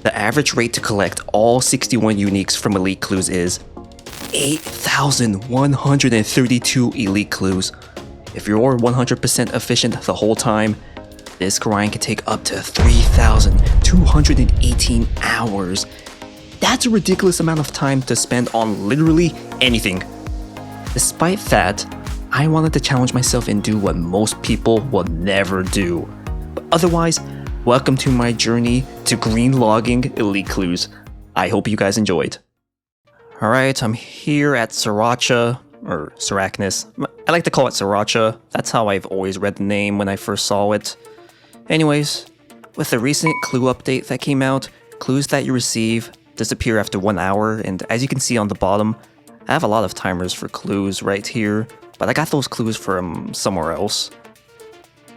The average rate to collect all 61 uniques from elite clues is 8,132 elite clues. If you're 100% efficient the whole time, this grind can take up to 3,218 hours. That's a ridiculous amount of time to spend on literally anything. Despite that, I wanted to challenge myself and do what most people will never do. But otherwise, welcome to my journey to green logging elite clues. I hope you guys enjoyed. Alright, I'm here at Sriracha, or Sarachnis. I like to call it Sriracha. That's how I've always read the name when I first saw it. Anyways, with the recent clue update that came out, clues that you receive disappear after 1 hour, and as you can see on the bottom, I have a lot of timers for clues right here, but I got those clues from somewhere else.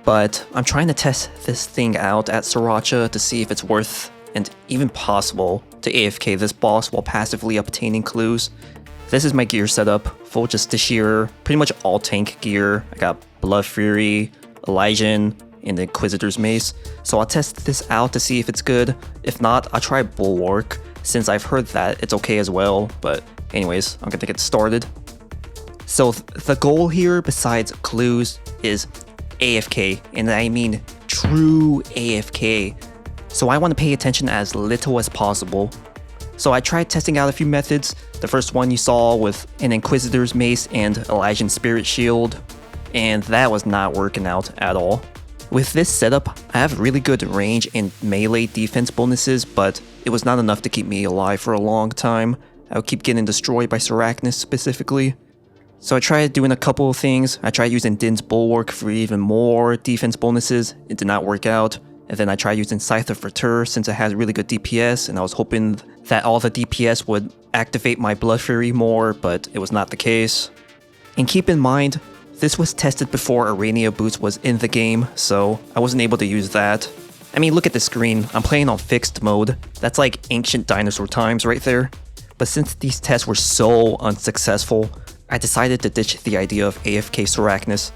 But I'm trying to test this thing out at Sriracha to see if it's worth and even possible to AFK this boss while passively obtaining clues. This is my gear setup, full Justiciar, pretty much all tank gear. I got Blood Fury, Elysian, and the Inquisitor's Mace, so I'll test this out to see if it's good. If not, I'll try Bulwark, since I've heard that it's okay as well, but anyways, I'm gonna get started. So the goal here, besides clues, is AFK, and I mean true AFK. So I want to pay attention as little as possible. So I tried testing out a few methods. The first one you saw with an Inquisitor's Mace and Elysian Spirit Shield, and that was not working out at all. With this setup, I have really good range and melee defense bonuses, but it was not enough to keep me alive for a long time. I would keep getting destroyed by Sarachnis specifically. So I tried doing a couple of things. I tried using Din's Bulwark for even more defense bonuses. It did not work out. And then I tried using Scythe of Retur since it has really good DPS, and I was hoping that all the DPS would activate my Blood Fury more, but it was not the case. And keep in mind, this was tested before Arania Boots was in the game, so I wasn't able to use that. I mean, look at the screen. I'm playing on fixed mode. That's like ancient dinosaur times right there. But since these tests were so unsuccessful, I decided to ditch the idea of AFK Sarachnis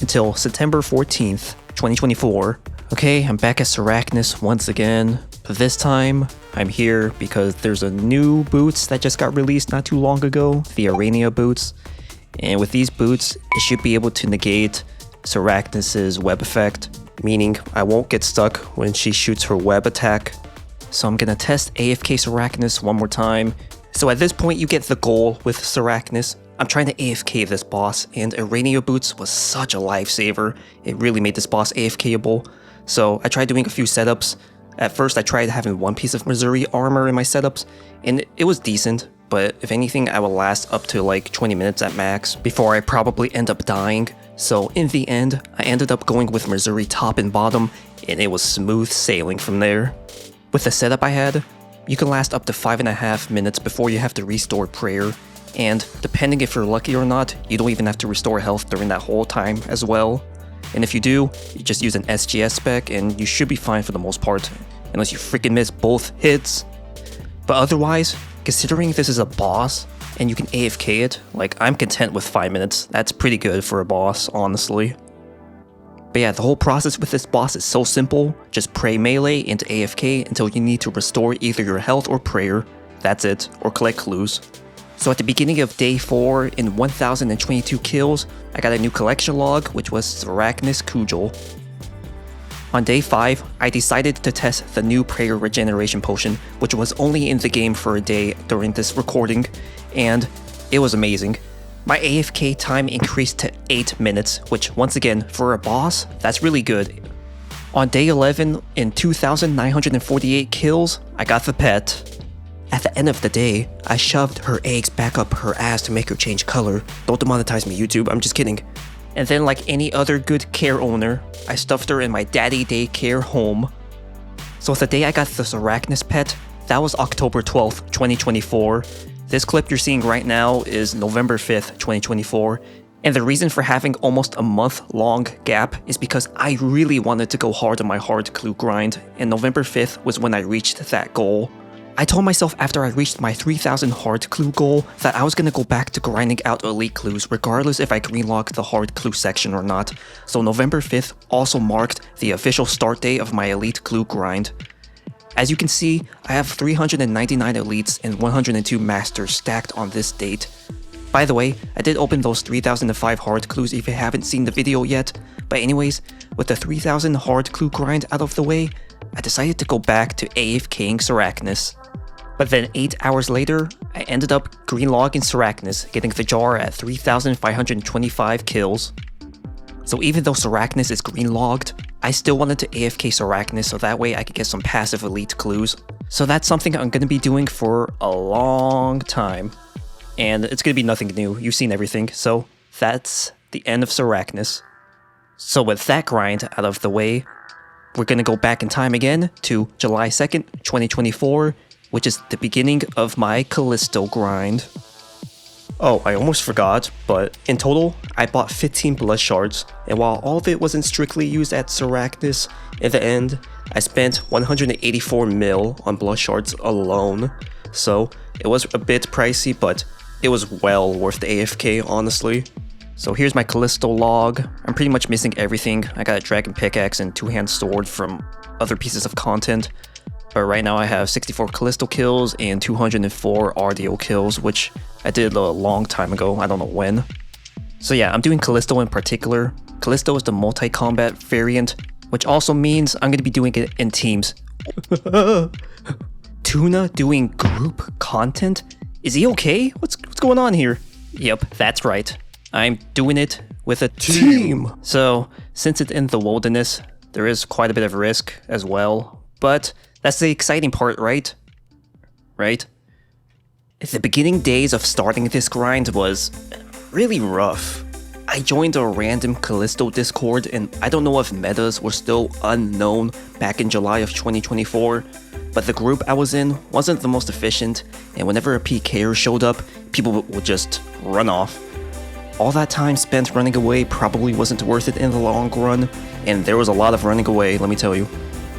until September 14th, 2024. Okay, I'm back at Sarachnis once again, but this time I'm here because there's a new boots that just got released not too long ago, the Arania boots. And with these boots, it should be able to negate Sarachnis' web effect, meaning I won't get stuck when she shoots her web attack. So I'm gonna test AFK Sarachnis one more time. So at this point you get the goal with Sarachnis. I'm trying to AFK this boss, and Arania boots was such a lifesaver. It really made this boss AFKable. So I tried doing a few setups. At first I tried having one piece of Missouri armor in my setups, and it was decent, but if anything I will last up to like 20 minutes at max before I probably end up dying. So in the end, I ended up going with Missouri top and bottom, and it was smooth sailing from there. With the setup I had, you can last up to 5.5 minutes before you have to restore prayer, and depending if you're lucky or not, you don't even have to restore health during that whole time as well. And if you do, you just use an SGS spec and you should be fine for the most part, unless you freaking miss both hits. But otherwise, considering this is a boss and you can AFK it, like I'm content with 5 minutes. That's pretty good for a boss, honestly. But yeah, the whole process with this boss is so simple. Just pray melee into AFK until you need to restore either your health or prayer. That's it, or collect clues. So at the beginning of day 4, in 1022 kills, I got a new collection log, which was Sarachnis Kujal. On day 5, I decided to test the new prayer regeneration potion, which was only in the game for a day during this recording, and it was amazing. My AFK time increased to 8 minutes, which once again, for a boss, that's really good. On day 11, in 2,948 kills, I got the pet. At the end of the day, I shoved her eggs back up her ass to make her change color. Don't demonetize me, YouTube, I'm just kidding. And then like any other good care owner, I stuffed her in my daddy daycare home. So the day I got the Sarachnis pet, that was October 12th, 2024. This clip you're seeing right now is November 5th, 2024. And the reason for having almost a month-long gap is because I really wanted to go hard on my hard clue grind, and November 5th was when I reached that goal. I told myself after I reached my 3000 hard clue goal that I was gonna go back to grinding out elite clues regardless if I greenlock the hard clue section or not, so November 5th also marked the official start day of my elite clue grind. As you can see, I have 399 elites and 102 masters stacked on this date. By the way, I did open those 3005 hard clues if you haven't seen the video yet, but anyways, with the 3000 hard clue grind out of the way, I decided to go back to AFKing Sarachnis. But then 8 hours later, I ended up greenlogging Sarachnis, getting the jar at 3,525 kills. So even though Sarachnis is greenlogged, I still wanted to AFK Sarachnis so that way I could get some passive elite clues. So that's something I'm going to be doing for a long time. And it's going to be nothing new, you've seen everything, so that's the end of Sarachnis. So with that grind out of the way, we're going to go back in time again to July 2nd, 2024, which is the beginning of my Callisto grind. Oh, I almost forgot, but in total, I bought 15 blood shards, and while all of it wasn't strictly used at Sarachnis, in the end, I spent 184 mil on blood shards alone. So it was a bit pricey, but it was well worth the AFK, honestly. So here's my Callisto log. I'm pretty much missing everything. I got a dragon pickaxe and two-hand sword from other pieces of content. But right now I have 64 Callisto kills and 204 RDO kills, which I did a long time ago, I don't know when. So yeah, I'm doing Callisto in particular. Callisto is the multi-combat variant, which also means I'm going to be doing it in teams. Tuna doing group content? Is he okay? What's going on here? Yep, that's right. I'm doing it with a team. So, since it's in the wilderness, there is quite a bit of risk as well. But that's the exciting part, right? Right? The beginning days of starting this grind was really rough. I joined a random Callisto Discord, and I don't know if metas were still unknown back in July of 2024, but the group I was in wasn't the most efficient, and whenever a PKer showed up, people would just run off. All that time spent running away probably wasn't worth it in the long run, and there was a lot of running away, let me tell you.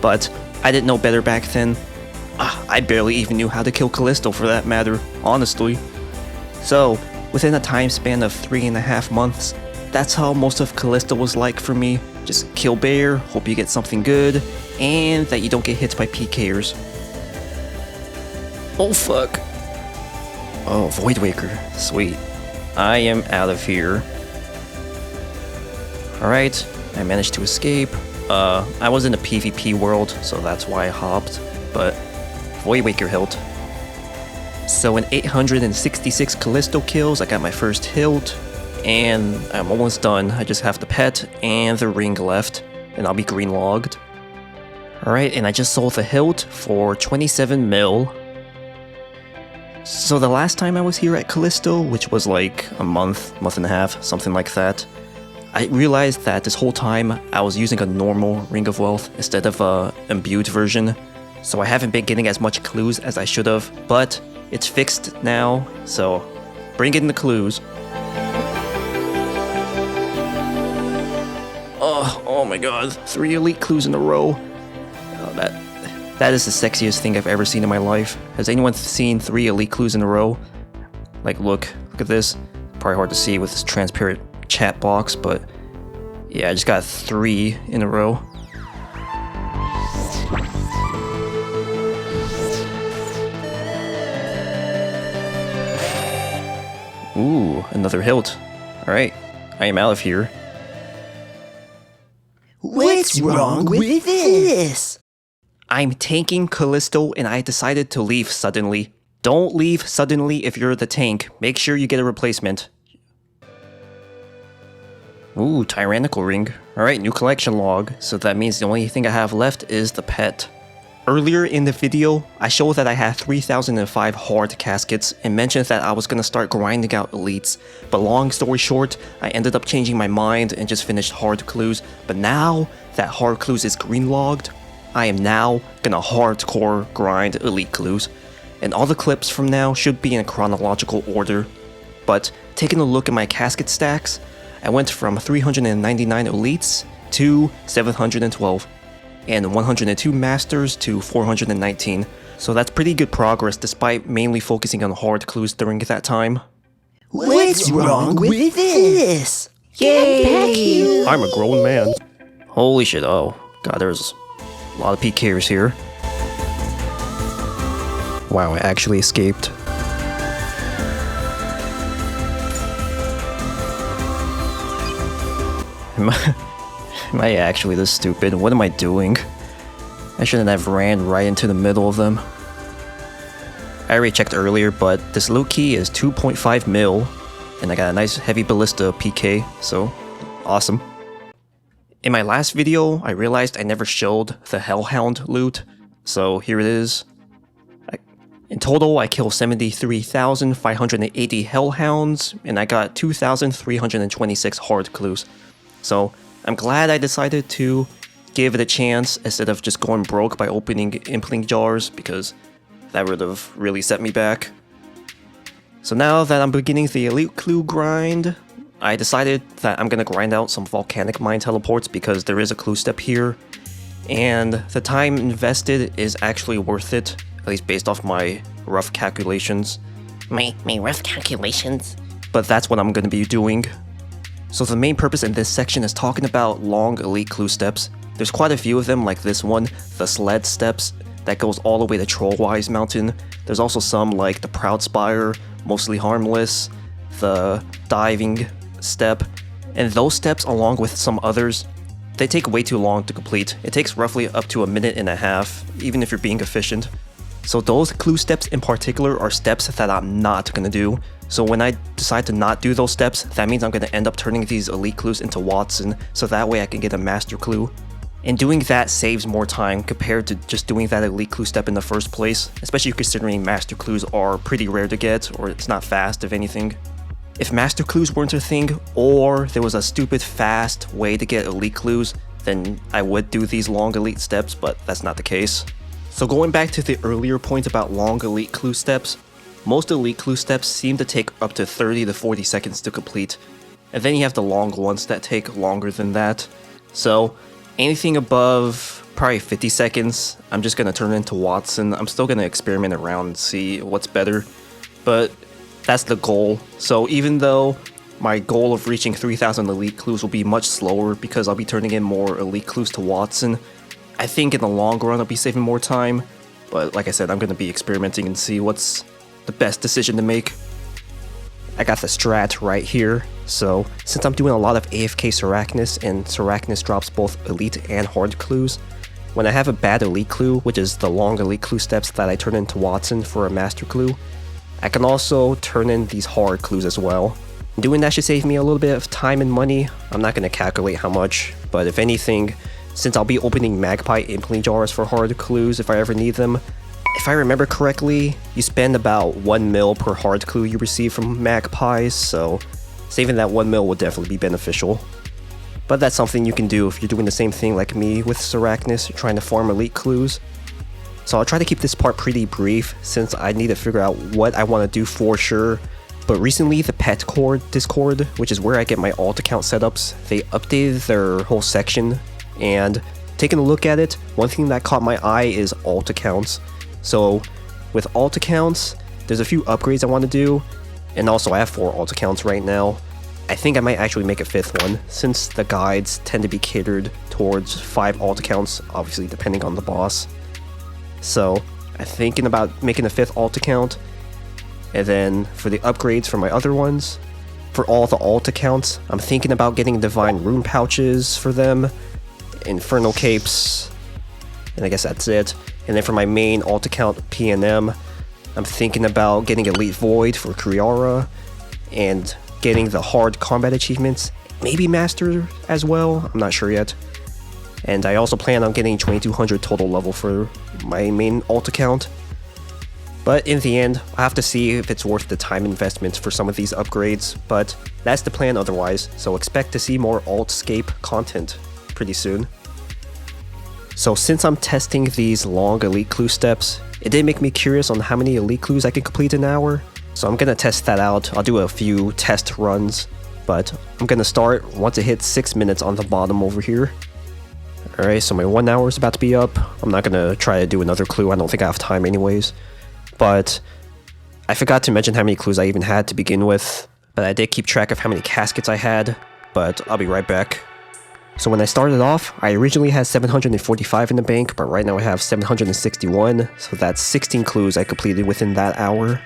But I didn't know better back then. I barely even knew how to kill Callisto for that matter, honestly. So, within a time span of 3.5 months, that's how most of Callisto was like for me. Just kill bear, hope you get something good, and that you don't get hit by PKers. Oh fuck. Oh, Void Waker, sweet. I am out of here. Alright, I managed to escape. I was in a PvP world, so that's why I hopped, but Void Waker hilt. So in 866 Callisto kills, I got my first hilt, and I'm almost done. I just have the pet and the ring left, and I'll be greenlogged. Alright, and I just sold the hilt for 27 mil. So the last time I was here at Callisto, which was like a month and a half, something like that, I realized that this whole time I was using a normal Ring of Wealth instead of a imbued version, so I haven't been getting as much clues as I should have, but it's fixed now, so bring in the clues. Oh my god, 3 elite clues in a row. Oh, that is the sexiest thing I've ever seen in my life. Has anyone seen 3 elite clues in a row? Like, look at this. Probably hard to see with this transparent chat box, but yeah, I just got 3 in a row. Ooh, another hilt. Alright, I am out of here. What's wrong with this? I'm tanking Callisto and I decided to leave suddenly. Don't leave suddenly if you're the tank. Make sure you get a replacement. Ooh, Tyrannical Ring. Alright, new collection log. So that means the only thing I have left is the pet. Earlier in the video, I showed that I had 3005 hard caskets and mentioned that I was gonna start grinding out elites, but long story short, I ended up changing my mind and just finished hard clues, but now that hard clues is greenlogged, I am now gonna hardcore grind elite clues, and all the clips from now should be in chronological order. But taking a look at my casket stacks, I went from 399 elites to 712. And 102 masters to 419, so that's pretty good progress despite mainly focusing on hard clues during that time. What's wrong with this? Yay! I'm a grown man. Holy shit, oh god, there's a lot of PKers here. Wow, I actually escaped. Am I actually this stupid? What am I doing? I shouldn't have ran right into the middle of them. I already checked earlier, but this loot key is 2.5 mil, and I got a nice heavy ballista PK, so awesome. In my last video, I realized I never showed the Hellhound loot, so here it is. In total, I killed 73,580 Hellhounds, and I got 2,326 hard clues. So I'm glad I decided to give it a chance instead of just going broke by opening impling jars, because that would have really set me back. So now that I'm beginning the elite clue grind, I decided that I'm gonna grind out some volcanic mine teleports because there is a clue step here, and the time invested is actually worth it, at least based off my rough calculations. My rough calculations. But that's what I'm gonna be doing. So the main purpose in this section is talking about long elite clue steps. There's quite a few of them, like this one, the sled steps, that goes all the way to Trollwise Mountain. There's also some like the Proud Spire, mostly harmless, the diving step, and those steps along with some others, they take way too long to complete. It takes roughly up to 1.5 minutes, even if you're being efficient. So those clue steps in particular are steps that I'm not gonna do. So when I decide to not do those steps, that means I'm gonna end up turning these elite clues into Watson, so that way I can get a master clue. And doing that saves more time compared to just doing that elite clue step in the first place, especially considering master clues are pretty rare to get, or it's not fast if anything. If master clues weren't a thing, or there was a stupid fast way to get elite clues, then I would do these long elite steps, but that's not the case. So going back to the earlier point about long elite clue steps, most elite clue steps seem to take up to 30 to 40 seconds to complete, and then you have the long ones that take longer than that. So anything above probably 50 seconds, I'm just gonna turn into Watson. I'm still gonna experiment around and see what's better, but that's the goal. So even though my goal of reaching 3,000 elite clues will be much slower because I'll be turning in more elite clues to Watson, I think in the long run I'll be saving more time. But like I said, I'm gonna be experimenting and see what's the best decision to make. I got the strat right here. So since I'm doing a lot of AFK Sarachnis, and Sarachnis drops both elite and hard clues, when I have a bad elite clue, which is the long elite clue steps that I turn into Watson for a master clue, I can also turn in these hard clues as well. Doing that should save me a little bit of time and money. I'm not going to calculate how much, but if anything, since I'll be opening magpie impling jars for hard clues if I ever need them, if I remember correctly, you spend about 1 mil per hard clue you receive from magpies, so saving that 1 mil would definitely be beneficial. But that's something you can do if you're doing the same thing like me with Sarachnis, trying to farm elite clues. So I'll try to keep this part pretty brief since I need to figure out what I want to do for sure. But recently the Pet Cord Discord, which is where I get my alt account setups, they updated their whole section, and taking a look at it, one thing that caught my eye is alt accounts. So with alt accounts, there's a few upgrades I want to do, and also I have 4 alt accounts right now. I think I might actually make a 5th one, since the guides tend to be catered towards 5 alt accounts, obviously depending on the boss. So I'm thinking about making a 5th alt account, and then for the upgrades for my other ones, for all the alt accounts, I'm thinking about getting divine rune pouches for them, infernal capes, and I guess that's it. And then for my main alt account PNM, I'm thinking about getting elite void for Kriara, and getting the hard combat achievements, maybe master as well, I'm not sure yet. And I also plan on getting 2200 total level for my main alt account. But in the end, I have to see if it's worth the time investment for some of these upgrades, but that's the plan otherwise, so expect to see more Altscape content pretty soon. So since I'm testing these long elite clue steps, it did make me curious on how many elite clues I can complete in an hour, so I'm gonna test that out. I'll do a few test runs, but I'm gonna start once it hits 6 minutes on the bottom over here. Alright, so my 1 hour is about to be up. I'm not gonna try to do another clue, I don't think I have time anyways. But I forgot to mention how many clues I even had to begin with, but I did keep track of how many caskets I had, but I'll be right back. So when I started off, I originally had 745 in the bank, but right now I have 761, so that's 16 clues I completed within that hour.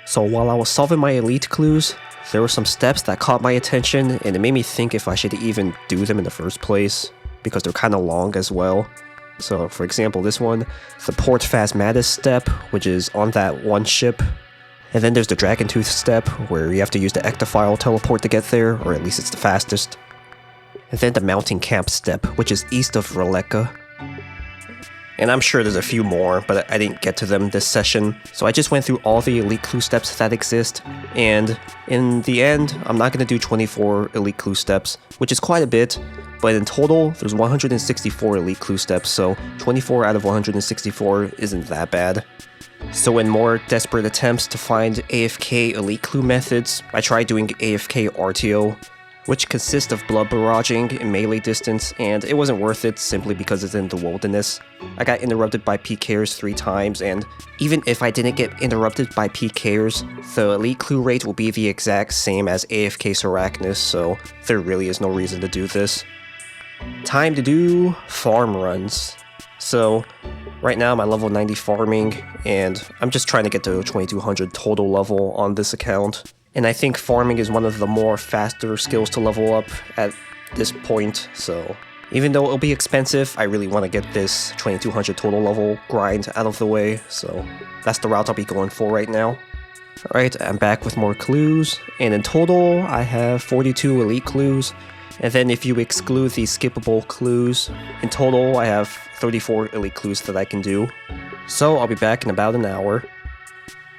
So while I was solving my elite clues, there were some steps that caught my attention, and it made me think if I should even do them in the first place, because they're kind of long as well. So for example, this one, the Port Phasmatis step, which is on that one ship. And then there's the Dragon Tooth step, where you have to use the Ectophile teleport to get there, or at least it's the fastest. And then the Mounting Camp step, which is east of Releka. And I'm sure there's a few more, but I didn't get to them this session. So I just went through all the elite clue steps that exist, and in the end, I'm not going to do 24 elite clue steps, which is quite a bit, but in total, there's 164 elite clue steps, so 24 out of 164 isn't that bad. So in more desperate attempts to find AFK elite clue methods, I tried doing AFK RTO, which consists of blood barraging in melee distance, and it wasn't worth it simply because it's in the wilderness. I got interrupted by PKers 3 times, and even if I didn't get interrupted by PKers, the elite clue rate will be the exact same as AFK Sarachnis, so there really is no reason to do this. Time to do farm runs. So right now I'm at level 90 farming, and I'm just trying to get to 2200 total level on this account. And I think farming is one of the more faster skills to level up at this point, so even though it'll be expensive, I really want to get this 2200 total level grind out of the way, so that's the route I'll be going for right now. Alright, I'm back with more clues, and in total I have 42 elite clues, and then if you exclude the skippable clues, in total I have 34 elite clues that I can do. So I'll be back in about an hour.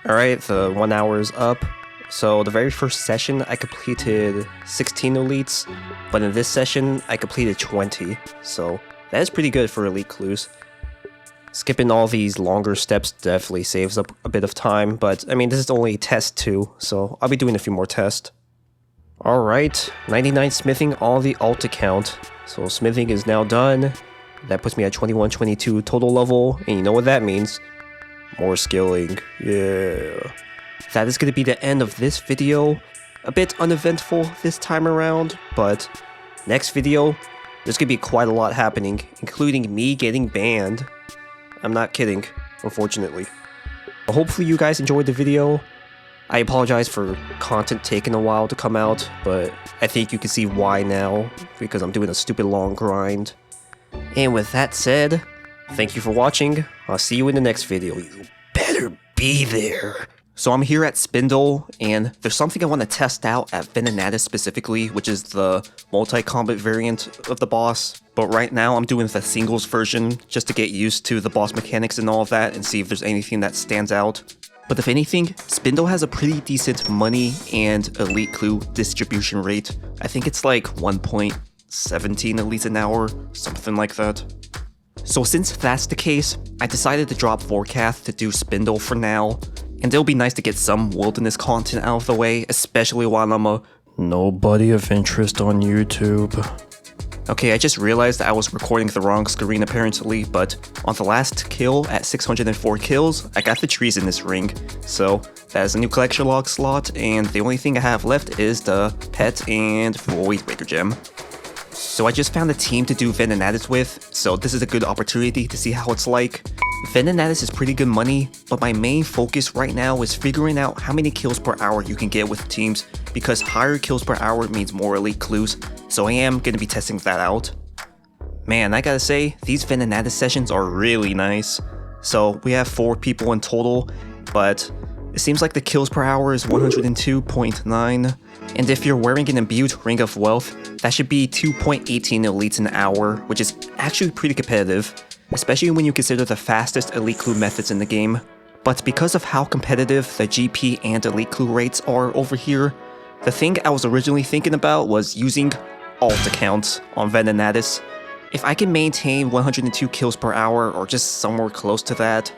Alright, the 1 hour is up. So the very first session I completed 16 elites, but in this session I completed 20, so that is pretty good for elite clues. Skipping all these longer steps definitely saves up a bit of time, but I mean this is only test 2, so I'll be doing a few more tests. Alright, 99 smithing on the alt account, so smithing is now done. That puts me at 2122 total level, and you know what that means. More skilling, yeah. That is going to be the end of this video. A bit uneventful this time around, but next video, there's going to be quite a lot happening, including me getting banned. I'm not kidding, unfortunately. Hopefully you guys enjoyed the video. I apologize for content taking a while to come out, but I think you can see why now, because I'm doing a stupid long grind. And with that said, thank you for watching. I'll see you in the next video. You better be there. So I'm here at Spindle, and there's something I want to test out at Venenatis specifically, which is the multi-combat variant of the boss. But right now I'm doing the singles version, just to get used to the boss mechanics and all of that, and see if there's anything that stands out. But if anything, Spindle has a pretty decent money and elite clue distribution rate. I think it's like 1.17 elites an hour, something like that. So since that's the case, I decided to drop Vorkath to do Spindle for now. And it'll be nice to get some wilderness content out of the way, especially while I'm a nobody of interest on YouTube. Okay, I just realized that I was recording the wrong screen apparently, but on the last kill at 604 kills, I got the trees in this ring. So that is a new collection log slot, and the only thing I have left is the pet and Void Breaker gem. So I just found a team to do Venenatis with, so this is a good opportunity to see how it's like. Venenatis is pretty good money, but my main focus right now is figuring out how many kills per hour you can get with teams, because higher kills per hour means more elite clues, so I am going to be testing that out. Man, I gotta say, these Venenatis sessions are really nice. So we have 4 people in total, but it seems like the kills per hour is 102.9, and if you're wearing an imbued Ring of Wealth, that should be 2.18 elites an hour, which is actually pretty competitive, especially when you consider the fastest elite clue methods in the game. But because of how competitive the GP and elite clue rates are over here, the thing I was originally thinking about was using alt accounts on Venenatis. If I can maintain 102 kills per hour or just somewhere close to that,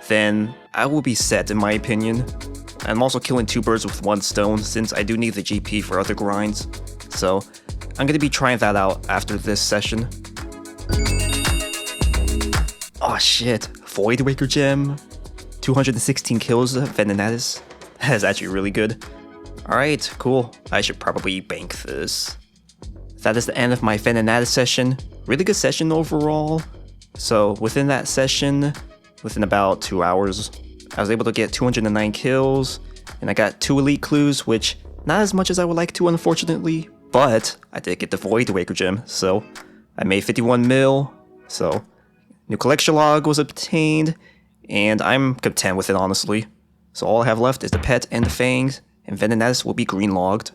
then I will be set in my opinion. I'm also killing 2 birds with 1 stone since I do need the GP for other grinds, so I'm gonna be trying that out after this session. Oh shit, Void Waker gem, 216 kills of Venenatis. That is actually really good. Alright, cool. I should probably bank this. that is the end of my Venenatis session. Really good session overall. So within that session, within about 2 hours, I was able to get 209 kills, and I got 2 elite clues, which not as much as I would like to, unfortunately, but I did get the Void Waker gem, so I made 51 mil, so new collection log was obtained, and I'm content with it, honestly. So all I have left is the pet and the fangs, and Venenatis will be green logged.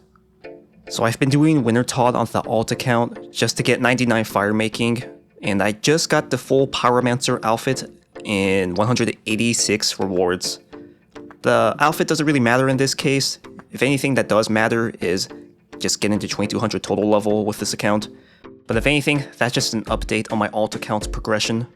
So I've been doing Winter Todd on the alt account just to get 99 fire making, and I just got the full Pyromancer outfit in 186 rewards. The outfit doesn't really matter in this case. If anything that does matter is just getting to 2200 total level with this account. But if anything, that's just an update on my alt account's progression.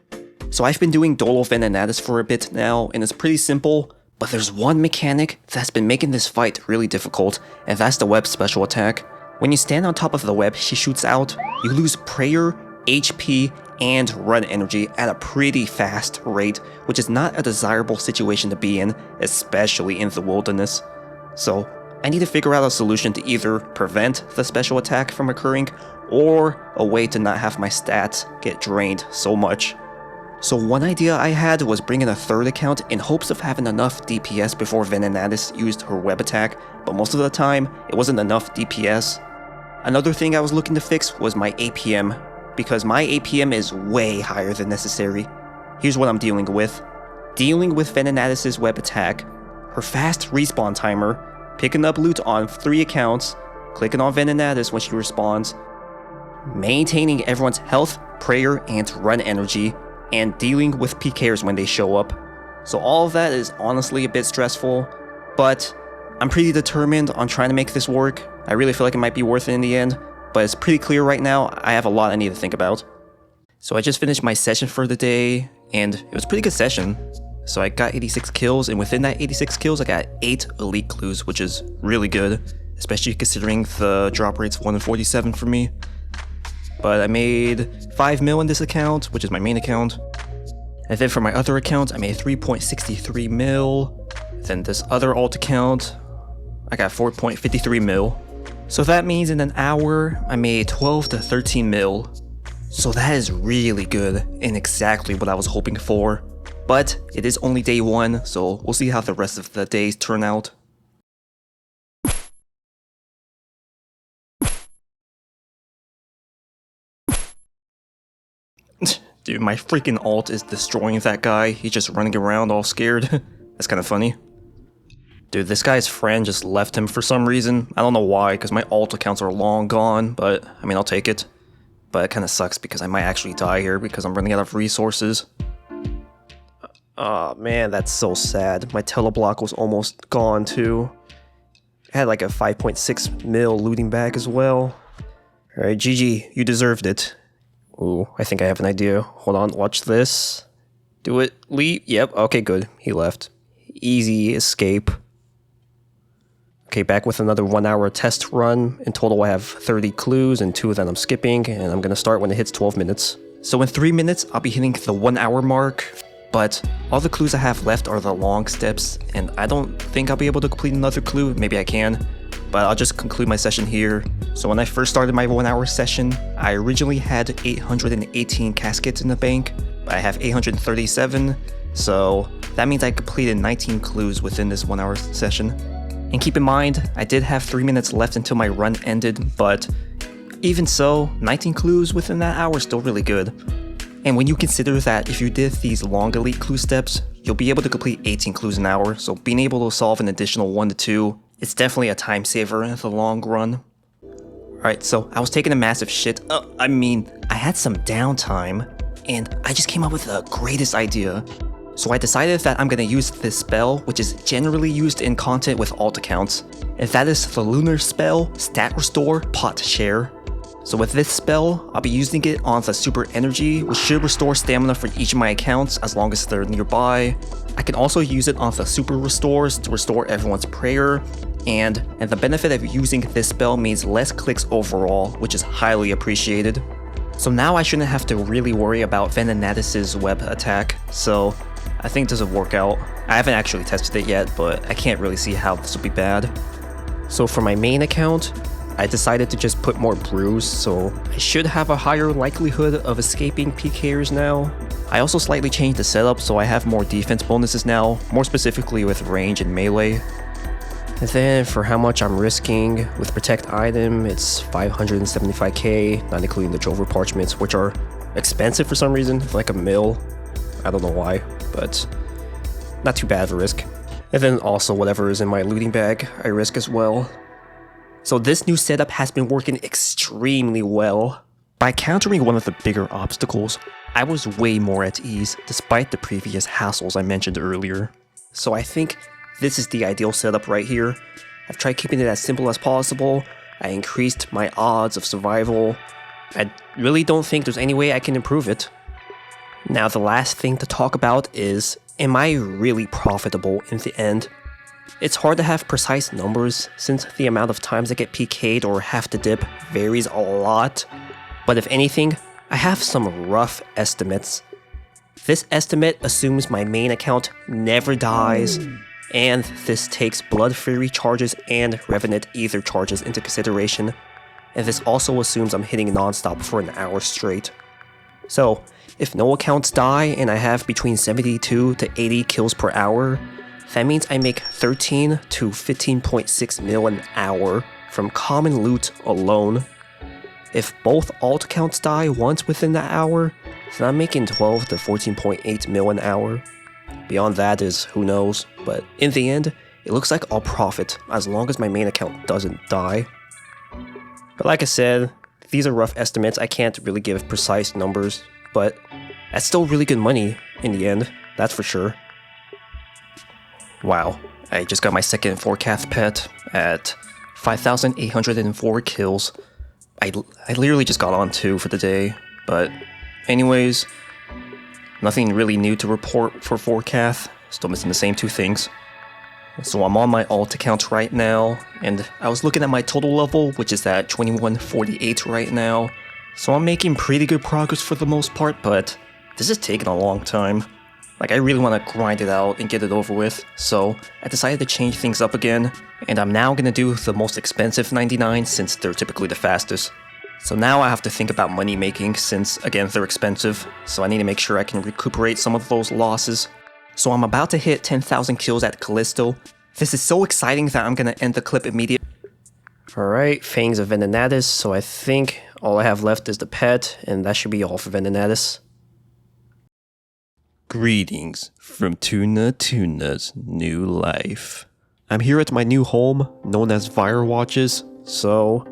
So I've been doing Dolo Venenatis for a bit now, and it's pretty simple, but there's one mechanic that's been making this fight really difficult, and that's the web special attack. When you stand on top of the web she shoots out, you lose prayer, HP, and run energy at a pretty fast rate, which is not a desirable situation to be in, especially in the wilderness. So I need to figure out a solution to either prevent the special attack from occurring, or a way to not have my stats get drained so much. So one idea I had was bringing a third account in hopes of having enough DPS before Venenatis used her web attack, but most of the time, it wasn't enough DPS. Another thing I was looking to fix was my APM, because my APM is way higher than necessary. Here's what I'm dealing with. Dealing with Venenatis' web attack, her fast respawn timer, picking up loot on 3 accounts, clicking on Venenatis when she respawns, maintaining everyone's health, prayer, and run energy, and dealing with PKers when they show up. So all of that is honestly a bit stressful, but I'm pretty determined on trying to make this work. I really feel like it might be worth it in the end, but it's pretty clear right now I have a lot I need to think about. So I just finished my session for the day, and it was a pretty good session. So I got 86 kills, and within that 86 kills I got 8 elite clues, which is really good, especially considering the drop rate's 1 in 47 for me. But I made 5 mil in this account, which is my main account. And then for my other account, I made 3.63 mil. Then this other alt account, I got 4.53 mil. So that means in an hour, I made 12 to 13 mil. So that is really good and exactly what I was hoping for. But it is only day 1, so we'll see how the rest of the days turn out. Dude, my freaking alt is destroying that guy. He's just running around all scared. That's kind of funny. Dude, this guy's friend just left him for some reason. I don't know why, because my alt accounts are long gone, but I mean, I'll take it. But it kind of sucks because I might actually die here because I'm running out of resources. Oh man, that's so sad. My teleblock was almost gone too. I had like a 5.6 mil looting bag as well. Alright, GG, you deserved it. Ooh, I think I have an idea. Hold on, watch this. Do it, leave. Yep, okay, good. He left. Easy escape. Okay, back with another 1 hour test run. In total, I have 30 clues and 2 of them I'm skipping, and I'm gonna start when it hits 12 minutes. So in 3 minutes, I'll be hitting the 1 hour mark, but all the clues I have left are the long steps, and I don't think I'll be able to complete another clue. Maybe I can, but I'll just conclude my session here. So when I first started my 1 hour session, I originally had 818 caskets in the bank, but I have 837, so that means I completed 19 clues within this 1 hour session. And keep in mind, I did have 3 minutes left until my run ended, but even so, 19 clues within that hour is still really good. And when you consider that if you did these long elite clue steps, you'll be able to complete 18 clues an hour, so being able to solve an additional 1 to 2, it's definitely a time saver in the long run. Alright, so I was taking a massive shit. I had some downtime, and I just came up with the greatest idea. So I decided that I'm gonna use this spell, which is generally used in content with alt accounts, and that is the lunar spell, Stat Restore, Pot Share. So with this spell, I'll be using it on the super energy, which should restore stamina for each of my accounts as long as they're nearby. I can also use it on the super restores to restore everyone's prayer, and the benefit of using this spell means less clicks overall, which is highly appreciated. So now I shouldn't have to really worry about Venenatis' web attack, so I think this will work out. I haven't actually tested it yet, but I can't really see how this will be bad. So for my main account, I decided to just put more brews, so I should have a higher likelihood of escaping PKers now. I also slightly changed the setup, so I have more defense bonuses now, more specifically with range and melee. And then for how much I'm risking with protect item, it's 575k, not including the Drover parchments, which are expensive for some reason, like a mil. I don't know why, but not too bad of a risk. And then also whatever is in my looting bag, I risk as well. So this new setup has been working extremely well. By countering one of the bigger obstacles, I was way more at ease despite the previous hassles I mentioned earlier. So I think this is the ideal setup right here. I've tried keeping it as simple as possible. I increased my odds of survival. I really don't think there's any way I can improve it. Now the last thing to talk about is, am I really profitable in the end? It's hard to have precise numbers since the amount of times I get PK'd or have to dip varies a lot. But if anything, I have some rough estimates. This estimate assumes my main account never dies, and this takes Blood Fury charges and Revenant Ether charges into consideration, and this also assumes I'm hitting non-stop for an hour straight. So, if no accounts die and I have between 72 to 80 kills per hour, that means I make 13 to 15.6 mil an hour from common loot alone. If both alt accounts die once within the hour, then I'm making 12 to 14.8 mil an hour. Beyond that is who knows, but in the end, it looks like I'll profit as long as my main account doesn't die. But like I said, these are rough estimates, I can't really give precise numbers, but that's still really good money in the end, that's for sure. Wow, I just got my second forecast pet at 5,804 kills. I literally just got on 2 for the day, but anyways, nothing really new to report for forecast, still missing the same 2 things. So I'm on my alt account right now, and I was looking at my total level, which is at 2148 right now. So I'm making pretty good progress for the most part, but this is taking a long time. Like, I really want to grind it out and get it over with, so I decided to change things up again, and I'm now going to do the most expensive 99 since they're typically the fastest. So now I have to think about money making since, again, they're expensive, so I need to make sure I can recuperate some of those losses. So I'm about to hit 10,000 kills at Callisto. This is so exciting that I'm going to end the clip immediately. Alright, Fangs of Venenatis, so I think all I have left is the pet, and that should be all for Venenatis. Greetings from Tuna's new life. I'm here at my new home, known as Firewatches. So,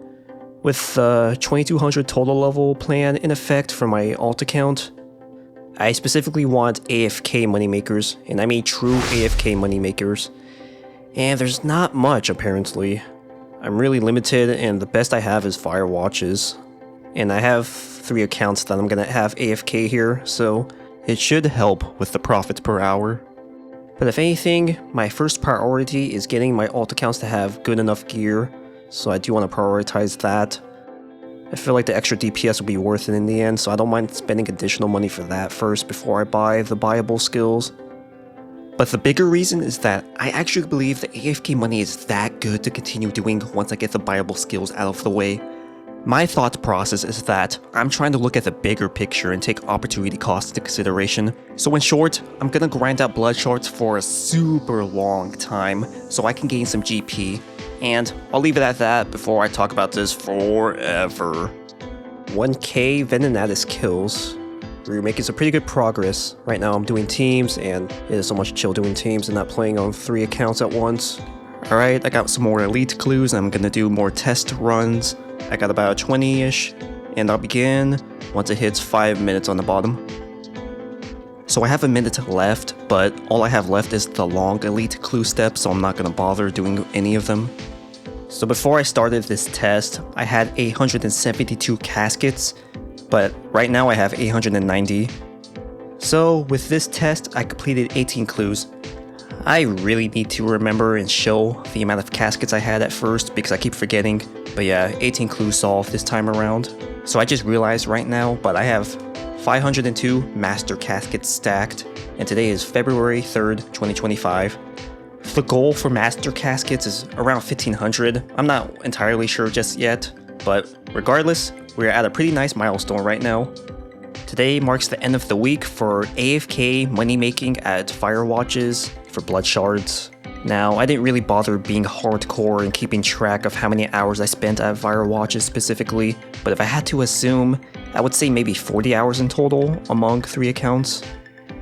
with the 2200 total level plan in effect for my alt account, I specifically want AFK moneymakers, and I mean true AFK moneymakers. And there's not much, apparently. I'm really limited, and the best I have is Firewatches. And I have 3 accounts that I'm gonna have AFK here, so it should help with the profits per hour. But if anything, my first priority is getting my alt accounts to have good enough gear, so I do want to prioritize that. I feel like the extra DPS will be worth it in the end, so I don't mind spending additional money for that first before I buy the buyable skills. But the bigger reason is that I actually believe the AFK money is that good to continue doing once I get the buyable skills out of the way. My thought process is that I'm trying to look at the bigger picture and take opportunity costs into consideration. So in short, I'm gonna grind out blood shards for a super long time so I can gain some GP. And I'll leave it at that before I talk about this forever. 1k Venenatis kills. We're making some pretty good progress. Right now I'm doing teams, and it is so much chill doing teams and not playing on 3 accounts at once. Alright, I got some more elite clues, and I'm gonna do more test runs. I got about 20-ish, and I'll begin once it hits 5 minutes on the bottom. So I have a minute left, but all I have left is the long elite clue step, so I'm not gonna bother doing any of them. So before I started this test, I had 872 caskets, but right now I have 890. So with this test, I completed 18 clues. I really need to remember and show the amount of caskets I had at first because I keep forgetting. But yeah, 18 clues solved this time around. So I just realized right now, but I have 502 master caskets stacked, and today is February 3rd, 2025. The goal for master caskets is around 1500. I'm not entirely sure just yet, but regardless, we're at a pretty nice milestone right now. Today marks the end of the week for AFK money making at Firewatches for blood shards. Now, I didn't really bother being hardcore and keeping track of how many hours I spent at Firewatches specifically, but if I had to assume, I would say maybe 40 hours in total among 3 accounts.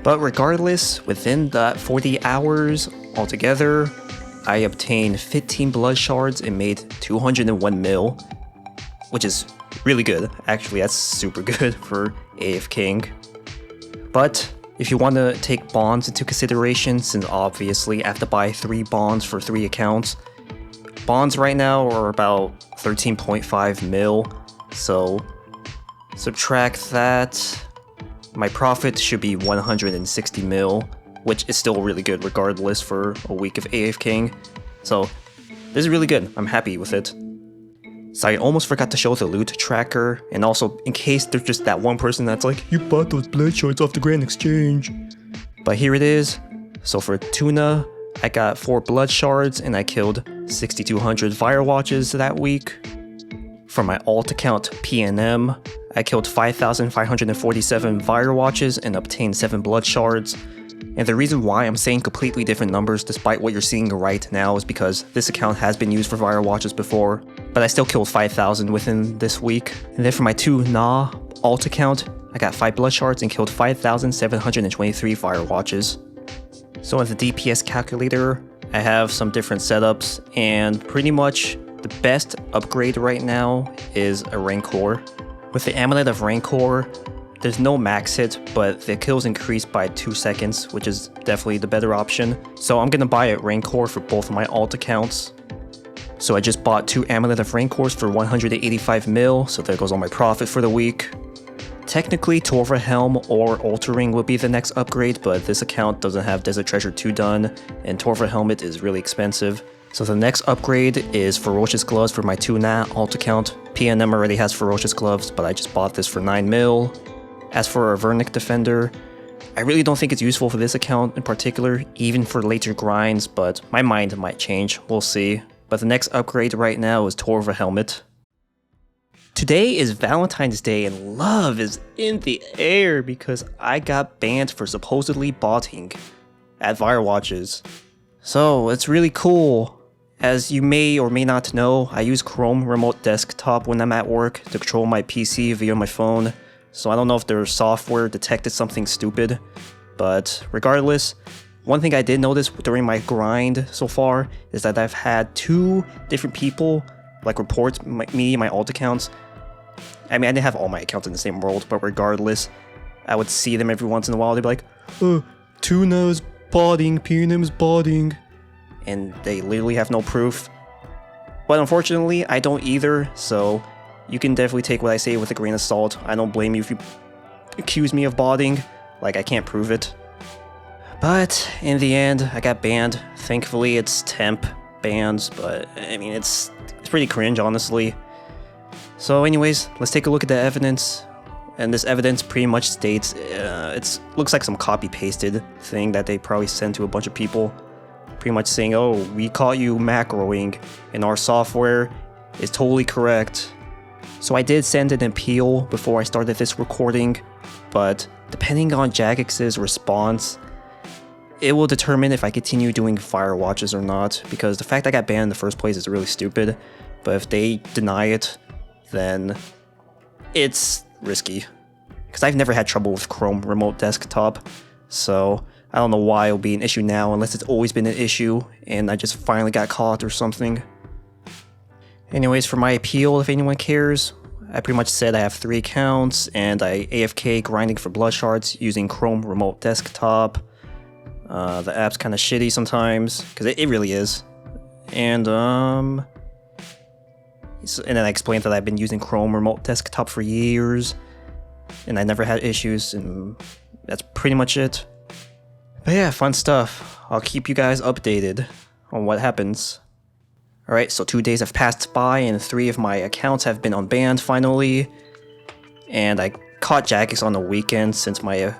But regardless, within that 40 hours altogether, I obtained 15 blood shards and made 201 mil, which is really good. Actually, that's super good for AFKing. But if you want to take bonds into consideration, since obviously I have to buy 3 bonds for 3 accounts, bonds right now are about 13.5 mil, so subtract that, my profit should be 160 mil, which is still really good regardless for a week of AFKing. So this is really good, I'm happy with it. So I almost forgot to show the loot tracker, and also in case there's just that one person that's like, you bought those blood shards off the Grand Exchange. But here it is. So for tuna, I got 4 blood shards and I killed 6,200 Firewatches that week. For my alt account PNM, I killed 5,547 Firewatches and obtained 7 blood shards. And the reason why I'm saying completely different numbers despite what you're seeing right now is because this account has been used for Firewatches before, but I still killed 5,000 within this week. And then for my 2 alt account, I got 5 blood shards and killed 5,723 Firewatches. So in the DPS calculator, I have some different setups, and pretty much the best upgrade right now is a Rancor. With the Amulet of Rancor, there's no max hit, but the kills increase by 2 seconds, which is definitely the better option. So I'm gonna buy a Rancor for both of my alt accounts. So I just bought 2 Amulet of Rancors for 185 mil, so there goes all my profit for the week. Technically, Torva Helm or Altering would be the next upgrade, but this account doesn't have Desert Treasure 2 done, and Torva Helmet is really expensive. So the next upgrade is Ferocious Gloves for my 2 alt account. PNM already has Ferocious Gloves, but I just bought this for 9 mil. As for a Vernic Defender, I really don't think it's useful for this account in particular, even for later grinds, but my mind might change, we'll see. But the next upgrade right now is Torva Helmet. Today is Valentine's Day and love is in the air because I got banned for supposedly botting at Firewatches. So it's really cool. As you may or may not know, I use Chrome Remote Desktop when I'm at work to control my PC via my phone. So I don't know if their software detected something stupid, but regardless, one thing I did notice during my grind so far is that I've had 2 different people like report my alt accounts. I mean, I didn't have all my accounts in the same world, but regardless, I would see them every once in a while. They'd be like, Tuna's botting, PNM's botting, and they literally have no proof. But unfortunately, I don't either, so you can definitely take what I say with a grain of salt. I don't blame you if you accuse me of botting, like I can't prove it. But in the end, I got banned. Thankfully, it's temp bans, but I mean, it's pretty cringe, honestly. So anyways, let's take a look at the evidence. And this evidence pretty much states, it looks like some copy-pasted thing that they probably sent to a bunch of people. Pretty much saying, oh, we caught you macroing, and our software is totally correct. So I did send an appeal before I started this recording, but depending on Jagex's response, it will determine if I continue doing Firewatches or not, because the fact I got banned in the first place is really stupid, but if they deny it, then it's risky. Because I've never had trouble with Chrome Remote Desktop, so I don't know why it'll be an issue now unless it's always been an issue and I just finally got caught or something. Anyways, for my appeal, if anyone cares, I pretty much said I have 3 accounts and I AFK grinding for blood shards using Chrome Remote Desktop. The app's kind of shitty sometimes, because it really is. And then I explained that I've been using Chrome Remote Desktop for years, and I never had issues, and that's pretty much it. But yeah, fun stuff. I'll keep you guys updated on what happens. Alright, so 2 days have passed by, and 3 of my accounts have been unbanned finally. And I caught Jagex on the weekend since my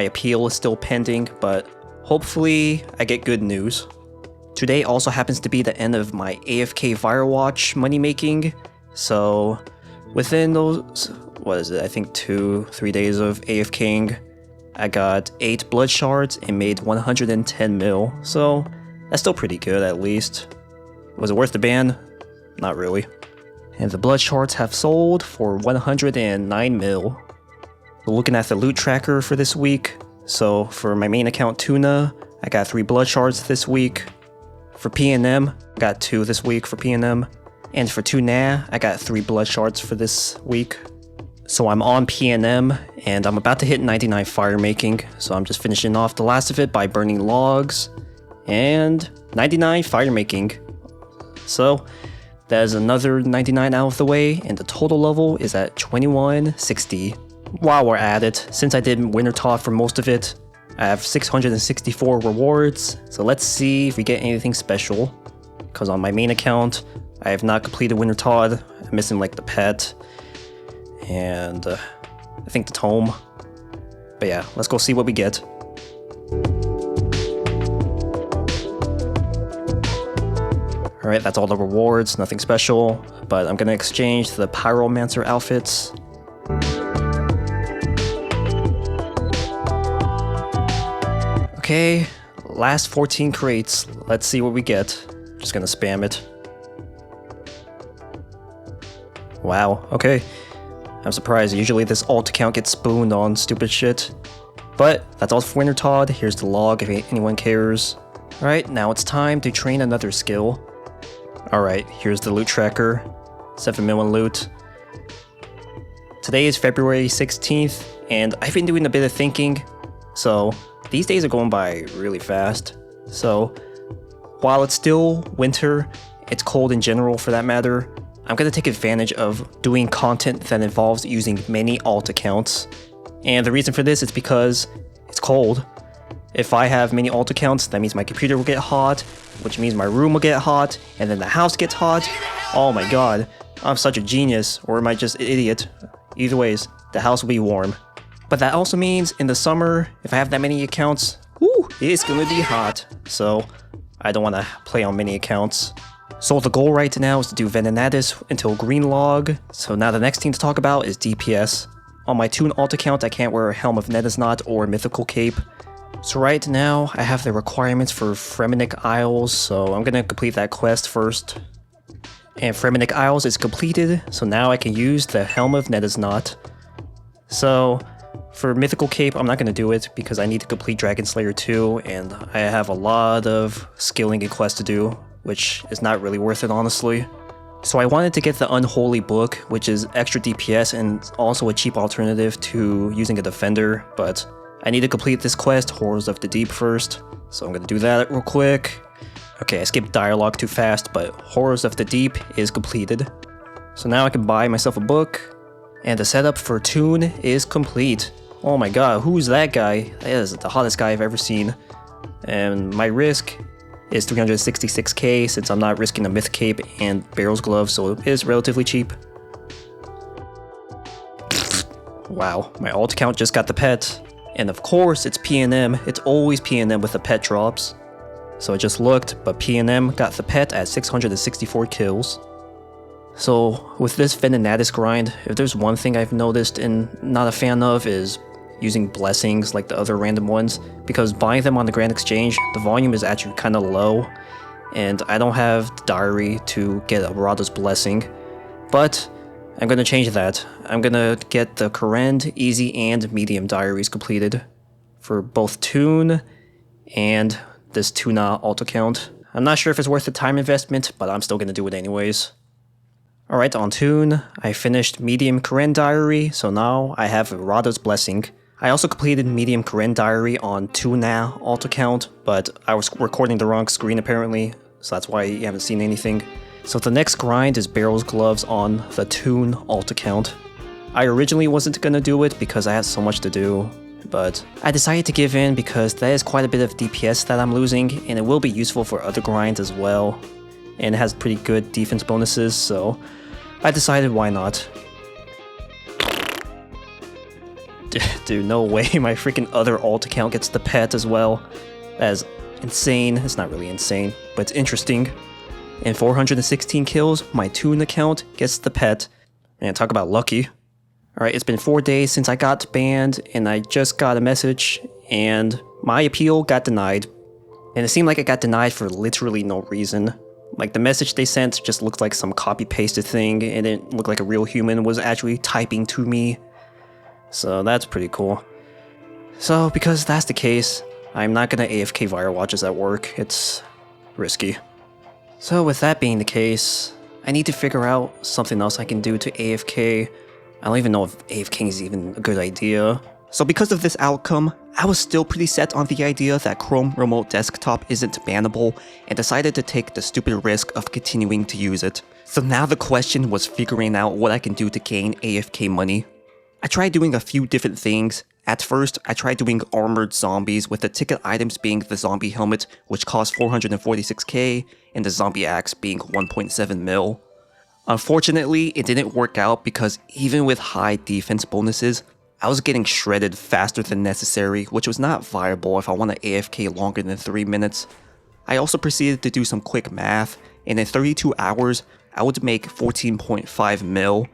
appeal is still pending, but hopefully I get good news. Today also happens to be the end of my AFK Firewatch money making, so within those, what is it, I think 2-3 days of AFKing, I got 8 blood shards and made 110 mil, so that's still pretty good at least. Was it worth the ban? Not really. And the blood shards have sold for 109 mil. Looking at the loot tracker for this week, so for my main account Tuna, I got 3 blood shards this week. For PNM, I got 2 this week for PNM. And for Tuna, I got 3 blood shards for this week. So I'm on PNM, and I'm about to hit 99 fire making, so I'm just finishing off the last of it by burning logs. And 99 fire making. So that is another 99 out of the way, and the total level is at 2160. While we're at it, since I did Winter Todd for most of it, I have 664 rewards, so let's see if we get anything special. Because on my main account, I have not completed Winter Todd. I'm missing like the pet, and I think the tome. But yeah, let's go see what we get. Alright, that's all the rewards, nothing special, but I'm gonna exchange the Pyromancer outfits. Okay, last 14 crates. Let's see what we get. Just gonna spam it. Wow, okay. I'm surprised. Usually this alt account gets spooned on stupid shit. But that's all for Winter Todd. Here's the log if anyone cares. Alright, now it's time to train another skill. Alright, here's the loot tracker. 7 million loot. Today is February 16th, and I've been doing a bit of thinking. So, these days are going by really fast. So, while it's still winter, it's cold in general for that matter, I'm gonna take advantage of doing content that involves using many alt accounts. And the reason for this is because it's cold. If I have many alt accounts, that means my computer will get hot, which means my room will get hot, and then the house gets hot. Oh my god, I'm such a genius, or am I just an idiot? Either ways, the house will be warm. But that also means in the summer, if I have that many accounts, whoo, it's gonna be hot. So I don't wanna play on many accounts. So the goal right now is to do Venenatis until green log. So now the next thing to talk about is DPS. On my Toon alt account, I can't wear a Helm of Nedaznot or Mythical Cape. So right now, I have the requirements for Fremenic Isles, so I'm gonna complete that quest first. And Fremenic Isles is completed, so now I can use the Helm of Nedaznot. So for Mythical Cape, I'm not going to do it because I need to complete Dragon Slayer 2, and I have a lot of skilling and quests to do, which is not really worth it, honestly. So I wanted to get the Unholy Book, which is extra DPS and also a cheap alternative to using a Defender, but I need to complete this quest, Horrors of the Deep, first, so I'm going to do that real quick. Okay, I skipped dialogue too fast, but Horrors of the Deep is completed. So now I can buy myself a book, and the setup for Toon is complete. Oh my god, who's that guy? That is the hottest guy I've ever seen. And my risk is 366k since I'm not risking a Myth Cape and Barrel's Glove, so it is relatively cheap. Wow, my alt account just got the pet. And of course it's PNM, it's always PNM with the pet drops. So I just looked, but PNM got the pet at 664 kills. So with this Venenatis grind, if there's one thing I've noticed and not a fan of is using blessings like the other random ones, because buying them on the Grand Exchange, the volume is actually kind of low, and I don't have the diary to get a Rada's blessing, but I'm gonna change that. I'm gonna get the Korend, easy, and medium diaries completed for both Toon and this Tuna alt account. I'm not sure if it's worth the time investment, but I'm still gonna do it anyways. Alright, on Toon, I finished medium Korend diary, so now I have Rada's blessing. I also completed medium Korend diary on Tuna alt account, but I was recording the wrong screen apparently, so that's why you haven't seen anything. So the next grind is Barrel's Gloves on the Toon alt account. I originally wasn't gonna do it because I had so much to do, but I decided to give in because that is quite a bit of DPS that I'm losing, and it will be useful for other grinds as well. And it has pretty good defense bonuses, so I decided why not. Dude, no way my freaking other alt account gets the pet as well. That is insane. It's not really insane, but it's interesting. And 416 kills, my Toon account gets the pet. And talk about lucky. Alright, it's been 4 days since I got banned, and I just got a message, and my appeal got denied. And it seemed like it got denied for literally no reason. Like, the message they sent just looked like some copy-pasted thing, and it looked like a real human was actually typing to me. So that's pretty cool. So, because that's the case, I'm not gonna AFK Firewatches at work. It's risky. So with that being the case, I need to figure out something else I can do to AFK. I don't even know if AFK is even a good idea. So because of this outcome, I was still pretty set on the idea that Chrome Remote Desktop isn't bannable and decided to take the stupid risk of continuing to use it. So now the question was figuring out what I can do to gain AFK money. I tried doing a few different things. At first, I tried doing armored zombies with the ticket items being the zombie helmet, which cost 446k, and the zombie axe being 1.7 mil. Unfortunately, it didn't work out because even with high defense bonuses, I was getting shredded faster than necessary, which was not viable if I want to AFK longer than 3 minutes. I also proceeded to do some quick math, and in 32 hours, I would make 14.5 mil,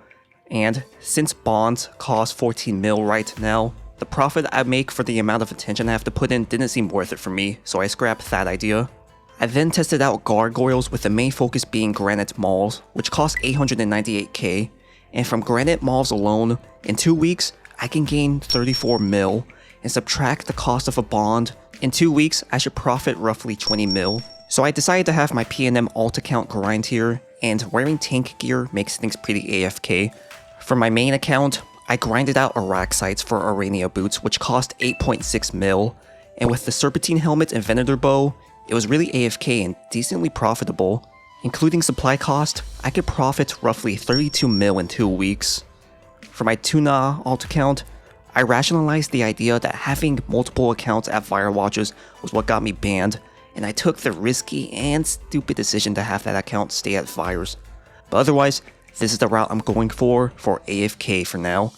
and since bonds cost 14 mil right now, the profit I make for the amount of attention I have to put in didn't seem worth it for me, so I scrapped that idea. I then tested out gargoyles with the main focus being granite mauls, which cost 898k, and from granite mauls alone, in 2 weeks, I can gain 34 mil, and subtract the cost of a bond. In 2 weeks, I should profit roughly 20 mil. So I decided to have my PNM alt account grind here, and wearing tank gear makes things pretty AFK. For my main account, I grinded out Iraq sights for Arania boots, which cost 8.6 mil, and with the Serpentine helmet and Venator bow, it was really AFK and decently profitable. Including supply cost, I could profit roughly 32 mil in 2 weeks. For my Tuna alt account, I rationalized the idea that having multiple accounts at Firewatches was what got me banned, and I took the risky and stupid decision to have that account stay at Fires. But otherwise, this is the route I'm going for AFK for now.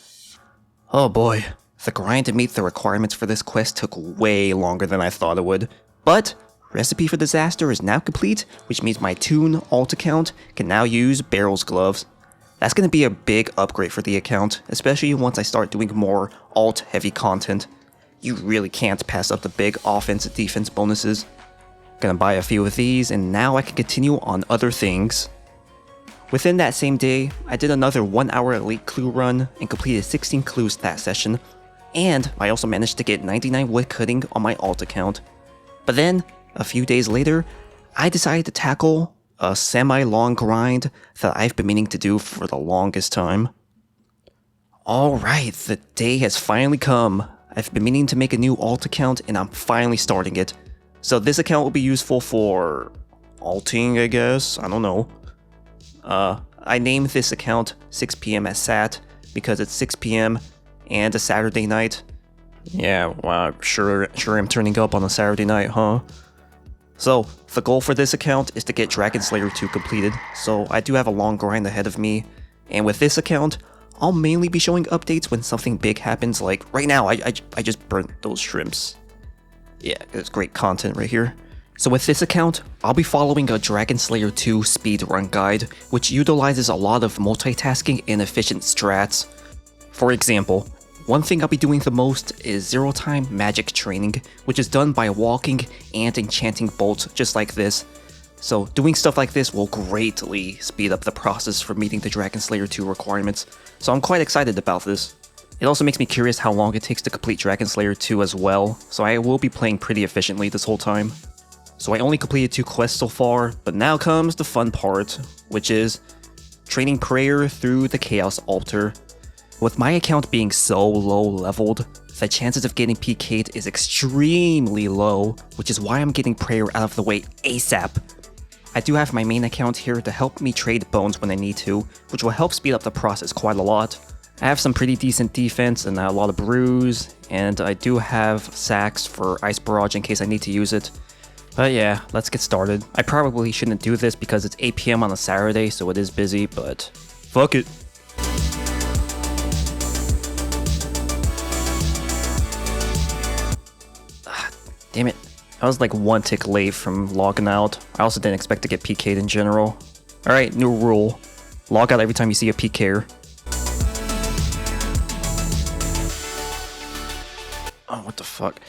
Oh boy, the grind to meet the requirements for this quest took way longer than I thought it would. But Recipe for Disaster is now complete, which means my Toon alt account can now use Barrel's gloves. That's going to be a big upgrade for the account, especially once I start doing more alt-heavy content. You really can't pass up the big offense-defense bonuses. Gonna buy a few of these, and now I can continue on other things. Within that same day, I did another 1 hour elite clue run and completed 16 clues that session, and I also managed to get 99 wood cutting on my alt account. But then, a few days later, I decided to tackle a semi-long grind that I've been meaning to do for the longest time. Alright, the day has finally come. I've been meaning to make a new alt account and I'm finally starting it. So this account will be useful for alting, I guess? I don't know. I named this account 6 PM as SAT because it's 6 PM and a Saturday night. Yeah, well, sure I'm turning up on a Saturday night, huh? So, the goal for this account is to get Dragon Slayer 2 completed, so I do have a long grind ahead of me, and with this account, I'll mainly be showing updates when something big happens, like right now, I just burnt those shrimps. Yeah, it's great content right here. So with this account, I'll be following a Dragon Slayer 2 speedrun guide, which utilizes a lot of multitasking and efficient strats. For example, one thing I'll be doing the most is zero-time magic training, which is done by walking and enchanting bolts just like this. So doing stuff like this will greatly speed up the process for meeting the Dragon Slayer 2 requirements, so I'm quite excited about this. It also makes me curious how long it takes to complete Dragon Slayer 2 as well, so I will be playing pretty efficiently this whole time. So I only completed 2 quests so far, but now comes the fun part, which is training prayer through the Chaos Altar. With my account being so low leveled, the chances of getting PK'd is extremely low, which is why I'm getting prayer out of the way ASAP. I do have my main account here to help me trade bones when I need to, which will help speed up the process quite a lot. I have some pretty decent defense and a lot of brews, and I do have sacks for Ice Barrage in case I need to use it. But yeah, let's get started. I probably shouldn't do this because it's 8 PM on a Saturday, so it is busy, but fuck it. Damn it. I was like 1 tick late from logging out. I also didn't expect to get PK'd in general. Alright, new rule. Log out every time you see a PK'er. Oh, what the fuck?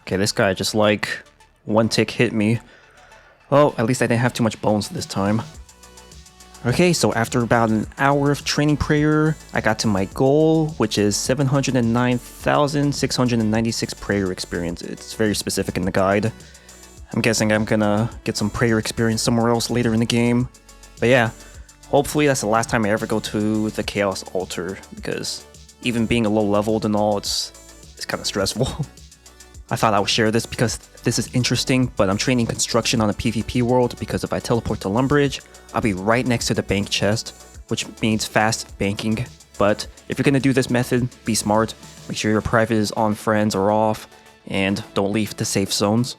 Okay, this guy just like 1 tick hit me. Oh, at least I didn't have too much bones this time. Okay, so after about an hour of training prayer, I got to my goal, which is 709,696 prayer experience. It's very specific in the guide. I'm guessing I'm gonna get some prayer experience somewhere else later in the game. But yeah, hopefully that's the last time I ever go to the Chaos Altar, because even being a low leveled and all, it's kind of stressful. I thought I would share this because this is interesting, but I'm training construction on a PvP world because if I teleport to Lumbridge, I'll be right next to the bank chest, which means fast banking. But if you're gonna do this method, be smart, make sure your private is on friends or off, and don't leave the safe zones.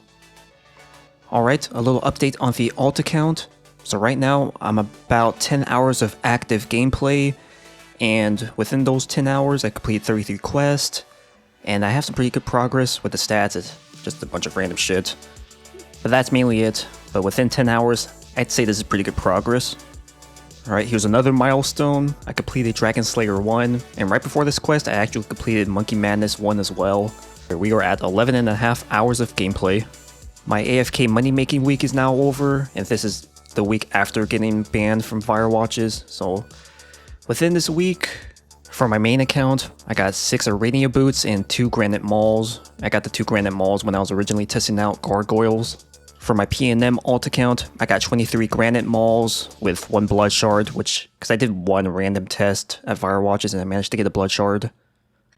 Alright, a little update on the alt account. So right now, I'm about 10 hours of active gameplay, and within those 10 hours, I completed 33 quests, and I have some pretty good progress with the stats. It's just a bunch of random shit. But that's mainly it. But within 10 hours, I'd say this is pretty good progress. Alright, here's another milestone. I completed Dragon Slayer 1, and right before this quest, I actually completed Monkey Madness 1 as well. We are at 11.5 hours of gameplay. My AFK money making week is now over, and this is the week after getting banned from Firewatches. So within this week, for my main account, I got 6 Arania boots and 2 granite mauls. I got the 2 granite mauls when I was originally testing out gargoyles. For my PNM alt account, I got 23 granite mauls with 1 blood shard, because I did 1 random test at Firewatches and I managed to get a blood shard.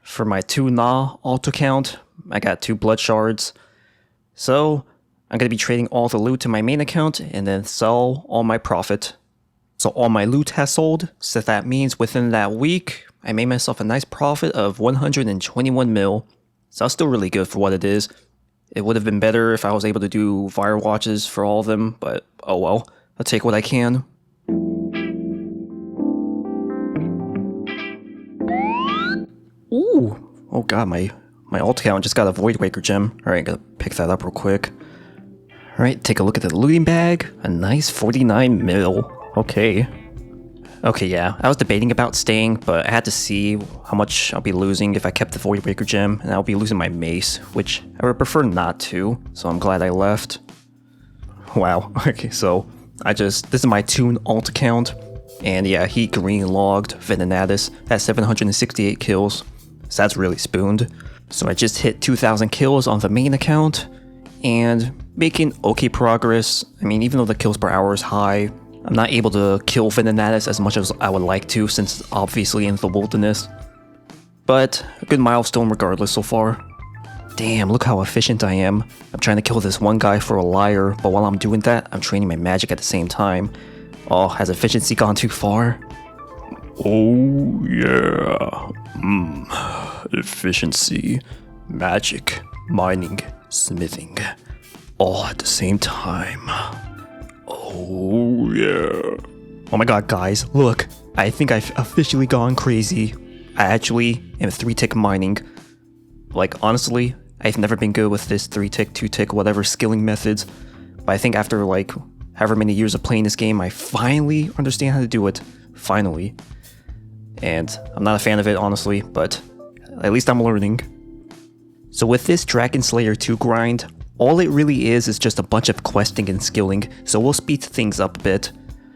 For my 2 Na alt account, I got 2 blood shards. So I'm going to be trading all the loot to my main account and then sell all my profit. So all my loot has sold, so that means within that week, I made myself a nice profit of 121 mil. So that's still really good for what it is. It would have been better if I was able to do Firewatches for all of them, but oh well, I'll take what I can. Ooh, oh god, my alt account just got a Void Waker gem. Alright, gotta pick that up real quick. Alright, take a look at the looting bag. A nice 49 mil. Okay. Okay, yeah, I was debating about staying, but I had to see how much I'll be losing if I kept the Void Waker gem, and I'll be losing my mace, which I would prefer not to, so I'm glad I left. Wow, okay, so this is my Toon alt account, and yeah, he green logged Venenatus at 768 kills, so that's really spooned. So I just hit 2,000 kills on the main account, and making okay progress. I mean, even though the kills per hour is high, I'm not able to kill Venenatus as much as I would like to, since it's obviously in the wilderness. But a good milestone regardless so far. Damn, look how efficient I am. I'm trying to kill this one guy for a liar, but while I'm doing that, I'm training my magic at the same time. Oh, has efficiency gone too far? Oh yeah. Efficiency, magic, mining, smithing. All at the same time. Oh yeah. Oh my god, guys, look. I think I've officially gone crazy. I actually am 3-tick mining. Like, honestly, I've never been good with this 3-tick, 2-tick, whatever skilling methods. But I think after like however many years of playing this game, I finally understand how to do it. Finally. And I'm not a fan of it, honestly, but at least I'm learning. So with this Dragon Slayer 2 grind, all it really is just a bunch of questing and skilling, so we'll speed things up a bit.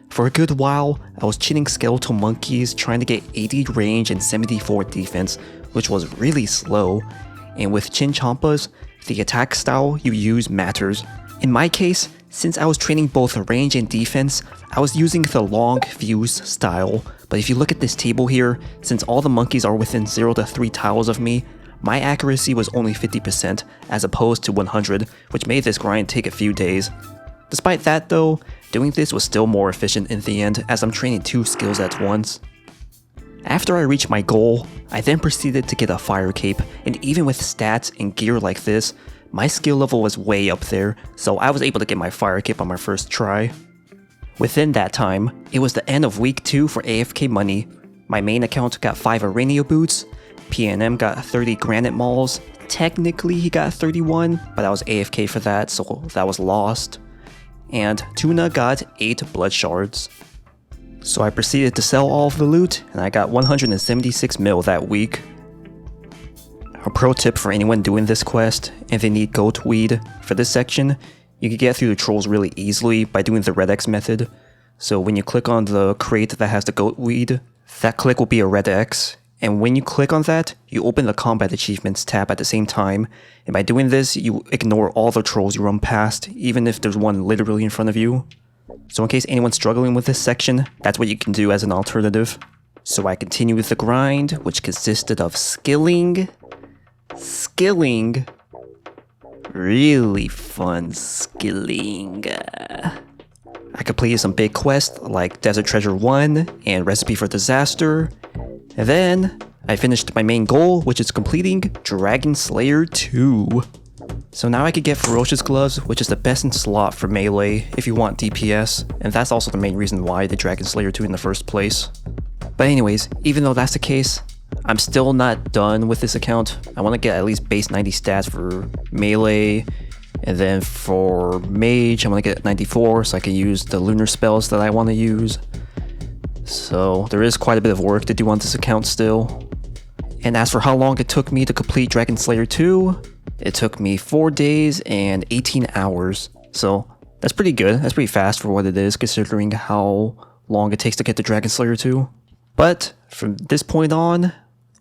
For a good while, I was chinning skeletal monkeys trying to get 80 range and 74 defense, which was really slow. And with chin champas, the attack style you use matters. In my case, since I was training both range and defense, I was using the long fuse style. But if you look at this table here, since all the monkeys are within 0 to 3 tiles of me, my accuracy was only 50% as opposed to 100, which made this grind take a few days. Despite that though, doing this was still more efficient in the end as I'm training 2 skills at once. After I reached my goal, I then proceeded to get a fire cape, and even with stats and gear like this, my skill level was way up there, so I was able to get my fire cape on my first try. Within that time, it was the end of week 2 for AFK money. My main account got 5 Arania boots, PNM got 30 granite mauls, technically he got 31, but I was AFK for that, so that was lost. And Tuna got 8 blood shards. So I proceeded to sell all of the loot, and I got 176 mil that week. A pro tip for anyone doing this quest, if they need goat weed for this section, you can get through the trolls really easily by doing the red X method. So when you click on the crate that has the goat weed, that click will be a red X, and when you click on that, you open the combat achievements tab at the same time, and by doing this, you ignore all the trolls you run past, even if there's one literally in front of you. So in case anyone's struggling with this section, that's what you can do as an alternative. So I continued with the grind, which consisted of skilling, really fun skilling. I completed some big quests like Desert Treasure 1 and Recipe for Disaster, and then I finished my main goal, which is completing Dragon Slayer 2. So now I could get Ferocious Gloves, which is the best in slot for melee if you want DPS, and that's also the main reason why I did Dragon Slayer 2 in the first place. But anyways, even though that's the case, I'm still not done with this account. I want to get at least base 90 stats for melee, and then for mage, I want to get 94 so I can use the lunar spells that I want to use. So there is quite a bit of work to do on this account still. And as for how long it took me to complete Dragon Slayer 2, it took me 4 days and 18 hours. So that's pretty good. That's pretty fast for what it is, considering how long it takes to get to Dragon Slayer 2. But from this point on,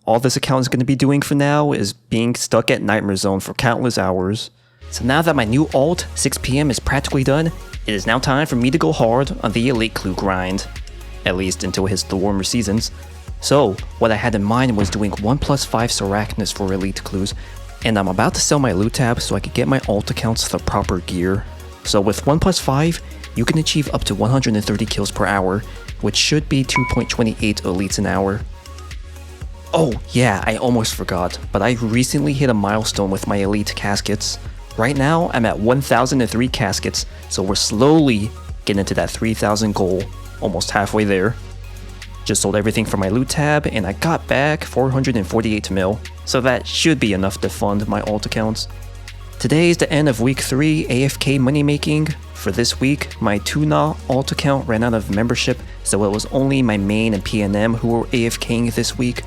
all this account is going to be doing for now is being stuck at Nightmare Zone for countless hours. So now that my new alt, 6 PM, is practically done, it is now time for me to go hard on the Elite Clue grind. At least until it hits the warmer seasons. So, what I had in mind was doing 1+5 Sarachnis for Elite Clues, and I'm about to sell my loot tab so I could get my alt accounts the proper gear. So with 1+5, you can achieve up to 130 kills per hour, which should be 2.28 elites an hour. Oh yeah, I almost forgot, but I recently hit a milestone with my elite caskets. Right now, I'm at 1,003 caskets, so we're slowly getting to that 3,000 goal, almost halfway there. Just sold everything from my loot tab, and I got back 448 mil, so that should be enough to fund my alt accounts. Today is the end of week 3 AFK money making. For this week, my Tuna alt account ran out of membership, so it was only my main and PNM who were AFKing this week.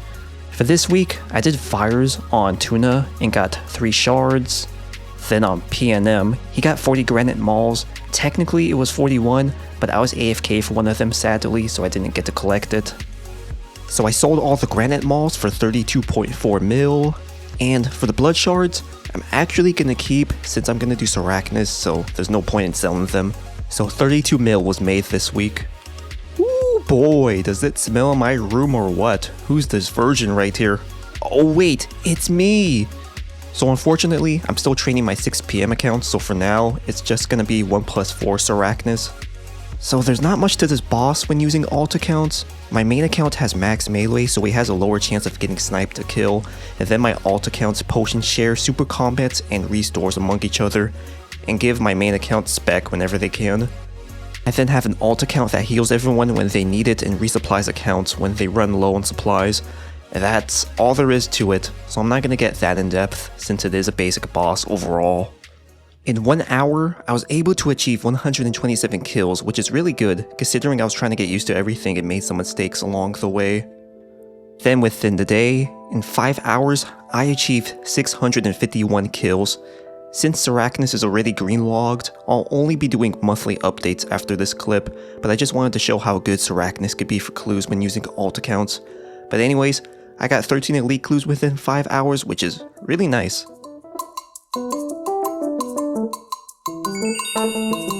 For this week, I did fires on Tuna and got 3 shards. Then on PNM, he got 40 granite mauls. Technically it was 41, but I was AFK for one of them sadly, so I didn't get to collect it. So I sold all the granite mauls for 32.4 mil, and for the blood shards, I'm actually gonna keep since I'm gonna do Sarachnis, so there's no point in selling them. So 32 mil was made this week. Ooh boy, does it smell in my room or what? Who's this virgin right here? Oh wait, it's me! So unfortunately, I'm still training my 6 PM account, so for now, it's just gonna be 1+4 Sarachnis. So there's not much to this boss when using alt accounts. My main account has max melee, so he has a lower chance of getting sniped to kill, and then my alt accounts potion share super combats and restores among each other, and give my main account spec whenever they can. I then have an alt account that heals everyone when they need it and resupplies accounts when they run low on supplies. That's all there is to it, so I'm not going to get that in depth since it is a basic boss overall. In 1 hour, I was able to achieve 127 kills, which is really good considering I was trying to get used to everything and made some mistakes along the way. Then within the day, in 5 hours, I achieved 651 kills. Since Sarachnis is already green logged, I'll only be doing monthly updates after this clip, but I just wanted to show how good Sarachnis could be for clues when using alt accounts. But anyways, I got 13 elite clues within 5 hours, which is really nice.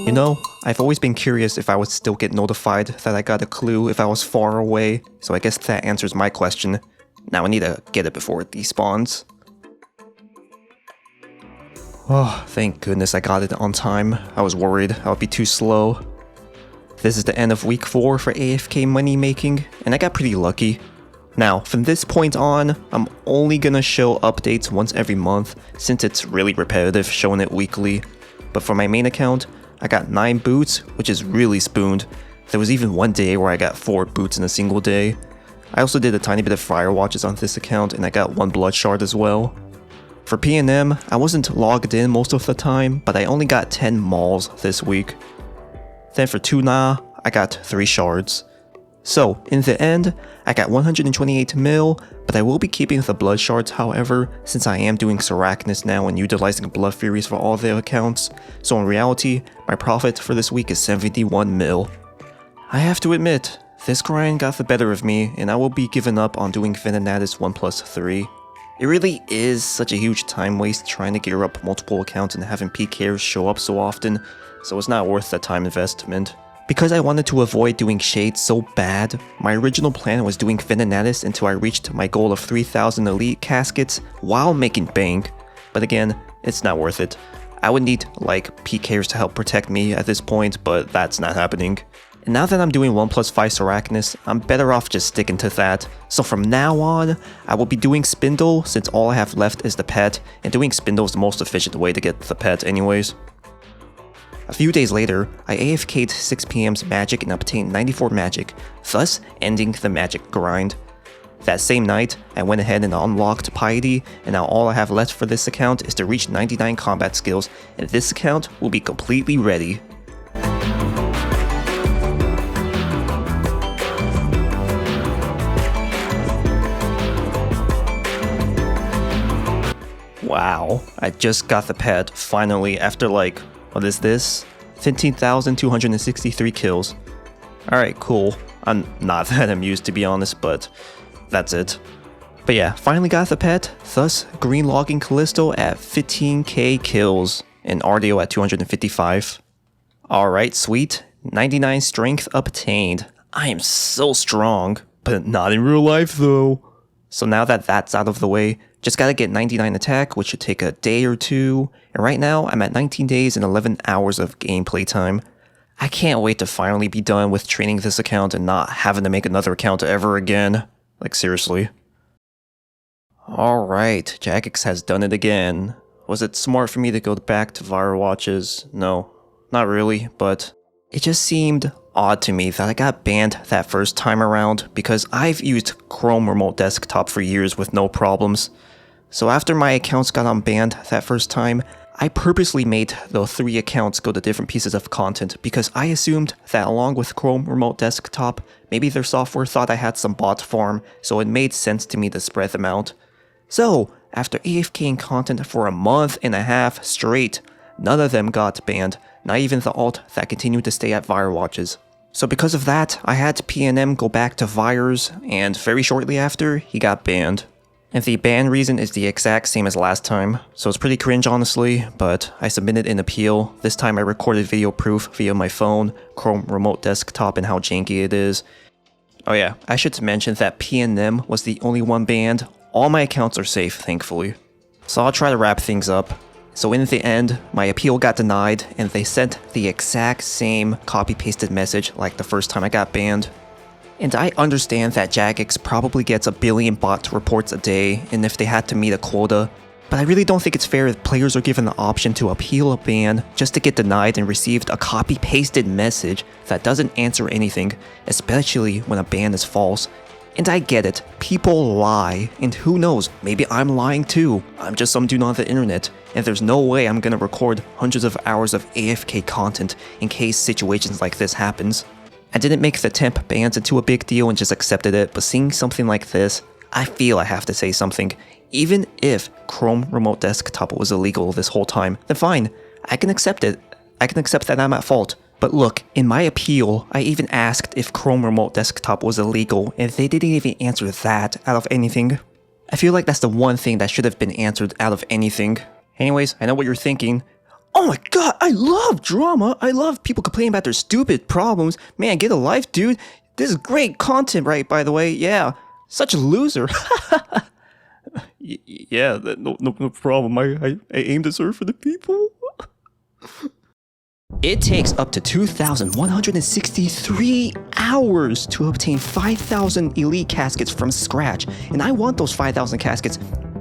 You know, I've always been curious if I would still get notified that I got a clue if I was far away, so I guess that answers my question. Now I need to get it before it despawns. Oh, thank goodness I got it on time. I was worried I would be too slow. This is the end of week 4 for AFK money making, and I got pretty lucky. Now, from this point on, I'm only gonna show updates once every month, since it's really repetitive showing it weekly. But for my main account, I got 9 boots, which is really spooned. There was even one day where I got 4 boots in a single day. I also did a tiny bit of fire watches on this account, and I got 1 blood shard as well. For P&M, I wasn't logged in most of the time, but I only got 10 mauls this week. Then for Tuna, I got 3 shards. So, in the end, I got 128 mil, but I will be keeping the blood shards however, since I am doing Sarachnis now and utilizing blood furies for all the accounts, so in reality, my profit for this week is 71 mil. I have to admit, this grind got the better of me, and I will be giving up on doing Venenatis 1+3. It really is such a huge time waste trying to gear up multiple accounts and having PKers show up so often, so it's not worth the time investment. Because I wanted to avoid doing Shade so bad, my original plan was doing Venenatis until I reached my goal of 3,000 elite caskets while making bank, but again, it's not worth it. I would need like PKers to help protect me at this point, but that's not happening. And now that I'm doing 1+5 Sarachnis, I'm better off just sticking to that. So from now on, I will be doing Spindle since all I have left is the pet, and doing Spindle is the most efficient way to get the pet anyways. A few days later, I AFK'd 6 PM's magic and obtained 94 magic, thus ending the magic grind. That same night, I went ahead and unlocked Piety, and now all I have left for this account is to reach 99 combat skills, and this account will be completely ready. Wow, I just got the pet finally after like, what is this? 15,263 kills. Alright, cool. I'm not that amused to be honest, but that's it. But yeah, finally got the pet, thus green logging Callisto at 15k kills and RDO at 255. Alright, sweet. 99 strength obtained. I am so strong, but not in real life though. So now that that's out of the way, just gotta get 99 attack, which should take a day or two, and right now I'm at 19 days and 11 hours of gameplay time. I can't wait to finally be done with training this account and not having to make another account ever again. Like seriously. Alright, Jagex has done it again. Was it smart for me to go back to Viral Watches? No, not really, but it just seemed odd to me that I got banned that first time around because I've used Chrome Remote Desktop for years with no problems. So after my accounts got unbanned that first time, I purposely made the 3 accounts go to different pieces of content because I assumed that along with Chrome Remote Desktop, maybe their software thought I had some bot farm, so it made sense to me to spread them out. So, after AFKing content for a month and a half straight, none of them got banned, not even the alt that continued to stay at Viral Watches. So because of that, I had P&M go back to Vires, and very shortly after, he got banned. And the ban reason is the exact same as last time, so it's pretty cringe honestly, but I submitted an appeal. This time I recorded video proof via my phone, Chrome Remote Desktop, and how janky it is. Oh yeah, I should mention that P&M was the only one banned. All my accounts are safe, thankfully. So I'll try to wrap things up. So in the end, my appeal got denied, and they sent the exact same copy-pasted message like the first time I got banned. And I understand that Jagex probably gets a billion bot reports a day, and if they had to meet a quota, but I really don't think it's fair if players are given the option to appeal a ban just to get denied and received a copy-pasted message that doesn't answer anything, especially when a ban is false. And I get it, people lie, and who knows, maybe I'm lying too. I'm just some dude on the internet, and there's no way I'm gonna record hundreds of hours of AFK content in case situations like this happens. I didn't make the temp bans into a big deal and just accepted it, but seeing something like this, I feel I have to say something. Even if Chrome Remote Desktop was illegal this whole time, then fine, I can accept it. I can accept that I'm at fault. But look, in my appeal, I even asked if Chrome Remote Desktop was illegal, and they didn't even answer that out of anything. I feel like that's the one thing that should have been answered out of anything. Anyways, I know what you're thinking. Oh my god, I love drama! I love people complaining about their stupid problems. Man, get a life, dude. This is great content, right, by the way? Yeah. Such a loser. Yeah, no problem. I aim to serve for the people. It takes up to 2,163 hours to obtain 5,000 elite caskets from scratch, and I want those 5,000 caskets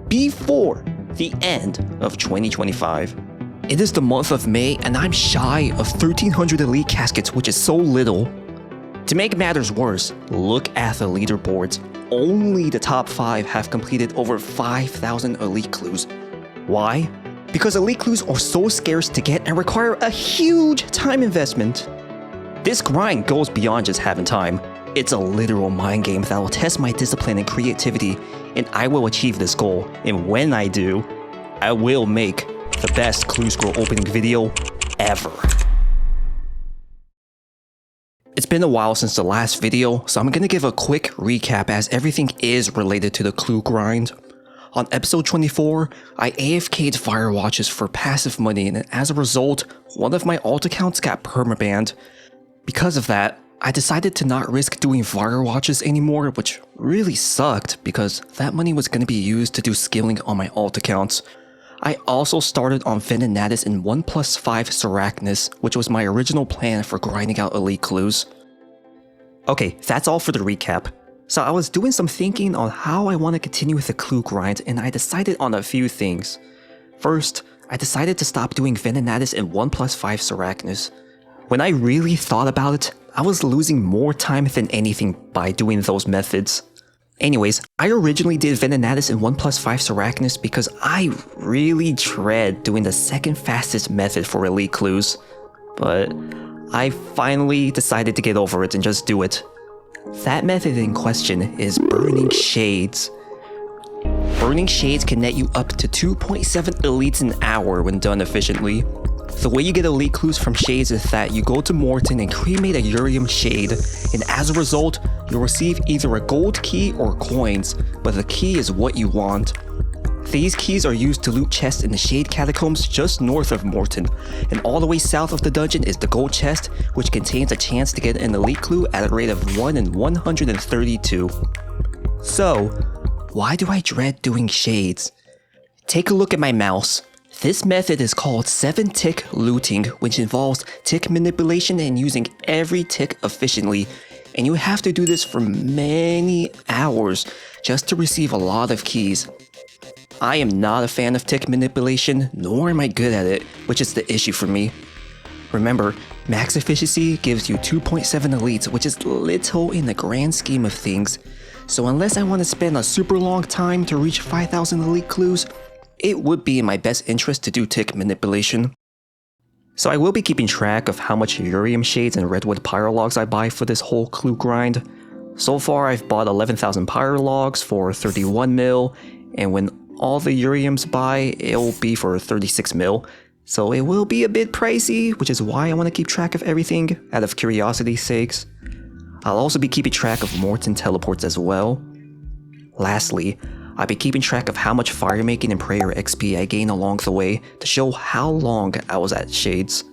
before the end of 2025. It is the month of May, and I'm shy of 1,300 elite caskets, which is so little. To make matters worse, look at the leaderboards. Only the top 5 have completed over 5,000 elite clues. Why? Because elite clues are so scarce to get and require a huge time investment. This grind goes beyond just having time. It's a literal mind game that will test my discipline and creativity, and I will achieve this goal. And when I do, I will make the best Clue Scroll opening video ever. It's been a while since the last video, so I'm gonna give a quick recap as everything is related to the clue grind. On episode 24, I AFK'd Firewatches for passive money, and as a result, one of my alt accounts got permabanned. Because of that, I decided to not risk doing Firewatches anymore, which really sucked because that money was going to be used to do skilling on my alt accounts. I also started on Venenatis and 1+5 Sarachnis, which was my original plan for grinding out elite clues. Okay, that's all for the recap. So I was doing some thinking on how I want to continue with the clue grind, and I decided on a few things. First, I decided to stop doing Venenatis and 1+5 Sarachnis. When I really thought about it, I was losing more time than anything by doing those methods. Anyways, I originally did Venenatis and 1+5 Sarachnis because I really dread doing the second fastest method for elite clues. But I finally decided to get over it and just do it. That method in question is Burning Shades. Burning Shades can net you up to 2.7 elites an hour when done efficiently. The way you get elite clues from shades is that you go to Morton and cremate a Urium shade, and as a result, you'll receive either a gold key or coins, but the key is what you want. These keys are used to loot chests in the Shade Catacombs just north of Morton, and all the way south of the dungeon is the gold chest, which contains a chance to get an elite clue at a rate of 1 in 132. So, why do I dread doing shades? Take a look at my mouse. This method is called 7-tick looting, which involves tick manipulation and using every tick efficiently, and you have to do this for many hours just to receive a lot of keys. I am not a fan of tick manipulation, nor am I good at it, which is the issue for me. Remember, max efficiency gives you 2.7 elites, which is little in the grand scheme of things, so unless I want to spend a super long time to reach 5,000 elite clues, it would be in my best interest to do tick manipulation. So I will be keeping track of how much Urium Shades and Redwood Pyrologs I buy for this whole clue grind. So far I've bought 11,000 Pyrologs for 31 mil, and when all the Uriums buy, it'll be for 36 mil. So it will be a bit pricey, which is why I want to keep track of everything, out of curiosity's sakes. I'll also be keeping track of Morton teleports as well. Lastly, I'll be keeping track of how much fire making and prayer XP I gain along the way to show how long I was at Shades.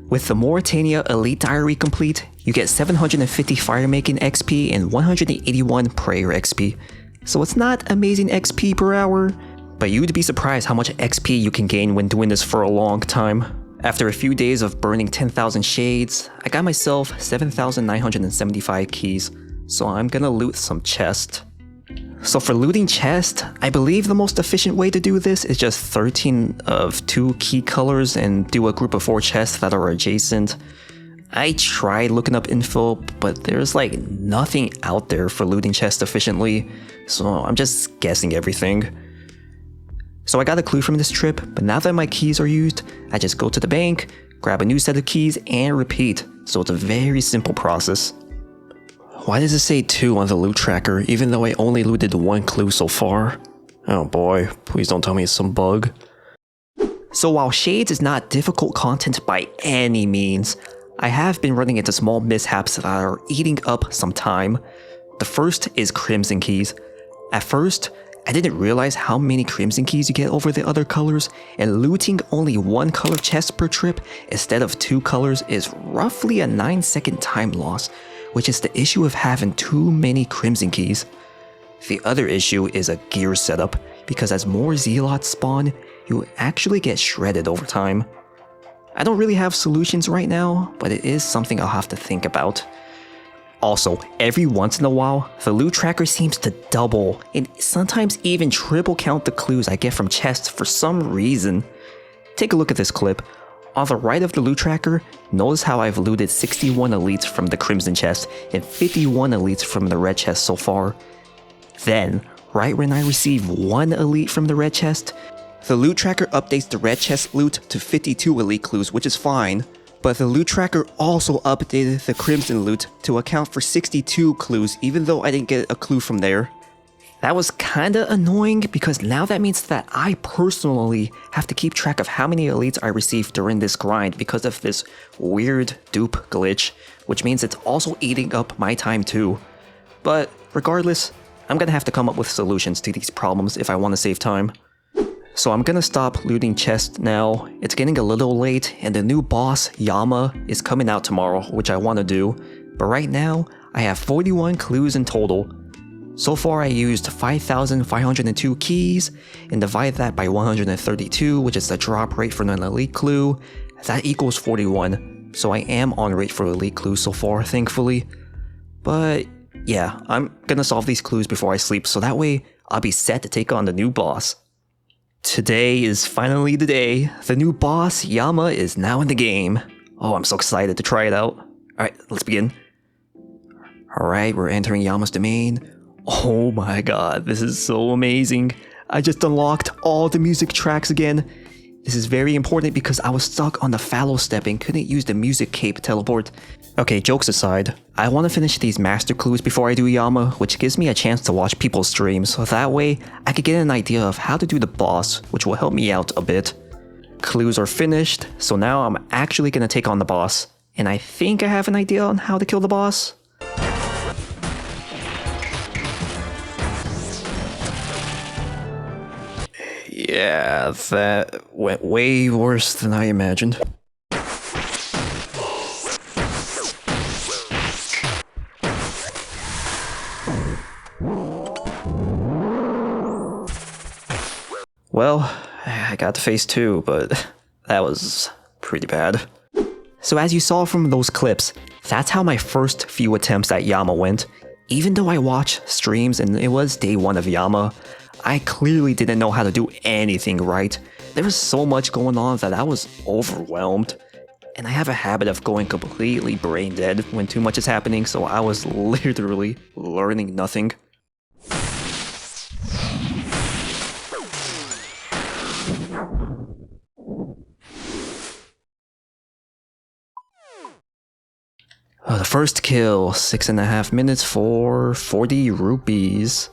With the Mauritania Elite Diary complete, you get 750 fire making XP and 181 prayer XP. So it's not amazing XP per hour, but you'd be surprised how much XP you can gain when doing this for a long time. After a few days of burning 10,000 shades, I got myself 7,975 keys, so I'm gonna loot some chests. So for looting chests, I believe the most efficient way to do this is just 13 of 2 key colors and do a group of 4 chests that are adjacent. I tried looking up info, but there's like nothing out there for looting chests efficiently, so I'm just guessing everything. So I got a clue from this trip, but now that my keys are used, I just go to the bank, grab a new set of keys, and repeat, so it's a very simple process. Why does it say 2 on the loot tracker, even though I only looted 1 clue so far? Oh boy, please don't tell me it's some bug. So while Shades is not difficult content by any means, I have been running into small mishaps that are eating up some time. The first is Crimson Keys. At first, I didn't realize how many Crimson Keys you get over the other colors, and looting only 1 color chest per trip instead of 2 colors is roughly a 9-second time loss, which is the issue of having too many Crimson Keys. The other issue is a gear setup, because as more Zealots spawn, you actually get shredded over time. I don't really have solutions right now, but it is something I'll have to think about. Also, every once in a while, the loot tracker seems to double and sometimes even triple count the clues I get from chests for some reason. Take a look at this clip. On the right of the loot tracker, notice how I've looted 61 elites from the Crimson chest and 51 elites from the red chest so far. Then, right when I receive 1 elite from the red chest, The loot tracker updates the red chest loot to 52 elite clues, which is fine, but the loot tracker also updated the crimson loot to account for 62 clues, even though I didn't get a clue from there. That was kinda annoying because now that means that I personally have to keep track of how many elites I received during this grind because of this weird dupe glitch, which means it's also eating up my time too. But regardless, I'm gonna have to come up with solutions to these problems if I want to save time. So I'm gonna stop looting chests now. It's getting a little late and the new boss, Yama, is coming out tomorrow, which I want to do. But right now, I have 41 clues in total. So far I used 5,502 keys and divide that by 132, which is the drop rate for an elite clue. That equals 41. So I am on rate for elite clues so far, thankfully. But yeah, I'm gonna solve these clues before I sleep so that way I'll be set to take on the new boss. Today is finally the day. The new boss, Yama, is now in the game. Oh, I'm so excited to try it out. Alright, let's begin. Alright, we're entering Yama's domain. Oh my god, this is so amazing. I just unlocked all the music tracks again. This is very important because I was stuck on the fallow step and couldn't use the music cape teleport. Okay, jokes aside, I want to finish these master clues before I do Yama, which gives me a chance to watch people's streams, so that way I could get an idea of how to do the boss, which will help me out a bit. Clues are finished, so now I'm actually going to take on the boss, and I think I have an idea on how to kill the boss. Yeah, that went way worse than I imagined. Well, I got to phase 2, but that was pretty bad. So as you saw from those clips, that's how my first few attempts at Yama went. Even though I watched streams and it was day 1 of Yama, I clearly didn't know how to do anything right. There was so much going on that I was overwhelmed. And I have a habit of going completely brain dead when too much is happening, so I was literally learning nothing. The first kill, 6.5 minutes for 40 rupees.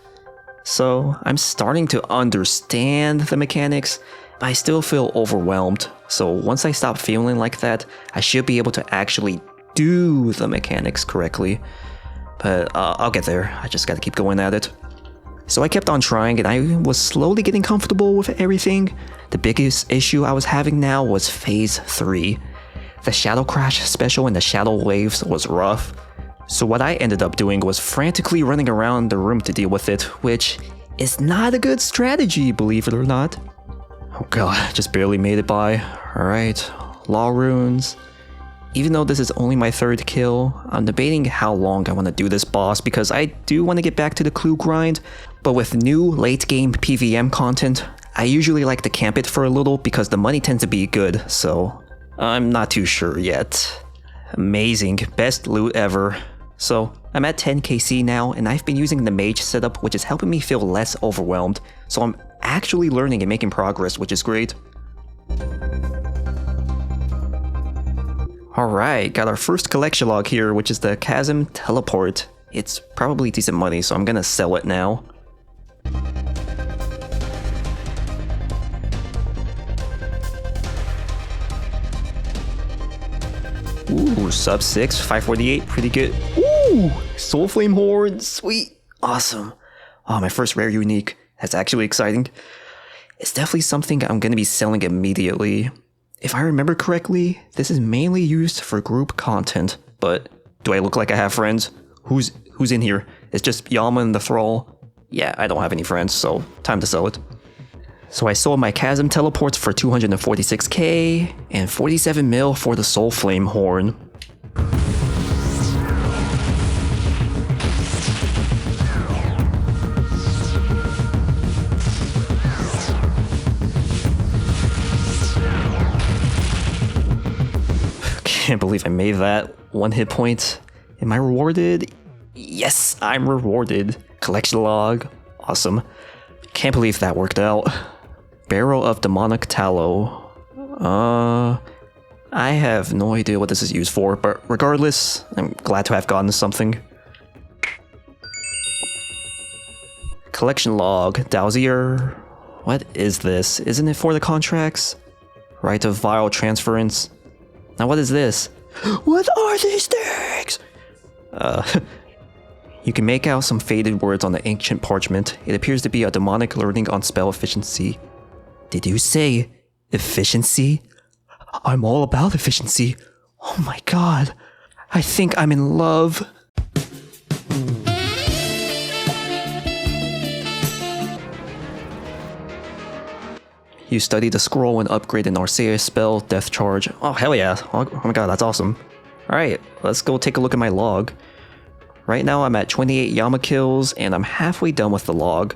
So I'm starting to understand the mechanics, but I still feel overwhelmed. So once I stop feeling like that, I should be able to actually do the mechanics correctly. But I'll get there, I just gotta keep going at it. So I kept on trying and I was slowly getting comfortable with everything. The biggest issue I was having now was phase 3. The Shadow Crash special and the Shadow Waves was rough. So what I ended up doing was frantically running around the room to deal with it, which is not a good strategy, believe it or not. Oh god, just barely made it by. Alright, Law Runes. Even though this is only my 3rd kill, I'm debating how long I want to do this boss because I do want to get back to the clue grind, but with new late game PVM content, I usually like to camp it for a little because the money tends to be good, so I'm not too sure yet. Amazing, best loot ever. So I'm at 10 KC now and I've been using the mage setup, which is helping me feel less overwhelmed, so I'm actually learning and making progress, which is great. Alright, got our first collection log here, which is the Chasm Teleport. It's probably decent money, so I'm gonna sell it now. Ooh, sub 6, 548, pretty good. Ooh, Soul Flame Horn, sweet, awesome. Oh, my first rare unique, that's actually exciting. It's definitely something I'm gonna be selling immediately. If I remember correctly, this is mainly used for group content, but do I look like I have friends? Who's in here? It's just Yama and the Thrall. Yeah, I don't have any friends, so time to sell it. So I sold my Chasm Teleports for 246k, and 47 mil for the Soul Flame Horn. Can't believe I made that. 1 hit point. Am I rewarded? Yes, I'm rewarded. Collection log. Awesome. Can't believe that worked out. Barrel of demonic tallow. I have no idea what this is used for, but regardless, I'm glad to have gotten something. Collection log, Dowsier. What is this? Isn't it for the contracts? Right of vial transference. Now what is this? What are these things? You can make out some faded words on the ancient parchment. It appears to be a demonic learning on spell efficiency. Did you say efficiency? I'm all about efficiency. Oh my god. I think I'm in love. You study the scroll and upgrade an OSRS spell, Death Charge. Oh, hell yeah. Oh my god, that's awesome. Alright, let's go take a look at my log. Right now I'm at 28 Yama kills, and I'm halfway done with the log.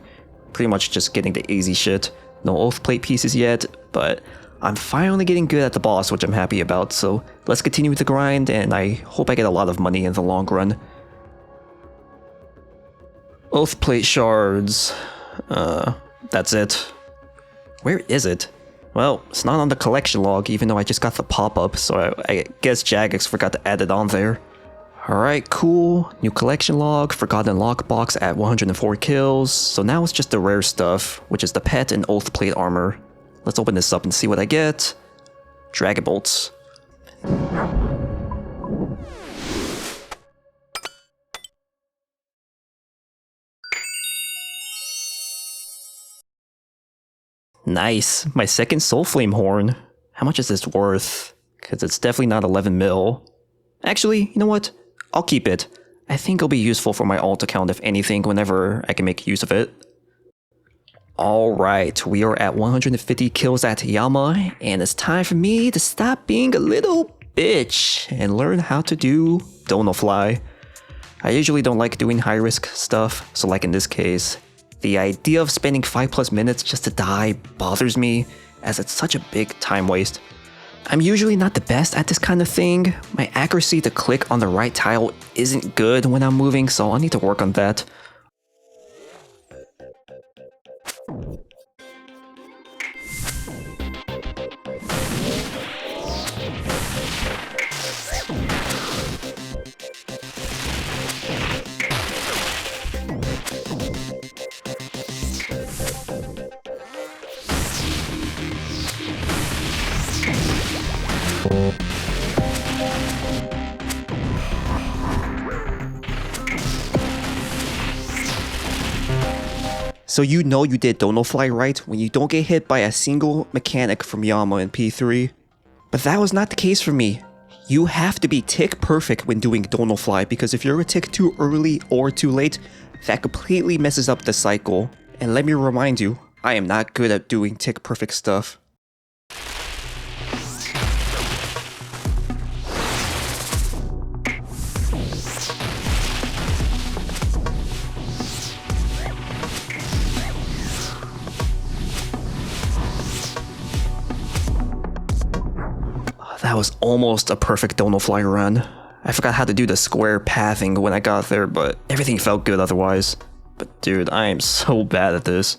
Pretty much just getting the easy shit. No oath plate pieces yet, but I'm finally getting good at the boss, which I'm happy about, so let's continue with the grind, and I hope I get a lot of money in the long run. Oath plate shards. That's it. Where is it? Well, it's not on the collection log, even though I just got the pop-up, so I guess Jagex forgot to add it on there. Alright, cool. New collection log, Forgotten Lockbox at 104 kills, so now it's just the rare stuff, which is the pet and oath plate armor. Let's open this up and see what I get. Dragon bolts. Nice, my second soul flame horn. How much is this worth? Because it's definitely not 11 mil. Actually, you know what? I'll keep it. I think it'll be useful for my alt account if anything, whenever I can make use of it. Alright, we are at 150 kills at Yama, and it's time for me to stop being a little bitch and learn how to do Donofly. I usually don't like doing high risk stuff, so like in this case, the idea of spending 5+ minutes just to die bothers me, as it's such a big time waste. I'm usually not the best at this kind of thing. My accuracy to click on the right tile isn't good when I'm moving, so I'll need to work on that. So you know you did Donofly right when you don't get hit by a single mechanic from Yama in P3. But that was not the case for me. You have to be tick perfect when doing Donofly, because if you're a tick too early or too late, that completely messes up the cycle. And let me remind you, I am not good at doing tick perfect stuff. That was almost a perfect Donofly run. I forgot how to do the square pathing when I got there, but everything felt good otherwise. But dude, I am so bad at this.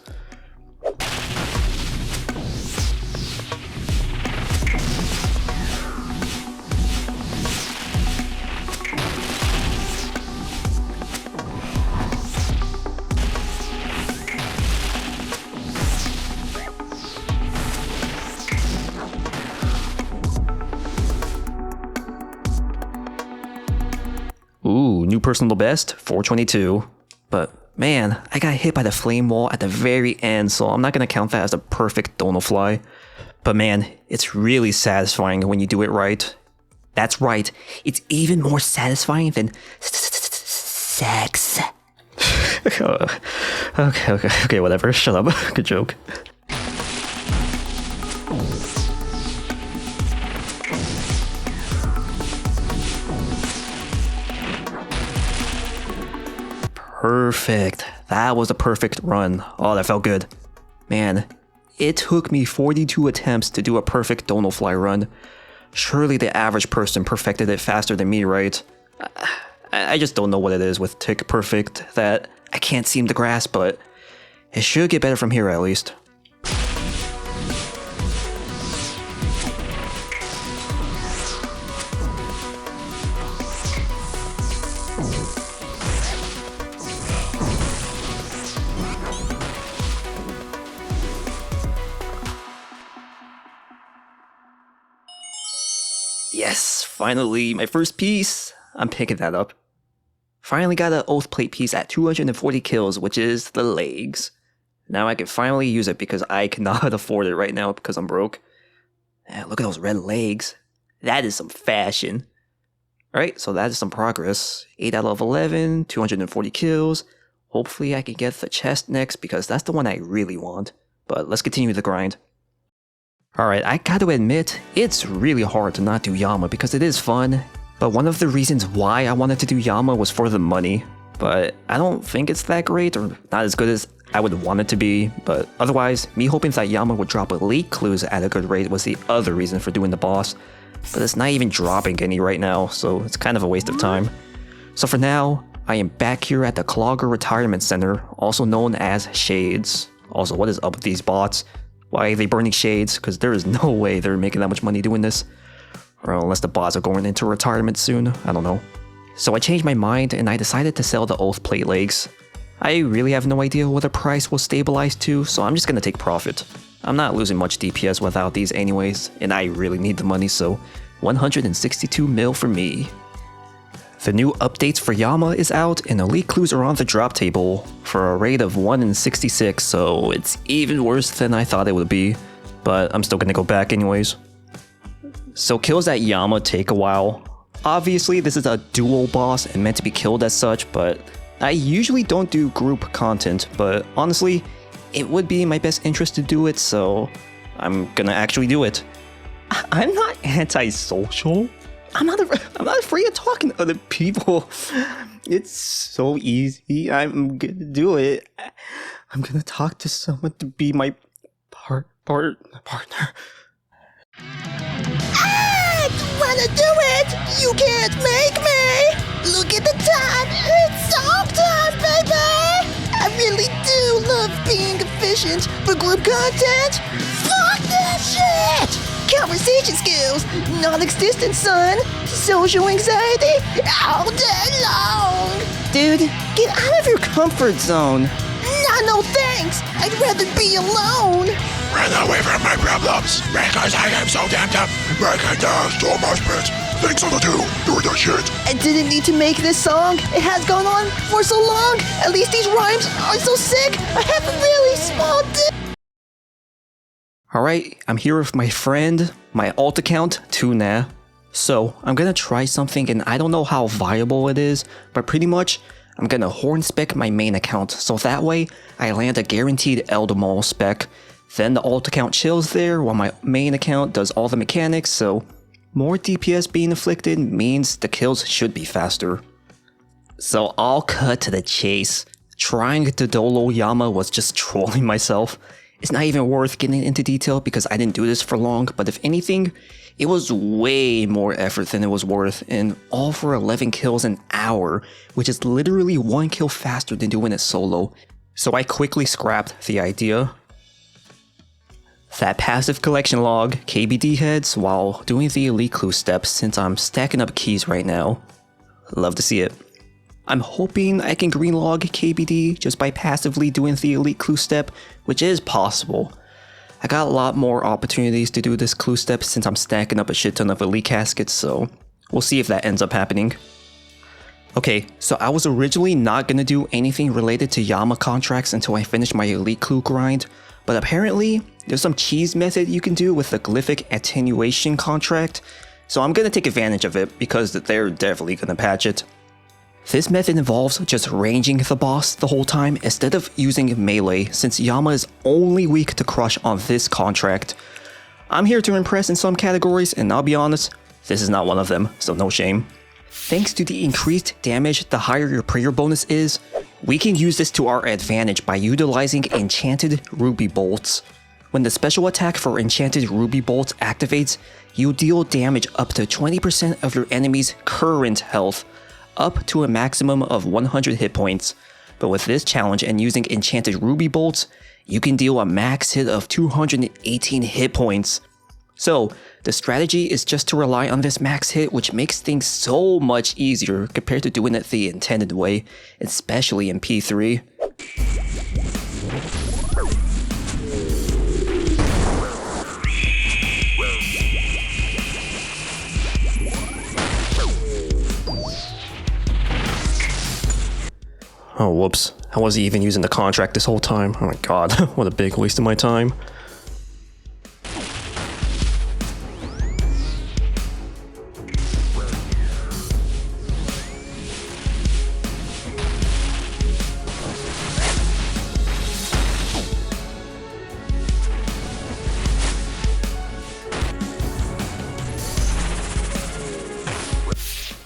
Ooh, new personal best, 422. But man, I got hit by the flame wall at the very end, so I'm not gonna count that as a perfect Donofly. But man, it's really satisfying when you do it right. That's right, it's even more satisfying than sex. Okay, whatever, shut up, good joke. Perfect. That was a perfect run. Oh, that felt good. Man, it took me 42 attempts to do a perfect Donofly run. Surely the average person perfected it faster than me, right? I just don't know what it is with tick perfect that I can't seem to grasp, but it should get better from here at least. finally, my first piece. I'm picking that up. Finally got an oath plate piece at 240 kills, which is the legs. Now I can finally use it because I cannot afford it right now because I'm broke. Look at those red legs. That is some fashion. Alright, so that is some progress. 8 out of 11, 240 kills. Hopefully I can get the chest next because that's the one I really want. But let's continue the grind. Alright, I gotta admit, it's really hard to not do Yama because it is fun. But one of the reasons why I wanted to do Yama was for the money. But I don't think it's that great or not as good as I would want it to be. But otherwise, me hoping that Yama would drop elite clues at a good rate was the other reason for doing the boss. But it's not even dropping any right now, so it's kind of a waste of time. So for now, I am back here at the Clogger Retirement Center, also known as Shades. Also, what is up with these bots? Why are they burning shades? Because there is no way they're making that much money doing this. Or unless the bots are going into retirement soon, I don't know. So I changed my mind and I decided to sell the oath plate legs. I really have no idea what the price will stabilize to, so I'm just gonna take profit. I'm not losing much DPS without these anyways, and I really need the money, so 162 mil for me. The new updates for Yama is out, and elite clues are on the drop table for a rate of 1 in 66, so it's even worse than I thought it would be, but I'm still gonna go back anyways. So kills at Yama take a while. Obviously this is a dual boss and meant to be killed as such, but I usually don't do group content, but honestly, it would be in my best interest to do it, so I'm gonna actually do it. I'm not antisocial. I'm not afraid of talking to other people. It's so easy. I'm gonna do it. I'm gonna talk to someone to be my partner. Wanna do it? You can't make me! Look at the time! It's song time, baby! I really do love being efficient for group content! Fuck that shit! Conversation skills, non-existent, son! Social anxiety, all day long! Dude, get out of your comfort zone. No thanks! I'd rather be alone! Run away from my problems, because I am so damn dumb. Breaking down so much bitch. Thanks on the two, you're the shit. I didn't need to make this song. It has gone on for so long. At least these rhymes are so sick. I have a really small dick. Alright, I'm here with my friend, my alt account, Tuna. So, I'm gonna try something and I don't know how viable it is, but pretty much, I'm gonna horn spec my main account, so that way, I land a guaranteed Eldamol spec. Then the alt account chills there while my main account does all the mechanics, so more DPS being inflicted means the kills should be faster. So I'll cut to the chase. Trying to dolo Yama was just trolling myself. It's not even worth getting into detail because I didn't do this for long, but if anything, it was way more effort than it was worth, and all for 11 kills an hour, which is literally 1 kill faster than doing it solo. So I quickly scrapped the idea. That passive collection log, KBD heads, while doing the elite clue steps since I'm stacking up keys right now. Love to see it. I'm hoping I can green log KBD just by passively doing the elite clue step, which is possible. I got a lot more opportunities to do this clue step since I'm stacking up a shit ton of elite caskets, so we'll see if that ends up happening. Okay, so I was originally not gonna do anything related to Yama contracts until I finish my elite clue grind, but apparently there's some cheese method you can do with the glyphic attenuation contract, so I'm gonna take advantage of it because they're definitely gonna patch it. This method involves just ranging the boss the whole time instead of using melee, since Yama is only weak to crush on this contract. I'm here to impress in some categories, and I'll be honest, this is not one of them, so no shame. Thanks to the increased damage the higher your prayer bonus is, we can use this to our advantage by utilizing enchanted ruby bolts. When the special attack for enchanted ruby bolts activates, you deal damage up to 20% of your enemy's current health, up to a maximum of 100 hit points. But with this challenge and using enchanted ruby bolts, you can deal a max hit of 218 hit points. So, the strategy is just to rely on this max hit, which makes things so much easier compared to doing it the intended way, especially in P3. Oh, whoops. I wasn't even using the contract this whole time. Oh my god, what a big waste of my time.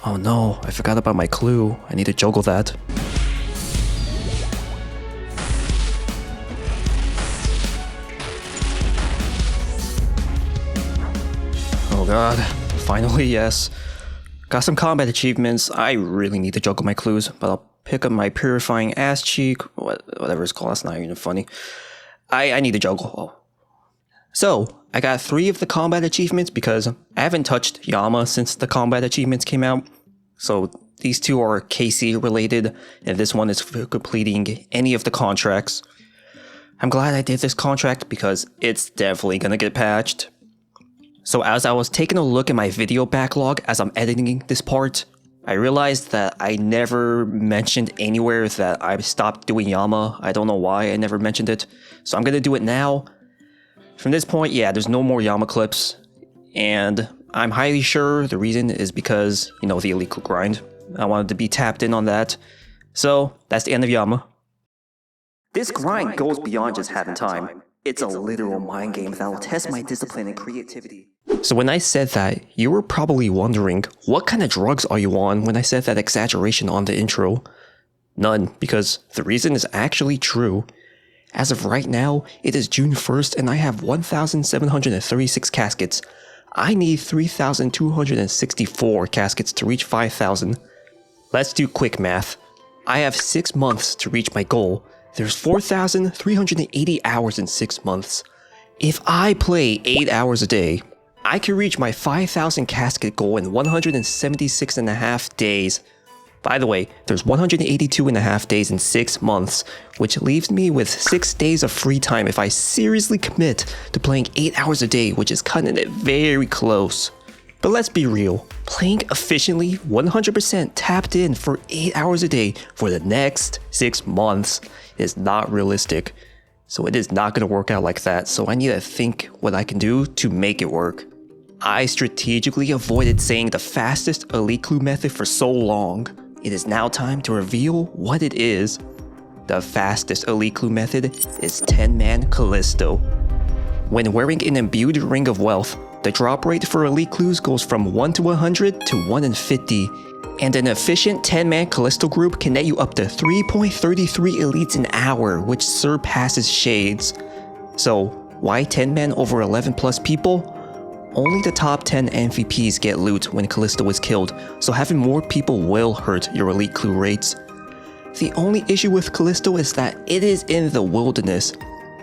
Oh no, I forgot about my clue. I need to juggle that. Oh god, finally yes. Got some combat achievements. I really need to juggle my clues, but I'll pick up my purifying ass cheek, whatever it's called, that's not even funny. I need to juggle. Oh. So, I got 3 of the combat achievements because I haven't touched Yama since the combat achievements came out. So these 2 are KC related, and this one is for completing any of the contracts. I'm glad I did this contract because it's definitely gonna get patched. So as I was taking a look at my video backlog as I'm editing this part, I realized that I never mentioned anywhere that I stopped doing Yama. I don't know why I never mentioned it, so I'm gonna do it now. From this point, yeah, there's no more Yama clips, and I'm highly sure the reason is because, you know, the Elite Clue grind. I wanted to be tapped in on that. So, that's the end of Yama. This grind goes beyond just having time. It's a literal mind game that will test my discipline and creativity. So when I said that, you were probably wondering, what kind of drugs are you on when I said that exaggeration on the intro? None, because the reason is actually true. As of right now, it is June 1st and I have 1,736 caskets. I need 3,264 caskets to reach 5,000. Let's do quick math. I have 6 months to reach my goal. There's 4,380 hours in 6 months. If I play 8 hours a day, I can reach my 5,000 casket goal in 176.5 days. By the way, there's 182.5 days in 6 months, which leaves me with 6 days of free time if I seriously commit to playing 8 hours a day, which is cutting it very close. But let's be real, playing efficiently 100% tapped in for 8 hours a day for the next 6 months is not realistic. So it is not going to work out like that, so I need to think what I can do to make it work. I strategically avoided saying the fastest Elite Clue method for so long. It is now time to reveal what it is. The fastest Elite Clue method is 10-man Callisto. When wearing an imbued Ring of Wealth, the drop rate for Elite Clues goes from 1 to 100 to 1 in 50, and an efficient 10-man Callisto group can net you up to 3.33 elites an hour, which surpasses Shades. So, why 10-man over 11 plus people? Only the top 10 MVPs get loot when Callisto is killed, so having more people will hurt your Elite Clue rates. The only issue with Callisto is that it is in the wilderness.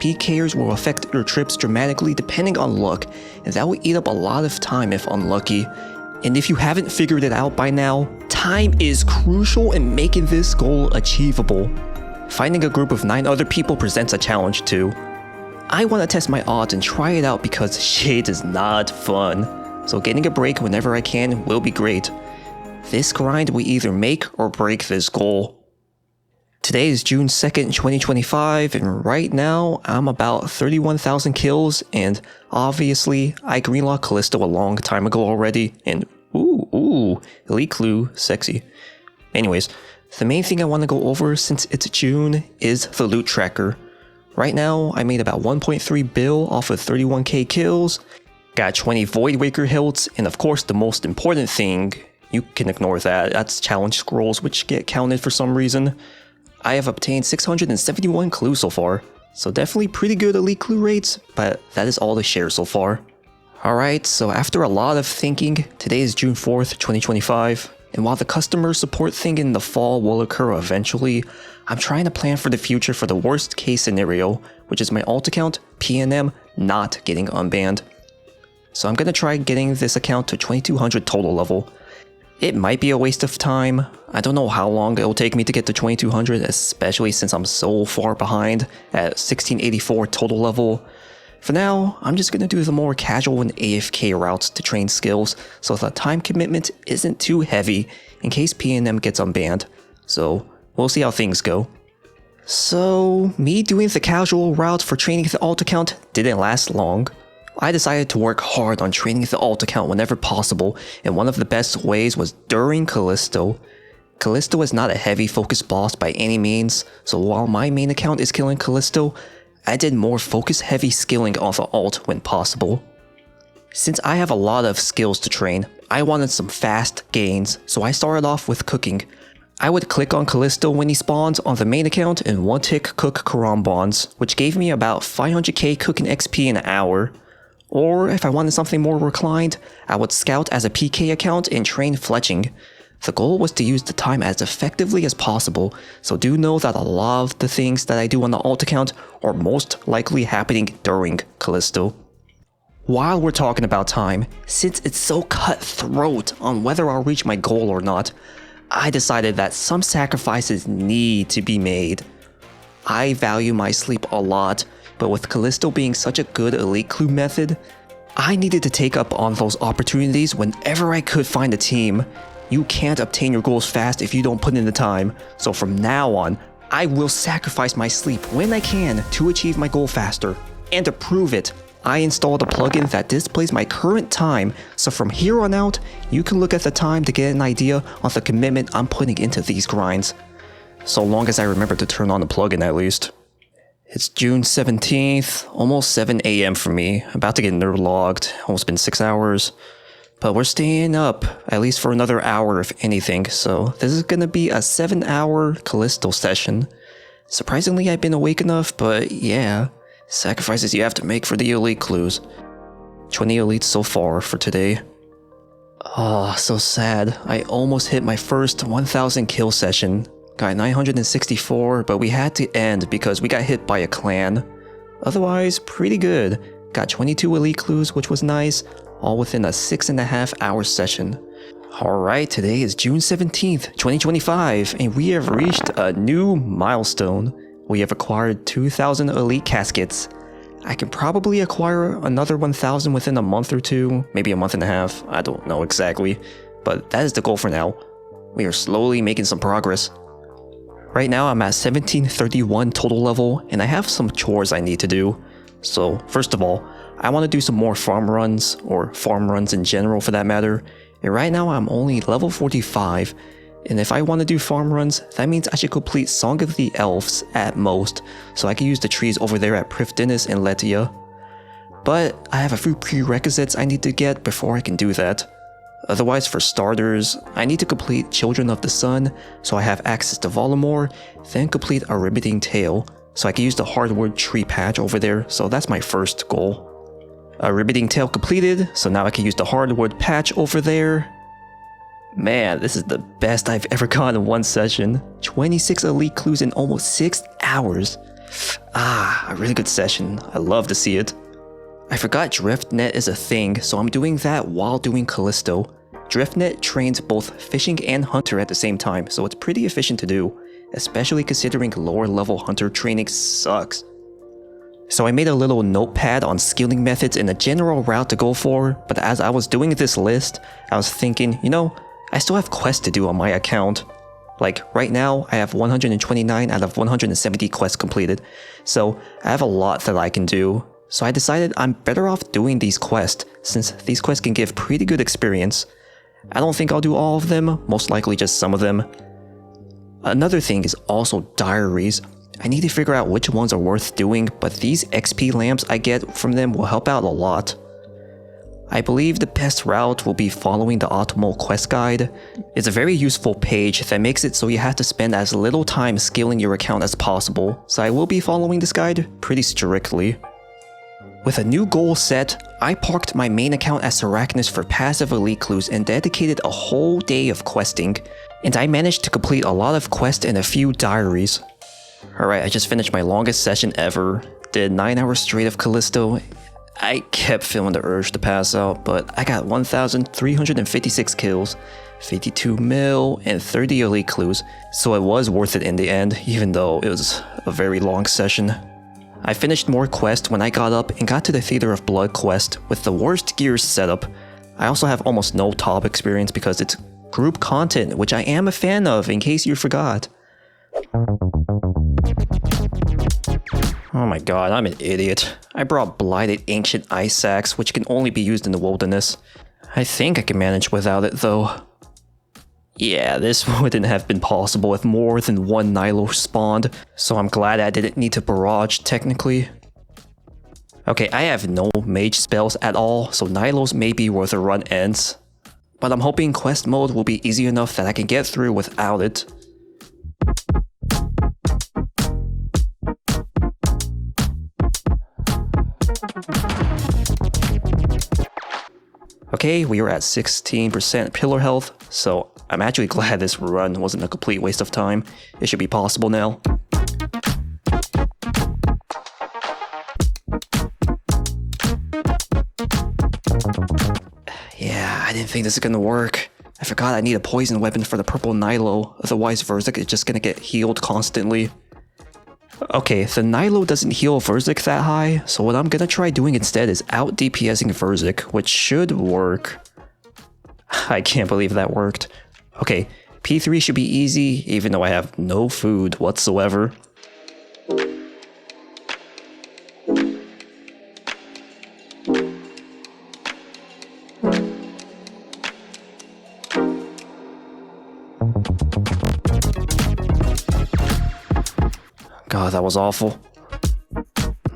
PKers will affect your trips dramatically depending on luck, and that will eat up a lot of time if unlucky. And if you haven't figured it out by now, time is crucial in making this goal achievable. Finding a group of 9 other people presents a challenge too. I want to test my odds and try it out because Shades is not fun, so getting a break whenever I can will be great. This grind will either make or break this goal. Today is June 2nd, 2025, and right now I'm about 31,000 kills, and obviously I greenlocked Callisto a long time ago already, and ooh, Elite Clue, sexy. Anyways, the main thing I want to go over since it's June is the loot tracker. Right now, I made about 1.3 bill off of 31k kills, got 20 Void Waker hilts, and of course the most important thing, you can ignore that, that's challenge scrolls which get counted for some reason. I have obtained 671 clues so far, so definitely pretty good Elite Clue rates, but that is all to share so far. Alright, so after a lot of thinking, today is June 4th, 2025, and while the customer support thing in the fall will occur eventually, I'm trying to plan for the future for the worst case scenario, which is my alt account, PNM, not getting unbanned. So I'm gonna try getting this account to 2200 total level. It might be a waste of time. I don't know how long it will take me to get to 2200, especially since I'm so far behind at 1684 total level. For now, I'm just gonna do the more casual and AFK routes to train skills so the time commitment isn't too heavy in case PNM gets unbanned. So we'll see how things go. So, me doing the casual route for training the alt account didn't last long. I decided to work hard on training the alt account whenever possible, and one of the best ways was during Callisto. Callisto is not a heavy focus boss by any means, so while my main account is killing Callisto, I did more focus heavy skilling on the alt when possible. Since I have a lot of skills to train, I wanted some fast gains, so I started off with cooking. I would click on Callisto when he spawns on the main account and one-tick cook Quran bonds, which gave me about 500k cooking XP an hour. Or if I wanted something more reclined, I would scout as a PK account and train fletching. The goal was to use the time as effectively as possible, so do know that a lot of the things that I do on the alt account are most likely happening during Callisto. While we're talking about time, since it's so cutthroat on whether I'll reach my goal or not, I decided that some sacrifices need to be made. I value my sleep a lot, but with Callisto being such a good elite clue method, I needed to take up on those opportunities whenever I could find a team. You can't obtain your goals fast if you don't put in the time, so from now on, I will sacrifice my sleep when I can to achieve my goal faster. And to prove it, I installed a plugin that displays my current time, so from here on out, you can look at the time to get an idea on the commitment I'm putting into these grinds. So long as I remember to turn on the plugin at least. It's June 17th, almost 7 AM for me, about to get nerd logged, almost been 6 hours. But we're staying up, at least for another hour if anything, so this is gonna be a 7-hour Callisto session. Surprisingly, I've been awake enough, but yeah, sacrifices you have to make for the elite clues. 20 elites so far for today. Oh, so sad. I almost hit my first 1000 kill session. Got 964, but we had to end because we got hit by a clan. Otherwise, pretty good. Got 22 elite clues, which was nice, all within a 6.5 hour session. Alright, today is June 17th, 2025, and we have reached a new milestone. We have acquired 2,000 elite caskets. I can probably acquire another 1,000 within a month or two, maybe a month and a half, I don't know exactly, but that is the goal for now. We are slowly making some progress. Right now I'm at 1731 total level, and I have some chores I need to do. So first of all, I want to do some more farm runs, or farm runs in general for that matter, and right now I'm only level 45, and if I want to do farm runs, that means I should complete Song of the Elves at most, so I can use the trees over there at Prifdinus and Letia. But I have a few prerequisites I need to get before I can do that. Otherwise, for starters, I need to complete Children of the Sun, so I have access to Volamore, then complete a Riveting Tale, so I can use the hardwood tree patch over there, so that's my first goal. A Riveting Tale completed, so now I can use the hardwood patch over there. Man, this is the best I've ever gotten in one session. 26 elite clues in almost 6 hours. A really good session. I love to see it. I forgot DriftNet is a thing, so I'm doing that while doing Callisto. DriftNet trains both fishing and hunter at the same time, so it's pretty efficient to do, especially considering lower level hunter training sucks. So I made a little notepad on skilling methods and a general route to go for, but as I was doing this list, I was thinking, I still have quests to do on my account. Like, right now, I have 129 out of 170 quests completed, so I have a lot that I can do. So I decided I'm better off doing these quests, since these quests can give pretty good experience. I don't think I'll do all of them, most likely just some of them. Another thing is also diaries. I need to figure out which ones are worth doing, but these XP lamps I get from them will help out a lot. I believe the best route will be following the optimal quest guide. It's a very useful page that makes it so you have to spend as little time scaling your account as possible, so I will be following this guide pretty strictly. With a new goal set, I parked my main account as Arachnus for passive elite clues and dedicated a whole day of questing, and I managed to complete a lot of quests and a few diaries. Alright, I just finished my longest session ever, did 9 hours straight of Callisto. I kept feeling the urge to pass out, but I got 1,356 kills, 52 mil, and 30 elite clues, so it was worth it in the end, even though it was a very long session. I finished more quests when I got up and got to the Theater of Blood quest with the worst gears setup. I also have almost no top experience because it's group content, which I am a fan of in case you forgot. Oh my god, I'm an idiot. I brought blighted ancient ice axe, which can only be used in the wilderness. I think I can manage without it though. Yeah, this wouldn't have been possible if more than one Nilo spawned, so I'm glad I didn't need to barrage technically. Okay, I have no mage spells at all, so Nilos may be where the run ends. But I'm hoping quest mode will be easy enough that I can get through without it. Okay, we are at 16% pillar health, so I'm actually glad this run wasn't a complete waste of time. It should be possible now. Yeah, I didn't think this is gonna work. I forgot I need a poison weapon for the purple Nilo, otherwise Verzik is just gonna get healed constantly. Okay, the Nilo doesn't heal Verzik that high, so what I'm gonna try doing instead is out DPSing Verzik, which should work. I can't believe that worked. Okay, P3 should be easy, even though I have no food whatsoever. God, that was awful.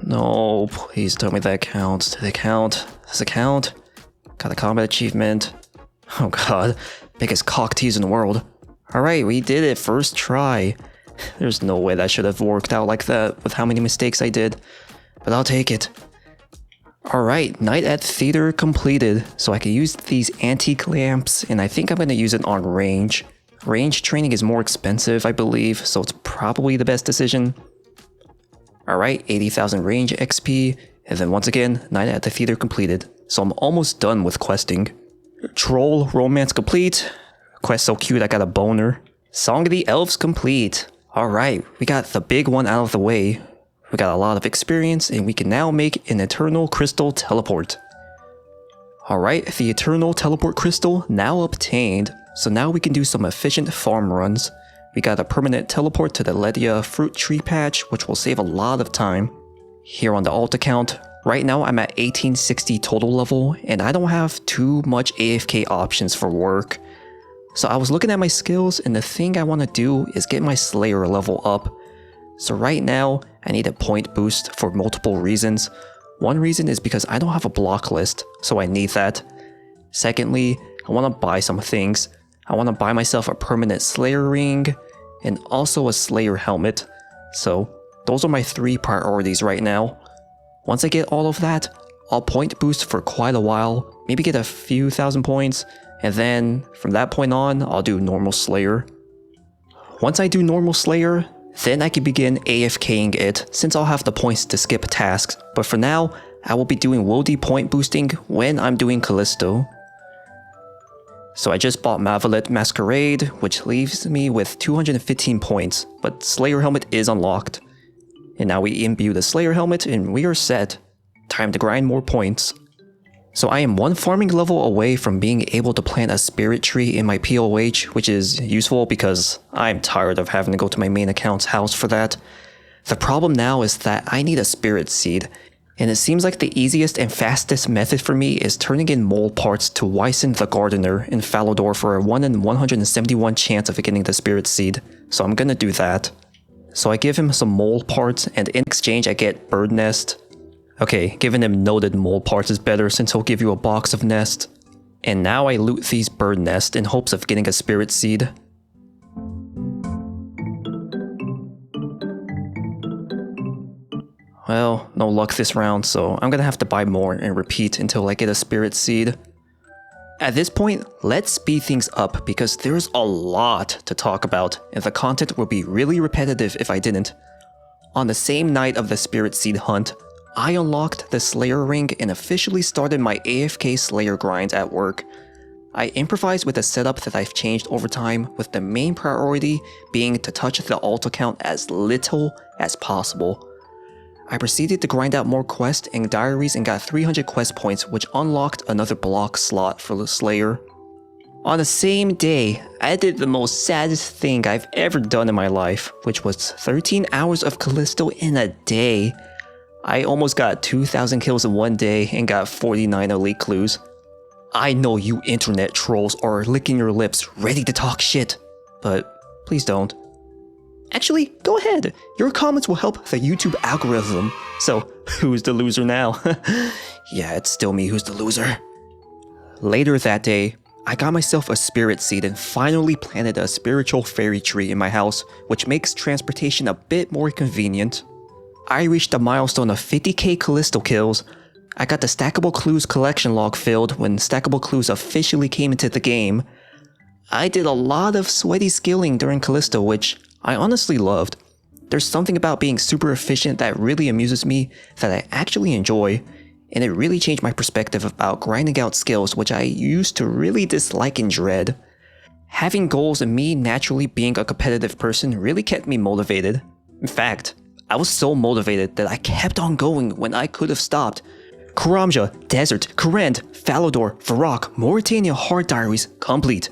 No, please tell me that counts. Did it count? Does it count? Got a combat achievement. Oh god, biggest cock tease in the world. Alright, we did it, first try. There's no way that should have worked out like that with how many mistakes I did. But I'll take it. Alright, night at theater completed. So I can use these antique lamps, and I think I'm going to use it on range. Range training is more expensive, I believe, so it's probably the best decision. Alright, 80,000 range XP, and then once again, night at the theater completed. So I'm almost done with questing. Troll romance complete. Quest so cute I got a boner. Song of the Elves complete. Alright, we got the big one out of the way. We got a lot of experience, and we can now make an Eternal Crystal Teleport. Alright, the Eternal Teleport Crystal now obtained. So now we can do some efficient farm runs. We got a permanent teleport to the Ledia fruit tree patch, which will save a lot of time. Here on the alt account, right now I'm at 1860 total level, and I don't have too much AFK options for work. So I was looking at my skills, and the thing I want to do is get my Slayer level up. So right now, I need a point boost for multiple reasons. One reason is because I don't have a block list, so I need that. Secondly, I want to buy some things. I want to buy myself a permanent Slayer ring, and also a Slayer helmet. So those are my 3 priorities right now. Once I get all of that, I'll point boost for quite a while, maybe get a few thousand points, and then from that point on, I'll do normal Slayer. Once I do normal Slayer, then I can begin AFKing it, since I'll have the points to skip tasks. But for now, I will be doing Wody point boosting when I'm doing Callisto. So I just bought Mavalet Masquerade, which leaves me with 215 points, but Slayer Helmet is unlocked. And now we imbue the Slayer Helmet and we are set. Time to grind more points. So I am 1 farming level away from being able to plant a spirit tree in my POH, which is useful because I'm tired of having to go to my main account's house for that. The problem now is that I need a spirit seed, and it seems like the easiest and fastest method for me is turning in mole parts to Wyson the Gardener in Falador for a 1 in 171 chance of getting the spirit seed, so I'm gonna do that. So I give him some mole parts, and in exchange I get bird nest. Okay, giving him noted mole parts is better since he'll give you a box of nest. And now I loot these bird nest in hopes of getting a spirit seed. Well, no luck this round, so I'm gonna have to buy more and repeat until I get a spirit seed. At this point, let's speed things up because there's a lot to talk about, and the content would be really repetitive if I didn't. On the same night of the spirit seed hunt, I unlocked the Slayer ring and officially started my AFK Slayer grind at work. I improvised with a setup that I've changed over time, with the main priority being to touch the alt account as little as possible. I proceeded to grind out more quests and diaries and got 300 quest points, which unlocked another block slot for the Slayer. On the same day, I did the most saddest thing I've ever done in my life, which was 13 hours of Callisto in a day. I almost got 2,000 kills in one day and got 49 elite clues. I know you internet trolls are licking your lips ready to talk shit, but please don't. Actually, go ahead. Your comments will help the YouTube algorithm. So, who's the loser now? Yeah, it's still me who's the loser. Later that day, I got myself a spirit seed and finally planted a spiritual fairy tree in my house, which makes transportation a bit more convenient. I reached a milestone of 50k Callisto kills. I got the Stackable Clues collection log filled when Stackable Clues officially came into the game. I did a lot of sweaty skilling during Callisto, which I honestly loved. There's something about being super efficient that really amuses me that I actually enjoy, and it really changed my perspective about grinding out skills which I used to really dislike and dread. Having goals and me naturally being a competitive person really kept me motivated. In fact, I was so motivated that I kept on going when I could have stopped. Karamja, Desert, Karend, Falador, Varrock, Mauritania Hard Diaries, complete.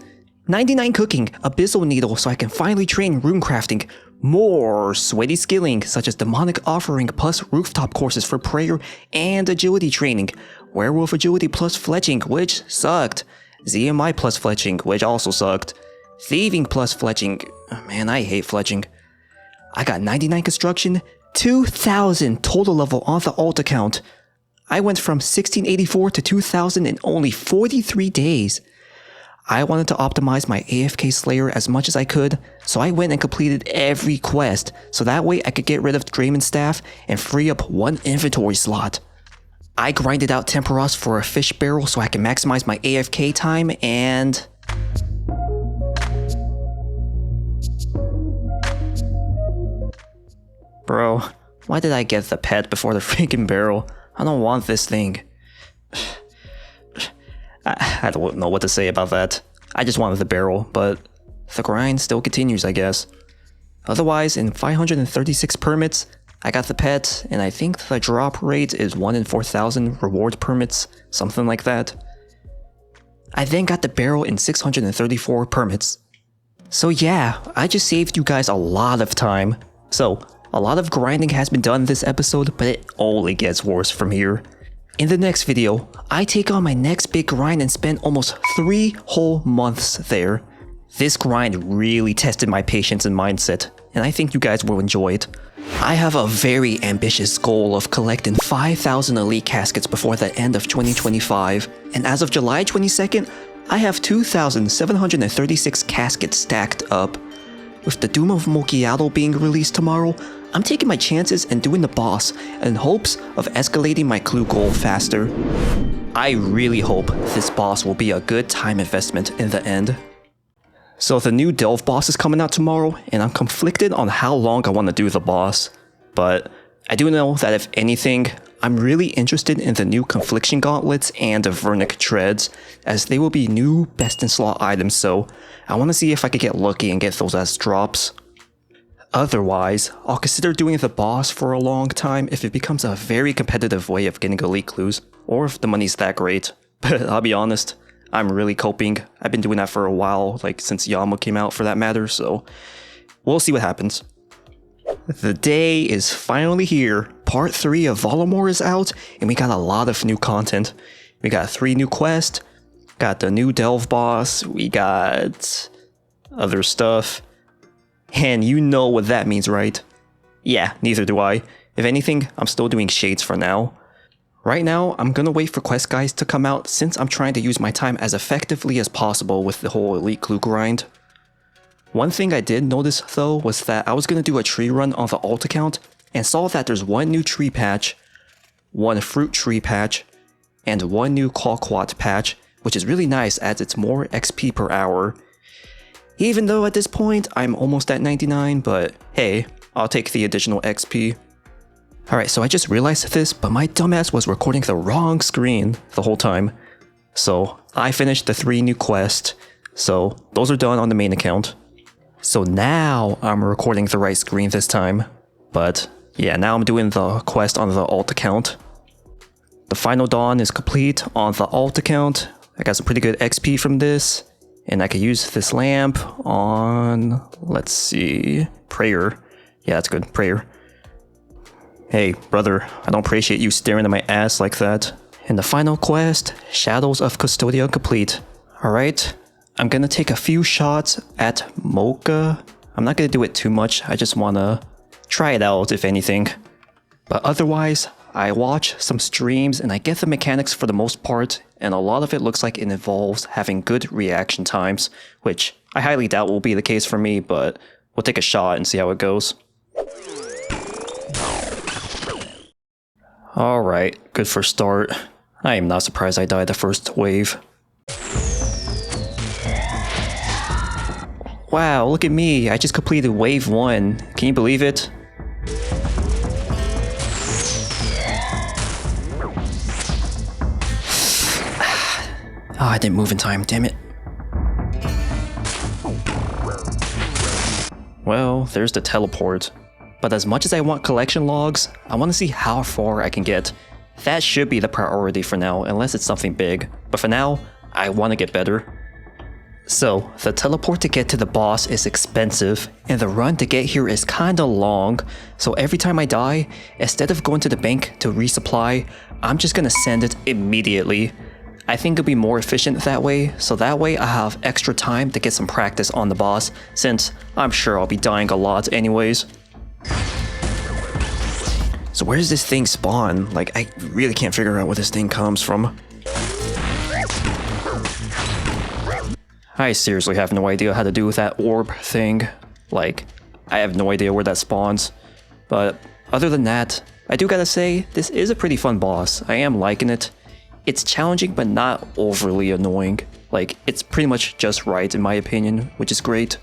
99 cooking, Abyssal Needle so I can finally train runecrafting. More sweaty skilling such as Demonic Offering plus rooftop courses for prayer and agility training. Werewolf agility plus fletching, which sucked. ZMI plus fletching, which also sucked. Thieving plus fletching. Man, I hate fletching. I got 99 construction, 2,000 total level on the alt account. I went from 1684 to 2,000 in only 43 days. I wanted to optimize my AFK Slayer as much as I could, so I went and completed every quest, so that way I could get rid of Draymond's staff and free up one inventory slot. I grinded out Temperos for a fish barrel so I can maximize my AFK time, and... Bro, why did I get the pet before the freaking barrel? I don't want this thing. I don't know what to say about that. I just wanted the barrel, but the grind still continues, I guess. Otherwise, in 536 permits, I got the pet, and I think the drop rate is 1 in 4,000 reward permits, something like that. I then got the barrel in 634 permits. So yeah, I just saved you guys a lot of time. So, a lot of grinding has been done this episode, but it only gets worse from here. In the next video, I take on my next big grind and spend almost 3 whole months there. This grind really tested my patience and mindset, and I think you guys will enjoy it. I have a very ambitious goal of collecting 5,000 elite caskets before the end of 2025, and as of July 22nd, I have 2,736 caskets stacked up. With the Doom of Mokhaiotl being released tomorrow, I'm taking my chances and doing the boss in hopes of escalating my clue goal faster. I really hope this boss will be a good time investment in the end. So the new Delve boss is coming out tomorrow, and I'm conflicted on how long I want to do the boss. But I do know that if anything, I'm really interested in the new Confliction Gauntlets and the Vernic Treads, as they will be new best in slot items, so I want to see if I could get lucky and get those as drops. Otherwise, I'll consider doing the boss for a long time if it becomes a very competitive way of getting elite clues, or if the money's that great. But I'll be honest, I'm really coping. I've been doing that for a while, like since Yama came out for that matter, so we'll see what happens. The day is finally here. Part 3 of Volamore is out, and we got a lot of new content. We got 3 new quests, got the new Delve boss, we got other stuff. And you know what that means, right? Yeah, neither do I. If anything, I'm still doing shades for now. Right now, I'm gonna wait for quest guides to come out since I'm trying to use my time as effectively as possible with the whole elite clue grind. One thing I did notice though was that I was gonna do a tree run on the alt account and saw that there's 1 new tree patch, 1 fruit tree patch, and 1 new Colquat patch, which is really nice as it's more XP per hour. Even though at this point, I'm almost at 99, but hey, I'll take the additional XP. Alright, so I just realized this, but my dumbass was recording the wrong screen the whole time. So, I finished the 3 new quests, so those are done on the main account. So now I'm recording the right screen this time, but yeah, now I'm doing the quest on the alt account. The final dawn is complete on the alt account. I got some pretty good XP from this. And I could use this lamp on, let's see, prayer. Yeah, that's good, prayer. Hey, brother, I don't appreciate you staring at my ass like that. And the final quest, Shadows of Custodia complete. Alright, I'm gonna take a few shots at Mocha. I'm not gonna do it too much, I just wanna try it out if anything. But otherwise, I watch some streams and I get the mechanics for the most part, and a lot of it looks like it involves having good reaction times, which I highly doubt will be the case for me, but we'll take a shot and see how it goes. Alright, good for start. I am not surprised I died the first wave. Wow, look at me, I just completed wave 1. Can you believe it? Oh, I didn't move in time, damn it. Well, there's the teleport. But as much as I want collection logs, I want to see how far I can get. That should be the priority for now, unless it's something big. But for now, I want to get better. So, the teleport to get to the boss is expensive, and the run to get here is kinda long, so every time I die, instead of going to the bank to resupply, I'm just gonna send it immediately. I think it'll be more efficient that way, so that way I have extra time to get some practice on the boss, since I'm sure I'll be dying a lot anyways. So where does this thing spawn? Like, I really can't figure out where this thing comes from. I seriously have no idea how to do with that orb thing. Like, I have no idea where that spawns. But other than that, I do gotta say, this is a pretty fun boss. I am liking it. It's challenging but not overly annoying. Like, it's pretty much just right in my opinion, which is great.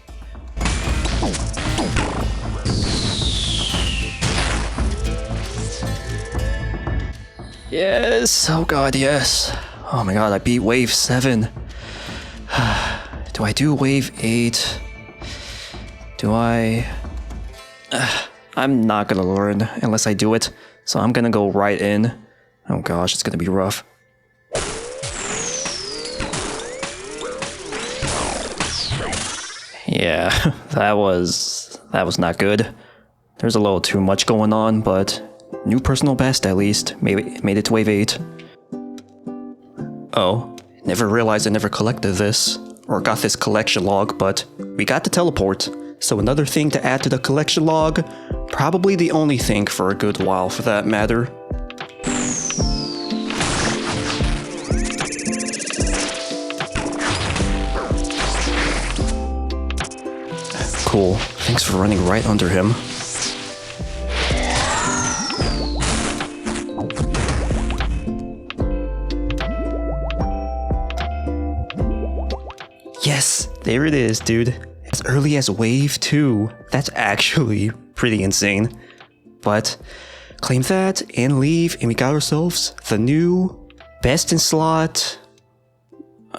Yes, oh god, yes. Oh my god, I beat wave 7. Do I do wave 8? Do I... I'm not gonna learn unless I do it, so I'm gonna go right in. Oh gosh, it's gonna be rough. Yeah, that was not good. There's a little too much going on, but new personal best at least. Maybe made it to wave 8. Oh, never realized I never collected this, or got this collection log, but we got the teleport. So another thing to add to the collection log, probably the only thing for a good while for that matter. Cool, thanks for running right under him. Yes, there it is, dude. As early as wave 2. That's actually pretty insane. But claim that and leave, and we got ourselves the new best in slot.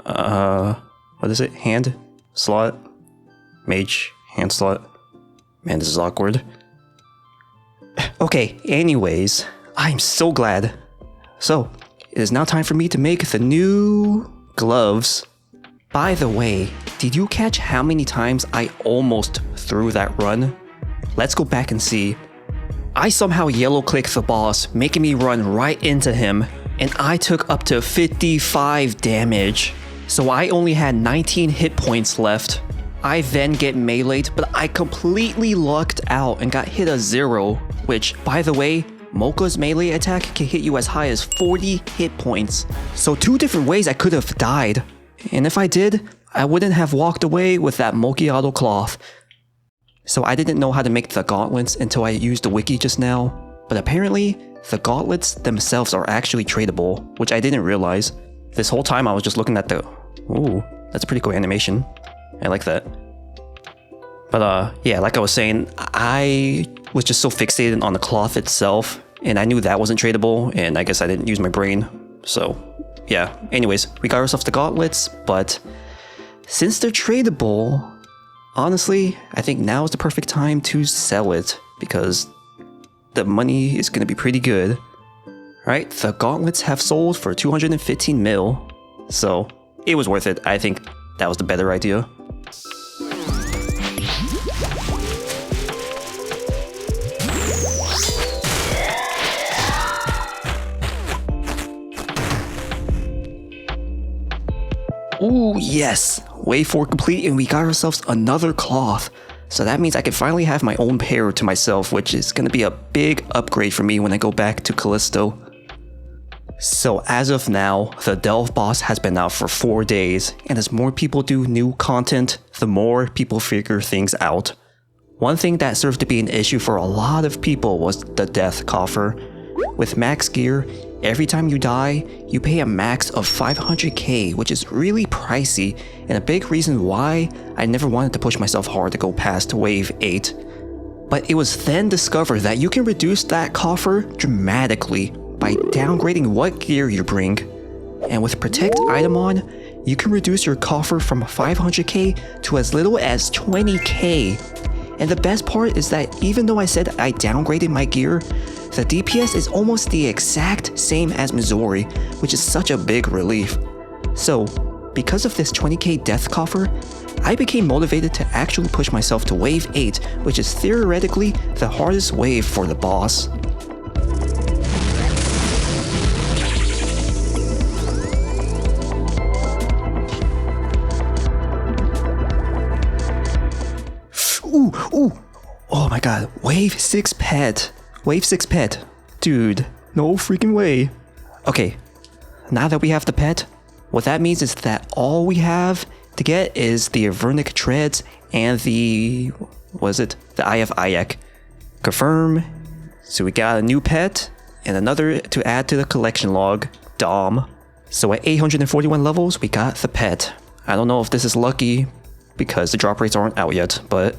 What is it? Hand slot? Mage hand slot? Man, this is awkward. Okay, anyways, I'm so glad. So, it is now time for me to make the new gloves. By the way, did you catch how many times I almost threw that run? Let's go back and see. I somehow yellow clicked the boss, making me run right into him, and I took up to 55 damage. So I only had 19 hit points left. I then get meleeed, but I completely lucked out and got hit a 0, which, by the way, Mocha's melee attack can hit you as high as 40 hit points. So 2 different ways I could have died. And if I did, I wouldn't have walked away with that Mokhaiotl cloth. So I didn't know how to make the gauntlets until I used the wiki just now. But apparently, the gauntlets themselves are actually tradable, which I didn't realize. This whole time I was just looking at the... Ooh, that's a pretty cool animation. I like that. But yeah, like I was saying, I was just so fixated on the cloth itself, and I knew that wasn't tradable, and I guess I didn't use my brain. So yeah, anyways, we got ourselves the gauntlets, but since they're tradable, honestly, I think now is the perfect time to sell it, because the money is going to be pretty good. Right, the gauntlets have sold for 215 mil, so it was worth it. I think that was the better idea. Ooh, yes! Wave 4 complete, and we got ourselves another cloth. So that means I can finally have my own pair to myself, which is gonna be a big upgrade for me when I go back to Callisto. So as of now, the Delve boss has been out for 4 days, and as more people do new content, the more people figure things out. One thing that served to be an issue for a lot of people was the death coffer. With max gear, every time you die, you pay a max of 500k, which is really pricey, and a big reason why I never wanted to push myself hard to go past wave 8. But it was then discovered that you can reduce that coffer dramatically by downgrading what gear you bring. And with Protect item on, you can reduce your coffer from 500k to as little as 20k. And the best part is that even though I said I downgraded my gear, the DPS is almost the exact same as Missouri, which is such a big relief. So, because of this 20k death coffer, I became motivated to actually push myself to wave 8, which is theoretically the hardest wave for the boss. Ooh, oh my god, wave 6 pet. Wave 6 pet. Dude, no freaking way. Okay, now that we have the pet, what that means is that all we have to get is the Avernic Treads and the Eye of Ayak. Confirm. So we got a new pet and another to add to the collection log, Dom. So at 841 levels, we got the pet. I don't know if this is lucky because the drop rates aren't out yet, but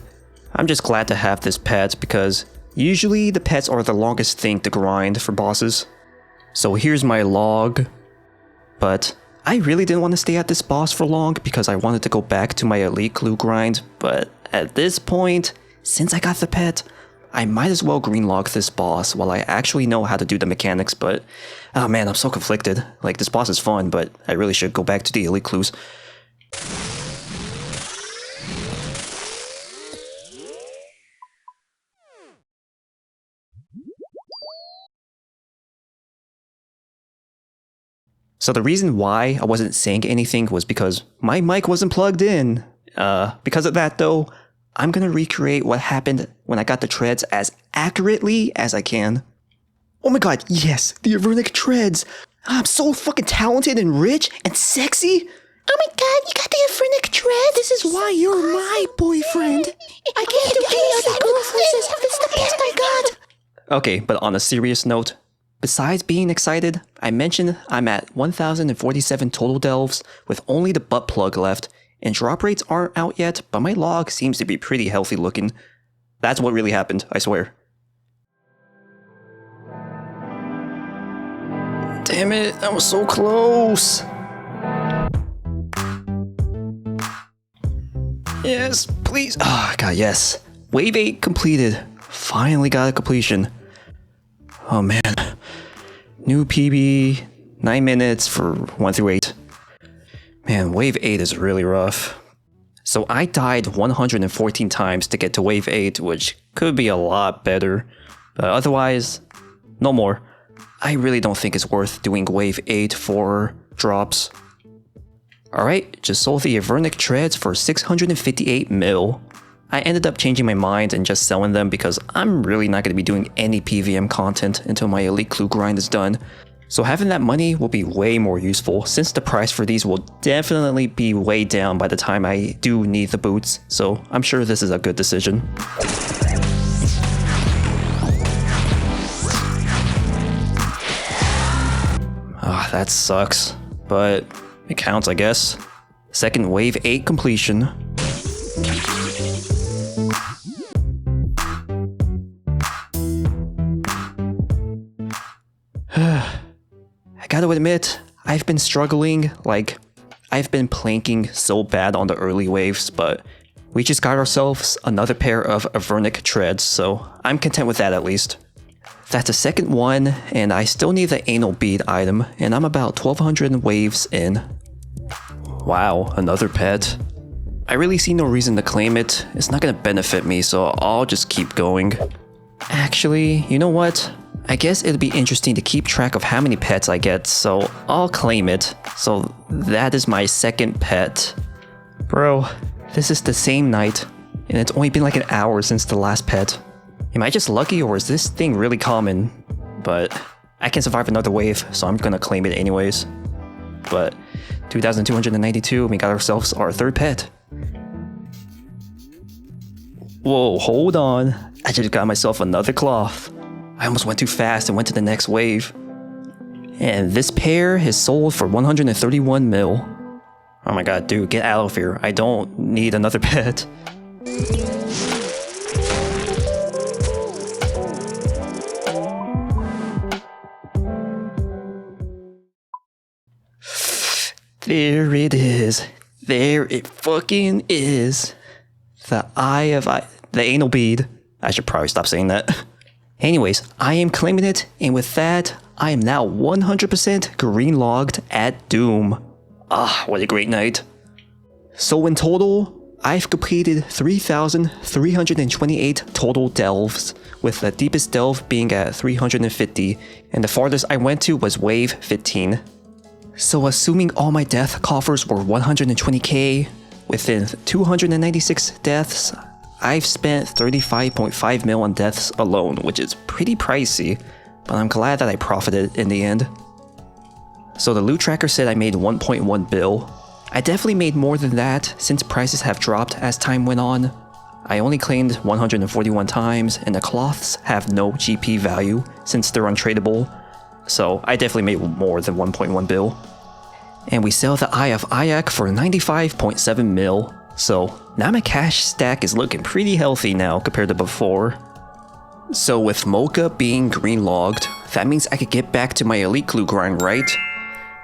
I'm just glad to have this pet because usually the pets are the longest thing to grind for bosses. So here's my log. But I really didn't want to stay at this boss for long because I wanted to go back to my elite clue grind. But at this point, since I got the pet, I might as well greenlog this boss while I actually know how to do the mechanics. But oh man, I'm so conflicted. Like, this boss is fun, but I really should go back to the elite clues. So the reason why I wasn't saying anything was because my mic wasn't plugged in. Because of that though, I'm gonna recreate what happened when I got the treads as accurately as I can. Oh my god, yes, the Avernic Treads! I'm so fucking talented and rich and sexy! Oh my god, you got the Avernic Treads! This is why you're my boyfriend! I can't do any other girlfriends, this is the best I got! Okay, but on a serious note, besides being excited, I mentioned I'm at 1,047 total delves with only the butt plug left, and drop rates aren't out yet, but my log seems to be pretty healthy looking. That's what really happened, I swear. Damn it, I was so close! Yes, please. Oh god, yes. Wave 8 completed. Finally got a completion. Oh man. New PB, 9 minutes for 1 through 8. Man, wave 8 is really rough. So I died 114 times to get to wave 8, which could be a lot better. But otherwise, no more. I really don't think it's worth doing wave 8 for drops. Alright, just sold the Avernic Treads for 658 mil. I ended up changing my mind and just selling them because I'm really not going to be doing any PVM content until my elite clue grind is done. So having that money will be way more useful since the price for these will definitely be way down by the time I do need the boots, so I'm sure this is a good decision. Ah, that sucks, but it counts, I guess. Second wave 8 completion. I gotta admit, I've been struggling, I've been planking so bad on the early waves, but we just got ourselves another pair of Avernic Treads, so I'm content with that at least. That's the second one, and I still need the anal bead item, and I'm about 1200 waves in. Wow, another pet. I really see no reason to claim it. It's not gonna benefit me, so I'll just keep going. Actually, you know what? I guess it'd be interesting to keep track of how many pets I get, so I'll claim it. So that is my second pet. Bro, this is the same night, and it's only been like an hour since the last pet. Am I just lucky, or is this thing really common? But I can survive another wave, so I'm gonna claim it anyways. But 2,292, we got ourselves our third pet. Whoa, hold on. I just got myself another cloth. I almost went too fast and went to the next wave. And this pair is sold for 131 mil. Oh my god, dude, get out of here. I don't need another pet. There it is. There it fucking is. The anal bead. I should probably stop saying that. Anyways, I am claiming it, and with that, I am now 100% green logged at Doom. Ah, what a great night. So in total, I've completed 3,328 total delves, with the deepest delve being at 350, and the farthest I went to was wave 15. So assuming all my death coffers were 120k, within 296 deaths, I've spent 35.5 mil on deaths alone, which is pretty pricey, but I'm glad that I profited in the end. So the loot tracker said I made 1.1 bill. I definitely made more than that since prices have dropped as time went on. I only claimed 141 times, and the cloths have no GP value since they're untradeable, so I definitely made more than 1.1 bill. And we sell the Eye of Ayak for 95.7 mil. So now my cash stack is looking pretty healthy now compared to before. So with Mocha being green logged, that means I could get back to my elite clue grind, right?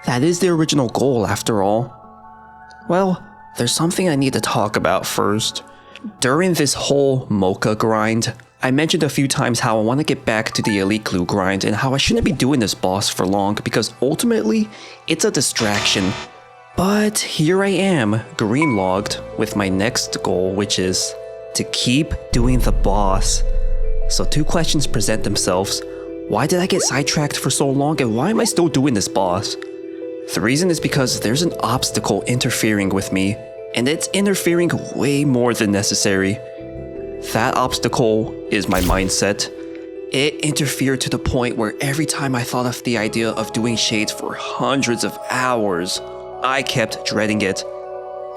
That is the original goal after all. Well, there's something I need to talk about first. During this whole Mocha grind, I mentioned a few times how I want to get back to the elite clue grind and how I shouldn't be doing this boss for long because ultimately, it's a distraction. But here I am, green logged, with my next goal, which is to keep doing the boss. So two questions present themselves. Why did I get sidetracked for so long, and why am I still doing this boss? The reason is because there's an obstacle interfering with me, and it's interfering way more than necessary. That obstacle is my mindset. It interfered to the point where every time I thought of the idea of doing shades for hundreds of hours, I kept dreading it.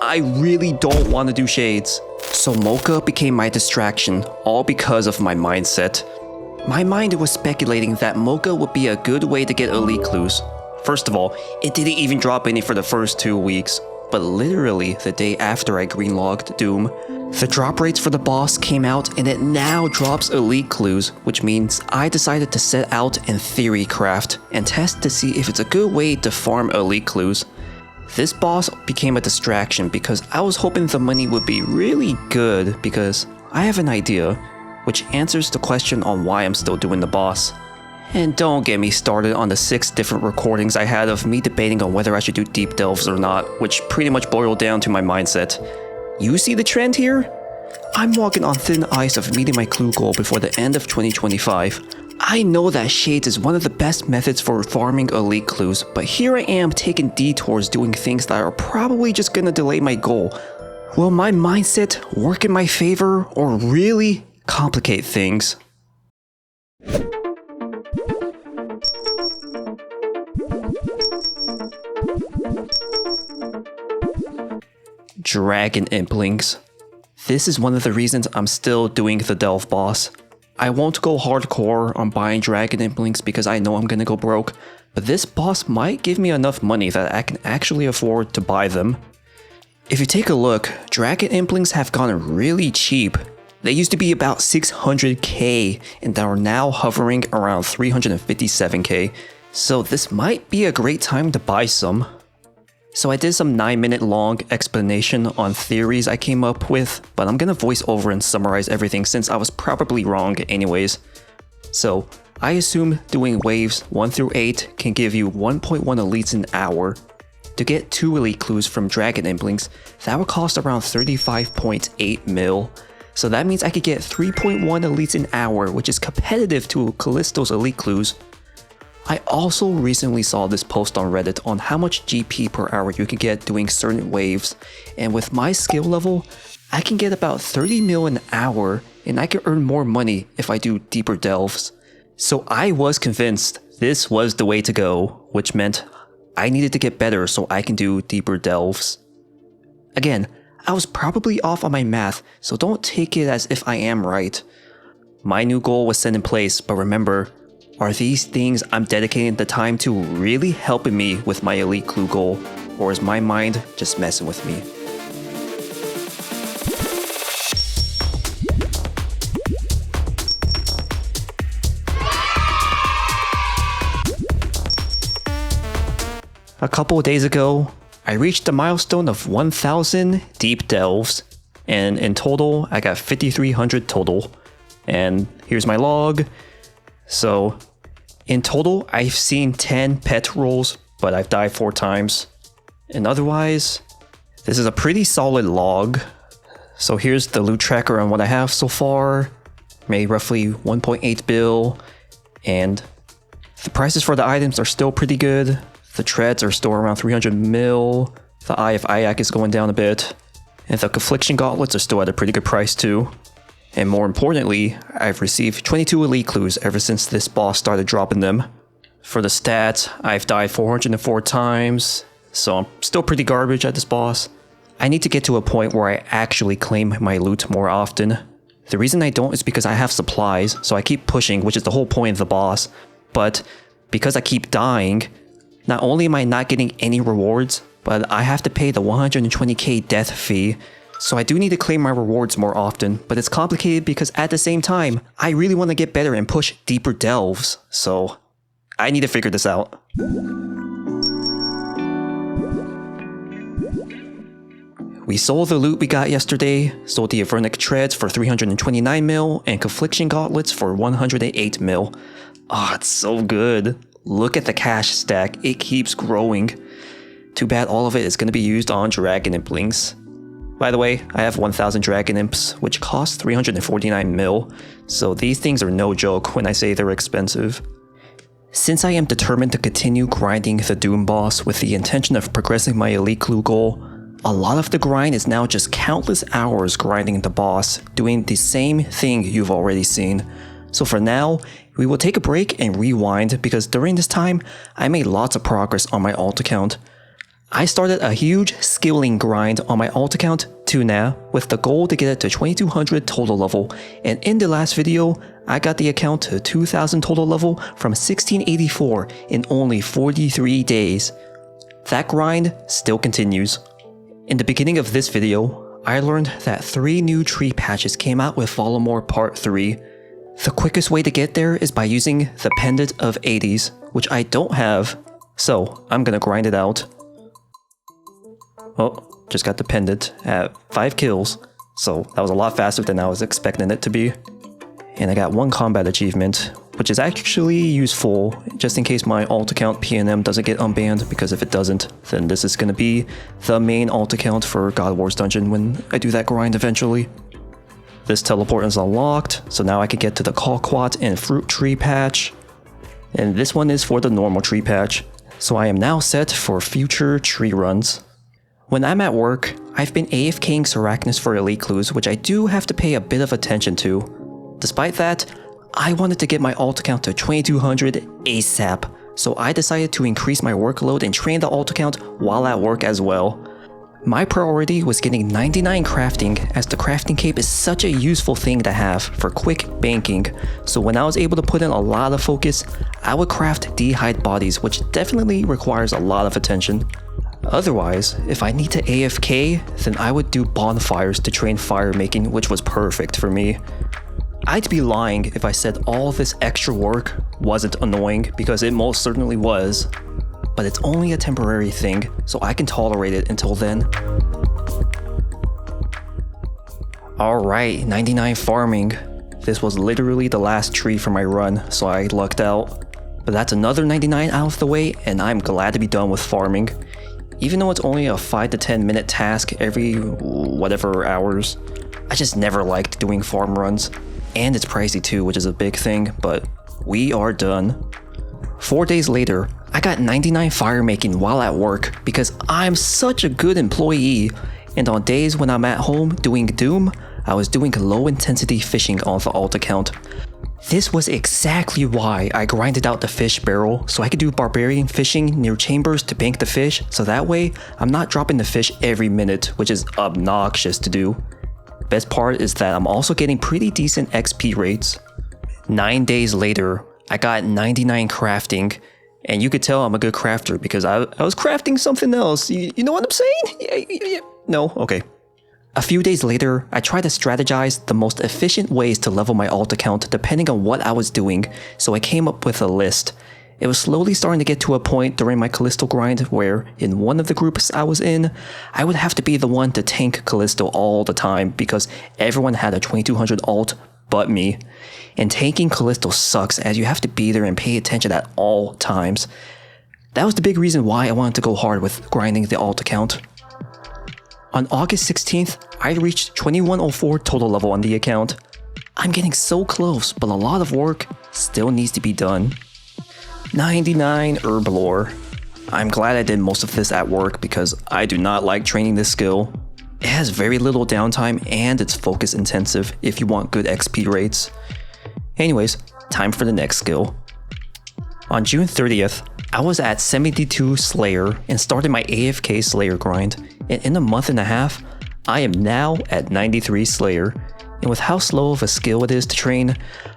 I really don't want to do shades. So Mocha became my distraction, all because of my mindset. My mind was speculating that Mocha would be a good way to get elite clues. First of all, it didn't even drop any for the first 2 weeks, but literally the day after I greenlogged Doom, the drop rates for the boss came out and it now drops elite clues, which means I decided to set out and theory craft and test to see if it's a good way to farm elite clues. This boss became a distraction because I was hoping the money would be really good because I have an idea, which answers the question on why I'm still doing the boss. And don't get me started on the 6 different recordings I had of me debating on whether I should do deep delves or not, which pretty much boiled down to my mindset. You see the trend here? I'm walking on thin ice of meeting my clue goal before the end of 2025. I know that shades is one of the best methods for farming elite clues, but here I am taking detours doing things that are probably just gonna delay my goal. Will my mindset work in my favor or really complicate things? Dragon Implings. This is one of the reasons I'm still doing the Delve boss. I won't go hardcore on buying Dragon Implings because I know I'm gonna go broke, but this boss might give me enough money that I can actually afford to buy them. If you take a look, Dragon Implings have gone really cheap. They used to be about 600k and they are now hovering around 357k, so this might be a great time to buy some. So I did some 9-minute long explanation on theories I came up with, but I'm gonna voice over and summarize everything since I was probably wrong anyways. So I assume doing waves 1 through 8 can give you 1.1 elites an hour. to get 2 elite clues from Dragon Implings, that would cost around 35.8 mil. So that means I could get 3.1 elites an hour, which is competitive to Callisto's elite clues. I also recently saw this post on Reddit on how much GP per hour you can get doing certain waves, and with my skill level, I can get about 30 mil an hour, and I can earn more money if I do deeper delves. So I was convinced this was the way to go, which meant I needed to get better so I can do deeper delves. Again, I was probably off on my math, so don't take it as if I am right. My new goal was set in place, but remember, are these things I'm dedicating the time to really helping me with my elite clue goal, or is my mind just messing with me? A couple of days ago, I reached the milestone of 1,000 deep delves, and in total, I got 5,300 total. And here's my log. So, in total, I've seen 10 pet rolls, but I've died 4 times. And otherwise, this is a pretty solid log. So here's the loot tracker on what I have so far. Made roughly 1.8 bill, and the prices for the items are still pretty good. The treads are still around 300 mil. The Eye of Ayak is going down a bit. And the Confliction Gauntlets are still at a pretty good price too. And more importantly, I've received 22 elite clues ever since this boss started dropping them. For the stats, I've died 404 times, so I'm still pretty garbage at this boss. I need to get to a point where I actually claim my loot more often. The reason I don't is because I have supplies, so I keep pushing, which is the whole point of the boss. But because I keep dying, not only am I not getting any rewards, but I have to pay the 120k death fee. So I do need to claim my rewards more often, but it's complicated because at the same time, I really want to get better and push deeper delves. So I need to figure this out. We sold the loot we got yesterday, sold the Avernic Treads for 329 mil and Confliction Gauntlets for 108 mil. Ah, it's so good. Look at the cash stack, it keeps growing. Too bad all of it is going to be used on Dragon Implings. By the way, I have 1000 Dragon Imps, which cost 349 mil, so these things are no joke when I say they're expensive. Since I am determined to continue grinding the Doom boss with the intention of progressing my elite clue goal, a lot of the grind is now just countless hours grinding the boss, doing the same thing you've already seen. So for now, we will take a break and rewind because during this time, I made lots of progress on my alt account. I started a huge skilling grind on my alt account, Tuna, with the goal to get it to 2200 total level, and in the last video, I got the account to 2000 total level from 1684 in only 43 days. That grind still continues. In the beginning of this video, I learned that 3 new tree patches came out with Volumore Part 3. The quickest way to get there is by using the Pendant of 80s, which I don't have, so I'm gonna grind it out. Oh, just got the pendant at 5 kills, so that was a lot faster than I was expecting it to be. And I got 1 combat achievement, which is actually useful just in case my alt account PNM doesn't get unbanned, because if it doesn't, then this is gonna be the main alt account for God Wars Dungeon when I do that grind eventually. This teleport is unlocked, so now I can get to the Colquat and Fruit Tree patch. And this one is for the normal tree patch, so I am now set for future tree runs. When I'm at work, I've been AFKing Sarachnis for elite clues, which I do have to pay a bit of attention to. Despite that, I wanted to get my alt account to 2200 ASAP, so I decided to increase my workload and train the alt account while at work as well. My priority was getting 99 crafting, as the crafting cape is such a useful thing to have for quick banking, so when I was able to put in a lot of focus, I would craft D-hide bodies, which definitely requires a lot of attention. Otherwise, if I need to AFK, then I would do bonfires to train fire making, which was perfect for me. I'd be lying if I said all this extra work wasn't annoying, because it most certainly was. But it's only a temporary thing, so I can tolerate it until then. Alright, 99 farming. This was literally the last tree for my run, so I lucked out. But that's another 99 out of the way, and I'm glad to be done with farming. Even though it's only a 5 to 10 minute task every whatever hours, I just never liked doing farm runs. And it's pricey too, which is a big thing, but we are done. 4 days later, I got 99 fire making while at work because I'm such a good employee. And on days when I'm at home doing Doom, I was doing low intensity fishing on the alt account. This was exactly why I grinded out the fish barrel so I could do barbarian fishing near chambers to bank the fish, so that way I'm not dropping the fish every minute, which is obnoxious to do. Best part is that I'm also getting pretty decent XP rates. 9 days later, I got 99 crafting, and you could tell I'm a good crafter because I was crafting something else. You know what I'm saying? Yeah. No? Okay. A few days later, I tried to strategize the most efficient ways to level my alt account depending on what I was doing, so I came up with a list. It was slowly starting to get to a point during my Callisto grind where, in one of the groups I was in, I would have to be the one to tank Callisto all the time because everyone had a 2200 alt but me. And tanking Callisto sucks as you have to be there and pay attention at all times. That was the big reason why I wanted to go hard with grinding the alt account. On August 16th, I reached 2104 total level on the account. I'm getting so close, but a lot of work still needs to be done. 99 herb lore. I'm glad I did most of this at work because I do not like training this skill. It has very little downtime and it's focus intensive if you want good XP rates. Anyways, time for the next skill. On June 30th, I was at 72 Slayer and started my AFK Slayer grind, and in a month and a half, I am now at 93 Slayer, and with how slow of a skill it is to train,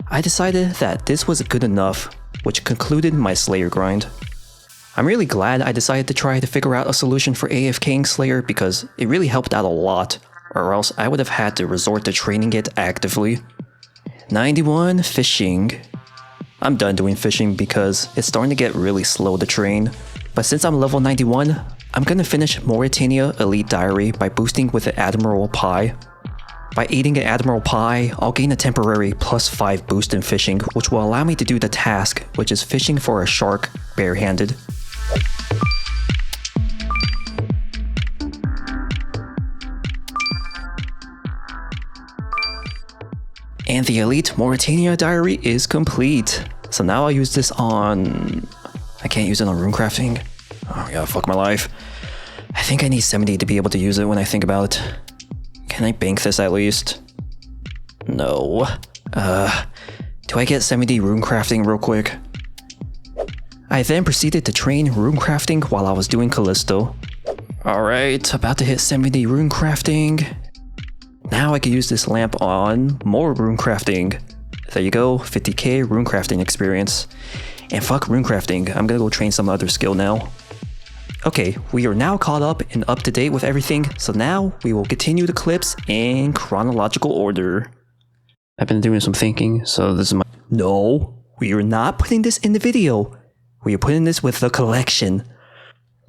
I decided that this was good enough, which concluded my Slayer grind. I'm really glad I decided to try to figure out a solution for AFKing Slayer because it really helped out a lot, or else I would have had to resort to training it actively. 91 Fishing. I'm done doing fishing because it's starting to get really slow to train, but since I'm level 91, I'm gonna finish Mauritania Elite Diary by boosting with an Admiral Pie. By eating an Admiral Pie, I'll gain a temporary +5 boost in fishing, which will allow me to do the task, which is fishing for a shark barehanded. And the Elite Mauritania Diary is complete. So now I'll use this on... I can't use it on runecrafting. Oh yeah, fuck my life. I think I need 70 to be able to use it when I think about it. Can I bank this at least? No. Do I get 70 runecrafting real quick? I then proceeded to train runecrafting while I was doing Callisto. Alright, about to hit 70 runecrafting. Now I can use this lamp on more runecrafting. There you go, 50k runecrafting experience. And fuck runecrafting, I'm gonna go train some other skill now. Okay, we are now caught up and up to date with everything, so now we will continue the clips in chronological order. I've been doing some thinking, so this is my... No, we are not putting this in the video. We are putting this with the collection.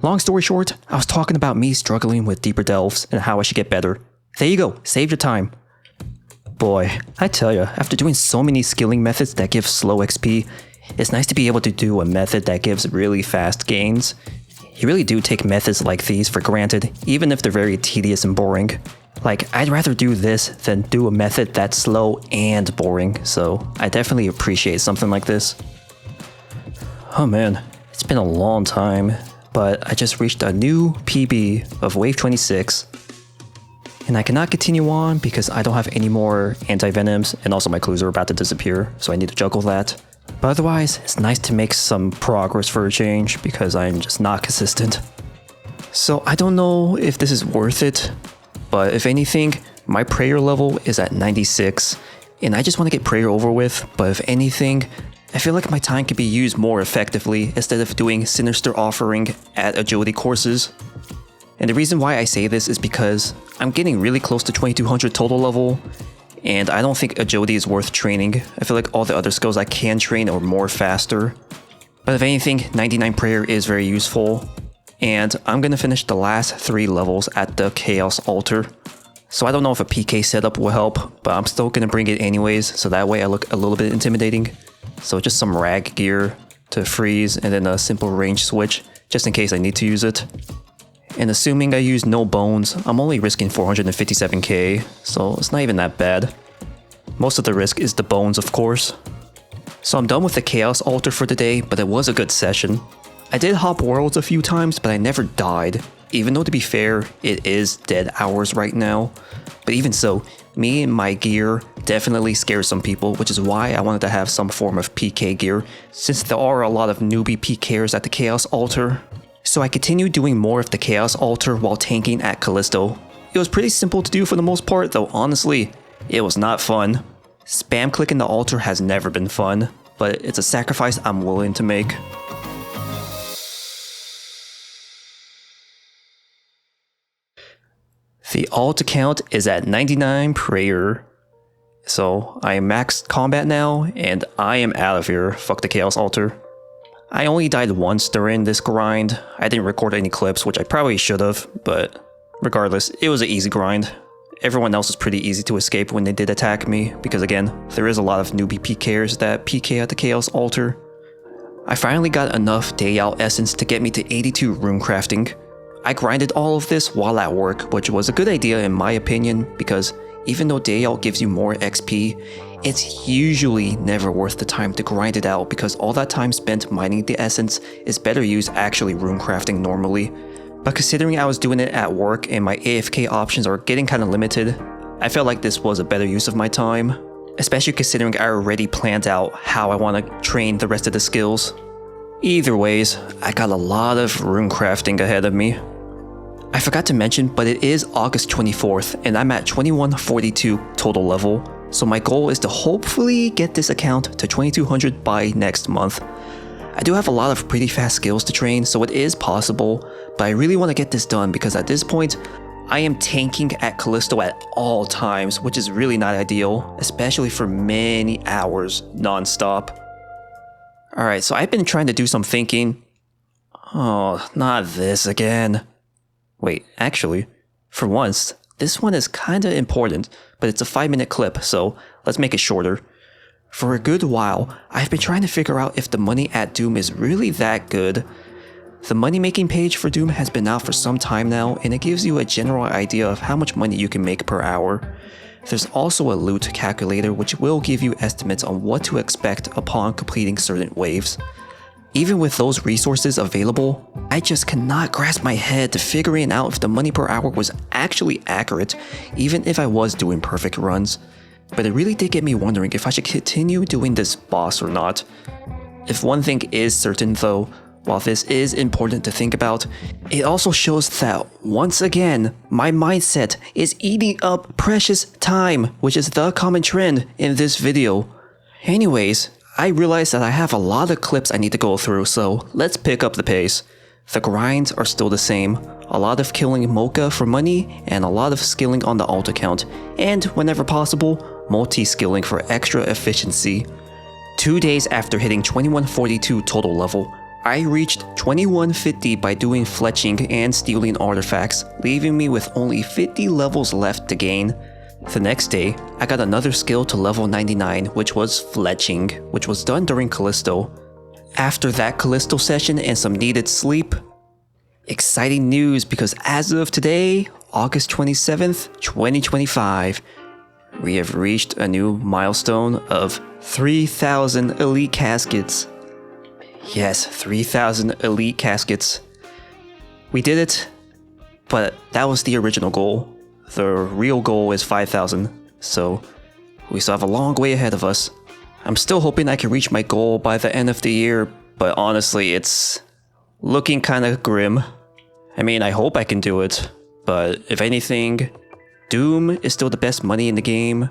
Long story short, I was talking about me struggling with deeper delves and how I should get better. There you go, save your time. Boy, I tell ya, after doing so many skilling methods that give slow XP, it's nice to be able to do a method that gives really fast gains. You really do take methods like these for granted, even if they're very tedious and boring. Like, I'd rather do this than do a method that's slow and boring, so I definitely appreciate something like this. Oh man, it's been a long time, but I just reached a new PB of Wave 26. And I cannot continue on because I don't have any more anti-venoms, and also my clues are about to disappear, so I need to juggle that. But otherwise, it's nice to make some progress for a change because I'm just not consistent. So I don't know if this is worth it, but if anything, my prayer level is at 96, and I just want to get prayer over with, but if anything, I feel like my time could be used more effectively instead of doing Sinister Offering at agility courses. And the reason why I say this is because I'm getting really close to 2200 total level, and I don't think agility is worth training. I feel like all the other skills I can train are more faster. But if anything, 99 prayer is very useful, and I'm gonna finish the last 3 levels at the Chaos Altar. So I don't know if a PK setup will help, but I'm still gonna bring it anyways, so that way I look a little bit intimidating. So just some rag gear to freeze, and then a simple range switch, just in case I need to use it. And assuming I use no bones, I'm only risking 457k, so it's not even that bad. Most of the risk is the bones, of course. So I'm done with the Chaos Altar for the day, but it was a good session. I did hop worlds a few times, but I never died. Even though, to be fair, it is dead hours right now. But even so, me and my gear definitely scares some people, which is why I wanted to have some form of PK gear, since there are a lot of newbie PKers at the Chaos Altar. So I continued doing more of the Chaos Altar while tanking at Callisto. It was pretty simple to do for the most part, though honestly, it was not fun. Spam clicking the altar has never been fun, but it's a sacrifice I'm willing to make. The alt account is at 99 prayer. So I am maxed combat now, and I am out of here. Fuck the Chaos Altar. I only died once during this grind. I didn't record any clips, which I probably should have, but regardless, it was an easy grind. Everyone else is pretty easy to escape when they did attack me, because again, there is a lot of newbie PKers that PK at the Chaos Altar. I finally got enough day out essence to get me to 82 rune crafting. I grinded all of this while at work, which was a good idea in my opinion, because even though day out gives you more XP, it's usually never worth the time to grind it out, because all that time spent mining the essence is better used actually rune crafting normally. But considering I was doing it at work and my AFK options are getting kinda limited, I felt like this was a better use of my time, especially considering I already planned out how I want to train the rest of the skills. Either ways, I got a lot of rune crafting ahead of me. I forgot to mention, but it is August 24th and I'm at 2142 total level, so my goal is to hopefully get this account to 2200 by next month. I do have a lot of pretty fast skills to train, so it is possible, but I really want to get this done because at this point, I am tanking at Callisto at all times, which is really not ideal, especially for many hours non-stop. Alright, so I've been trying to do some thinking. Oh, not this again. Wait, actually, for once, this one is kinda important, but it's a 5-minute clip, so let's make it shorter. For a good while, I've been trying to figure out if the money at Doom is really that good. The money making page for Doom has been out for some time now, and it gives you a general idea of how much money you can make per hour. There's also a loot calculator which will give you estimates on what to expect upon completing certain waves. Even with those resources available, I just cannot grasp my head to figuring out if the money per hour was actually accurate, even if I was doing perfect runs. But it really did get me wondering if I should continue doing this boss or not. If one thing is certain though, while this is important to think about, it also shows that, once again, my mindset is eating up precious time, which is the common trend in this video. Anyways, I realize that I have a lot of clips I need to go through, so let's pick up the pace. The grinds are still the same, a lot of killing Mocha for money, and a lot of skilling on the alt account, and whenever possible, multi-skilling for extra efficiency. 2 days after hitting 2142 total level, I reached 2150 by doing fletching and stealing artifacts, leaving me with only 50 levels left to gain. The next day, I got another skill to level 99, which was fletching, which was done during Callisto. After that Callisto session and some needed sleep, exciting news, because as of today, August 27th, 2025, we have reached a new milestone of 3,000 elite caskets. Yes, 3,000 elite caskets. We did it, but that was the original goal. The real goal is 5,000, so we still have a long way ahead of us. I'm still hoping I can reach my goal by the end of the year, but honestly, it's looking kinda grim. I mean, I hope I can do it, but if anything, Doom is still the best money in the game,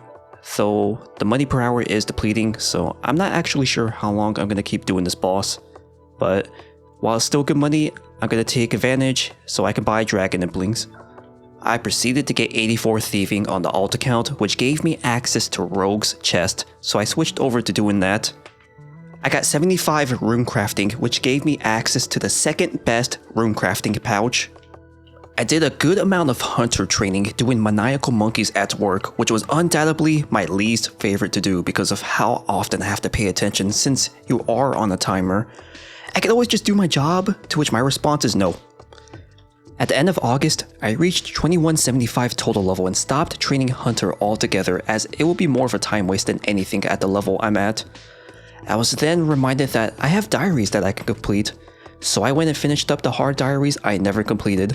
though the money per hour is depleting, so I'm not actually sure how long I'm gonna keep doing this boss. But while it's still good money, I'm gonna take advantage so I can buy dragon nibblings. I proceeded to get 84 thieving on the alt account, which gave me access to Rogue's chest, so I switched over to doing that. I got 75 rune crafting, which gave me access to the second best rune crafting pouch. I did a good amount of hunter training doing maniacal monkeys at work, which was undoubtedly my least favorite to do because of how often I have to pay attention since you are on a timer. I could always just do my job, to which my response is no. At the end of August, I reached 2175 total level and stopped training Hunter altogether, as it will be more of a time waste than anything at the level I'm at. I was then reminded that I have diaries that I can complete, so I went and finished up the hard diaries I never completed.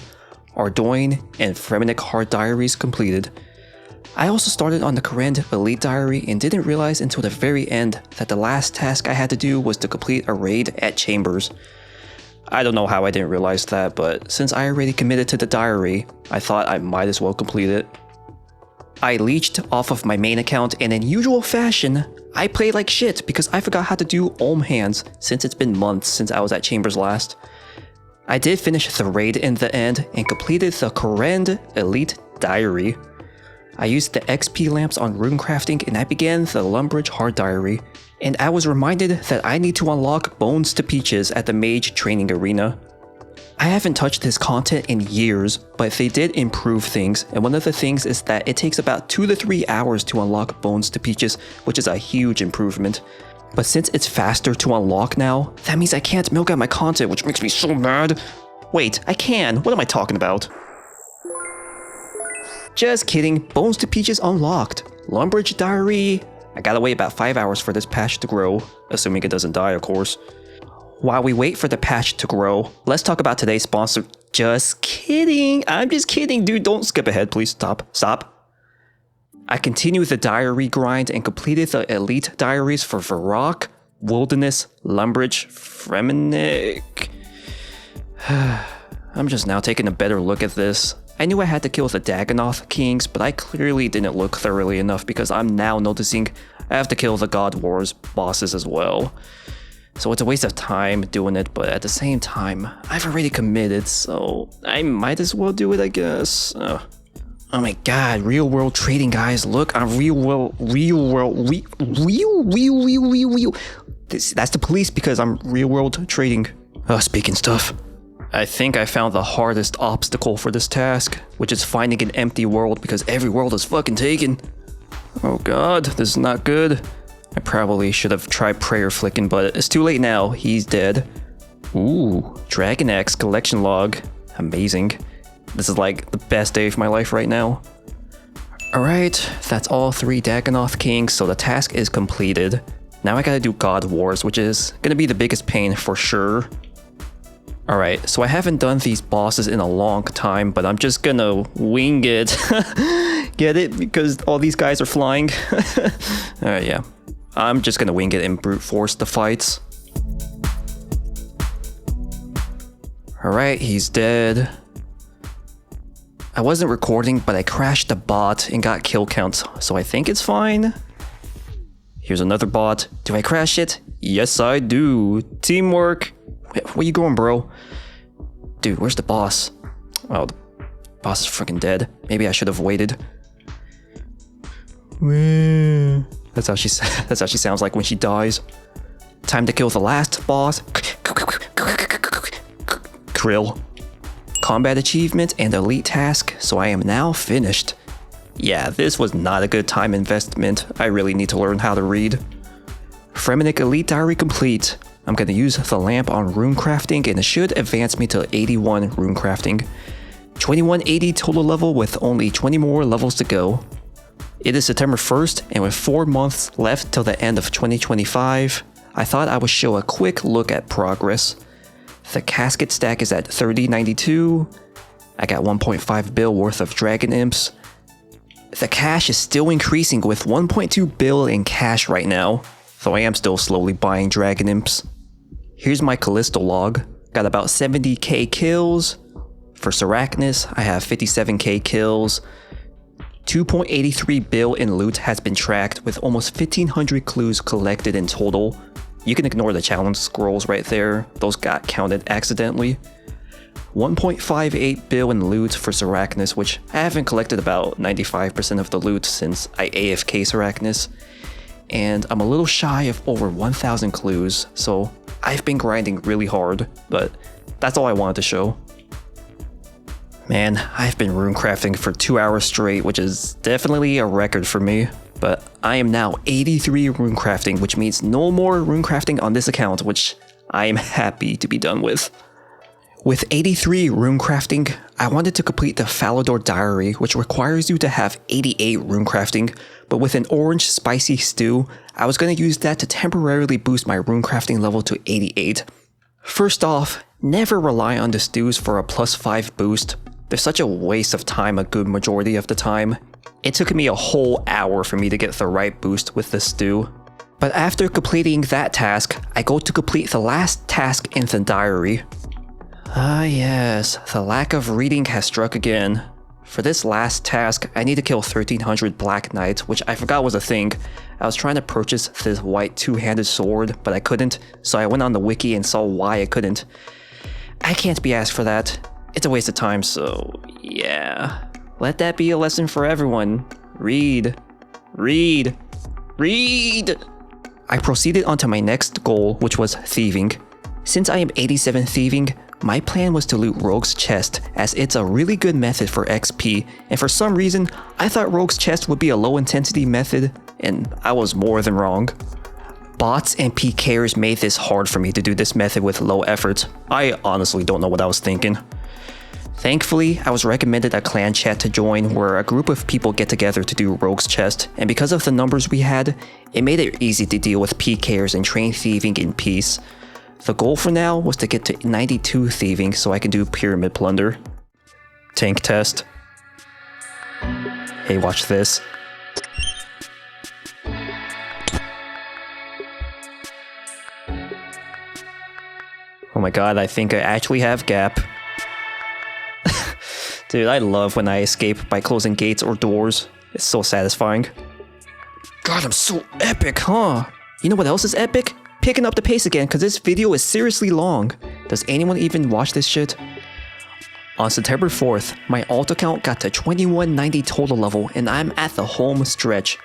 Ardoin and Fremenic hard diaries completed. I also started on the Korend Elite Diary and didn't realize until the very end that the last task I had to do was to complete a raid at Chambers. I don't know how I didn't realize that, but since I already committed to the diary, I thought I might as well complete it. I leeched off of my main account, and in usual fashion, I played like shit because I forgot how to do Ohm hands since it's been months since I was at Chambers last. I did finish the raid in the end and completed the Korend Elite Diary. I used the XP lamps on runecrafting and I began the Lumbridge Hard Diary, and I was reminded that I need to unlock Bones to Peaches at the Mage Training Arena. I haven't touched this content in years, but they did improve things, and one of the things is that it takes about 2 to 3 hours to unlock Bones to Peaches, which is a huge improvement. But since it's faster to unlock now, that means I can't milk out my content, which makes me so mad. Wait, I can. What am I talking about? Just kidding, Bones to Peaches unlocked. Lumbridge Diary. I gotta wait about 5 hours for this patch to grow, assuming it doesn't die, of course. While we wait for the patch to grow, let's talk about today's sponsor. Just kidding. I'm just kidding, dude. Don't skip ahead, please. Stop. I continued the diary grind and completed the elite diaries for Varrock, Wilderness, Lumbridge, Fremenic. I'm just now taking a better look at this. I knew I had to kill the Dagonoth Kings, but I clearly didn't look thoroughly enough because I'm now noticing I have to kill the God Wars bosses as well. So it's a waste of time doing it, but at the same time, I've already committed, so I might as well do it, I guess. Oh my god, real world trading, guys. Look, I'm real world. That's the police because I'm real world trading. Speaking stuff. I think I found the hardest obstacle for this task, which is finding an empty world because every world is fucking taken. Oh god, this is not good. I probably should have tried prayer flicking, but it's too late now. He's dead. Ooh, Dragon Axe collection log. Amazing. This is like the best day of my life right now. Alright, that's all 3 Dagonoth Kings, so the task is completed. Now I gotta do God Wars, which is gonna be the biggest pain for sure. Alright, so I haven't done these bosses in a long time, but I'm just gonna wing it. Get it? Because all these guys are flying. Alright, yeah. I'm just gonna wing it and brute force the fights. Alright, he's dead. I wasn't recording, but I crashed the bot and got kill counts, so I think it's fine. Here's another bot. Do I crash it? Yes, I do. Teamwork. Where you going, bro? Dude, where's the boss? Oh, the boss is freaking dead. Maybe I should have waited. That's how she sounds like when she dies. Time to kill the last boss. Krill. Combat achievement and elite task, so I am now finished. Yeah, this was not a good time investment. I really need to learn how to read. Fremenic Elite Diary complete. I'm gonna use the lamp on runecrafting and it should advance me to 81 runecrafting. 2180 total level with only 20 more levels to go. It is September 1st and with 4 months left till the end of 2025, I thought I would show a quick look at progress. The casket stack is at 3092. I got 1.5 bill worth of dragon imps. The cash is still increasing with 1.2 bill in cash right now, though I am still slowly buying dragon imps. Here's my Callisto log. Got about 70k kills. For Sarachnis, I have 57k kills. 2.83 bill in loot has been tracked with almost 1500 clues collected in total. You can ignore the challenge scrolls right there, those got counted accidentally. 1.58 bill in loot for Sarachnis, which I haven't collected about 95% of the loot since I AFK Sarachnis. And I'm a little shy of over 1000 clues, so I've been grinding really hard, but that's all I wanted to show. Man, I've been runecrafting for 2 hours straight, which is definitely a record for me, but I am now 83 runecrafting, which means no more runecrafting on this account, which I am happy to be done with. With 83 rune crafting, I wanted to complete the Falador Diary, which requires you to have 88 rune crafting, but with an orange spicy stew, I was going to use that to temporarily boost my rune crafting level to 88. First off, never rely on the stews for a +5 boost. They're such a waste of time a good majority of the time. It took me a whole hour for me to get the right boost with the stew. But after completing that task, I go to complete the last task in the diary. Ah yes, the lack of reading has struck again. For this last task, I need to kill 1300 Black Knights, which I forgot was a thing. I was trying to purchase this white two-handed sword, but I couldn't, so I went on the wiki and saw why I couldn't. I can't be asked for that. It's a waste of time, so yeah. Let that be a lesson for everyone. Read. Read. Read! I proceeded onto my next goal, which was thieving. Since I am 87 thieving, my plan was to loot Rogue's Chest, as it's a really good method for XP, and for some reason, I thought Rogue's Chest would be a low intensity method, and I was more than wrong. Bots and PKers made this hard for me to do this method with low effort. I honestly don't know what I was thinking. Thankfully, I was recommended a clan chat to join where a group of people get together to do Rogue's Chest, and because of the numbers we had, it made it easy to deal with PKers and train thieving in peace. The goal for now was to get to 92 thieving so I can do pyramid plunder. Tank test. Hey, watch this. Oh my god, I think I actually have gap. Dude, I love when I escape by closing gates or doors. It's so satisfying. God, I'm so epic, huh? You know what else is epic? Picking up the pace again, because this video is seriously long. Does anyone even watch this shit? On September 4th, my alt account got to 2190 total level, and I'm at the home stretch.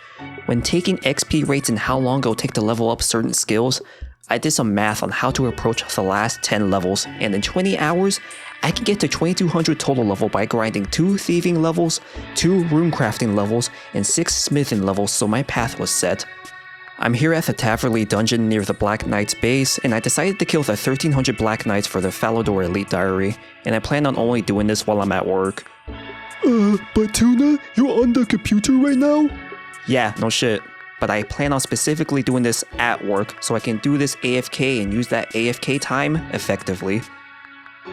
When taking XP rates and how long it'll take to level up certain skills, I did some math on how to approach the last 10 levels, and in 20 hours, I can get to 2200 total level by grinding 2 thieving levels, 2 rune crafting levels, and 6 smithing levels, so my path was set. I'm here at the Taverley dungeon near the Black Knight's base, and I decided to kill the 1300 Black Knights for the Falador Elite Diary, and I plan on only doing this while I'm at work. But Tuna, you're on the computer right now? Yeah, no shit. But I plan on specifically doing this at work, so I can do this AFK and use that AFK time effectively.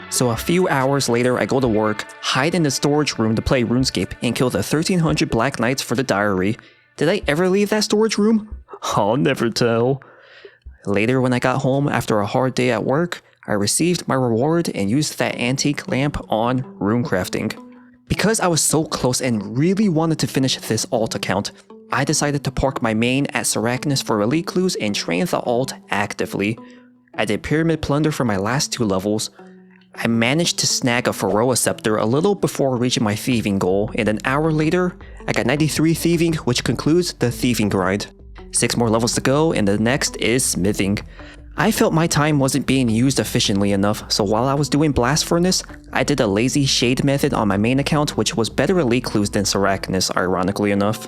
So a few hours later, I go to work, hide in the storage room to play RuneScape, and kill the 1300 Black Knights for the diary. Did I ever leave that storage room? I'll never tell. Later when I got home after a hard day at work, I received my reward and used that antique lamp on rune crafting. Because I was so close and really wanted to finish this alt account, I decided to park my main at Seracnus for elite clues and train the alt actively. I did pyramid plunder for my last 2 levels. I managed to snag a Pharaoh Scepter a little before reaching my thieving goal, and an hour later, I got 93 thieving, which concludes the thieving grind. 6 more levels to go, and the next is smithing. I felt my time wasn't being used efficiently enough, so while I was doing Blast Furnace, I did a lazy shade method on my main account, which was better elite clues than Seracnus, ironically enough.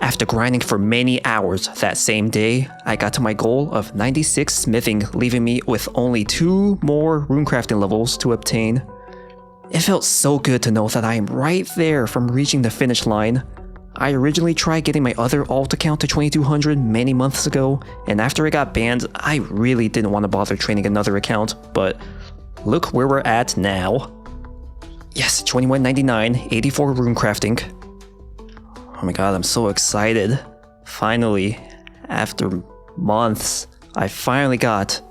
After grinding for many hours that same day, I got to my goal of 96 smithing, leaving me with only 2 more runecrafting levels to obtain. It felt so good to know that I am right there from reaching the finish line. I originally tried getting my other alt account to 2200 many months ago, and after I got banned, I really didn't want to bother training another account, but look where we're at now. Yes, 2199, 84 runecrafting. Oh my god, I'm so excited. Finally, after months, I finally got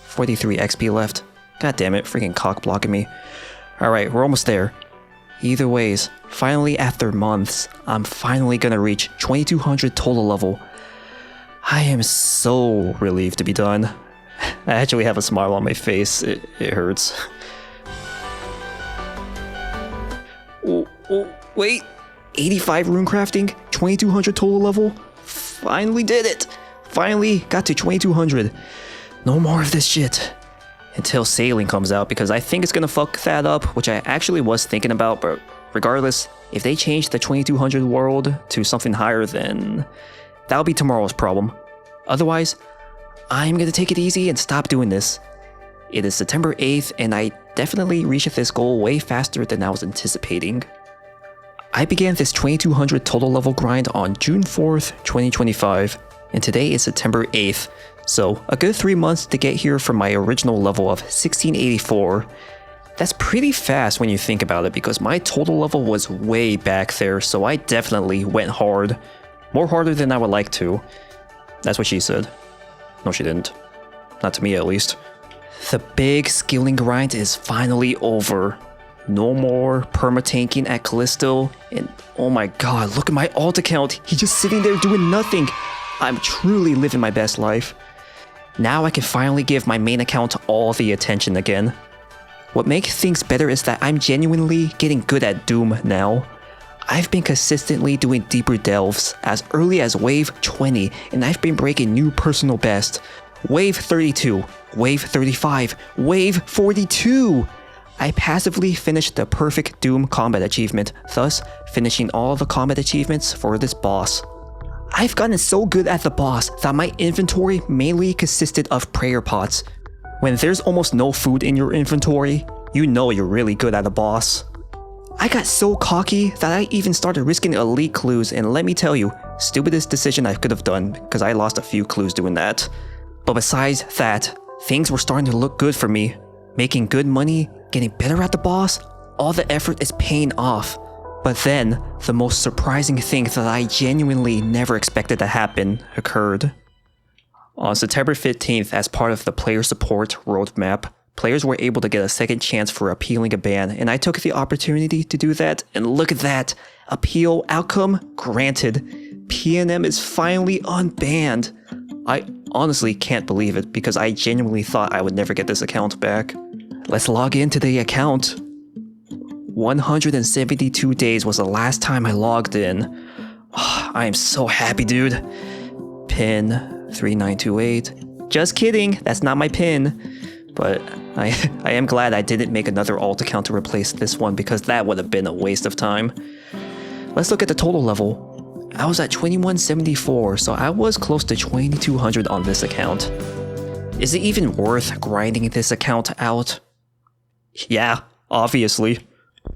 43 XP left. God damn it, freaking cock blocking me. Alright, we're almost there. Either ways, finally after months, I'm finally gonna reach 2200 total level. I am so relieved to be done. I actually have a smile on my face, it hurts. Oh, wait, 85 runecrafting, 2200 total level? Finally did it! Finally got to 2200. No more of this shit. Until sailing comes out, because I think it's gonna fuck that up, which I actually was thinking about, but regardless, if they change the 2200 world to something higher, then that'll be tomorrow's problem. Otherwise, I'm gonna take it easy and stop doing this. It is September 8th, and I definitely reached this goal way faster than I was anticipating. I began this 2200 total level grind on June 4th, 2025, and today is September 8th, so a good 3 months to get here from my original level of 1684. That's pretty fast when you think about it, because my total level was way back there, so I definitely went hard. More harder than I would like to. That's what she said. No, she didn't. Not to me, at least. The big skilling grind is finally over. No more permatanking at Callisto, and oh my god, look at my alt account. He's just sitting there doing nothing. I'm truly living my best life. Now I can finally give my main account all the attention again. What makes things better is that I'm genuinely getting good at Doom now. I've been consistently doing deeper delves as early as wave 20, and I've been breaking new personal best. Wave 32, wave 35, wave 42! I passively finished the perfect Doom combat achievement, thus finishing all the combat achievements for this boss. I've gotten so good at the boss that my inventory mainly consisted of prayer pots. When there's almost no food in your inventory, you know you're really good at a boss. I got so cocky that I even started risking elite clues, and let me tell you, stupidest decision I could have done because I lost a few clues doing that. But besides that, things were starting to look good for me. Making good money, getting better at the boss, all the effort is paying off. But then, the most surprising thing that I genuinely never expected to happen occurred. On September 15th, as part of the player support roadmap, players were able to get a second chance for appealing a ban, and I took the opportunity to do that, and look at that! Appeal outcome granted. PNM is finally unbanned. I honestly can't believe it, because I genuinely thought I would never get this account back. Let's log into the account. 172 days was the last time I logged in. I am so happy, dude. Pin 3928. Just kidding, that's not my pin. But I am glad I didn't make another alt account to replace this one, because that would have been a waste of time. Let's look at the total level. I was at 2174, so I was close to 2200 on this account. Is it even worth grinding this account out? Yeah, obviously.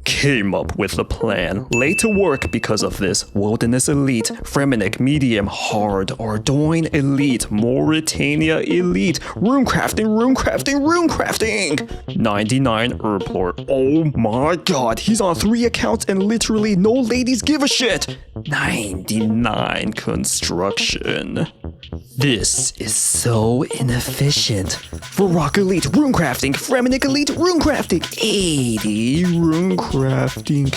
Came up with a plan. Late to work because of this. Wilderness Elite, Fremenic Medium Hard, Ardoin Elite, Mauritania Elite, Runecrafting, 99 Herb Lord. Oh my god, he's on 3 accounts and literally no ladies give a shit. 99 Construction. This is so inefficient. Varrock Elite, Runecrafting, Fremenic Elite, Runecrafting, 80 Runecrafting,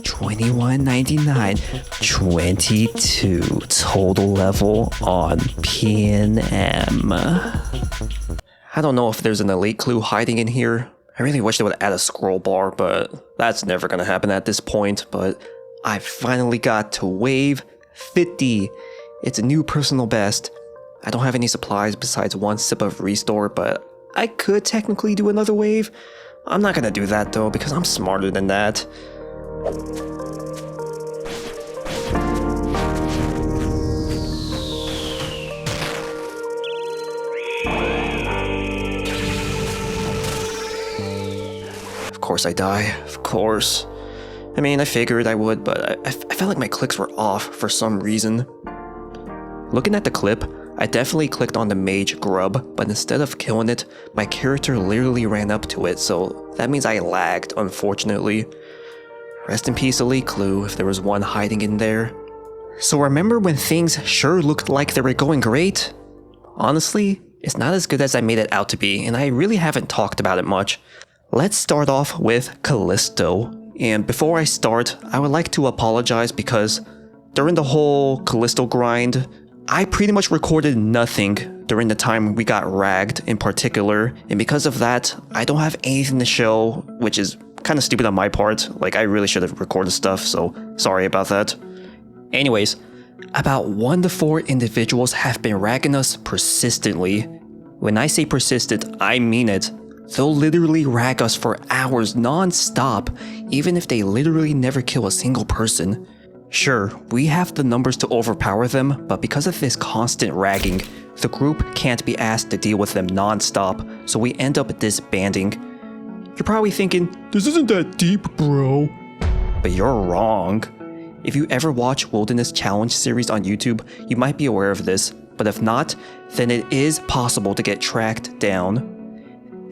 21.99, 22 total level on PNM. I don't know if there's an elite clue hiding in here. I really wish they would add a scroll bar, but that's never gonna happen at this point. But I finally got to wave 50. It's a new personal best. I don't have any supplies besides 1 sip of restore, but I could technically do another wave. I'm not gonna do that though, because I'm smarter than that. Of course I die, of course. I mean, I figured I would, but I felt like my clicks were off for some reason. Looking at the clip, I definitely clicked on the mage grub, but instead of killing it, my character literally ran up to it, so that means I lagged, unfortunately. Rest in peace, elite clue, if there was one hiding in there. So remember when things sure looked like they were going great? Honestly, it's not as good as I made it out to be, and I really haven't talked about it much. Let's start off with Callisto. And before I start, I would like to apologize because during the whole Callisto grind, I pretty much recorded nothing during the time we got ragged in particular, and because of that, I don't have anything to show, which is kind of stupid on my part. Like, I really should have recorded stuff, so sorry about that. Anyways, about 1 to 4 individuals have been ragging us persistently. When I say persistent, I mean it. They'll literally rag us for hours non-stop, even if they literally never kill a single person. Sure, we have the numbers to overpower them, but because of this constant ragging, the group can't be asked to deal with them non-stop, so we end up disbanding. You're probably thinking, this isn't that deep, bro. But you're wrong. If you ever watch Wilderness Challenge series on YouTube, you might be aware of this, but if not, then it is possible to get tracked down.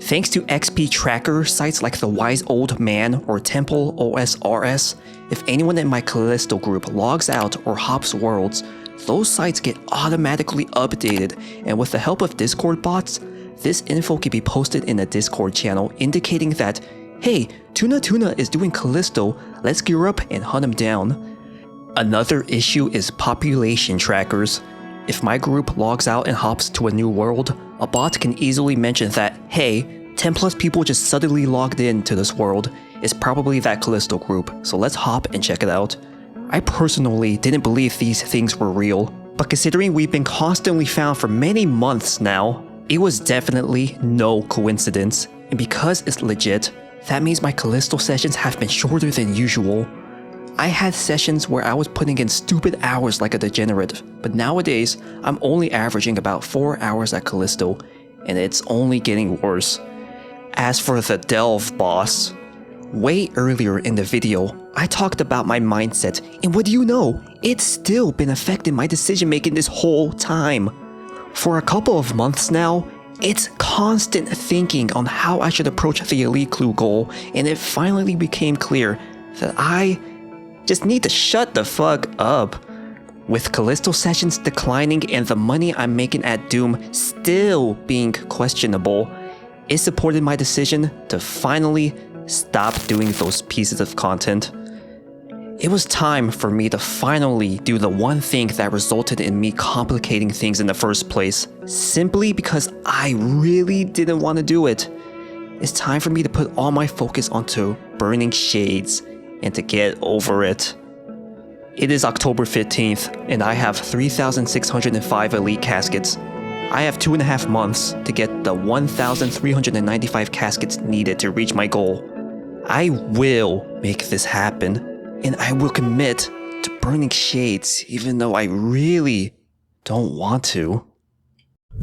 Thanks to XP tracker sites like the Wise Old Man or Temple OSRS, if anyone in my Callisto group logs out or hops worlds, those sites get automatically updated, and with the help of Discord bots, this info can be posted in a Discord channel indicating that, hey, Tuna is doing Callisto, let's gear up and hunt him down. Another issue is population trackers. If my group logs out and hops to a new world, a bot can easily mention that, hey, 10 plus people just suddenly logged in to this world. It's probably that Callisto group, so let's hop and check it out. I personally didn't believe these things were real, but considering we've been constantly found for many months now, it was definitely no coincidence. And because it's legit, that means my Callisto sessions have been shorter than usual. I had sessions where I was putting in stupid hours like a degenerate, but nowadays, I'm only averaging about 4 hours at Callisto, and it's only getting worse. As for the Delve boss, way earlier in the video, I talked about my mindset, and what do you know? It's still been affecting my decision making this whole time. For a couple of months now, it's constant thinking on how I should approach the Elite Clue goal, and it finally became clear that I just need to shut the fuck up. With Callisto sessions declining and the money I'm making at Doom still being questionable, it supported my decision to finally stop doing those pieces of content. It was time for me to finally do the one thing that resulted in me complicating things in the first place, simply because I really didn't want to do it. It's time for me to put all my focus onto burning shades and to get over it. It is October 15th, and I have 3,605 elite caskets. I have 2.5 months to get the 1,395 caskets needed to reach my goal. I will make this happen, and I will commit to burning shades even though I really don't want to.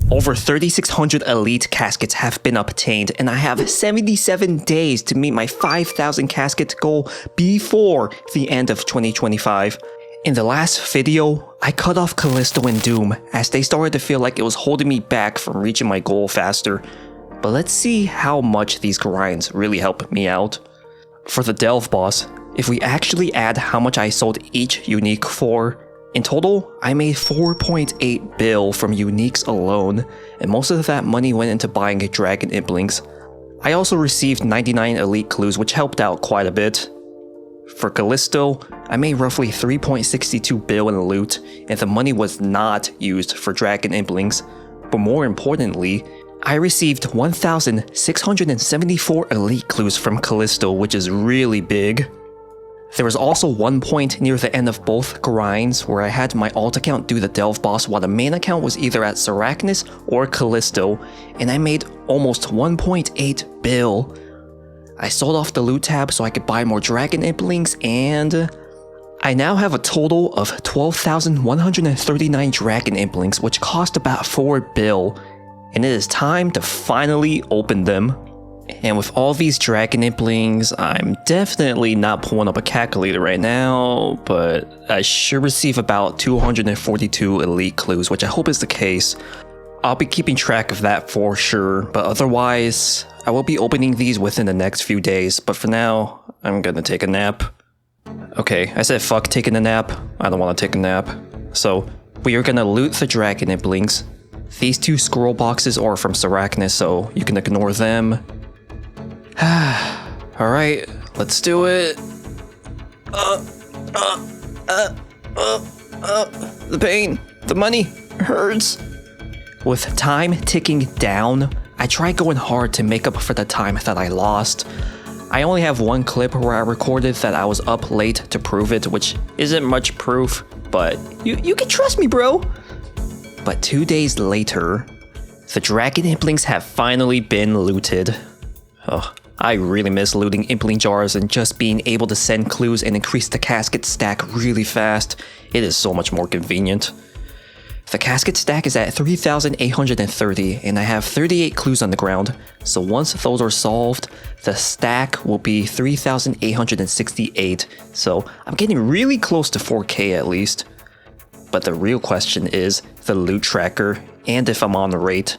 Over 3,600 elite caskets have been obtained, and I have 77 days to meet my 5,000 casket goal before the end of 2025. In the last video, I cut off Callisto and Doom as they started to feel like it was holding me back from reaching my goal faster. But let's see how much these grinds really help me out. For the Delve boss, if we actually add how much I sold each unique for, in total, I made 4.8 bill from uniques alone, and most of that money went into buying dragon implings. I also received 99 elite clues, which helped out quite a bit. For Callisto, I made roughly 3.62 bill in loot, and the money was not used for dragon implings. But more importantly, I received 1,674 elite clues from Callisto, which is really big. There was also one point near the end of both grinds where I had my alt account do the Delve boss while the main account was either at Seracnus or Callisto, and I made almost 1.8 bill. I sold off the loot tab so I could buy more dragon implings, and I now have a total of 12,139 dragon implings, which cost about 4 bill, and it is time to finally open them. And with all these dragon implings, I'm definitely not pulling up a calculator right now, but I should receive about 242 elite clues, which I hope is the case. I'll be keeping track of that for sure, but otherwise, I will be opening these within the next few days, but for now, I'm gonna take a nap. Okay, I said fuck taking a nap. I don't want to take a nap. So, we are gonna loot the dragon implings. These 2 scroll boxes are from Seracnus, so you can ignore them. Alright, let's do it. The pain, the money, hurts. With time ticking down, I tried going hard to make up for the time that I lost. I only have one clip where I recorded that I was up late to prove it, which isn't much proof, but you can trust me, bro. But 2 days later, the dragon implings have finally been looted. Oh, I really miss looting impling jars and just being able to send clues and increase the casket stack really fast. It is so much more convenient. The casket stack is at 3,830 and I have 38 clues on the ground, so once those are solved, the stack will be 3,868, so I'm getting really close to 4K at least. But the real question is the loot tracker and if I'm on the rate.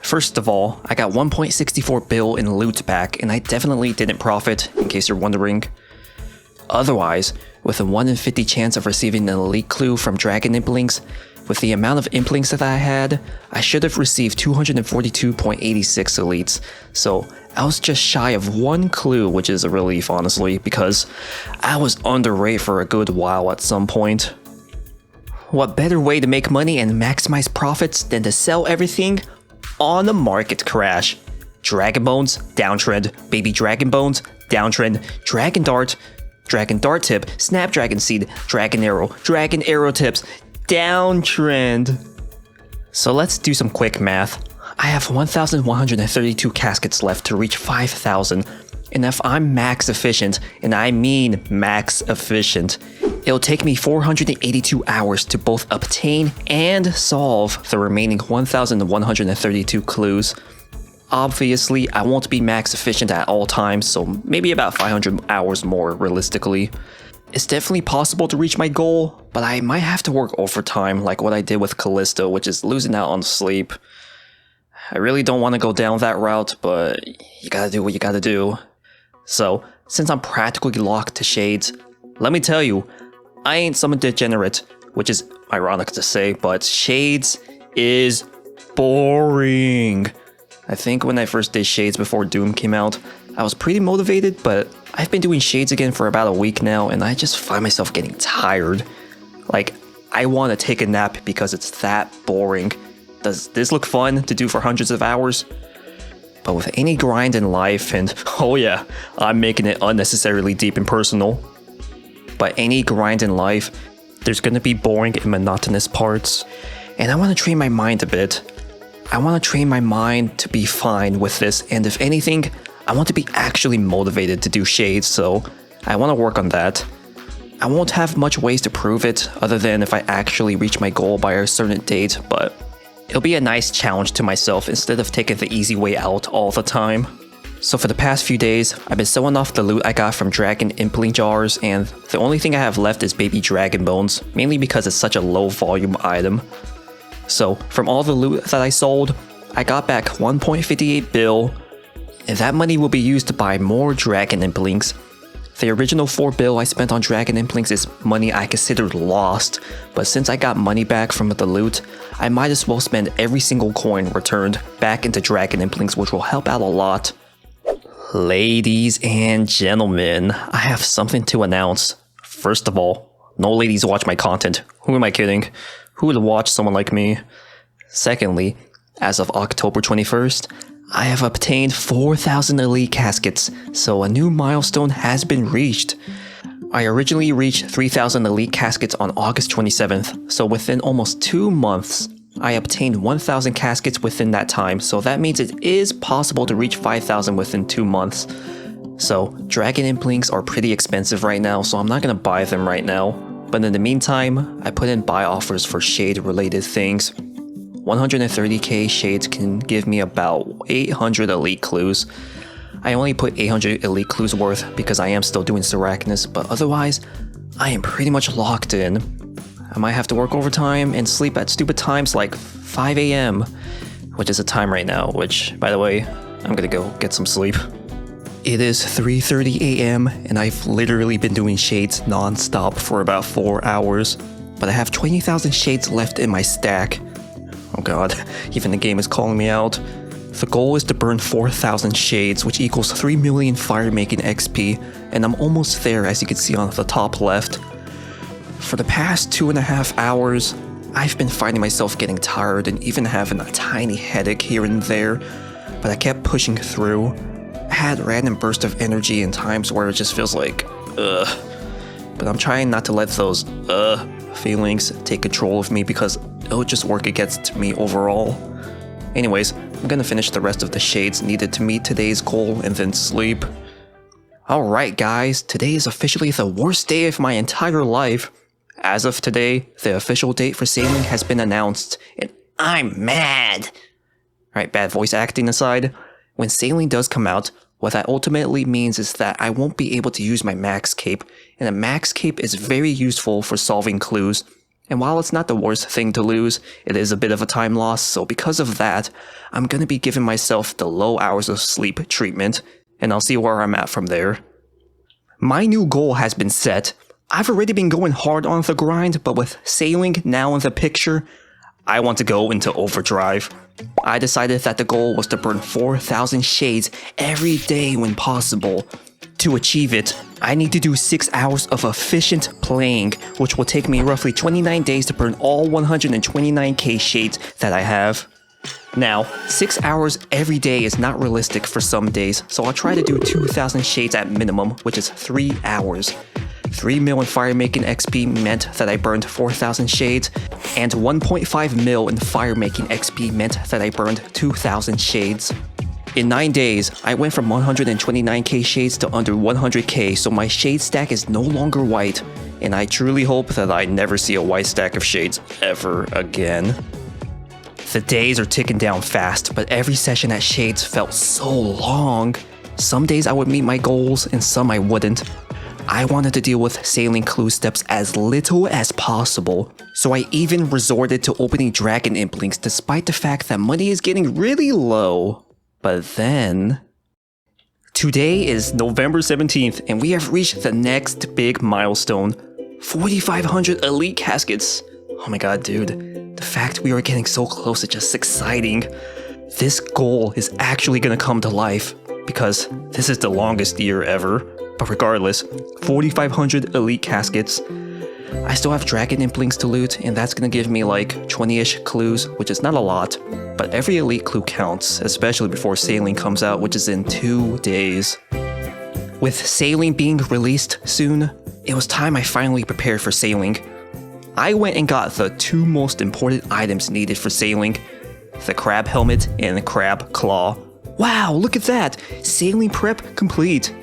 First of all, I got 1.64 bill in loot back and I definitely didn't profit, in case you're wondering. Otherwise, with a 1 in 50 chance of receiving an elite clue from Dragon Implings, with the amount of Implings that I had, I should have received 242.86 elites, so I was just shy of 1 clue, which is a relief honestly, because I was underrated for a good while at some point. What better way to make money and maximize profits than to sell everything on a market crash? Dragon Bones, downtrend, baby Dragon Bones, downtrend, Dragon Dart tip, Snapdragon Seed, Dragon Arrow tips, downtrend. So let's do some quick math. I have 1,132 caskets left to reach 5,000, and if I'm max efficient, and I mean max efficient, it'll take me 482 hours to both obtain and solve the remaining 1,132 clues. Obviously, I won't be max efficient at all times, so maybe about 500 hours more realistically. It's definitely possible to reach my goal, but I might have to work overtime like what I did with Callisto, which is losing out on sleep. I really don't want to go down that route, but you gotta do what you gotta do. So, since I'm practically locked to Shades, let me tell you, I ain't some degenerate, which is ironic to say, but Shades is boring. I think when I first did Shades before Doom came out, I was pretty motivated, but I've been doing Shades again for about a week now, and I just find myself getting tired. Like, I want to take a nap because it's that boring. Does this look fun to do for hundreds of hours? But with any grind in life, and oh yeah, I'm making it unnecessarily deep and personal. But any grind in life, there's gonna be boring and monotonous parts. And I want to train my mind a bit. I want to train my mind to be fine with this, and if anything, I want to be actually motivated to do Shades, so I want to work on that. I won't have much ways to prove it, other than if I actually reach my goal by a certain date, but it'll be a nice challenge to myself instead of taking the easy way out all the time. So for the past few days, I've been selling off the loot I got from Dragon Impling jars, and the only thing I have left is baby Dragon Bones, mainly because it's such a low volume item. So from all the loot that I sold, I got back 1.58 bill, and that money will be used to buy more Dragon Implings. The original 4 bill I spent on Dragon Implings is money I considered lost, but since I got money back from the loot, I might as well spend every single coin returned back into Dragon Implings, which will help out a lot. Ladies and gentlemen, I have something to announce. First of all, no ladies watch my content. Who am I kidding? Who would watch someone like me? Secondly, as of October 21st, I have obtained 4,000 elite caskets, so a new milestone has been reached. I originally reached 3,000 elite caskets on August 27th, so within almost 2 months, I obtained 1,000 caskets within that time, so that means it is possible to reach 5,000 within 2 months. So, Dragon Implings are pretty expensive right now, so I'm not gonna buy them right now. But in the meantime, I put in buy offers for shade related things. 130k shades can give me about 800 elite clues. I only put 800 elite clues worth because I am still doing Seracnus, but otherwise, I am pretty much locked in. I might have to work overtime and sleep at stupid times like 5 AM, which is a time right now, which, by the way, I'm gonna go get some sleep. It is 3:30 AM and I've literally been doing shades non-stop for about 4 hours, but I have 20,000 shades left in my stack. Oh god, even the game is calling me out. The goal is to burn 4,000 shades, which equals 3 million fire-making XP, and I'm almost there as you can see on the top left. For the past 2.5 hours, I've been finding myself getting tired and even having a tiny headache here and there, but I kept pushing through. I had random bursts of energy and times where it just feels like, ugh. But I'm trying not to let those, feelings take control of me because it'll just work against me overall. Anyways, I'm gonna finish the rest of the shades needed to meet today's goal and then sleep. Alright guys, today is officially the worst day of my entire life. as of today, the official date for sailing has been announced, and I'm mad. Alright, bad voice acting aside, when sailing does come out, what that ultimately means is that I won't be able to use my max cape, and a max cape is very useful for solving clues. And while it's not the worst thing to lose, it is a bit of a time loss, so because of that, I'm gonna be giving myself the low hours of sleep treatment, and I'll see where I'm at from there. My new goal has been set. I've already been going hard on the grind, but with sailing now in the picture, I want to go into overdrive. I decided that the goal was to burn 4,000 shades every day when possible. To achieve it, I need to do 6 hours of efficient playing, which will take me roughly 29 days to burn all 129k shades that I have. Now, 6 hours every day is not realistic for some days, so I'll try to do 2,000 shades at minimum, which is 3 hours. 3 mil in firemaking XP meant that I burned 4,000 shades, and 1.5 mil in firemaking XP meant that I burned 2,000 shades. In 9 days, I went from 129k shades to under 100k, so my shade stack is no longer white, and I truly hope that I never see a white stack of shades ever again. The days are ticking down fast, but every session at Shades felt so long. Some days I would meet my goals, and some I wouldn't. I wanted to deal with sailing clue steps as little as possible, so I even resorted to opening dragon implinks despite the fact that money is getting really low. But then... Today is November 17th, and we have reached the next big milestone. 4,500 elite caskets. Oh my god, dude. The fact we are getting so close is just exciting. This goal is actually gonna come to life, because this is the longest year ever. But regardless, 4,500 elite caskets. I still have dragon implinks to loot, and that's gonna give me like 20-ish clues, which is not a lot. But every elite clue counts, especially before sailing comes out, which is in 2 days. With sailing being released soon, it was time I finally prepared for sailing. I went and got the 2 most important items needed for sailing, the crab helmet and the crab claw. Wow, look at that! Sailing prep complete.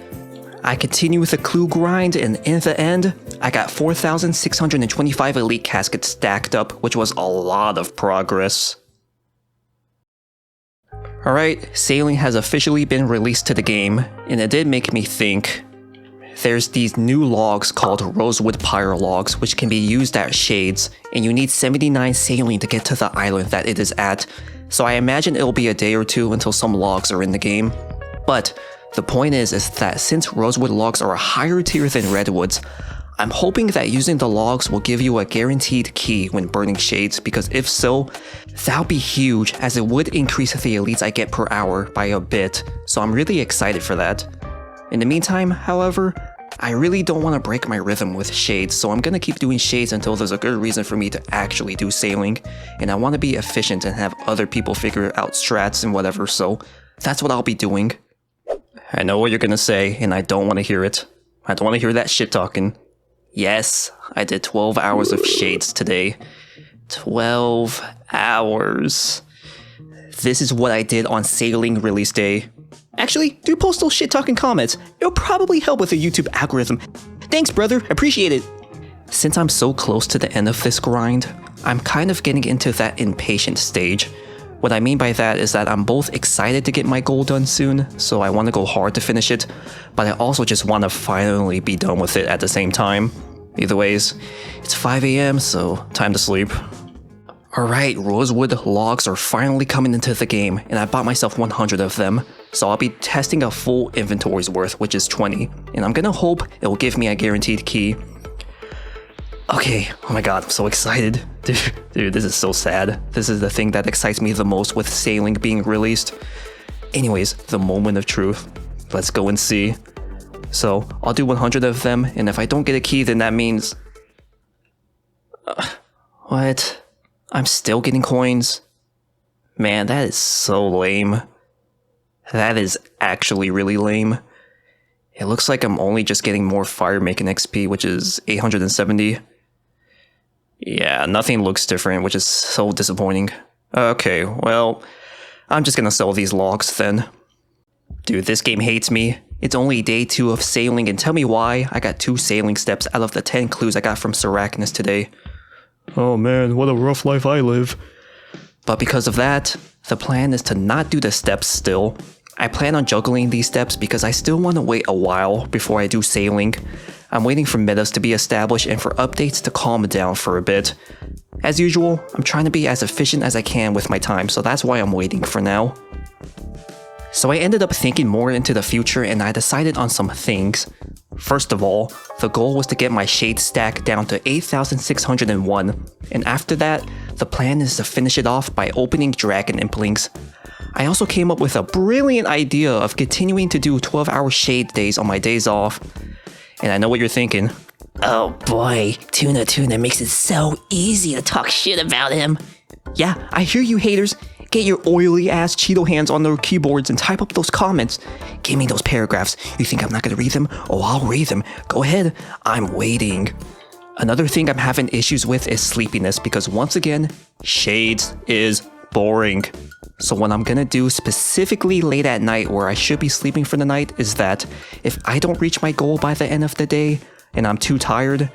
I continue with the clue grind, and in the end, I got 4,625 elite caskets stacked up, which was a lot of progress. Alright, sailing has officially been released to the game, and it did make me think. There's these new logs called Rosewood Pyre logs, which can be used at Shades, and you need 79 sailing to get to the island that it is at, so I imagine it'll be a day or two until some logs are in the game. But the point is that since Rosewood logs are a higher tier than Redwoods, I'm hoping that using the logs will give you a guaranteed key when burning Shades, because if so, that'll be huge, as it would increase the elites I get per hour by a bit, so I'm really excited for that. In the meantime, however, I really don't want to break my rhythm with Shades, so I'm gonna keep doing Shades until there's a good reason for me to actually do sailing, and I want to be efficient and have other people figure out strats and whatever, so that's what I'll be doing. I know what you're gonna say, and I don't want to hear it. I don't want to hear that shit talking. Yes, I did 12 hours of Shades today. 12 hours. This is what I did on sailing release day. Actually, do post those shit-talking comments. It'll probably help with the YouTube algorithm. Thanks, brother. Appreciate it. Since I'm so close to the end of this grind, I'm kind of getting into that impatient stage. What I mean by that is that I'm both excited to get my goal done soon, so I want to go hard to finish it, but I also just want to finally be done with it at the same time. Either ways, it's 5 AM, so time to sleep. Alright, Rosewood logs are finally coming into the game, and I bought myself 100 of them, so I'll be testing a full inventory's worth, which is 20, and I'm gonna hope it will give me a guaranteed key. Okay, oh my god, I'm so excited. Dude, this is so sad. This is the thing that excites me the most with sailing being released. Anyways, the moment of truth. Let's go and see. So, I'll do 100 of them, and if I don't get a key, then that means... what? I'm still getting coins? Man, that is so lame. That is actually really lame. It looks like I'm only just getting more firemaking XP, which is 870. Yeah, nothing looks different, which is so disappointing. Okay, well, I'm just gonna sell these logs then. Dude, this game hates me. It's only day 2 of sailing, and tell me why I got 2 sailing steps out of the 10 clues I got from Arachnus today. Oh man, what a rough life I live. But because of that, the plan is to not do the steps still. I plan on juggling these steps because I still want to wait a while before I do sailing. I'm waiting for metas to be established and for updates to calm down for a bit. As usual, I'm trying to be as efficient as I can with my time, so that's why I'm waiting for now. So I ended up thinking more into the future and I decided on some things. First of all, the goal was to get my shade stack down to 8,601, and after that, the plan is to finish it off by opening Dragon Implings. I also came up with a brilliant idea of continuing to do 12-hour shade days on my days off. And I know what you're thinking. Oh boy, Tuna makes it so easy to talk shit about him. Yeah, I hear you haters. Get your oily ass Cheeto hands on their keyboards and type up those comments. Give me those paragraphs. You think I'm not gonna read them? Oh, I'll read them. Go ahead. I'm waiting. Another thing I'm having issues with is sleepiness because once again, Shades is boring. So what I'm gonna do specifically late at night where I should be sleeping for the night is that if I don't reach my goal by the end of the day and I'm too tired,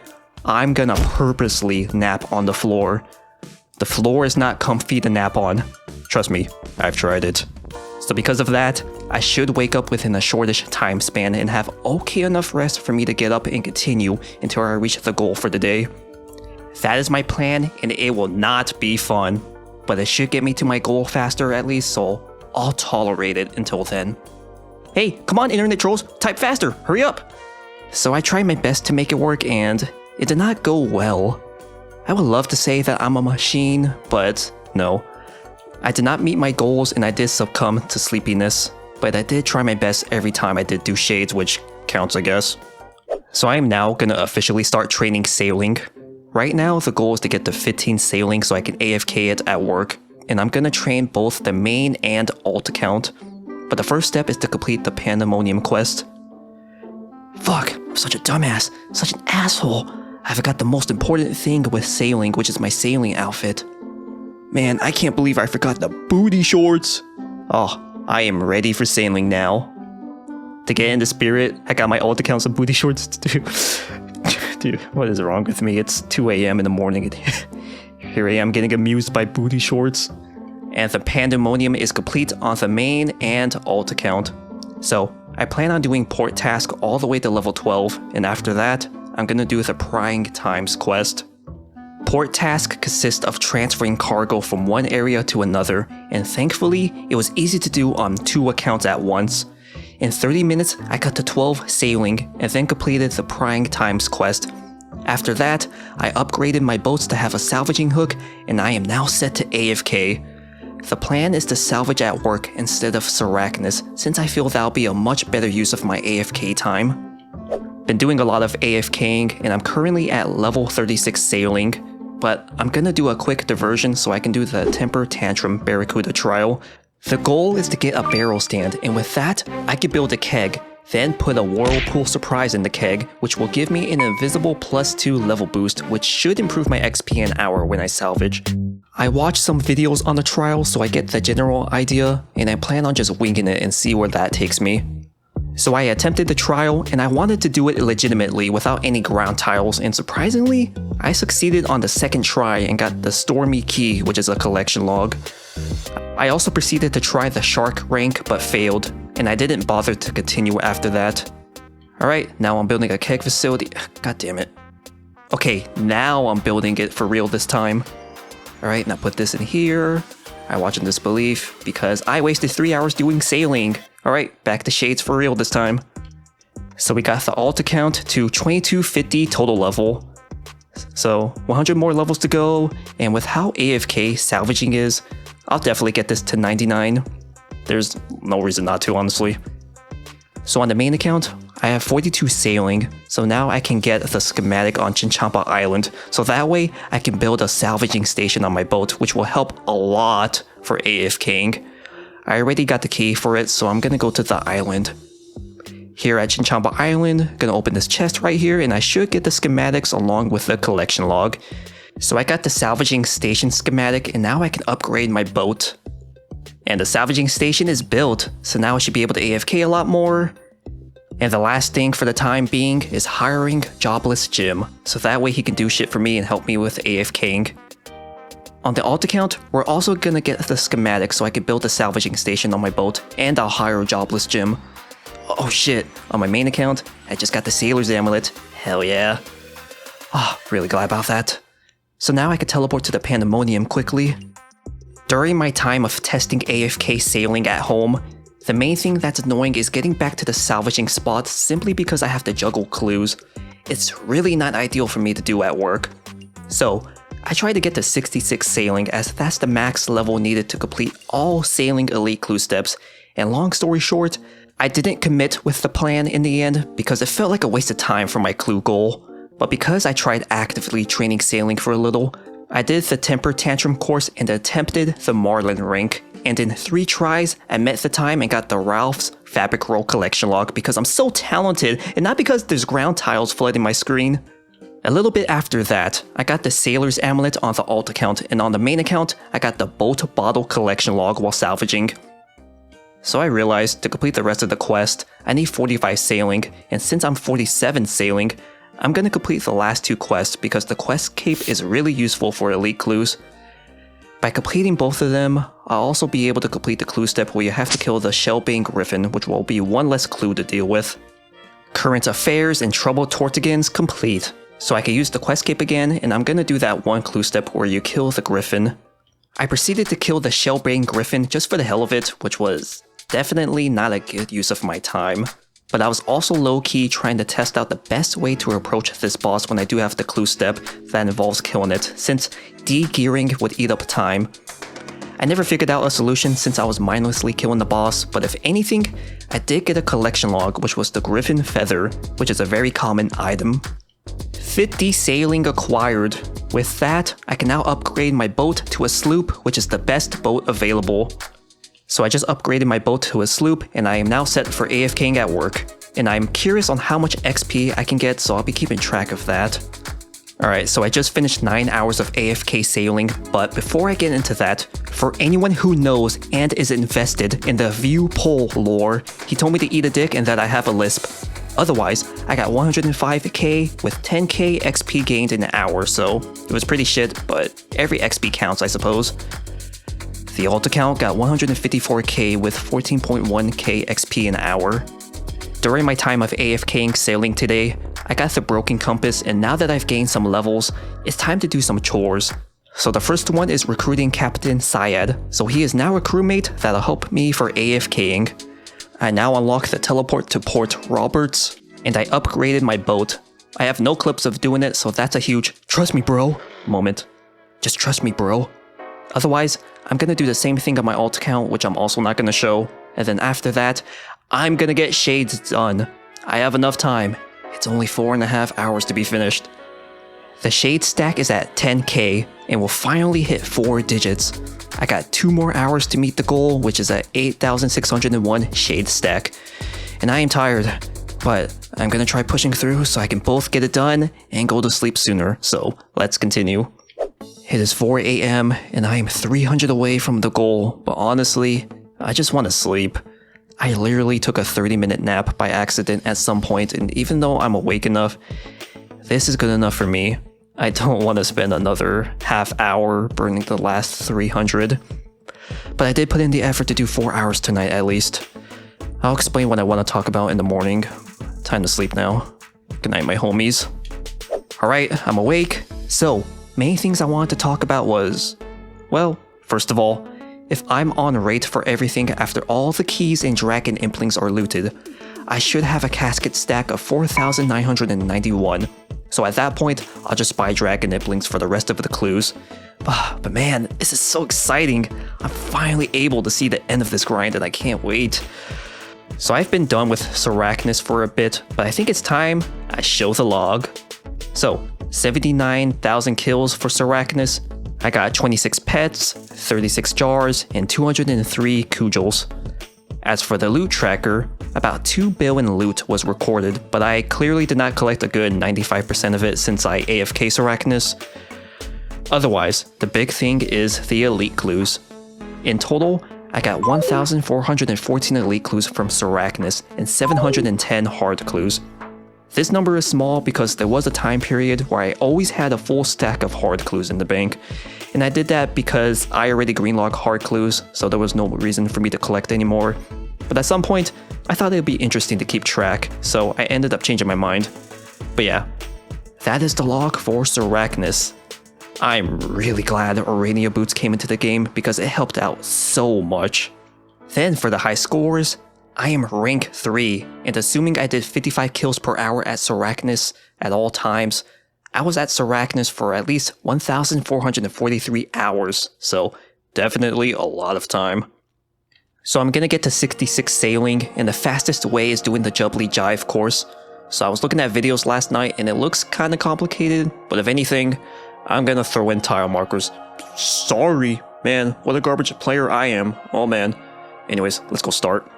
I'm gonna purposely nap on the floor. The floor is not comfy to nap on. Trust me, I've tried it. So because of that, I should wake up within a shortish time span and have okay enough rest for me to get up and continue until I reach the goal for the day. That is my plan and it will not be fun, but it should get me to my goal faster at least, so I'll tolerate it until then. Hey, come on internet trolls, type faster, hurry up! So I tried my best to make it work and it did not go well. I would love to say that I'm a machine, but no. I did not meet my goals and I did succumb to sleepiness, but I did try my best every time I did do shades, which counts I guess. So I am now gonna officially start training sailing. Right now the goal is to get to 15 sailing so I can AFK it at work, and I'm gonna train both the main and alt account. But the first step is to complete the Pandemonium quest. Fuck, I'm such a dumbass, such an asshole. I forgot the most important thing with sailing, which is my sailing outfit. Man, I can't believe I forgot the booty shorts. Oh, I am ready for sailing now. To get in the spirit, I got my alt account some booty shorts too. Dude, what is wrong with me? It's 2 a.m. in the morning and here I am getting amused by booty shorts. And the Pandemonium is complete on the main and alt account. So, I plan on doing port task all the way to level 12, and after that, I'm gonna do the Prying Times quest. Port task consists of transferring cargo from one area to another, and thankfully, it was easy to do on 2 accounts at once. In 30 minutes, I got to 12 sailing, and then completed the Prying Times quest. After that, I upgraded my boats to have a salvaging hook, and I am now set to AFK. The plan is to salvage at work instead of Arachnus, since I feel that'll be a much better use of my AFK time. Been doing a lot of AFKing, and I'm currently at level 36 sailing, but I'm gonna do a quick diversion so I can do the Temper Tantrum Barracuda trial. The goal is to get a barrel stand, and with that, I can build a keg, then put a Whirlpool Surprise in the keg, which will give me an invisible +2 level boost, which should improve my XP an hour when I salvage. I watched some videos on the trial so I get the general idea, and I plan on just winging it and see where that takes me. So I attempted the trial, and I wanted to do it legitimately without any ground tiles, and surprisingly, I succeeded on the second try and got the Stormy Key, which is a collection log. I also proceeded to try the Shark rank, but failed, and I didn't bother to continue after that. Alright, now I'm building a keg facility. God damn it. Okay, now I'm building it for real this time. Alright, now put this in here. I watch in disbelief because I wasted 3 hours doing sailing. Alright, back to shades for real this time. So we got the alt account to 2250 total level. So 100 more levels to go, and with how AFK salvaging is, I'll definitely get this to 99. There's no reason not to, honestly. So on the main account, I have 42 sailing, so now I can get the schematic on Chinchompa Island, so that way I can build a salvaging station on my boat, which will help a lot for AFKing. I already got the key for it, so I'm gonna go to the island. Here at Chinchompa Island, gonna open this chest right here, and I should get the schematics along with the collection log. So I got the salvaging station schematic, and now I can upgrade my boat. And the salvaging station is built, so now I should be able to AFK a lot more. And the last thing for the time being is hiring Jobless Jim, so that way he can do shit for me and help me with AFKing. On the alt account, we're also gonna get the schematic so I can build a salvaging station on my boat, and I'll hire Jobless Jim. Oh shit, on my main account, I just got the Sailor's Amulet. Hell yeah. Really glad about that. So now I can teleport to the Pandemonium quickly. During my time of testing AFK sailing at home, the main thing that's annoying is getting back to the salvaging spot simply because I have to juggle clues. It's really not ideal for me to do at work. So, I tried to get to 66 sailing as that's the max level needed to complete all sailing elite clue steps, and long story short, I didn't commit with the plan in the end because it felt like a waste of time for my clue goal. But because I tried actively training sailing for a little, I did the Temper Tantrum course and attempted the Marlin rank, and in 3 tries, I met the time and got the Ralph's Fabric Roll collection log because I'm so talented and not because there's ground tiles flooding my screen. A little bit after that, I got the Sailor's Amulet on the alt account, and on the main account, I got the Boat Bottle collection log while salvaging. So I realized to complete the rest of the quest, I need 45 sailing, and since I'm 47 sailing, I'm gonna complete the last 2 quests because the quest cape is really useful for elite clues. By completing both of them, I'll also be able to complete the clue step where you have to kill the Shellbane Griffin, which will be one less clue to deal with. Current Affairs and Troubled Tortigans complete, so I can use the quest cape again, and I'm gonna do that one clue step where you kill the Griffin. I proceeded to kill the Shellbane Griffin just for the hell of it, which was definitely not a good use of my time. But I was also low-key trying to test out the best way to approach this boss when I do have the clue step that involves killing it, since de-gearing would eat up time. I never figured out a solution since I was mindlessly killing the boss, but if anything, I did get a collection log, which was the Griffin Feather, which is a very common item. 50 sailing acquired. With that, I can now upgrade my boat to a sloop, which is the best boat available. So I just upgraded my boat to a sloop, and I am now set for AFKing at work. And I'm curious on how much XP I can get, so I'll be keeping track of that. Alright, so I just finished 9 hours of AFK sailing, but before I get into that, for anyone who knows and is invested in the view poll lore, he told me to eat a dick and that I have a lisp. Otherwise, I got 105k with 10k XP gained in an hour, so it was pretty shit, but every XP counts, I suppose. The alt account got 154k with 14.1k XP an hour. During my time of AFKing sailing today, I got the Broken Compass, and now that I've gained some levels, it's time to do some chores. So the first one is recruiting Captain Syed, so he is now a crewmate that'll help me for AFKing. I now unlock the teleport to Port Roberts, and I upgraded my boat. I have no clips of doing it, so that's a huge "trust me bro" moment. Just trust me bro. Otherwise, I'm gonna do the same thing on my alt account, which I'm also not gonna show, and then after that, I'm gonna get shades done. I have enough time. It's only 4.5 hours to be finished. The shade stack is at 10k, and will finally hit 4 digits. I got 2 more hours to meet the goal, which is at 8,601 shade stack. And I am tired, but I'm gonna try pushing through so I can both get it done and go to sleep sooner, so let's continue. It is 4 AM and I am 300 away from the goal, but honestly, I just want to sleep. I literally took a 30-minute nap by accident at some point, and even though I'm awake enough, this is good enough for me. I don't want to spend another half hour burning the last 300. But I did put in the effort to do 4 hours tonight at least. I'll explain what I want to talk about in the morning. Time to sleep now. Good night, my homies. Alright, I'm awake. So, main things I wanted to talk about was, well, first of all, if I'm on rate for everything after all the keys and dragon implings are looted, I should have a casket stack of 4,991. So at that point, I'll just buy dragon implings for the rest of the clues. But man, this is so exciting. I'm finally able to see the end of this grind and I can't wait. So I've been done with Sarachnis for a bit, but I think it's time I show the log. So, 79,000 kills for Sarachnis. I got 26 pets, 36 jars, and 203 cudgels. As for the loot tracker, about 2 billion loot was recorded, but I clearly did not collect a good 95% of it since I AFK Sarachnis. Otherwise, the big thing is the elite clues. In total, I got 1,414 elite clues from Arachnis and 710 hard clues. This number is small because there was a time period where I always had a full stack of hard clues in the bank, and I did that because I already greenlogged hard clues, so there was no reason for me to collect anymore. But at some point, I thought it would be interesting to keep track, so I ended up changing my mind. But yeah, that is the log for Arachnis. I'm really glad Orania Boots came into the game because it helped out so much. Then for the high scores, I am rank 3, and assuming I did 55 kills per hour at Arachnis at all times, I was at Arachnis for at least 1,443 hours, so definitely a lot of time. So I'm gonna get to 66 sailing, and the fastest way is doing the Jubbly Jive course. So I was looking at videos last night and it looks kinda complicated, but if anything, I'm gonna throw in tile markers. Sorry, man, what a garbage player I am. Oh man. Anyways, let's go start.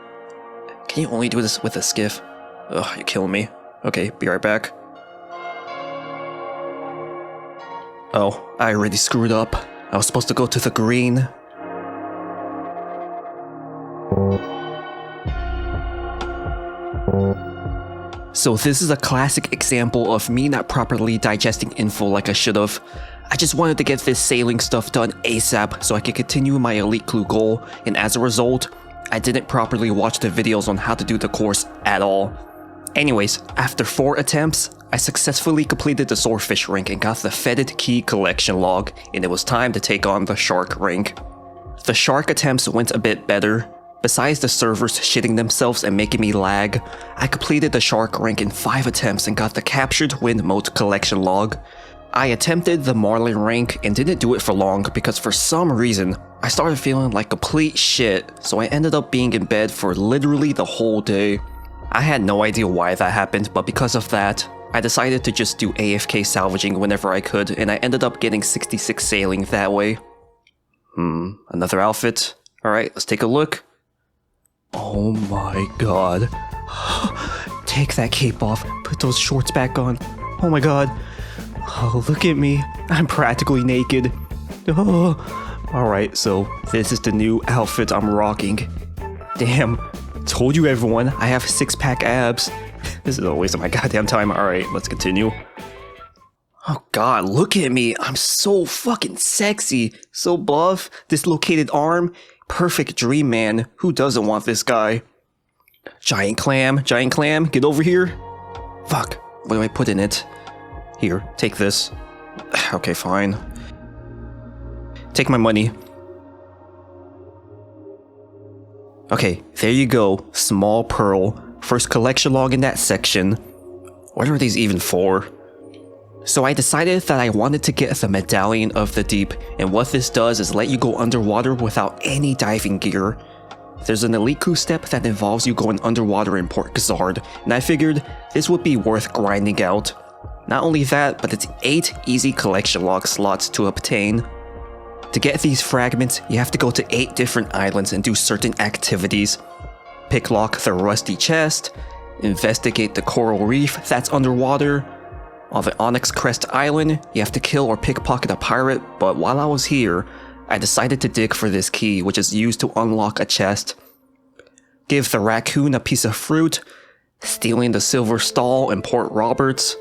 Can you only do this with a skiff? Ugh, you're killing me. Okay, be right back. Oh, I already screwed up. I was supposed to go to the green. So this is a classic example of me not properly digesting info like I should've. I just wanted to get this sailing stuff done ASAP so I could continue my elite clue goal, and as a result, I didn't properly watch the videos on how to do the course at all. Anyways, after 4 attempts, I successfully completed the swordfish rank and got the fetid key collection log, and it was time to take on the shark rank. The shark attempts went a bit better. Besides the servers shitting themselves and making me lag, I completed the shark rank in 5 attempts and got the captured wind mote collection log. I attempted the marlin rank and didn't do it for long because for some reason, I started feeling like complete shit, so I ended up being in bed for literally the whole day. I had no idea why that happened, but because of that, I decided to just do AFK salvaging whenever I could, and I ended up getting 66 sailing that way. Another outfit. Alright, let's take a look. Oh my god. Take that cape off, put those shorts back on. Oh my god. Oh, look at me. I'm practically naked. Oh. Alright, so this is the new outfit I'm rocking. Damn. Told you everyone, I have 6-pack abs. This is a waste of my goddamn time. Alright, let's continue. Oh god, look at me. I'm so fucking sexy. So buff. Dislocated arm. Perfect dream man. Who doesn't want this guy? Giant clam, get over here. Fuck, what do I put in it? Here, take this. Okay, fine. Take my money. Okay, there you go. Small pearl. First collection log in that section. What are these even for? So I decided that I wanted to get the Medallion of the Deep, and what this does is let you go underwater without any diving gear. There's an elite clue step that involves you going underwater in Port Gazard, and I figured this would be worth grinding out. Not only that, but it's 8 easy collection log slots to obtain. To get these fragments, you have to go to 8 different islands and do certain activities. Picklock the rusty chest, investigate the coral reef that's underwater. On the Onyx Crest Island, you have to kill or pickpocket a pirate, but while I was here, I decided to dig for this key, which is used to unlock a chest. Give the raccoon a piece of fruit, stealing the silver stall in Port Roberts,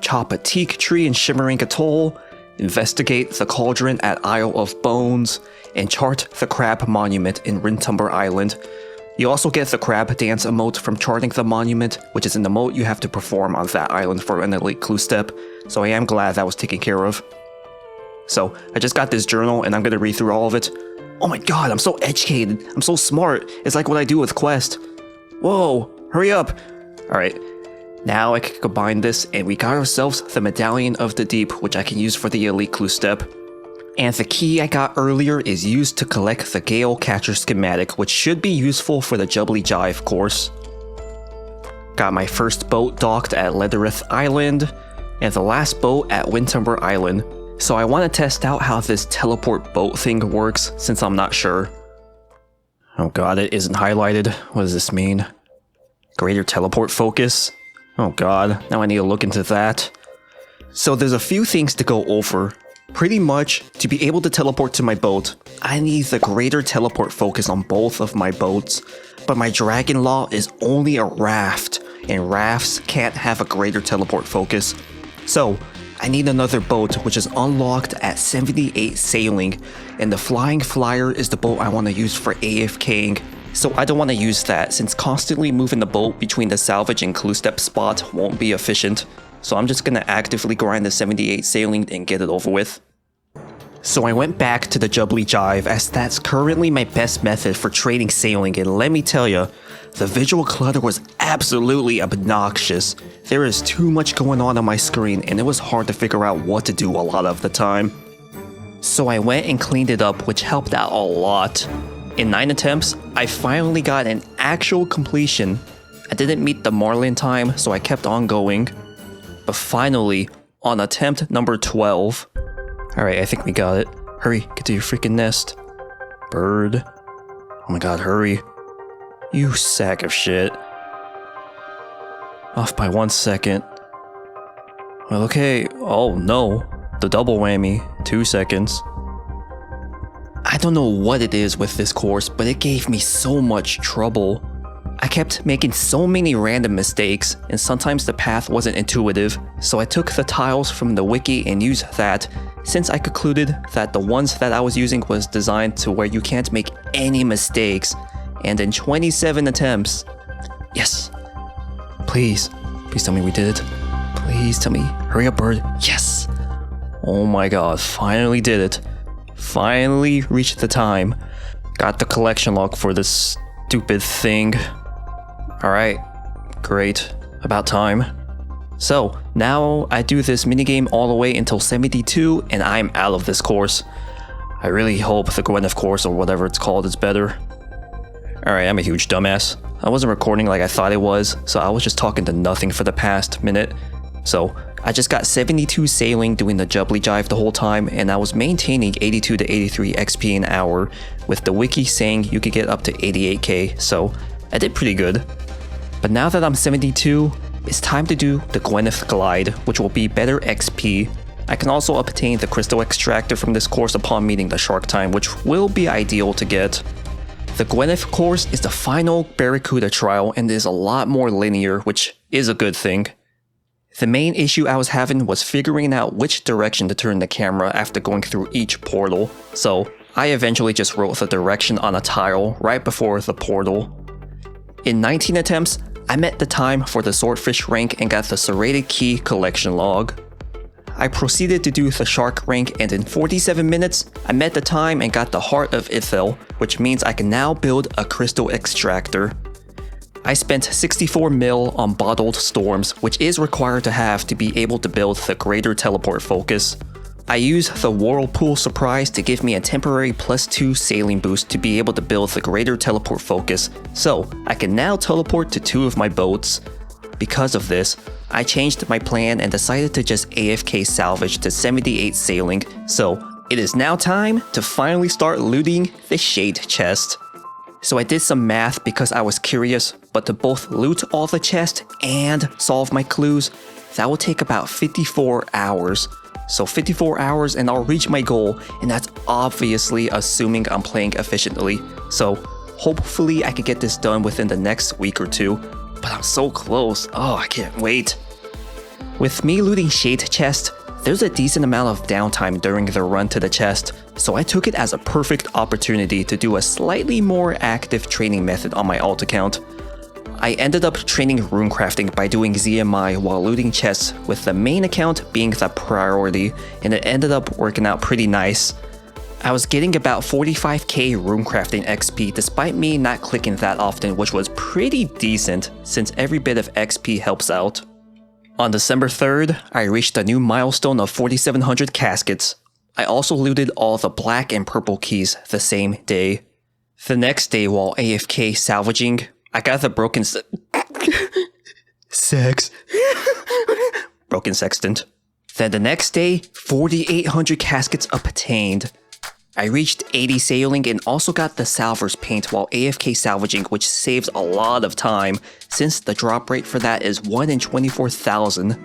chop a teak tree in Shimmering Atoll, investigate the cauldron at Isle of Bones, and chart the crab monument in Rintumber Island. You also get the crab dance emote from charting the monument, which is an emote you have to perform on that island for an elite clue step, so I am glad that was taken care of. So, I just got this journal and I'm gonna read through all of it. Oh my god, I'm so educated, I'm so smart, it's like what I do with Quest. Whoa, hurry up! Alright, now I can combine this and we got ourselves the Medallion of the Deep, which I can use for the elite clue step. And the key I got earlier is used to collect the Gale Catcher schematic, which should be useful for the Jubbly Jive course. Got my first boat docked at Leatherith Island, and the last boat at Windtumber Island, so I want to test out how this teleport boat thing works, since I'm not sure. Oh god, it isn't highlighted. What does this mean? Greater teleport focus? Oh god, now I need to look into that. So there's a few things to go over. Pretty much, to be able to teleport to my boat, I need the greater teleport focus on both of my boats, but my dragon law is only a raft, and rafts can't have a greater teleport focus. So, I need another boat which is unlocked at 78 sailing, and the flying flyer is the boat I want to use for AFKing. So I don't want to use that since constantly moving the boat between the salvage and clue step spot won't be efficient. So I'm just gonna actively grind the 78 sailing and get it over with. So I went back to the Jubbly Jive as that's currently my best method for trading sailing, and let me tell you, the visual clutter was absolutely obnoxious. There is too much going on my screen and it was hard to figure out what to do a lot of the time. So I went and cleaned it up, which helped out a lot. In 9 attempts, I finally got an actual completion. I didn't meet the Marlin time, so I kept on going. But finally, on attempt number 12... Alright, I think we got it. Hurry, get to your freaking nest. Bird. Oh my god, hurry. You sack of shit. Off by 1 second. Well, okay. Oh no. The double whammy. 2 seconds. I don't know what it is with this course, but it gave me so much trouble. I kept making so many random mistakes, and sometimes the path wasn't intuitive, so I took the tiles from the wiki and used that, since I concluded that the ones that I was using was designed to where you can't make any mistakes, and in 27 attempts... Yes! Please tell me we did it. Please tell me. Hurry up, bird. Yes! Oh my god, finally did it. Finally reached the time. Got the collection log for this stupid thing. Alright, great. About time. So, now I do this minigame all the way until 72 and I'm out of this course. I really hope the Gwyneth course or whatever it's called is better. Alright, I'm a huge dumbass. I wasn't recording like I thought it was, so I was just talking to nothing for the past minute. So, I just got 72 sailing doing the Jubbly Jive the whole time, and I was maintaining 82 to 83 XP an hour, with the wiki saying you could get up to 88k, so I did pretty good. But now that I'm 72, it's time to do the Gwyneth Glide, which will be better XP. I can also obtain the Crystal Extractor from this course upon meeting the Shark Time, which will be ideal to get. The Gwyneth course is the final Barracuda trial and is a lot more linear, which is a good thing. The main issue I was having was figuring out which direction to turn the camera after going through each portal, so I eventually just wrote the direction on a tile right before the portal. In 19 attempts, I met the time for the Swordfish rank and got the Serrated Key collection log. I proceeded to do the Shark rank, and in 47 minutes, I met the time and got the Heart of Ithel, which means I can now build a Crystal Extractor. I spent 64 mil on Bottled Storms, which is required to have to be able to build the greater teleport focus. I used the Whirlpool Surprise to give me a temporary +2 sailing boost to be able to build the greater teleport focus, so I can now teleport to 2 of my boats. Because of this, I changed my plan and decided to just AFK salvage to 78 sailing, so it is now time to finally start looting the Shade Chest. So I did some math because I was curious, but to both loot all the chests and solve my clues, that will take about 54 hours. So 54 hours and I'll reach my goal, and that's obviously assuming I'm playing efficiently. So hopefully I can get this done within the next week or 2, but I'm so close. Oh, I can't wait. With me looting Shade Chest, there's a decent amount of downtime during the run to the chest, so I took it as a perfect opportunity to do a slightly more active training method on my alt account. I ended up training runecrafting by doing ZMI while looting chests, with the main account being the priority, and it ended up working out pretty nice. I was getting about 45k runecrafting XP despite me not clicking that often, which was pretty decent since every bit of XP helps out. On December 3rd, I reached a new milestone of 4,700 caskets. I also looted all the black and purple keys the same day. The next day, while AFK salvaging, I got the broken broken sextant. Then the next day, 4,800 caskets obtained. I reached 80 sailing and also got the Salver's Paint while AFK salvaging, which saves a lot of time, since the drop rate for that is 1 in 24,000.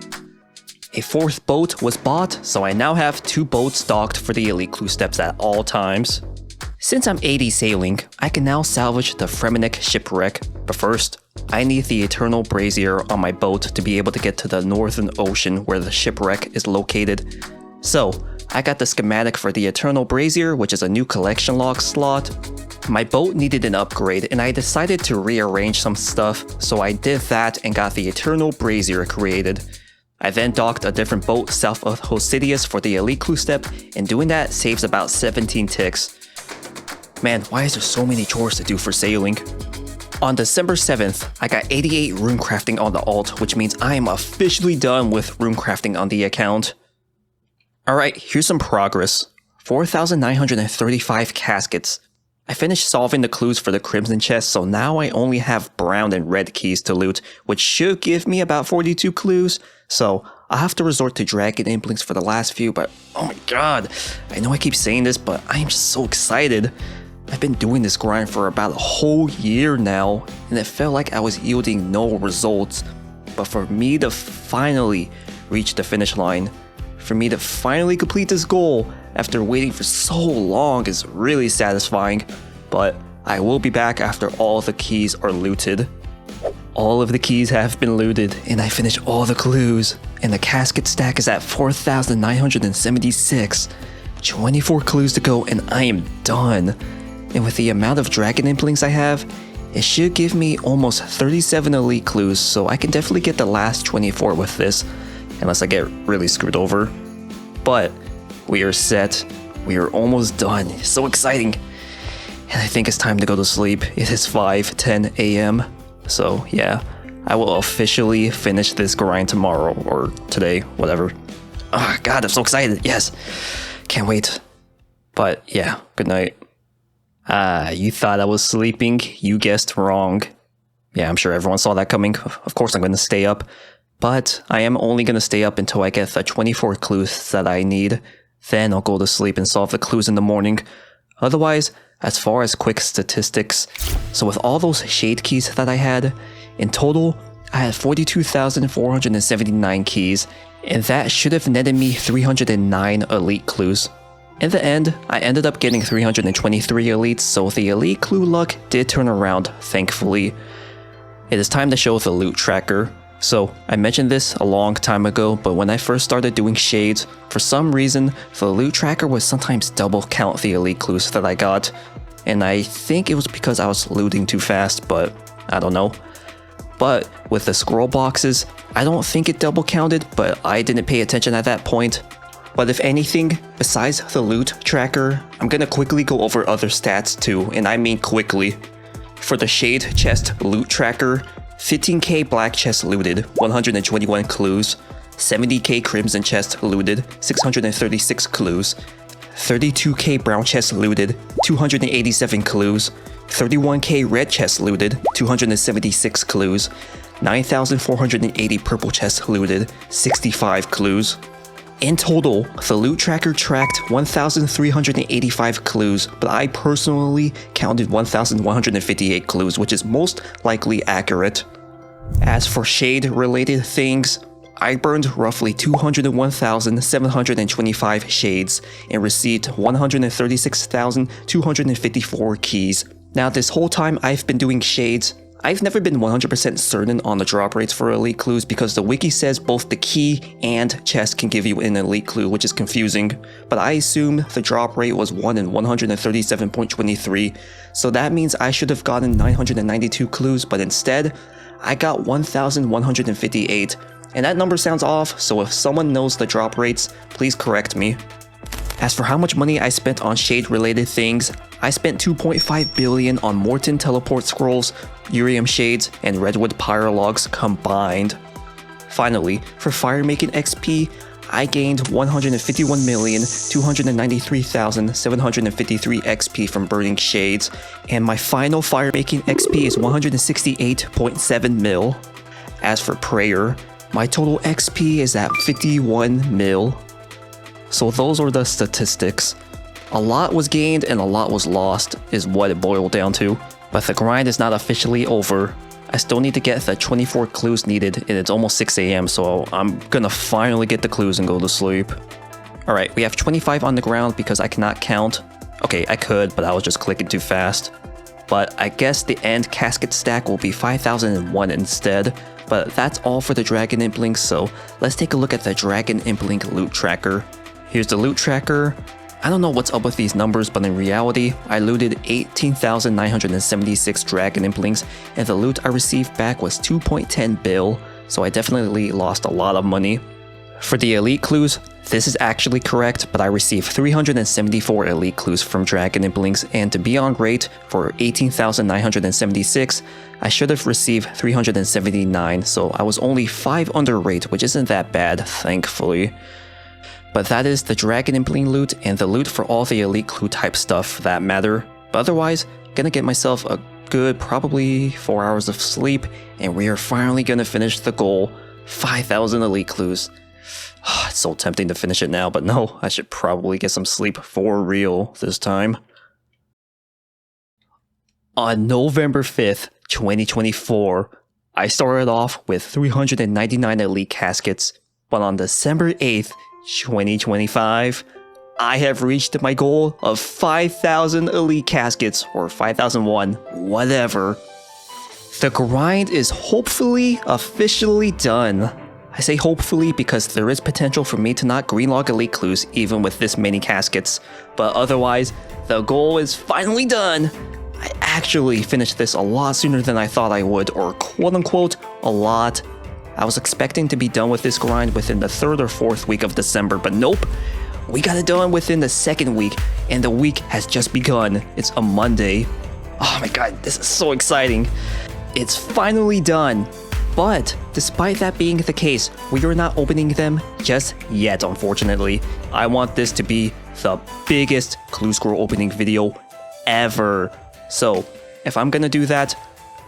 A fourth boat was bought, so I now have 2 boats docked for the elite clue steps at all times. Since I'm 80 sailing, I can now salvage the Fremennik shipwreck, but first, I need the Eternal Brazier on my boat to be able to get to the Northern Ocean where the shipwreck is located. So, I got the schematic for the Eternal Brazier, which is a new collection log slot. My boat needed an upgrade, and I decided to rearrange some stuff, so I did that and got the Eternal Brazier created. I then docked a different boat south of Hosidius for the elite clue step, and doing that saves about 17 ticks. Man, why is there so many chores to do for sailing? On December 7th, I got 88 rune crafting on the alt, which means I am officially done with rune crafting on the account. Alright, here's some progress. 4,935 caskets. I finished solving the clues for the Crimson chest, so now I only have brown and red keys to loot, which should give me about 42 clues. So I'll have to resort to dragon implings for the last few, but oh my god, I know I keep saying this, but I am just so excited. I've been doing this grind for about a whole year now, and it felt like I was yielding no results. But for me to finally reach the finish line, for me to finally complete this goal after waiting for so long is really satisfying. But I will be back after all the keys are looted. All of the keys have been looted, and I finished all the clues, and the casket stack is at 4,976. 24 clues to go, and I am done. And with the amount of dragon implings I have, it should give me almost 37 elite clues, so I can definitely get the last 24 with this, unless I get really screwed over. But we are set. We are almost done. It's so exciting. And I think it's time to go to sleep. It is 5:10 a.m. So yeah, I will officially finish this grind tomorrow or today, whatever. Oh god, I'm so excited. Yes. Can't wait. But yeah, good night. You thought I was sleeping? You guessed wrong. Yeah, I'm sure everyone saw that coming. Of course I'm going to stay up. But I am only going to stay up until I get the 24 clues that I need. Then I'll go to sleep and solve the clues in the morning. Otherwise, as far as quick statistics, so with all those shade keys that I had, in total, I had 42,479 keys, and that should have netted me 309 elite clues. In the end, I ended up getting 323 elites, so the elite clue luck did turn around, thankfully. It is time to show the loot tracker. So, I mentioned this a long time ago, but when I first started doing shades, for some reason, the loot tracker would sometimes double count the elite clues that I got. And I think it was because I was looting too fast, but I don't know. But with the scroll boxes, I don't think it double counted, but I didn't pay attention at that point. But if anything, besides the loot tracker, I'm gonna quickly go over other stats too, and I mean quickly. For the shade chest loot tracker, 15k black chest looted, 121 clues, 70k crimson chest looted, 636 clues, 32k brown chest looted, 287 clues, 31k red chest looted, 276 clues, 9,480 purple chest looted, 65 clues. In total, the loot tracker tracked 1,385 clues, but I personally counted 1,158 clues, which is most likely accurate. As for shade-related things, I burned roughly 201,725 shades and received 136,254 keys. Now this whole time I've been doing shades, I've never been 100% certain on the drop rates for elite clues because the wiki says both the key and chest can give you an elite clue, which is confusing, but I assume the drop rate was 1 in 137.23, so that means I should have gotten 992 clues, but instead, I got 1,158, and that number sounds off, so if someone knows the drop rates, please correct me. As for how much money I spent on shade-related things, I spent 2.5 billion on Morton teleport scrolls, Urium shades, and Redwood pyrologs combined. Finally, for firemaking XP, I gained 151,293,753 XP from burning shades, and my final firemaking XP is 168.7 mil. As for prayer, my total XP is at 51 mil. So those are the statistics. A lot was gained and a lot was lost, is what it boiled down to. But the grind is not officially over. I still need to get the 24 clues needed, and it's almost 6 a.m, so I'm gonna finally get the clues and go to sleep. Alright, we have 25 on the ground because I cannot count. Okay, I could, but I was just clicking too fast. But I guess the end casket stack will be 5001 instead. But that's all for the Dragon Imp so let's take a look at the Dragon Imp loot tracker. Here's the loot tracker. I don't know what's up with these numbers, but in reality, I looted 18,976 Dragon Imp and the loot I received back was 2.10 bill, so I definitely lost a lot of money. For the elite clues, this is actually correct, but I received 374 elite clues from Dragon Imp and to be on rate for 18,976, I should have received 379, so I was only 5 under rate, which isn't that bad, thankfully. But that is the Dragon Imp loot and the loot for all the elite clue type stuff for that matter. But otherwise, gonna get myself a good probably 4 hours of sleep, and we are finally gonna finish the goal, 5,000 elite clues. It's so tempting to finish it now, but no, I should probably get some sleep for real this time. On November 5th, 2024, I started off with 399 elite caskets, but on December 8th, 2025, I have reached my goal of 5,000 elite caskets, or 5,001, whatever. The grind is hopefully officially done. I say hopefully because there is potential for me to not greenlog elite clues even with this many caskets, but otherwise, the goal is finally done. I actually finished this a lot sooner than I thought I would, or quote unquote, a lot. I was expecting to be done with this grind within the 3rd or 4th week of December, but nope. We got it done within the 2nd week, and the week has just begun. It's a Monday. Oh my god, this is so exciting. It's finally done. But despite that being the case, we are not opening them just yet, unfortunately. I want this to be the biggest clue scroll opening video ever. So if I'm gonna do that,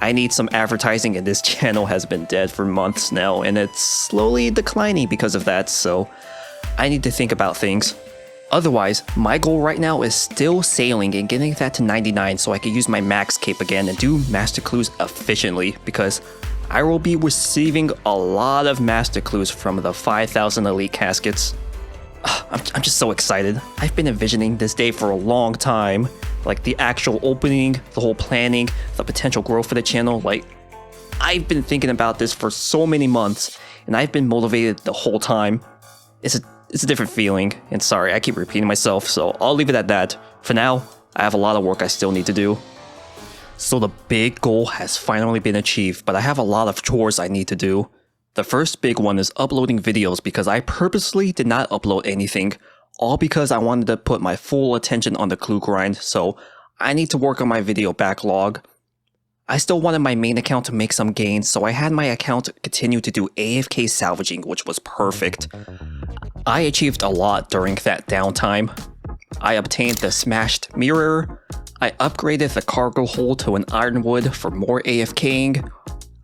I need some advertising, and this channel has been dead for months now, and it's slowly declining because of that, so I need to think about things. Otherwise, my goal right now is still sailing and getting that to 99 so I can use my max cape again and do master clues efficiently, because I will be receiving a lot of master clues from the 5,000 elite caskets. I'm just so excited. I've been envisioning this day for a long time. Like the actual opening, the whole planning, the potential growth for the channel. Like, I've been thinking about this for so many months, and I've been motivated the whole time. It's a different feeling, and sorry, I keep repeating myself, so I'll leave it at that. For now, I have a lot of work I still need to do. So the big goal has finally been achieved, but I have a lot of chores I need to do. The first big one is uploading videos because I purposely did not upload anything, all because I wanted to put my full attention on the clue grind, so I need to work on my video backlog. I still wanted my main account to make some gains, so I had my account continue to do AFK salvaging, which was perfect. I achieved a lot during that downtime. I obtained the smashed mirror, I upgraded the cargo hold to an ironwood for more AFKing,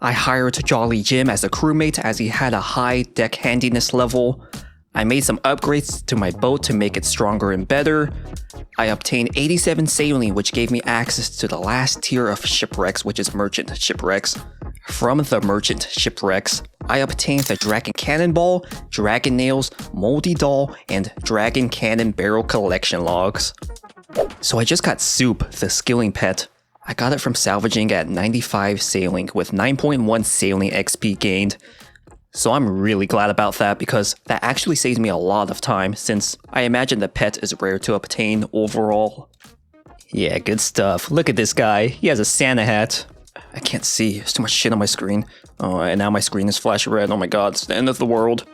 I hired Jolly Jim as a crewmate as he had a high deck handiness level, I made some upgrades to my boat to make it stronger and better, I obtained 87 sailing, which gave me access to the last tier of shipwrecks, which is merchant shipwrecks. From the merchant shipwrecks, I obtained the dragon cannonball, dragon nails, moldy doll, and dragon cannon barrel collection logs. So I just got Soup, the skilling pet. I got it from salvaging at 95 sailing with 9.1 sailing XP gained. So I'm really glad about that because that actually saves me a lot of time since I imagine the pet is rare to obtain overall. Yeah, good stuff. Look at this guy. He has a Santa hat. I can't see. There's too much shit on my screen. Oh, and now my screen is flash red. Oh my god, it's the end of the world.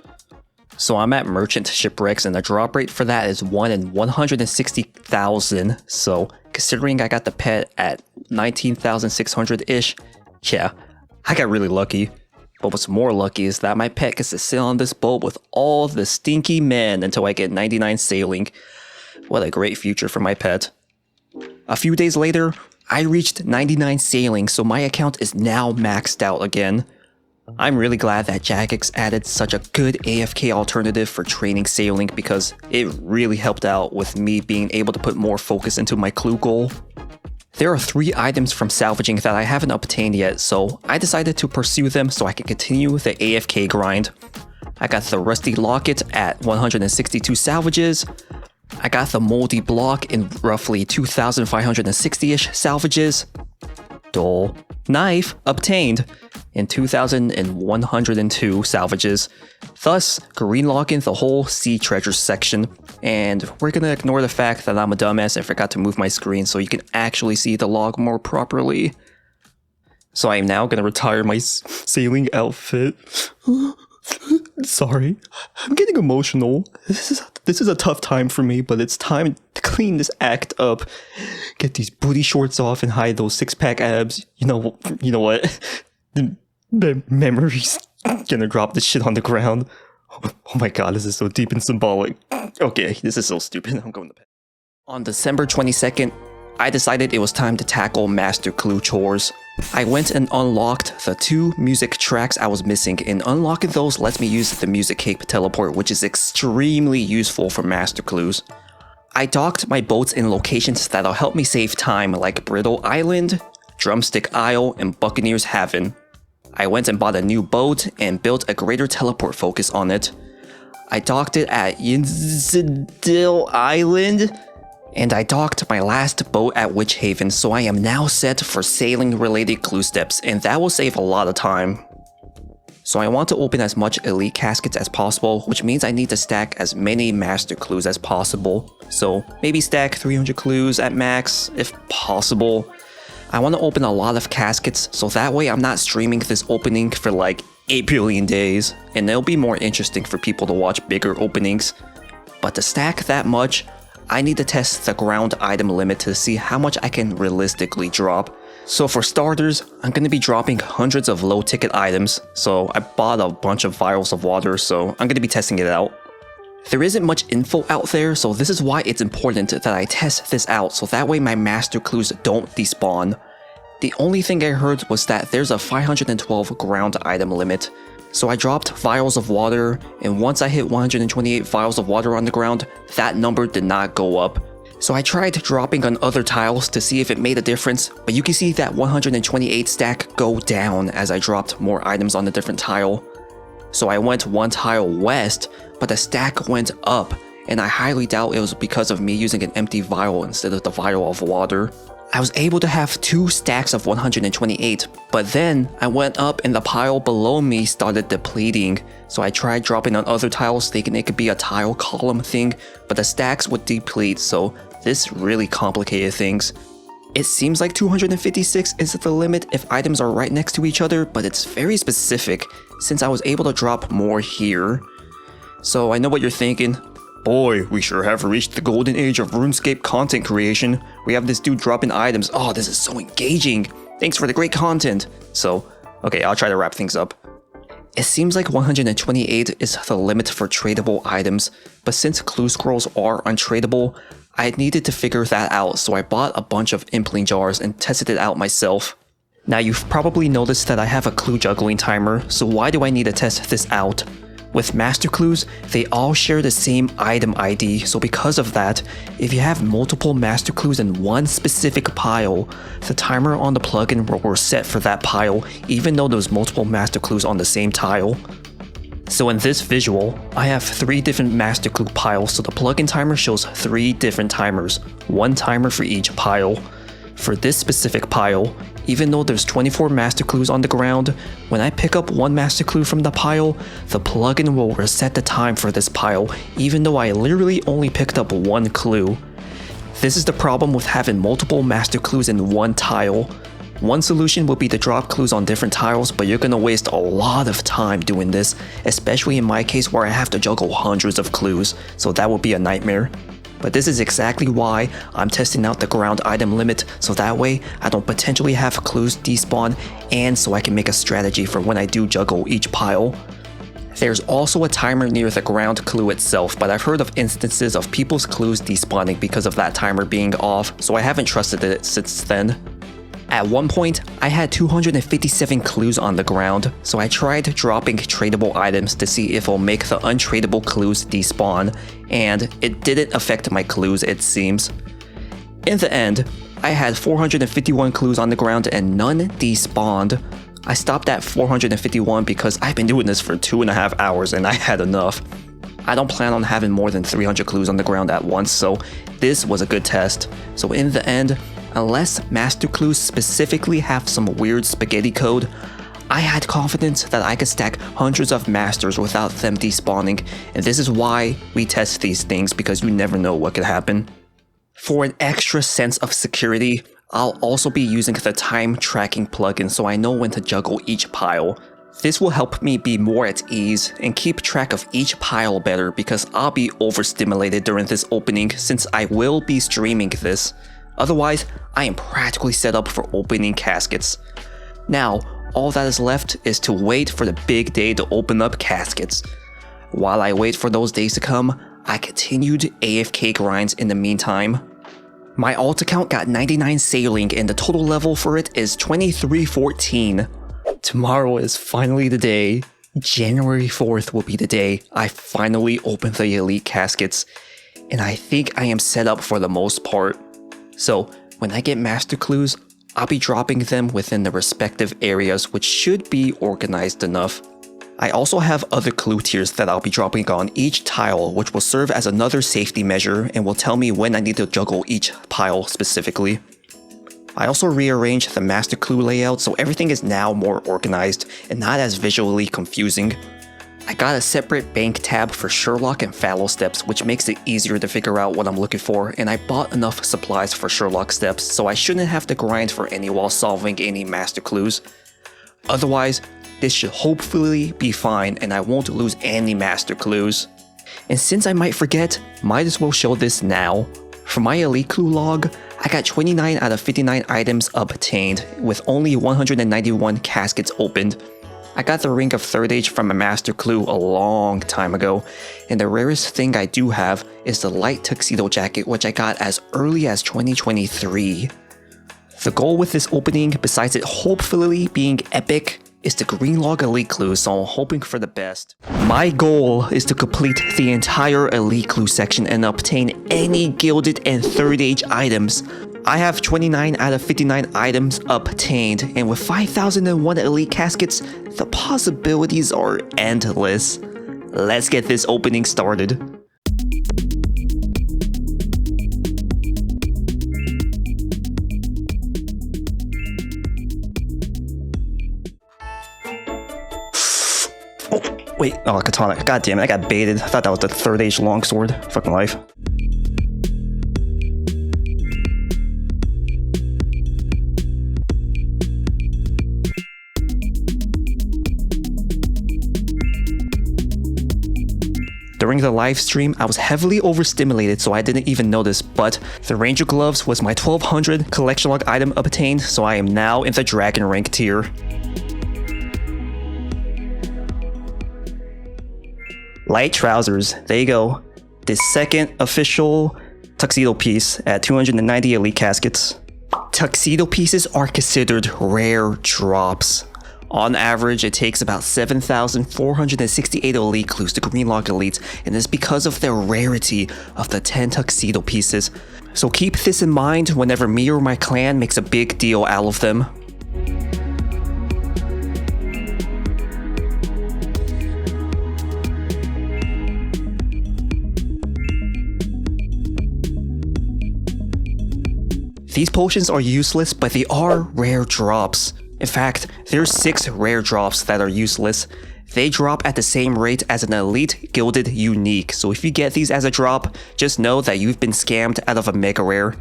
So I'm at merchant shipwrecks and the drop rate for that is 1 in 160,000. So considering I got the pet at 19,600-ish, yeah, I got really lucky. But what's more lucky is that my pet gets to sail on this boat with all the stinky men until I get 99 sailing. What a great future for my pet. A few days later, I reached 99 sailing, so my account is now maxed out again. I'm really glad that Jagex added such a good AFK alternative for training sailing because it really helped out with me being able to put more focus into my clue goal. There are 3 items from salvaging that I haven't obtained yet, so I decided to pursue them so I can continue the AFK grind. I got the rusty locket at 162 salvages. I got the moldy block in roughly 2,560-ish salvages. Dull knife obtained in 2,102 salvages. Thus, green locking the whole sea treasures section. And we're gonna ignore the fact that I'm a dumbass and forgot to move my screen so you can actually see the log more properly. So I am now gonna retire my sailing outfit. Sorry, I'm getting emotional. This is a tough time for me, but it's time to clean this act up. Get these booty shorts off and hide those 6-pack abs. You know what? The memories. Gonna drop this shit on the ground. Oh my god, this is so deep and symbolic. Okay, this is so stupid. I'm going to bed. On December 22nd, I decided it was time to tackle Master Clue chores. I went and unlocked the 2 music tracks I was missing, and unlocking those lets me use the music cape teleport, which is extremely useful for Master Clues. I docked my boats in locations that'll help me save time, like Brittle Island, Drumstick Isle, and Buccaneer's Haven. I went and bought a new boat and built a greater teleport focus on it. I docked it at Yinzidil Island, and I docked my last boat at Witch Haven, so I am now set for sailing related clue steps, and that will save a lot of time. So I want to open as much elite caskets as possible, which means I need to stack as many master clues as possible. So maybe stack 300 clues at max, if possible. I want to open a lot of caskets, so that way I'm not streaming this opening for like 8 billion days, and it'll be more interesting for people to watch bigger openings. But to stack that much, I need to test the ground item limit to see how much I can realistically drop. So for starters, I'm going to be dropping hundreds of low ticket items, so I bought a bunch of vials of water, so I'm going to be testing it out. There isn't much info out there, so this is why it's important that I test this out, so that way my master clues don't despawn. The only thing I heard was that there's a 512 ground item limit. So I dropped vials of water, and once I hit 128 vials of water on the ground, that number did not go up. So I tried dropping on other tiles to see if it made a difference, but you can see that 128 stack go down as I dropped more items on a different tile. So I went 1 tile west, but the stack went up, and I highly doubt it was because of me using an empty vial instead of the vial of water. I was able to have 2 stacks of 128, but then I went up and the pile below me started depleting, so I tried dropping on other tiles thinking it could be a tile column thing, but the stacks would deplete, so this really complicated things. It seems like 256 is the limit if items are right next to each other, but it's very specific since I was able to drop more here. So I know what you're thinking. Boy, we sure have reached the golden age of RuneScape content creation. We have this dude dropping items. Oh, this is so engaging. Thanks for the great content. So, okay, I'll try to wrap things up. It seems like 128 is the limit for tradable items, but since clue scrolls are untradeable, I needed to figure that out, so I bought a bunch of impling jars and tested it out myself. Now you've probably noticed that I have a clue juggling timer, so why do I need to test this out? With master clues, they all share the same item ID, so because of that, if you have multiple master clues in one specific pile, the timer on the plugin will reset for that pile even though there's multiple master clues on the same tile. So in this visual, I have 3 different master clue piles, so the plugin timer shows 3 different timers, 1 timer for each pile. For this specific pile, even though there's 24 master clues on the ground, when I pick up 1 master clue from the pile, the plugin will reset the time for this pile, even though I literally only picked up 1 clue. This is the problem with having multiple master clues in one tile. One solution would be to drop clues on different tiles, but you're gonna waste a lot of time doing this, especially in my case where I have to juggle hundreds of clues, so that would be a nightmare. But this is exactly why I'm testing out the ground item limit, so that way I don't potentially have clues despawn, and so I can make a strategy for when I do juggle each pile. There's also a timer near the ground clue itself, but I've heard of instances of people's clues despawning because of that timer being off, so I haven't trusted it since then. At one point, I had 257 clues on the ground, so I tried dropping tradable items to see if it'll make the untradable clues despawn, and it didn't affect my clues, it seems. In the end, I had 451 clues on the ground and none despawned. I stopped at 451 because I've been doing this for 2.5 hours and I had enough. I don't plan on having more than 300 clues on the ground at once, so this was a good test. So in the end, unless master clues specifically have some weird spaghetti code, I had confidence that I could stack hundreds of masters without them despawning, and this is why we test these things, because you never know what could happen. For an extra sense of security, I'll also be using the time tracking plugin so I know when to juggle each pile. This will help me be more at ease and keep track of each pile better because I'll be overstimulated during this opening since I will be streaming this. Otherwise, I am practically set up for opening caskets. Now, all that is left is to wait for the big day to open up caskets. While I wait for those days to come, I continued AFK grinds in the meantime. My alt account got 99 sailing and the total level for it is 2314. Tomorrow is finally the day. January 4th will be the day I finally open the elite caskets, and I think I am set up for the most part. So when I get master clues, I'll be dropping them within the respective areas, which should be organized enough. I also have other clue tiers that I'll be dropping on each tile, which will serve as another safety measure and will tell me when I need to juggle each pile specifically. I also rearranged the master clue layout so everything is now more organized and not as visually confusing. I got a separate bank tab for Sherlock and Fallow steps, which makes it easier to figure out what I'm looking for, and I bought enough supplies for Sherlock steps so I shouldn't have to grind for any while solving any master clues. Otherwise, this should hopefully be fine and I won't lose any master clues. And since I might forget, might as well show this now. For my elite clue log, I got 29 out of 59 items obtained, with only 191 caskets opened. I got the Ring of Third Age from a master clue a long time ago, and the rarest thing I do have is the light tuxedo jacket, which I got as early as 2023. The goal with this opening, besides it hopefully being epic, is the green log elite clue, so I'm hoping for the best. My goal is to complete the entire elite clue section and obtain any gilded and third age items. I have 29 out of 59 items obtained, and with 5,001 elite caskets, the possibilities are endless. Let's get this opening started. Wait, oh, katana. God damn it, I got baited. I thought that was the third age longsword. Fucking life. During the live stream, I was heavily overstimulated, so I didn't even notice, but the Ranger Gloves was my 1200 collection log item obtained, so I am now in the Dragon rank tier. Light trousers, there you go. The second official tuxedo piece at 290 elite caskets. Tuxedo pieces are considered rare drops. On average, it takes about 7,468 elite clues to greenlog elites, and it's because of the rarity of the 10 tuxedo pieces. So keep this in mind whenever me or my clan makes a big deal out of them. These potions are useless, but they are rare drops. In fact, there's 6 rare drops that are useless. They drop at the same rate as an elite gilded unique, so if you get these as a drop, just know that you've been scammed out of a mega rare.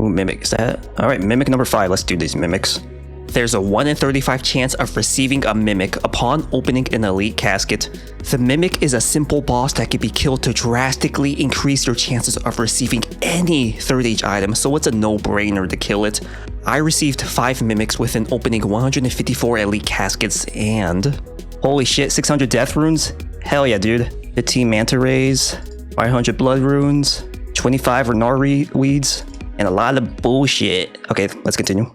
Ooh, mimic, is that? Alright, mimic number 5, let's do these mimics. There's a 1 in 35 chance of receiving a mimic upon opening an elite casket. The mimic is a simple boss that can be killed to drastically increase your chances of receiving any third age item, so it's a no-brainer to kill it. I received 5 mimics within opening 154 elite caskets, and holy shit, 600 death runes? Hell yeah, dude. 15 manta rays, 500 blood runes, 25 renari weeds, and a lot of bullshit. Okay, let's continue.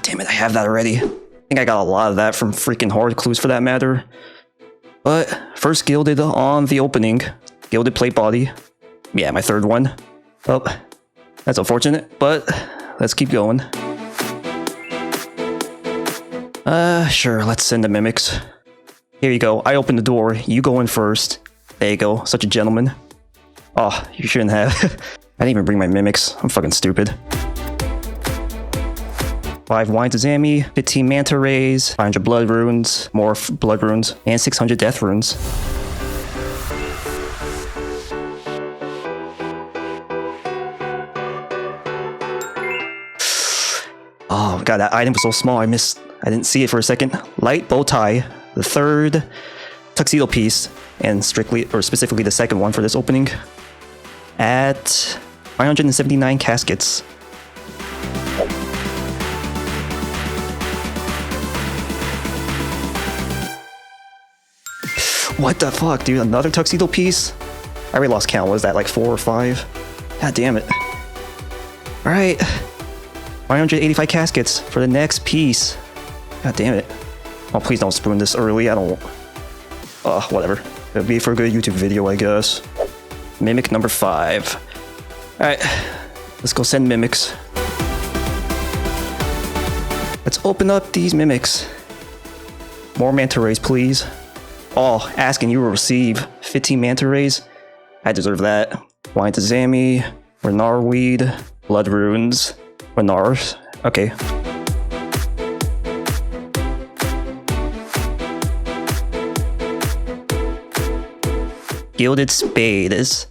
damn it, I have that already. I think I got a lot of that from freaking hard clues for that matter. But first gilded on the opening. Gilded plate body. Yeah, my third one. Oh, that's unfortunate, but let's keep going. Sure, let's send the mimics. Here you go, I opened the door, you go in first. There you go, such a gentleman. Oh, you shouldn't have. I didn't even bring my mimics, I'm fucking stupid. 5 wine to Zami, 15 manta rays, 500 blood runes, more blood runes, and 600 death runes. Oh god, that item was so small, I didn't see it for a second. Light bow tie, the third tuxedo piece, and specifically the second one for this opening, at 579 caskets. What the fuck, dude? Another tuxedo piece? I already lost count. Was that like 4 or 5? God damn it. Alright. 585 caskets for the next piece. God damn it. Oh, please don't spoon this early. I don't... whatever. It'll be for a good YouTube video, I guess. Mimic number 5. Alright. Let's go send mimics. Let's open up these mimics. More manta rays, please. Oh, asking you will receive 15 manta rays. I deserve that. Wine to Zami, Renar weed, blood runes, Renars. Okay. Gilded spade is.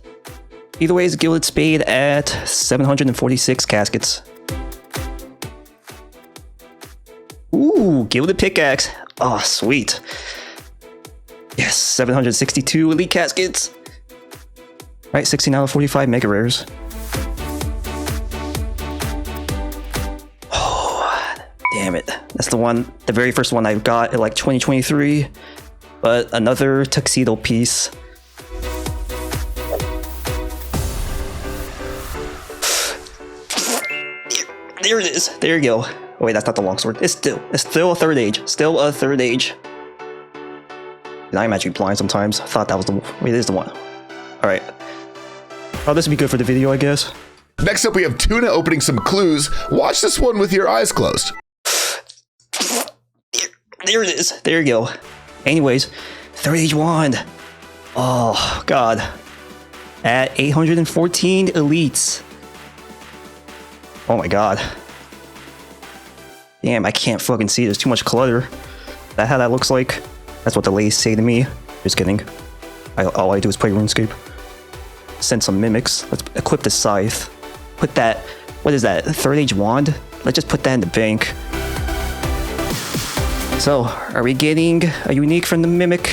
Either way, is gilded spade at 746 caskets. Ooh, gilded pickaxe. Oh, sweet. Yes, 762 elite caskets. Right, 16 out of 45 megarares. Oh, damn it. That's the very first one I got in like 2023. But another tuxedo piece. There it is. There you go. Oh, wait, that's not the longsword. It's still a third age. Still a third age. And I'm actually blind sometimes. I thought that was the one. Wait, it is the one. Alright. Oh, this would be good for the video, I guess. Next up, we have Tuna opening some clues. Watch this one with your eyes closed. There it is. There you go. Anyways, third age wand. Oh, God. At 814 elites. Oh my god. Damn, I can't fucking see. There's too much clutter. Is that how that looks like? That's what the ladies say to me. Just kidding. All I do is play RuneScape. Send some mimics. Let's equip the scythe. Put that... What is that? Third age wand? Let's just put that in the bank. So, are we getting a unique from the mimic?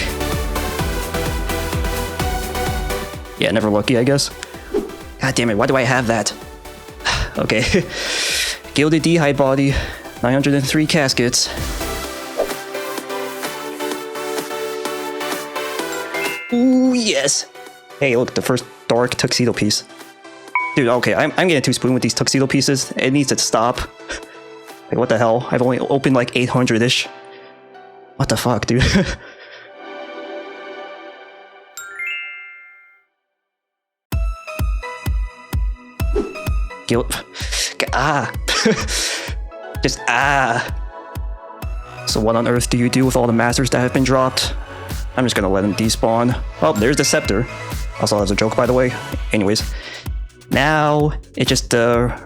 Yeah, never lucky, I guess. God damn it, why do I have that? Okay. Gilded D-hide body. 903 caskets. Ooh, yes! Hey, look, the first dark tuxedo piece. Dude, okay, I'm getting too spoon with these tuxedo pieces. It needs to stop. Like, what the hell? I've only opened like 800-ish. What the fuck, dude? Just So what on earth do you do with all the masters that have been dropped? I'm just gonna let them despawn. Oh, there's the scepter. Also, that's a joke, by the way. Anyways, now it's just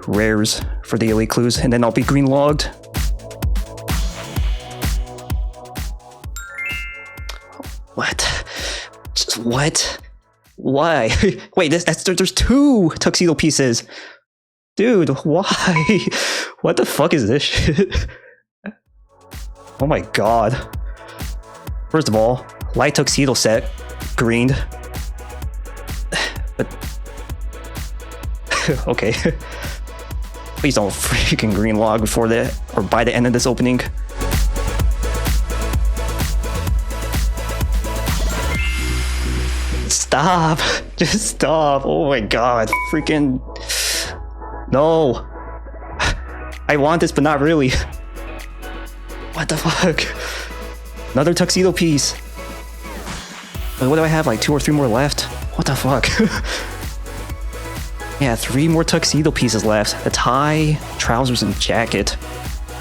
rares for the elite clues, and then I'll be green logged. What? Just what? Why? Wait, there's 2 tuxedo pieces. Dude, why? What the fuck is this shit? Oh my god. First of all, light tuxedo set, greened. But... okay. Please don't freaking green log before or by the end of this opening. Stop! Just stop! Oh my god, freaking... No! I want this, but not really. What the fuck? Another tuxedo piece. Wait, what do I have? Like 2 or 3 more left? What the fuck? Yeah, 3 more tuxedo pieces left. The tie, trousers, and jacket.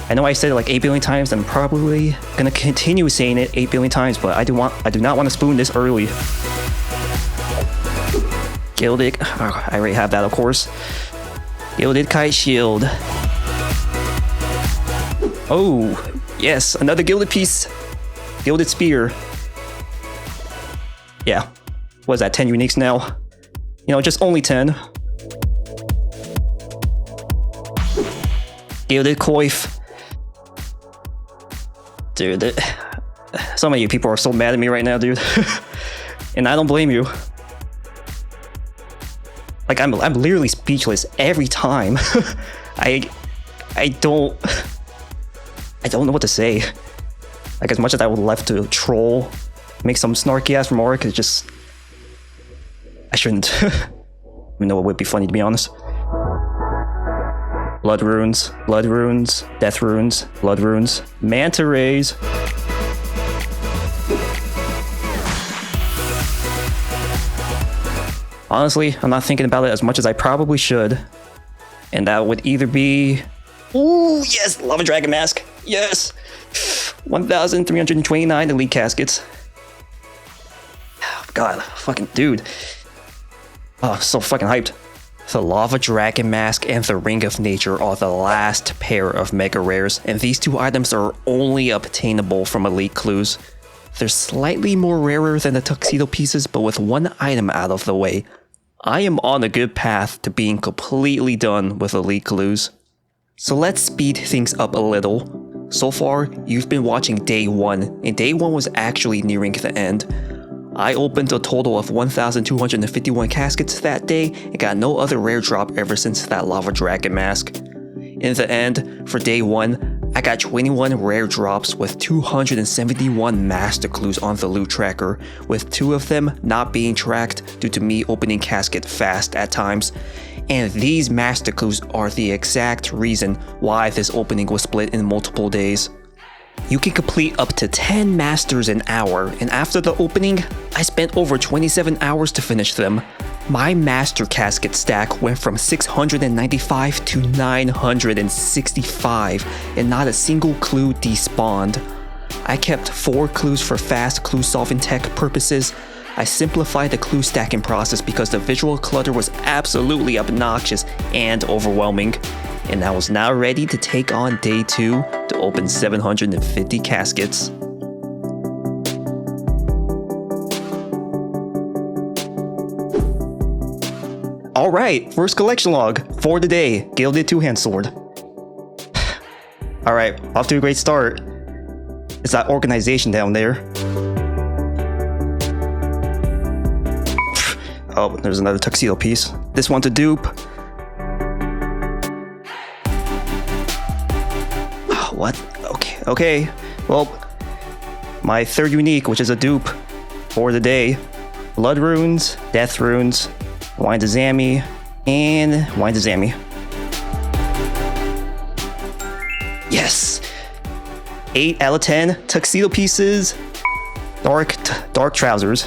I know I said it like 8 billion times, and I'm probably gonna continue saying it 8 billion times, but I do not want to spoon this early. Gilded, I already have that, of course. Gilded kite shield. Oh, yes, another gilded piece. Gilded spear. Yeah, what is that, 10 uniques now? You know, just only 10. Gilded coif. Dude, some of you people are so mad at me right now, dude. And I don't blame you. Like, I'm literally speechless every time. I don't know what to say. Like, as much as I would love to troll, make some snarky ass remark, it's just, I shouldn't. I don't know, it would be funny, to be honest. Blood runes, death runes, blood runes, manta rays. Honestly, I'm not thinking about it as much as I probably should. And that would either be... Ooh, yes! Lava Dragon Mask! Yes! 1,329 elite caskets. Oh, God, fucking dude. Oh, so fucking hyped. The Lava Dragon Mask and the Ring of Nature are the last pair of mega rares, and these 2 items are only obtainable from elite clues. They're slightly more rarer than the tuxedo pieces, but with 1 item out of the way, I am on a good path to being completely done with elite clues. So let's speed things up a little. So far, you've been watching day 1, and day 1 was actually nearing the end. I opened a total of 1,251 caskets that day and got no other rare drop ever since that Lava Dragon Mask. In the end, for day 1, I got 21 rare drops with 271 master clues on the loot tracker, with 2 of them not being tracked due to me opening casket fast at times. And these master clues are the exact reason why this opening was split in multiple days. You can complete up to 10 masters an hour, and after the opening, I spent over 27 hours to finish them. My master casket stack went from 695 to 965, and not a single clue despawned. I kept 4 clues for fast clue solving tech purposes. I simplified the clue stacking process because the visual clutter was absolutely obnoxious and overwhelming. And I was now ready to take on day 2 to open 750 caskets. Alright, first collection log for the day, Gilded 2-hand sword. Alright, off to a great start. It's that organization down there. Oh, there's another tuxedo piece. This one's a dupe. What? Okay. Well, my 3rd unique, which is a dupe for the day. Blood runes, death runes, wine to Zammy, and wine to Zammy. Yes! 8 out of 10 tuxedo pieces. Dark trousers.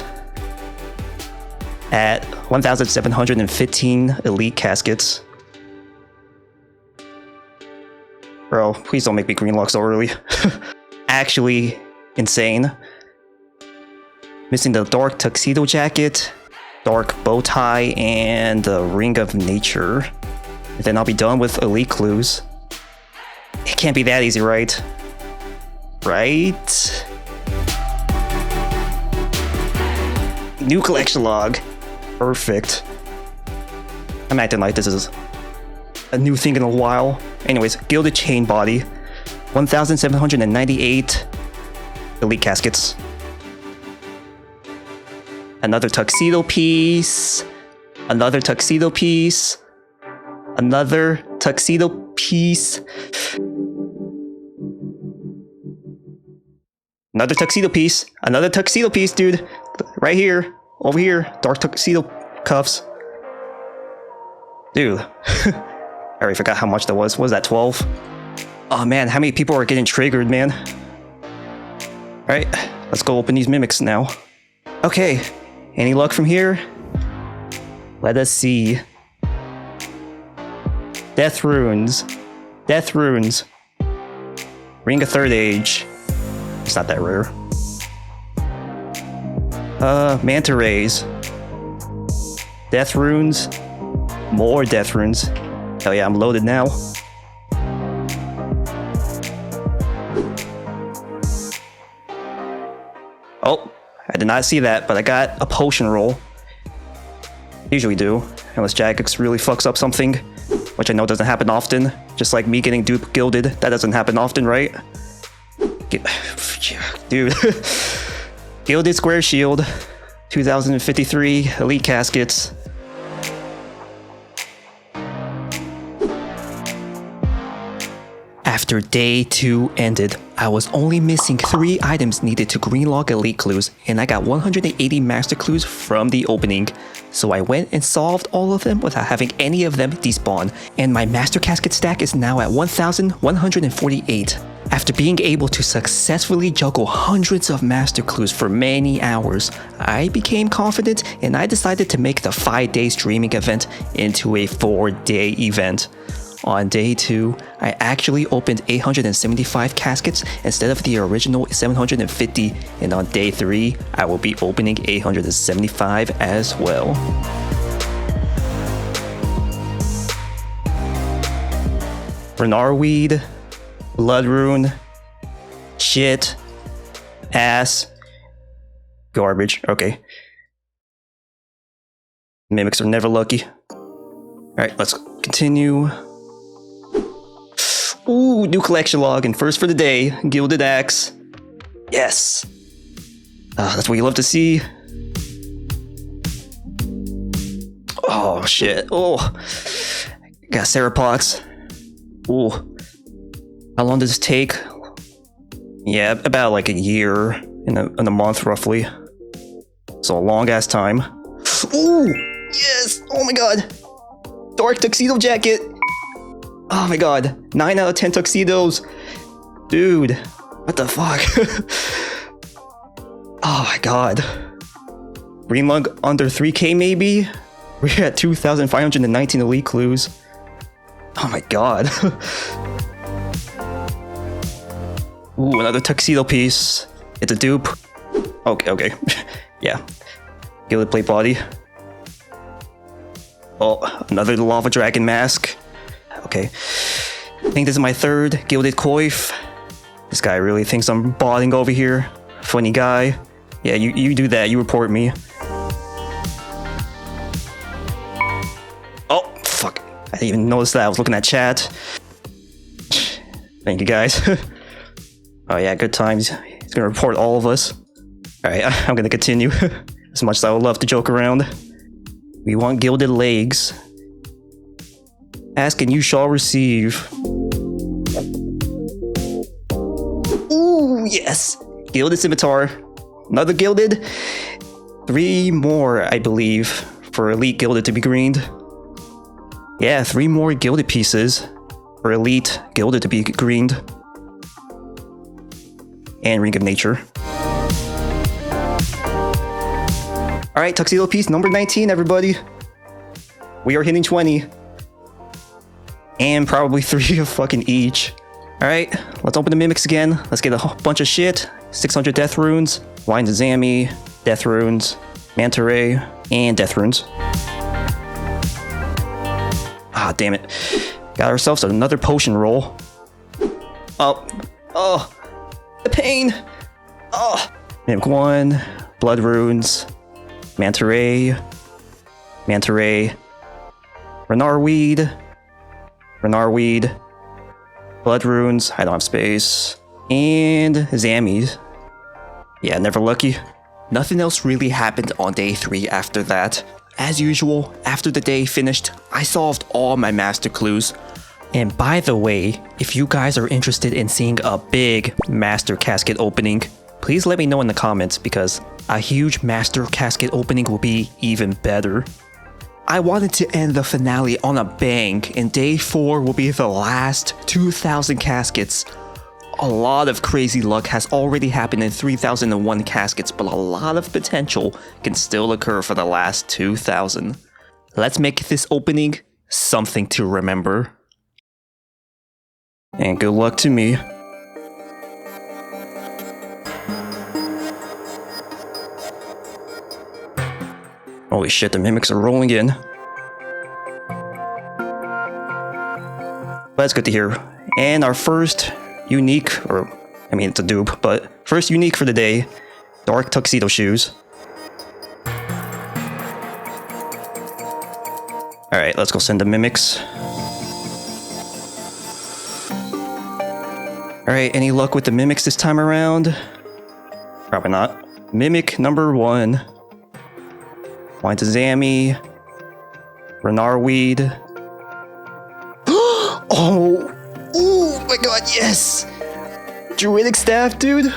At 1,715 elite caskets. Bro, please don't make me green lock so early. Actually insane. Missing the dark tuxedo jacket, dark bow tie, and the Ring of Nature. And then I'll be done with elite clues. It can't be that easy, right? Right? New collection log. Perfect. I'm acting like this is a new thing in a while. Anyways, Gilded Chain Body. 1,798 elite caskets. Another tuxedo piece. Another tuxedo piece. Another tuxedo piece. Another tuxedo piece. Another tuxedo piece, dude. Right here. Over here. Dark tuxedo cuffs. Dude. I already forgot how much that was. What was that, 12? Oh man, how many people are getting triggered, man? Alright, let's go open these mimics now. Okay, any luck from here? Let us see. Death runes. Death runes. Ring of Third Age. It's not that rare. Manta rays. Death runes. More death runes. Hell yeah, I'm loaded now. Oh, I did not see that, but I got a potion roll. Usually do, unless Jagex really fucks up something, which I know doesn't happen often. Just like me getting dupe gilded, that doesn't happen often, right? Dude. Gilded Square Shield, 2053 Elite Caskets. After day 2 ended, I was only missing 3 items needed to greenlog elite clues, and I got 180 master clues from the opening. So I went and solved all of them without having any of them despawn, and my master casket stack is now at 1,148. After being able to successfully juggle hundreds of master clues for many hours, I became confident and I decided to make the 5-day streaming event into a 4-day event. On day 2, I actually opened 875 caskets instead of the original 750, and on day 3, I will be opening 875 as well. Renarweed, Blood Rune, shit, ass, garbage, okay. Mimics are never lucky. Alright, let's continue. Ooh, new collection log, and first for the day, Gilded Axe. Yes! That's what you love to see. Oh, shit. Oh. Got Cerapox. Ooh. How long does this take? Yeah, about like a year in a month, roughly. So a long-ass time. Ooh! Yes! Oh my god! Dark Tuxedo Jacket! Oh my god, 9 out of 10 tuxedos. Dude, what the fuck? Oh my god. Green lug under 3k maybe? We're at 2,519 elite clues. Oh my god. Ooh, another tuxedo piece. It's a dupe. Okay. Yeah. Gilded plate body. Oh, another lava dragon mask. Okay, I think this is my 3rd Gilded Coif. This guy really thinks I'm botting over here. Funny guy. Yeah, you do that, you report me. Oh, fuck. I didn't even notice that, I was looking at chat. Thank you guys. Oh yeah, good times. He's gonna report all of us. Alright, I'm gonna continue. As much as I would love to joke around. We want Gilded Legs. Ask and you shall receive. Ooh, yes! Gilded Scimitar. Another Gilded. 3 more, I believe, for Elite Gilded to be greened. Yeah, 3 more Gilded pieces for Elite Gilded to be greened. And Ring of Nature. Alright, Tuxedo piece number 19, everybody. We are hitting 20. And probably 3 of fucking each. Alright, let's open the mimics again. Let's get a whole bunch of shit. 600 death runes, Wines of Zami, death runes, Manta Ray, and death runes. Ah, damn it. Got ourselves another potion roll. Oh, the pain. Oh, mimic 1, blood runes, Manta Ray, Renarweed, Blood Runes, I don't have space, and Zammies. Yeah, never lucky. Nothing else really happened on day 3 after that. As usual, after the day finished, I solved all my master clues. And by the way, if you guys are interested in seeing a big master casket opening, please let me know in the comments because a huge master casket opening will be even better. I wanted to end the finale on a bang, and day 4 will be the last 2,000 caskets. A lot of crazy luck has already happened in 3001 caskets, but a lot of potential can still occur for the last 2000. Let's make this opening something to remember. And good luck to me. Holy shit, the mimics are rolling in. That's good to hear. And our first unique, it's a dupe, but first unique for the day, dark tuxedo shoes. Alright, let's go send the mimics. Alright, any luck with the mimics this time around? Probably not. Mimic number 1. Wine to Zammy. Renarweed. Oh my god, yes! Druidic staff, dude?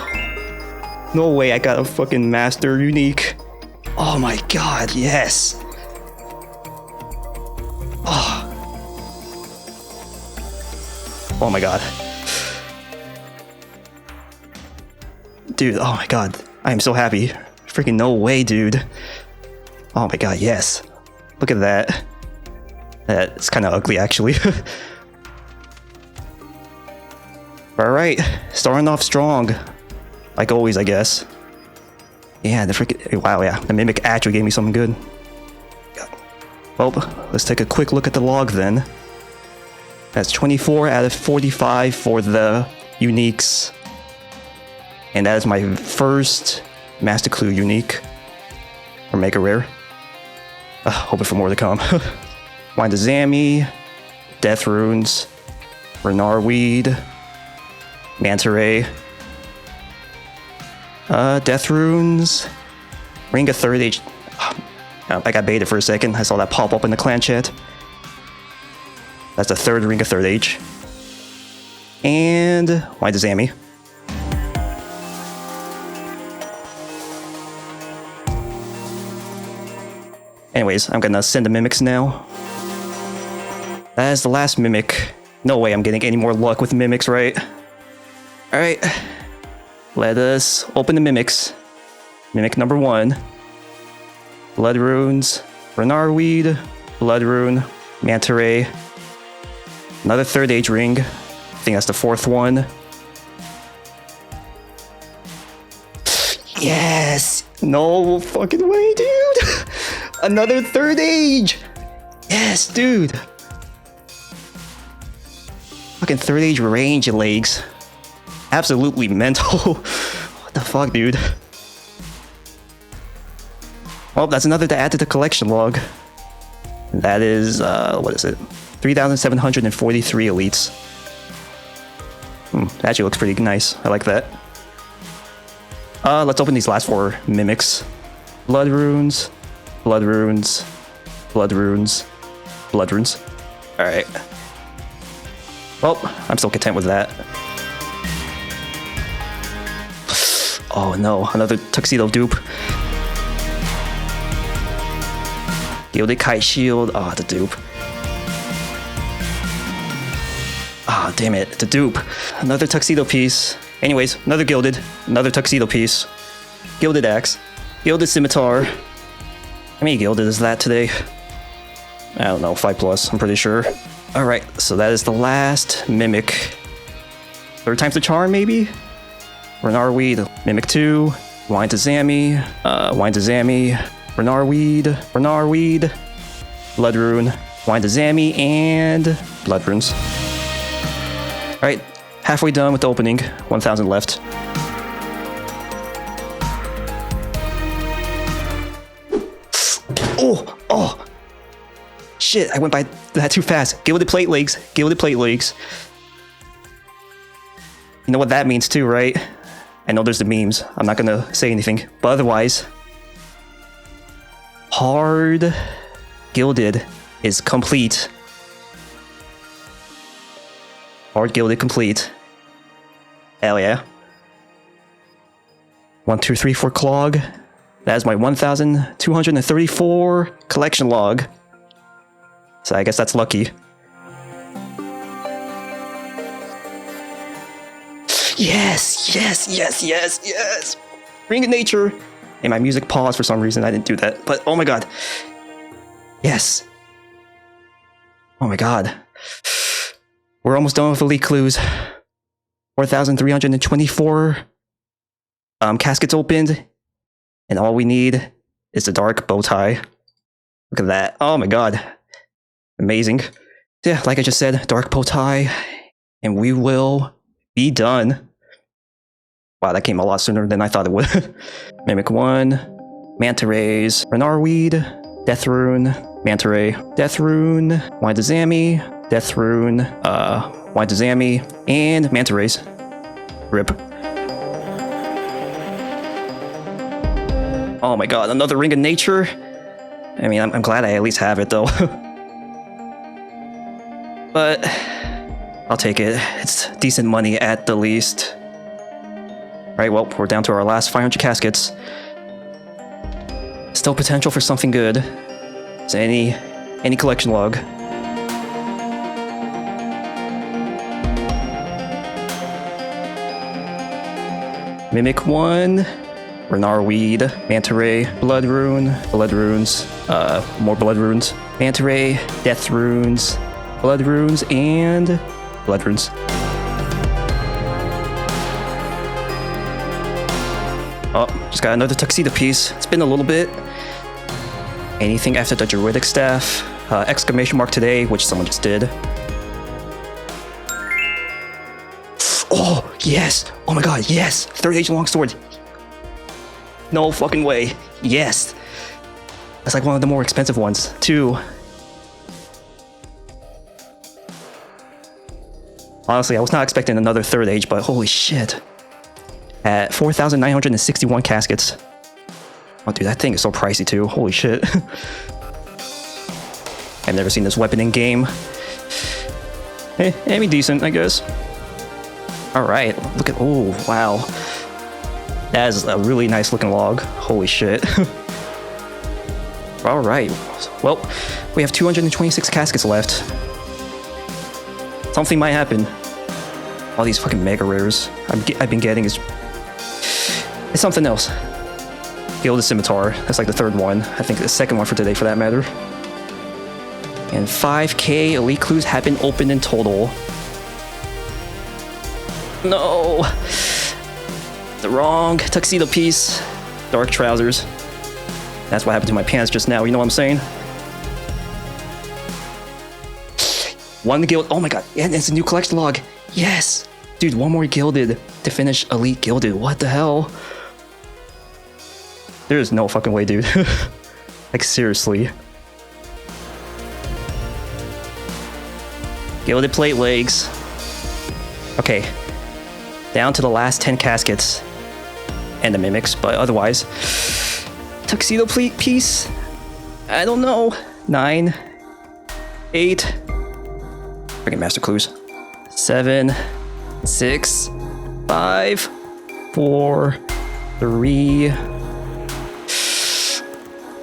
No way, I got a fucking master unique. Oh my god, yes! Oh my god. Dude, oh my god. I am so happy. Freaking no way, dude. Oh my god, yes. Look at that. That's kind of ugly, actually. Alright, starting off strong. Like always, I guess. Yeah, the freaking... Wow, yeah. The Mimic actually gave me something good. Well, let's take a quick look at the log then. That's 24 out of 45 for the uniques. And that is my first Master Clue unique. Or Mega Rare. Hoping for more to come. Wine to Zammy. Death Runes. Renarweed. Manta Ray. Death Runes. Ring of Third Age. I got baited for a second. I saw that pop up in the clan chat. That's the third Ring of Third Age. And Wine to Zammy. Anyways, I'm gonna send the mimics now. That is the last mimic. No way I'm getting any more luck with mimics, right? Alright. Let us open the mimics. Mimic number 1. Blood Runes. Renarweed. Blood Rune. Manta Ray. Another Third Age ring. I think that's the 4th one. Yes! No fucking way, dude! Another Third Age! Yes, dude! Fucking Third Age range legs. Absolutely mental. What the fuck, dude? Well, that's another to add to the collection log. That is, what is it? 3,743 elites. That actually looks pretty nice. I like that. Let's open these last 4 mimics. Blood Runes. Blood Runes. Blood Runes. Blood Runes. Alright. Well, I'm still content with that. Oh no, another tuxedo dupe. Gilded Kite Shield. Ah, the dupe. Ah, damn it, the dupe. Another tuxedo piece. Anyways, another gilded. Another tuxedo piece. Gilded Axe. Gilded Scimitar. How many gilded is that today? I don't know, 5+, I'm pretty sure. Alright, so that is the last mimic. 3rd time's the charm, maybe? Renarweed, Mimic 2, Wine to Zammy, Wine to Zammy, Renarweed, Blood Rune, Wine to Zammy, and Blood Runes. Alright, halfway done with the opening, 1,000 left. Oh! Shit, I went by that too fast. Gilded Plate Legs, Gilded Plate Legs. You know what that means too, right? I know there's the memes. I'm not gonna say anything. But otherwise, Hard Gilded is complete. Hard Gilded complete. Hell yeah. 1, 2, 3, 4 clog. That is my 1,234 collection log. So I guess that's lucky. Yes, yes, yes, yes, yes. Ring of Nature. And my music paused for some reason. I didn't do that. But oh my god. Yes. Oh my god. We're almost done with elite clues. 4,324 caskets opened. And all we need is the dark bow tie. Look at that. Oh my god. Amazing. Yeah, like I just said, dark bow tie. And we will be done. Wow, that came a lot sooner than I thought it would. Mimic 1, Manta Rays, Renarweed, Death Rune, Manta Ray, Death Rune, Windazami, Death Rune, Windazami, and Manta Rays. RIP. Oh my god, another Ring of Nature? I mean, I'm glad I at least have it though. But I'll take it. It's decent money at the least. Right, well, we're down to our last 500 caskets. Still potential for something good. Is any collection log? Mimic 1, Renarweed, Manta Ray, Blood Rune, Blood Runes, more Blood Runes, Manta Ray, Death Runes, Blood Runes, and Blood Runes. Oh, just got another tuxedo piece. It's been a little bit. Anything after the Druidic Staff? Exclamation mark today, which someone just did. Oh, yes! Oh my god, yes! Third Age Longsword! No fucking way. Yes! That's like one of the more expensive ones, too. Honestly, I was not expecting another Third Age, but holy shit. At 4,961 caskets. Oh, dude, that thing is so pricey too. Holy shit. I've never seen this weapon in game. I mean, decent, I guess. Alright, look at. Oh, wow. That is a really nice looking log. Holy shit. Alright. Well, we have 226 caskets left. Something might happen. All these fucking mega rares I've been getting is. It's something else. Gilded Scimitar. That's like the third one. I think the second one for today, for that matter. And 5k elite clues have been opened in total. No! The wrong tuxedo piece. Dark trousers. That's what happened to my pants just now, you know what I'm saying? One guild. Oh my god. Yeah, it's a new collection log. Yes! Dude, one more gilded to finish elite gilded. What the hell? There's no fucking way, dude. Like, seriously. Gilded plate legs. Okay. Down to the last 10 caskets. And the mimics, but otherwise. Tuxedo plate piece? I don't know. 9. 8. Freaking master clues. 7. 6. 5. 4. 3.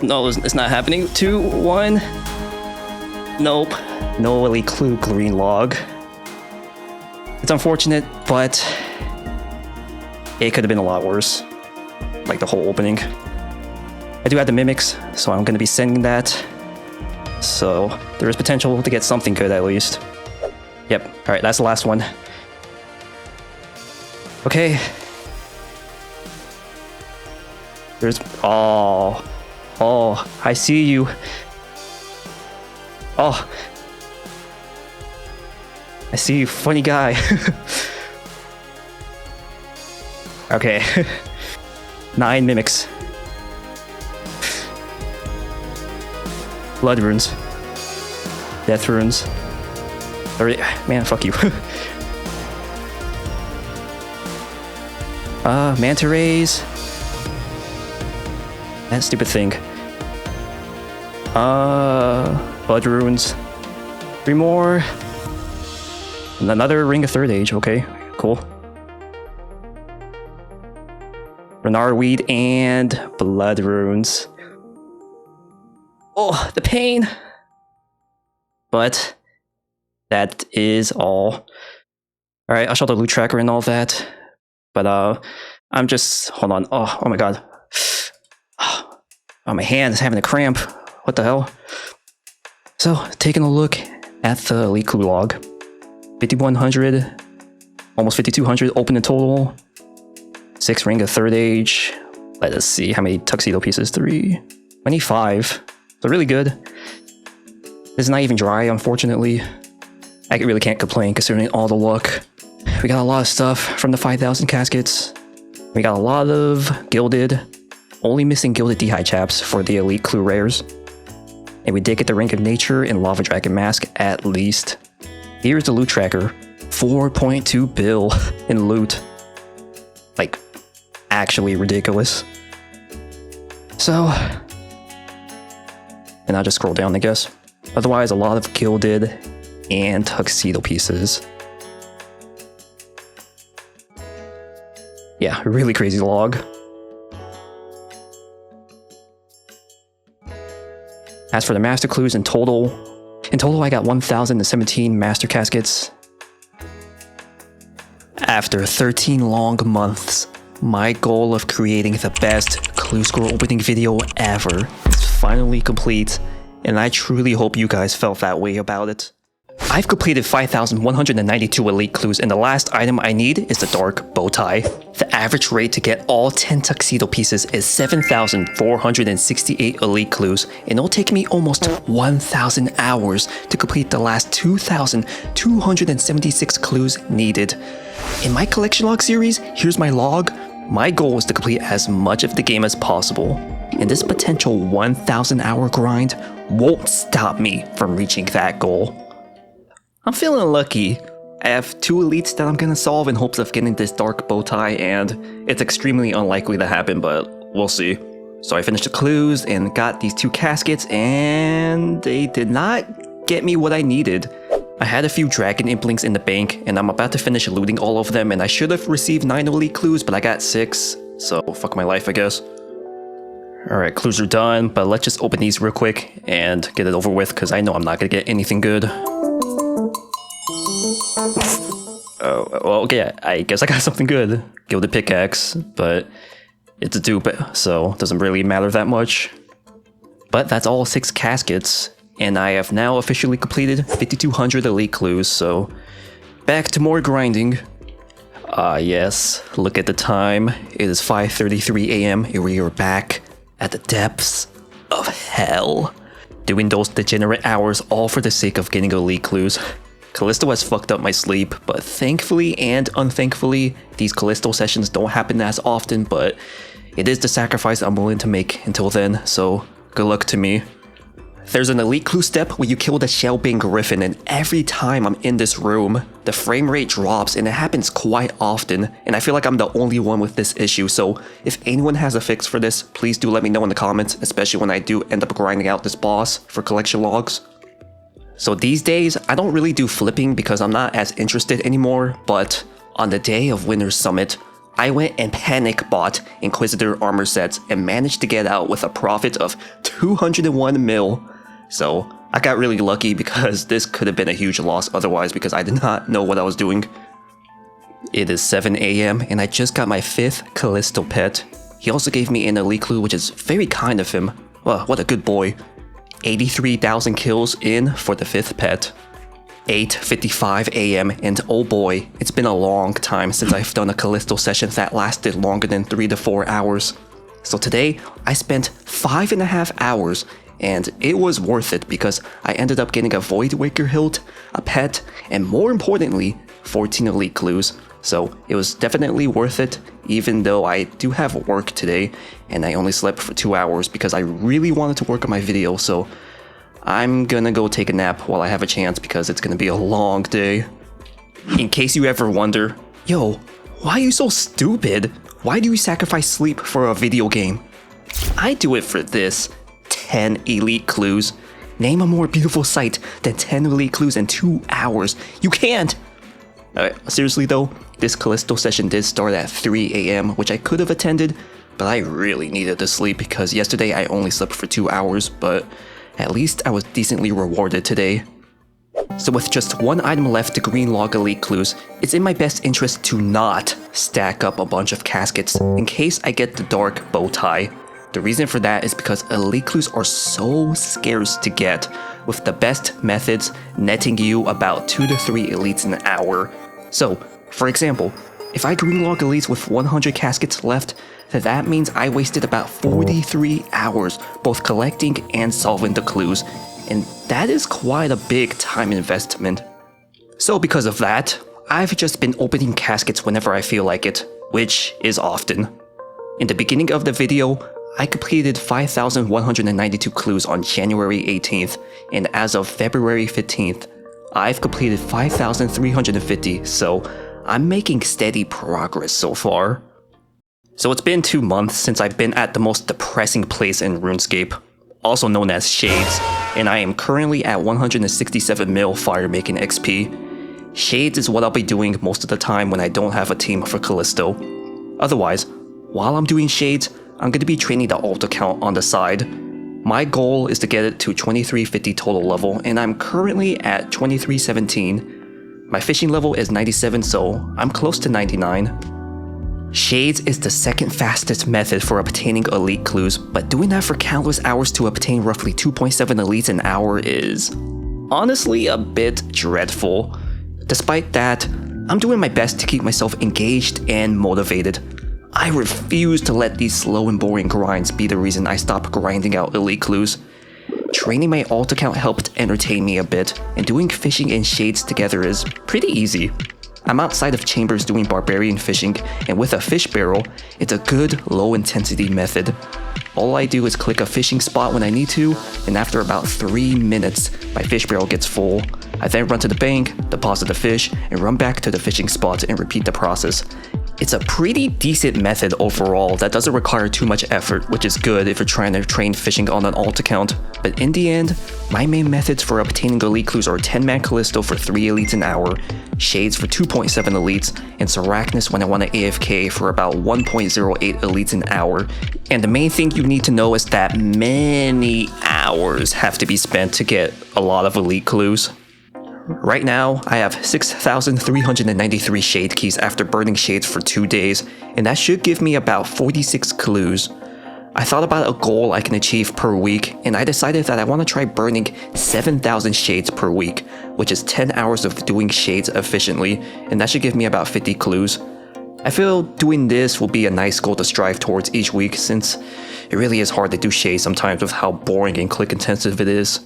No, it's not happening. 2, 1. Nope. No elite clue green log. It's unfortunate, but it could have been a lot worse. Like the whole opening. I do have the mimics, so I'm going to be sending that. So there is potential to get something good at least. Yep. All right, that's the last one. Okay. There's. Oh, I see you. Oh. I see you, funny guy. Okay. 9 mimics. Blood runes. Death runes. Man, fuck you. Manta rays. That stupid thing. Blood runes. 3 more. And another ring of third age. Okay, cool. Renarweed and blood runes. Oh, the pain. But that is all. Alright, I'll show the loot tracker and all that. But I'm just, hold on. Oh my god. Oh, my hand is having a cramp. What the hell? So, taking a look at the elite clue log. 5100, almost 5200 open in total. 6 ring of third age. Let us see how many tuxedo pieces. 3, 25. So really good. This is not even dry, unfortunately. I really can't complain considering all the luck. We got a lot of stuff from the 5000 caskets. We got a lot of gilded. Only missing gilded D'Hide chaps for the elite clue rares. And we did get the Ring of Nature and Lava Dragon mask at least. Here's the loot tracker. 4.2 bill in loot. Like, actually ridiculous. So, and I'll just scroll down, I guess. Otherwise, a lot of gilded and tuxedo pieces. Yeah, really crazy log. As for the master clues in total I got 1017 master caskets. After 13 long months, my goal of creating the best clue score opening video ever is finally complete, and I truly hope you guys felt that way about it. I've completed 5,192 elite clues, and the last item I need is the dark bow tie. The average rate to get all 10 tuxedo pieces is 7,468 elite clues, and it'll take me almost 1,000 hours to complete the last 2,276 clues needed. In my collection log series, here's my log. My goal is to complete as much of the game as possible, and this potential 1,000 hour grind won't stop me from reaching that goal. I'm feeling lucky. I have 2 elites that I'm gonna solve in hopes of getting this dark bow tie, and it's extremely unlikely to happen, but we'll see. So I finished the clues and got these 2 caskets, and they did not get me what I needed. I had a few dragon implings in the bank, and I'm about to finish looting all of them, and I should have received 9 elite clues, but I got 6, so fuck my life, I guess. Alright, clues are done, but let's just open these real quick and get it over with, because I know I'm not gonna get anything good. Oh, well, okay, I guess I got something good. Gilded pickaxe, but it's a dupe, so it doesn't really matter that much. But that's all 6 caskets, and I have now officially completed 5,200 elite clues, so back to more grinding. Yes, look at the time. It is 5:33 AM, and we are back at the depths of hell. Doing those degenerate hours all for the sake of getting elite clues. Callisto has fucked up my sleep, but thankfully and unthankfully, these Callisto sessions don't happen as often, but it is the sacrifice I'm willing to make until then, so good luck to me. There's an elite clue step where you kill the Shellbane Griffin, and every time I'm in this room, the frame rate drops, and it happens quite often, and I feel like I'm the only one with this issue, so if anyone has a fix for this, please do let me know in the comments, especially when I do end up grinding out this boss for collection logs. So these days, I don't really do flipping because I'm not as interested anymore, but on the day of Winter's Summit, I went and panic bought Inquisitor armor sets and managed to get out with a profit of 201 mil. So I got really lucky because this could have been a huge loss otherwise because I did not know what I was doing. It is 7 AM and I just got my 5th Callisto pet. He also gave me an elite clue, which is very kind of him. Well, what a good boy. 83,000 kills in for the 5th pet. 8:55 AM, and oh boy, it's been a long time since I've done a Callisto session that lasted longer than 3 to 4 hours. So today, I spent 5.5 hours, and it was worth it because I ended up getting a Void Waker hilt, a pet, and more importantly, 14 elite clues. So it was definitely worth it, even though I do have work today, and I only slept for 2 hours because I really wanted to work on my video, so I'm gonna go take a nap while I have a chance because it's gonna be a long day. In case you ever wonder, yo, why are you so stupid? Why do you sacrifice sleep for a video game? I do it for this. 10 elite clues. Name a more beautiful sight than 10 elite clues in 2 hours. You can't! Seriously though, this Callisto session did start at 3 AM, which I could have attended, but I really needed to sleep because yesterday I only slept for 2 hours, but at least I was decently rewarded today. So with just one item left to green log elite clues, it's in my best interest to not stack up a bunch of caskets in case I get the dark bow tie. The reason for that is because elite clues are so scarce to get, with the best methods netting you about 2 to 3 elites an hour. So, for example, if I green log elites with 100 caskets left, that means I wasted about 43 hours both collecting and solving the clues, and that is quite a big time investment. So because of that, I've just been opening caskets whenever I feel like it, which is often. In the beginning of the video, I completed 5,192 clues on January 18th, and as of February 15th, I've completed 5,350, so I'm making steady progress so far. So it's been 2 months since I've been at the most depressing place in RuneScape, also known as Shades, and I am currently at 167 mil fire making XP. Shades is what I'll be doing most of the time when I don't have a team for Callisto. Otherwise, while I'm doing Shades, I'm going to be training the alt account on the side. My goal is to get it to 2350 total level, and I'm currently at 2317. My fishing level is 97, so I'm close to 99. Shades is the second fastest method for obtaining elite clues, but doing that for countless hours to obtain roughly 2.7 elites an hour is honestly a bit dreadful. Despite that, I'm doing my best to keep myself engaged and motivated. I refuse to let these slow and boring grinds be the reason I stop grinding out elite clues. Training my alt account helped entertain me a bit, and doing fishing and Shades together is pretty easy. I'm outside of chambers doing barbarian fishing, and with a fish barrel, it's a good low intensity method. All I do is click a fishing spot when I need to, and after about 3 minutes, my fish barrel gets full. I then run to the bank, deposit the fish, and run back to the fishing spot and repeat the process. It's a pretty decent method overall that doesn't require too much effort, which is good if you're trying to train fishing on an alt account. But in the end, my main methods for obtaining elite clues are 10-man Callisto for 3 elites an hour, Shades for 2.7 elites, and Sarachnis when I want to AFK for about 1.08 elites an hour. And the main thing you need to know is that many hours have to be spent to get a lot of elite clues. Right now, I have 6,393 shade keys after burning shades for 2 days, and that should give me about 46 clues. I thought about a goal I can achieve per week, and I decided that I want to try burning 7,000 shades per week, which is 10 hours of doing shades efficiently, and that should give me about 50 clues. I feel doing this will be a nice goal to strive towards each week, since it really is hard to do shades sometimes with how boring and click intensive it is.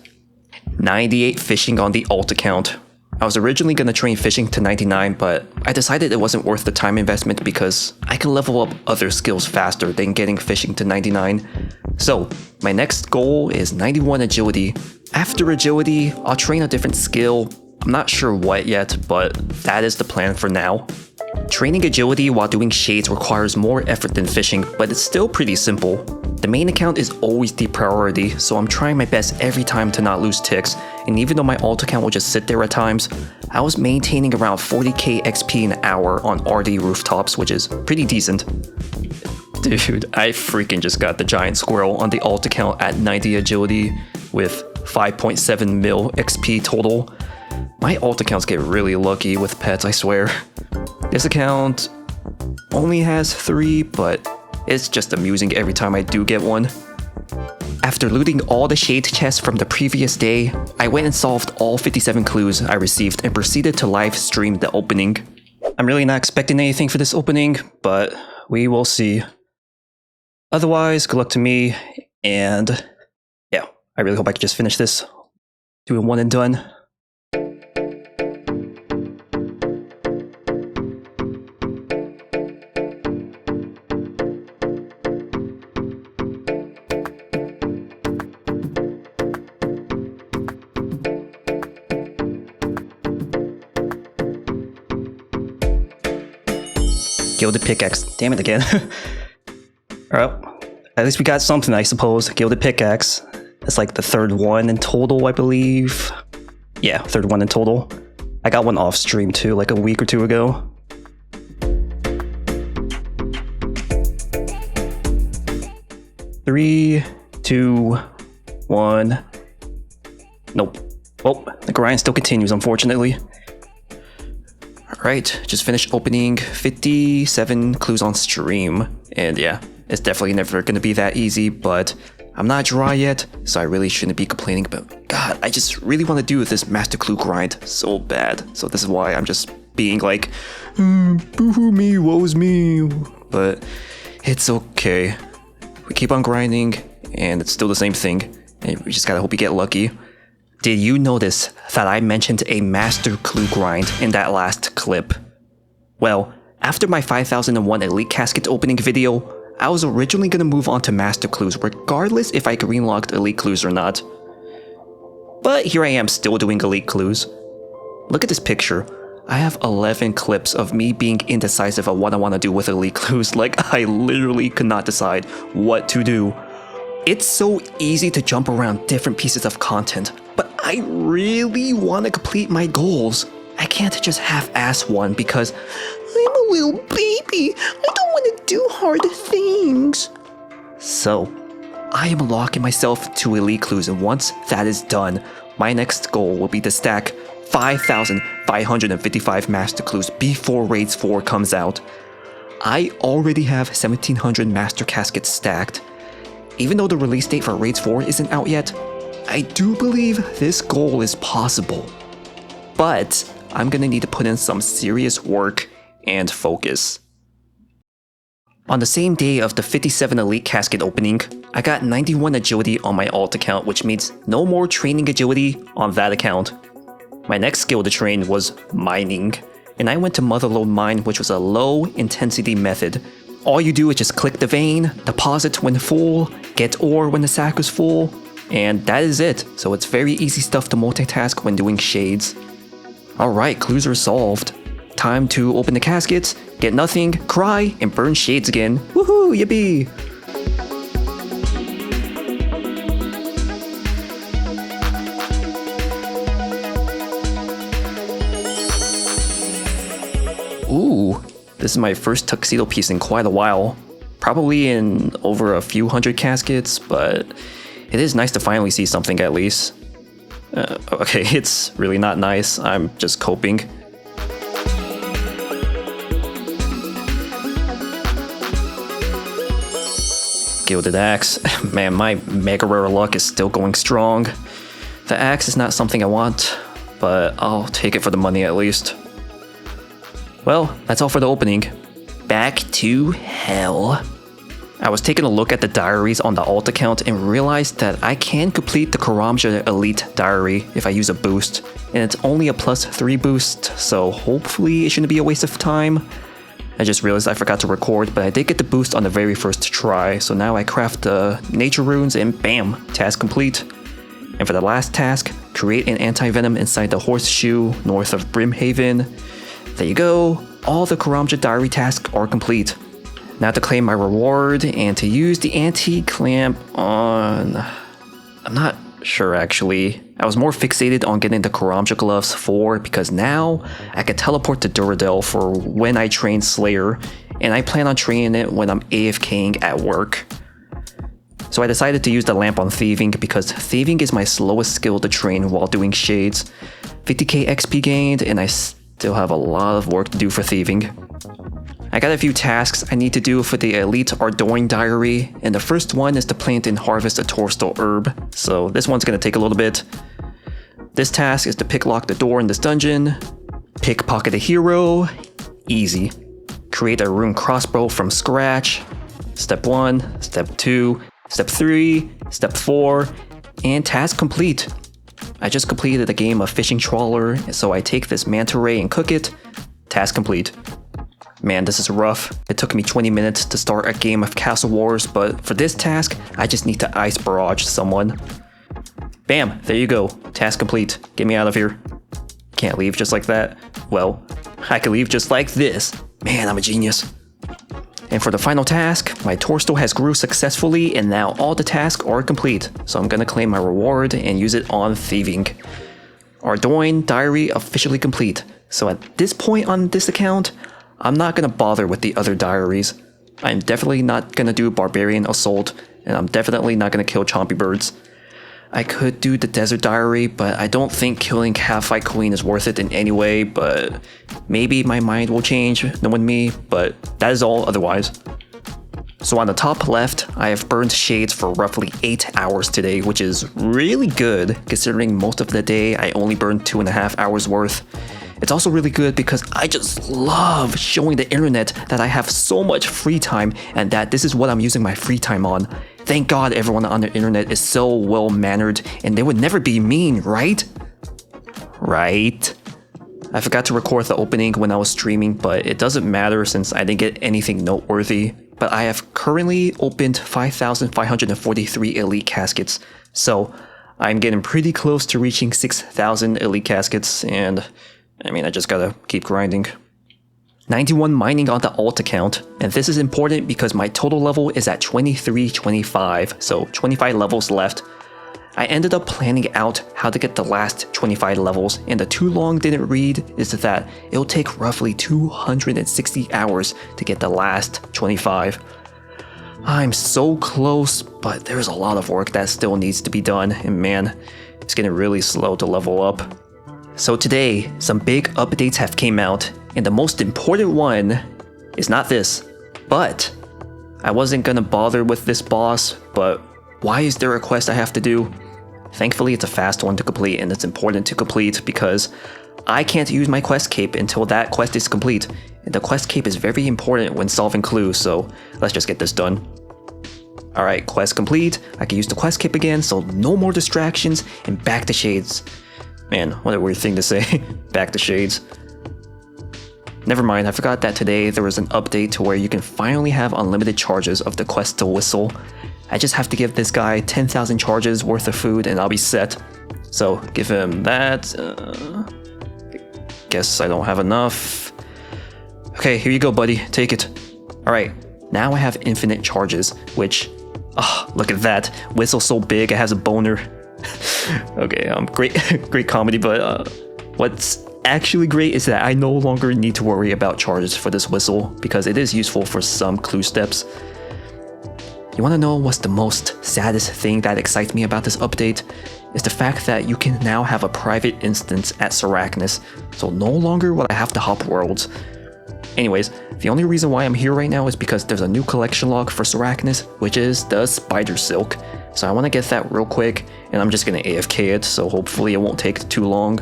98 fishing on the alt account. I was originally going to train fishing to 99, but I decided it wasn't worth the time investment because I can level up other skills faster than getting fishing to 99. So my next goal is 91 agility. After agility, I'll train a different skill. I'm not sure what yet, but that is the plan for now. Training agility while doing shades requires more effort than fishing, but it's still pretty simple. The main account is always the priority, so I'm trying my best every time to not lose ticks, and even though my alt account will just sit there at times, I was maintaining around 40k XP an hour on RD rooftops, which is pretty decent. Dude, I freaking just got the giant squirrel on the alt account at 90 agility with 5.7 mil XP total. My alt accounts get really lucky with pets, I swear. This account only has 3, but it's just amusing every time I do get one. After looting all the shade chests from the previous day, I went and solved all 57 clues I received and proceeded to live stream the opening. I'm really not expecting anything for this opening, but we will see. Otherwise, good luck to me, and yeah, I really hope I can just finish this. Do it one and done. Gilded pickaxe. Damn it again. Alright, at least we got something, I suppose. Gilded pickaxe. It's like the 3rd one in total, I believe. Yeah, 3rd one in total. I got one off stream too, like a week or 2 ago. Three, 2, 1. Nope. Oh, the grind still continues, unfortunately. Alright, just finished opening 57 clues on stream. And yeah, it's definitely never gonna be that easy, but I'm not dry yet, so I really shouldn't be complaining. But God, I just really want to do this master clue grind so bad. So this is why I'm just being like, boo-hoo me, woe's me. But it's okay. We keep on grinding, and it's still the same thing. And we just gotta hope you get lucky. Did you notice that I mentioned a master clue grind in that last clip? Well, after my 5001 Elite Casket opening video, I was originally gonna move on to master clues regardless if I greenlocked Elite clues or not. But here I am still doing Elite clues. Look at this picture. I have 11 clips of me being indecisive of what I want to do with Elite clues. Like, I literally could not decide what to do. It's so easy to jump around different pieces of content, but I really want to complete my goals. I can't just half-ass one because I'm a little baby. I don't want to do hard things. So, I am locking myself to Elite clues, and once that is done, my next goal will be to stack 5,555 master clues before Raids 4 comes out. I already have 1,700 master caskets stacked. Even though the release date for Raids 4 isn't out yet, I do believe this goal is possible. But I'm gonna need to put in some serious work and focus. On the same day of the 57 Elite Casket opening, I got 91 agility on my alt account, which means no more training agility on that account. My next skill to train was mining, and I went to Motherlode Mine, which was a low intensity method. All you do is just click the vein, deposit when full, get ore when the sack is full, and that is it. So it's very easy stuff to multitask when doing shades. Alright, clues are solved. Time to open the caskets, get nothing, cry, and burn shades again. Woohoo, yippee! Ooh, this is my first tuxedo piece in quite a while. Probably in over a few hundred caskets, but it is nice to finally see something at least. Okay, it's really not nice, I'm just coping. Gilded Axe. Man, my mega rare luck is still going strong. The axe is not something I want, but I'll take it for the money at least. Well, that's all for the opening. Back to hell. I was taking a look at the diaries on the alt account and realized that I can complete the Karamja Elite diary if I use a boost, and it's only a +3 boost, so hopefully it shouldn't be a waste of time. I just realized I forgot to record, but I did get the boost on the very first try, so now I craft the nature runes and bam, task complete. And for the last task, create an anti-venom inside the horseshoe north of Brimhaven. There you go, all the Karamja diary tasks are complete. Now to claim my reward and to use the anti-clamp on... I'm not sure actually. I was more fixated on getting the Karamja gloves 4 because now I can teleport to Duradel for when I train Slayer, and I plan on training it when I'm AFKing at work. So I decided to use the lamp on thieving because thieving is my slowest skill to train while doing shades. 50k XP gained, and I still have a lot of work to do for thieving. I got a few tasks I need to do for the Elite Ardoin diary, and the first one is to plant and harvest a Torstal herb, so this one's gonna take a little bit. This task is to picklock the door in this dungeon, pickpocket a hero, easy. Create a rune crossbow from scratch, step 1, step 2, step 3, step 4, and task complete. I just completed a game of fishing trawler, so I take this manta ray and cook it, task complete. Man, this is rough. It took me 20 minutes to start a game of Castle Wars, but for this task, I just need to ice barrage someone. Bam, there you go. Task complete. Get me out of here. Can't leave just like that. Well, I can leave just like this. Man, I'm a genius. And for the final task, my Torstal has grew successfully and now all the tasks are complete. So I'm gonna claim my reward and use it on thieving. Ardoin diary officially complete. So at this point on this account, I'm not gonna bother with the other diaries. I'm definitely not gonna do Barbarian Assault, and I'm definitely not gonna kill Chompy Birds. I could do the Desert Diary, but I don't think killing Half-Fight Queen is worth it in any way, but maybe my mind will change, knowing me, but that is all otherwise. So on the top left, I have burned shades for roughly 8 hours today, which is really good, considering most of the day I only burned 2.5 hours worth. It's also really good because I just love showing the internet that I have so much free time and that this is what I'm using my free time on. Thank God everyone on the internet is so well-mannered and they would never be mean, right? Right? I forgot to record the opening when I was streaming, but it doesn't matter since I didn't get anything noteworthy. But I have currently opened 5,543 elite caskets, so I'm getting pretty close to reaching 6,000 elite caskets, and I mean, I just gotta keep grinding. 91 mining on the alt account, and this is important because my total level is at 2325, so 25 levels left. I ended up planning out how to get the last 25 levels, and the too long didn't read is that it'll take roughly 260 hours to get the last 25. I'm so close, but there's a lot of work that still needs to be done, and man, it's getting really slow to level up. So today, some big updates have came out, and the most important one is not this, but I wasn't gonna bother with this boss, but why is there a quest I have to do? Thankfully, it's a fast one to complete, and it's important to complete because I can't use my quest cape until that quest is complete, and the quest cape is very important when solving clues, so let's just get this done. Alright, quest complete, I can use the quest cape again, so no more distractions, and back to shades. Man, what a weird thing to say. Back to shades. Never mind, I forgot that today there was an update to where you can finally have unlimited charges of the quest to whistle. I just have to give this guy 10,000 charges worth of food and I'll be set. So give him that. Guess I don't have enough. Okay, here you go, buddy. Take it. Alright, now I have infinite charges, which... look at that. Whistle's so big, it has a boner. Okay, great comedy, but what's actually great is that I no longer need to worry about charges for this whistle because it is useful for some clue steps. You want to know what's the most saddest thing that excites me about this update? Is the fact that you can now have a private instance at Sarachnis, so no longer will I have to hop worlds. Anyways, the only reason why I'm here right now is because there's a new collection log for Sarachnis, which is the Spider Silk. So I want to get that real quick, and I'm just going to AFK it, so hopefully it won't take too long.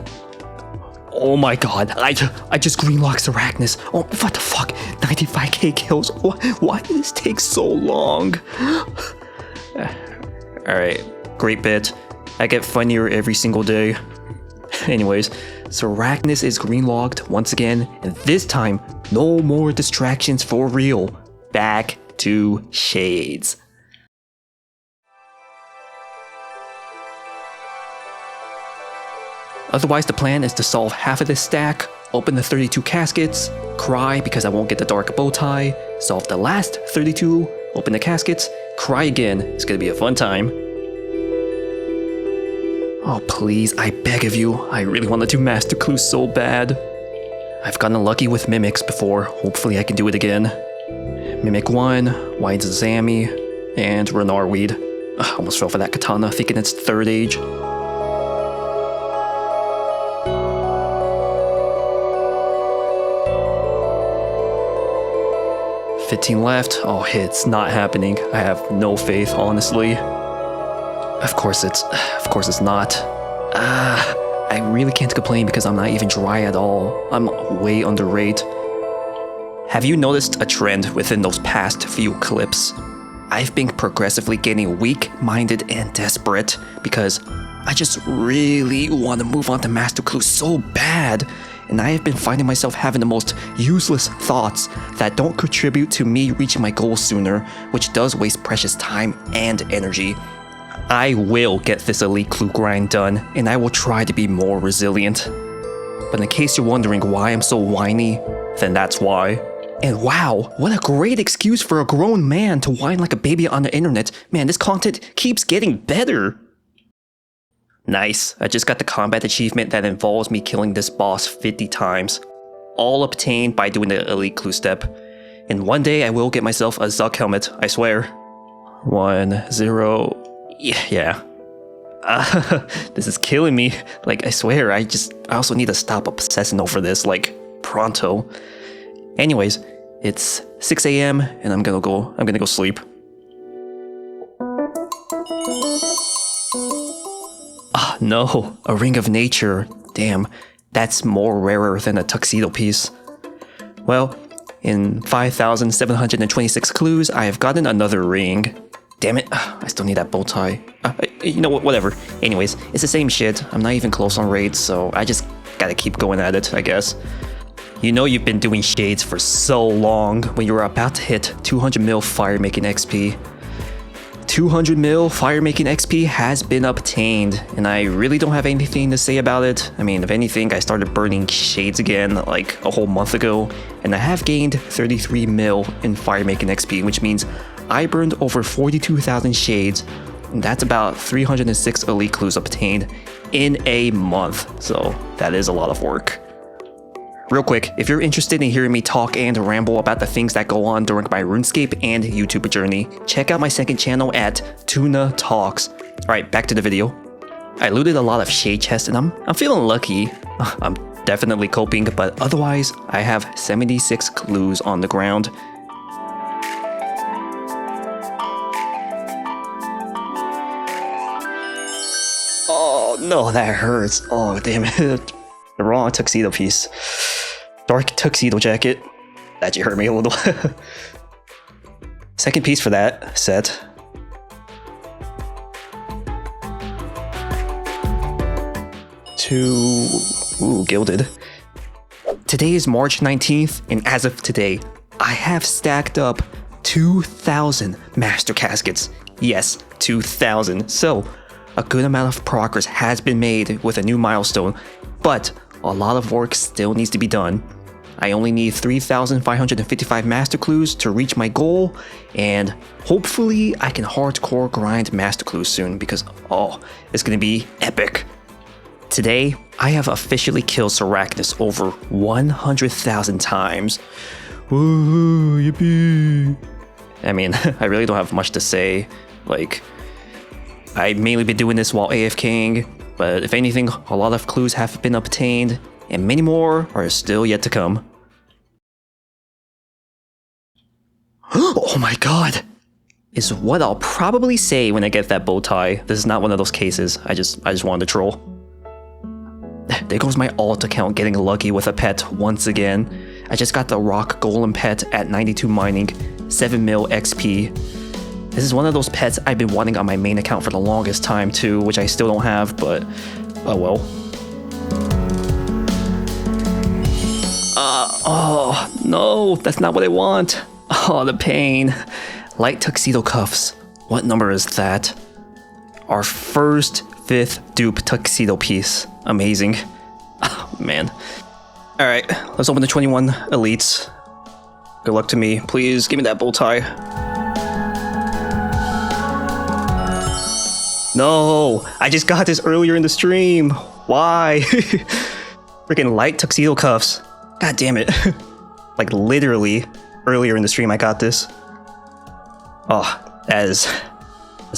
Oh my god, I just greenlocked Sarachnis. Oh, what the fuck? 95k kills. Why did this take so long? Alright, great bit. I get funnier every single day. Anyways, Sarachnis is greenlocked once again, and this time, no more distractions for real. Back to shades. Otherwise, the plan is to solve half of this stack, open the 32 caskets, cry because I won't get the dark bow tie, solve the last 32, open the caskets, cry again. It's gonna be a fun time. Oh please, I beg of you, I really want to do master clues so bad. I've gotten lucky with mimics before, hopefully I can do it again. Mimic 1, Wine's Zami, and Renarweed. Almost fell for that katana, thinking it's third age. $15 left. Oh, it's not happening. I have no faith, honestly. Of course it's not. I really can't complain because I'm not even dry at all. I'm way underrate. Have you noticed a trend within those past few clips? I've been progressively getting weak-minded and desperate because I just really want to move on to Master Clue so bad. And I have been finding myself having the most useless thoughts that don't contribute to me reaching my goals sooner, which does waste precious time and energy. I will get this elite clue grind done, and I will try to be more resilient. But in case you're wondering why I'm so whiny, then that's why. And wow, what a great excuse for a grown man to whine like a baby on the internet. Man, this content keeps getting better. Nice, I just got the combat achievement that involves me killing this boss 50 times. All obtained by doing the elite clue step. And one day I will get myself a Zuck helmet, I swear. 1, 0, yeah. This is killing me. Like, I swear, I also need to stop obsessing over this, like, pronto. Anyways, it's 6 a.m. and I'm gonna go sleep. Ah, no, a ring of nature. Damn, that's more rarer than a tuxedo piece. Well, in 5,726 clues, I have gotten another ring. Damn it, I still need that bow tie. You know what, whatever. Anyways, it's the same shit. I'm not even close on raids, so I just gotta keep going at it, I guess. You know you've been doing shades for so long when you were about to hit 200 mil fire making XP. 200 mil fire making XP has been obtained, and I really don't have anything to say about it. I mean, if anything, I started burning shades again like a whole month ago, and I have gained 33 mil in fire making XP, which means I burned over 42,000 shades, and that's about 306 elite clues obtained in a month, so that is a lot of work. Real quick, if you're interested in hearing me talk and ramble about the things that go on during my RuneScape and YouTube journey, check out my second channel at Tuna Talks. Alright, back to the video. I looted a lot of shade chests and I'm feeling lucky. I'm definitely coping, but otherwise, I have 76 clues on the ground. Oh no, that hurts. Oh damn it. The wrong tuxedo piece. Dark tuxedo jacket. That actually hurt me a little. Second piece for that set. Ooh, gilded. Today is March 19th, and as of today, I have stacked up 2,000 master caskets. Yes, 2,000. So, a good amount of progress has been made with a new milestone, but a lot of work still needs to be done. I only need 3,555 master clues to reach my goal, and hopefully I can hardcore grind master clues soon because, oh, it's gonna be epic. Today, I have officially killed Sarachnis over 100,000 times. Woohoo, yippee! I mean, I really don't have much to say. Like, I've mainly been doing this while AFKing, but if anything, a lot of clues have been obtained, and many more are still yet to come. Oh my god! Is what I'll probably say when I get that bow tie. This is not one of those cases. I just wanted to troll. There goes my alt account getting lucky with a pet once again. I just got the rock golem pet at 92 mining, 7 mil XP. This is one of those pets I've been wanting on my main account for the longest time too, which I still don't have, but oh well. Oh no, that's not what I want. Oh, the pain. Light tuxedo cuffs. What number is that? Our first 5th dupe tuxedo piece. Amazing. Oh man. Alright, let's open the 21 elites. Good luck to me. Please give me that bow tie. No, I just got this earlier in the stream. Why? Freaking light tuxedo cuffs. God damn it. Like literally earlier in the stream I got this. Oh, that's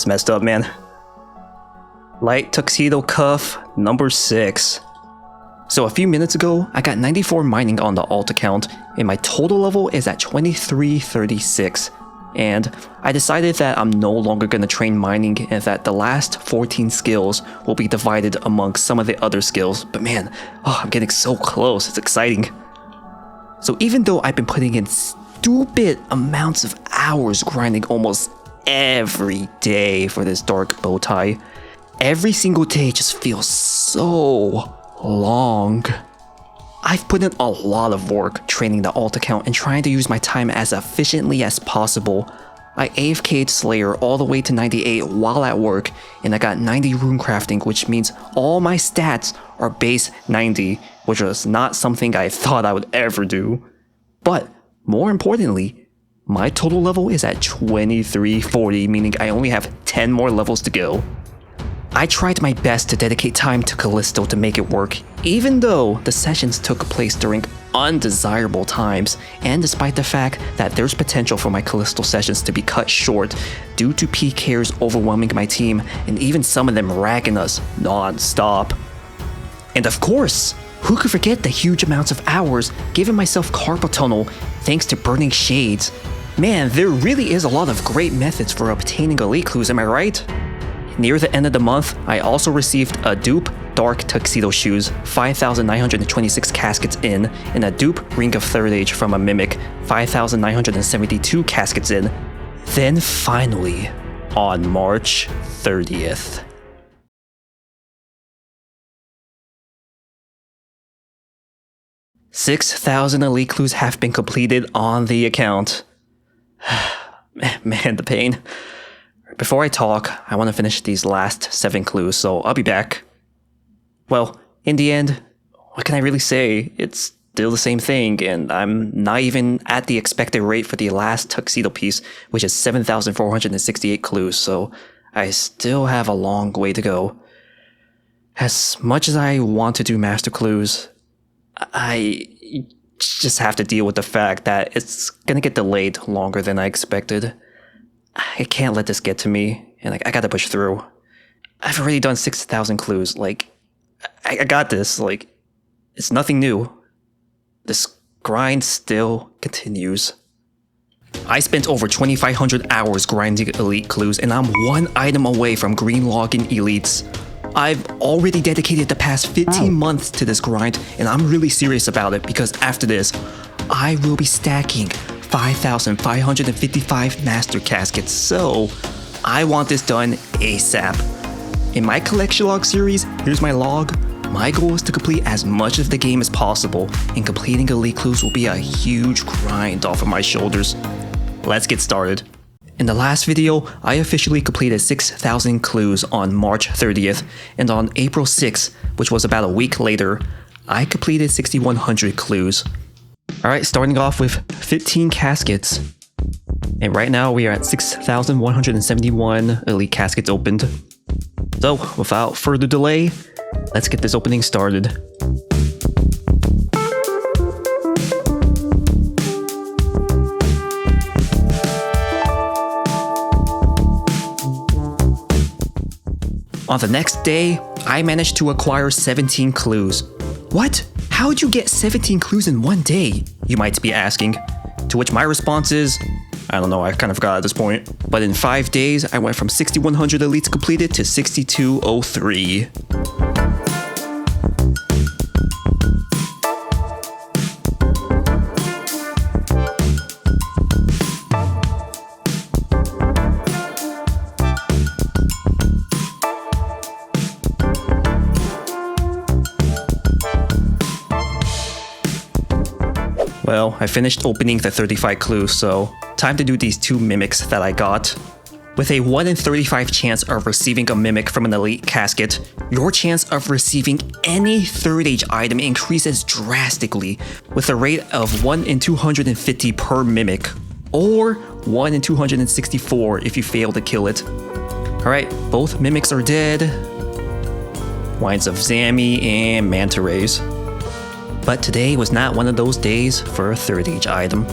messed up, man. Light tuxedo cuff number 6. So a few minutes ago, I got 94 mining on the alt account, and my total level is at 2336. And I decided that I'm no longer going to train mining and that the last 14 skills will be divided amongst some of the other skills. But man, oh, I'm getting so close. It's exciting. So even though I've been putting in stupid amounts of hours grinding almost every day for this dark bow tie, every single day just feels so long. I've put in a lot of work training the alt account and trying to use my time as efficiently as possible. I AFK'd Slayer all the way to 98 while at work, and I got 90 rune crafting, which means all my stats are base 90, which was not something I thought I would ever do. But more importantly, my total level is at 2340, meaning I only have 10 more levels to go. I tried my best to dedicate time to Callisto to make it work, even though the sessions took place during undesirable times, and despite the fact that there's potential for my Callisto sessions to be cut short due to PKers overwhelming my team and even some of them ragging us non-stop. And of course, who could forget the huge amounts of hours giving myself carpal tunnel thanks to burning shades? Man, there really is a lot of great methods for obtaining elite clues, am I right? Near the end of the month, I also received a dupe Dark Tuxedo Shoes, 5,926 caskets in, and a dupe Ring of Third Age from a Mimic, 5,972 caskets in. Then finally, on March 30th. $6,000 elite clues have been completed on the account. Man, the pain. Before I talk, I want to finish these last 7 clues, so I'll be back. Well, in the end, what can I really say? It's still the same thing, and I'm not even at the expected rate for the last tuxedo piece, which is 7,468 clues, so I still have a long way to go. As much as I want to do master clues, I just have to deal with the fact that it's gonna get delayed longer than I expected. I can't let this get to me, and I gotta push through. I've already done 6,000 clues, I got this, it's nothing new. This grind still continues. I spent over 2,500 hours grinding elite clues, and I'm 1 item away from green logging elites. I've already dedicated the past 15 months to this grind, and I'm really serious about it because after this, I will be stacking 5,555 master caskets, so I want this done ASAP. In my collection log series, here's my log. My goal is to complete as much of the game as possible, and completing elite clues will be a huge grind off of my shoulders. Let's get started. In the last video, I officially completed 6,000 clues on March 30th, and on April 6th, which was about a week later, I completed 6,100 clues. Alright, starting off with 15 caskets. And right now we are at 6,171 elite caskets opened. So, without further delay, let's get this opening started. On the next day, I managed to acquire 17 clues. What? How'd you get 17 clues in one day? You might be asking. To which my response is, I don't know, I kind of forgot at this point. But in 5 days, I went from 6,100 elites completed to 6,203. Well, I finished opening the 35 clues, so time to do these 2 mimics that I got. With a 1 in 35 chance of receiving a mimic from an elite casket, your chance of receiving any third age item increases drastically with a rate of 1 in 250 per mimic, or 1 in 264 if you fail to kill it. Alright, both mimics are dead. Wines of Zami and Manta Rays. But today was not one of those days for a third age item.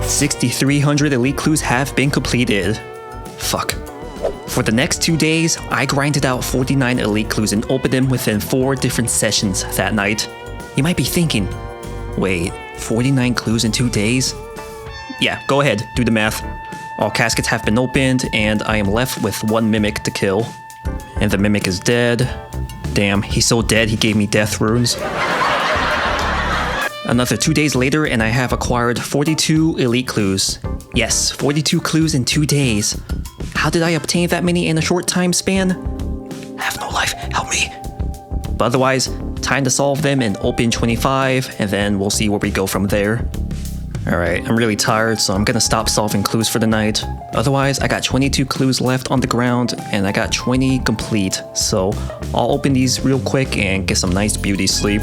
$6,300 elite clues have been completed. Fuck. For the next 2 days, I grinded out 49 elite clues and opened them within 4 different sessions that night. You might be thinking, wait, 49 clues in 2 days? Yeah, go ahead, do the math. All caskets have been opened, and I am left with 1 mimic to kill. And the mimic is dead. Damn, he's so dead he gave me death runes. Another 2 days later, and I have acquired 42 elite clues. Yes, 42 clues in 2 days. How did I obtain that many in a short time span? I have no life, help me. But otherwise, time to solve them and open 25, and then we'll see where we go from there. Alright, I'm really tired, so I'm gonna stop solving clues for the night. Otherwise, I got 22 clues left on the ground, and I got 20 complete, so I'll open these real quick and get some nice beauty sleep.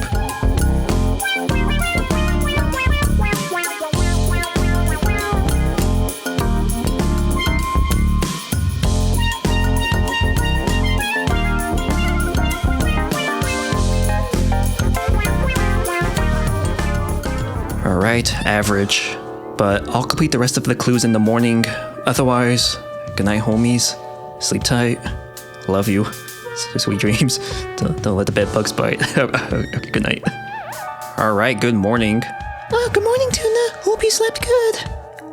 Alright, average. But I'll complete the rest of the clues in the morning. Otherwise, good night, homies. Sleep tight. Love you. Sweet dreams. Don't let the bed bugs bite. Okay, good night. Alright, good morning. Oh, good morning, Tuna. Hope you slept good.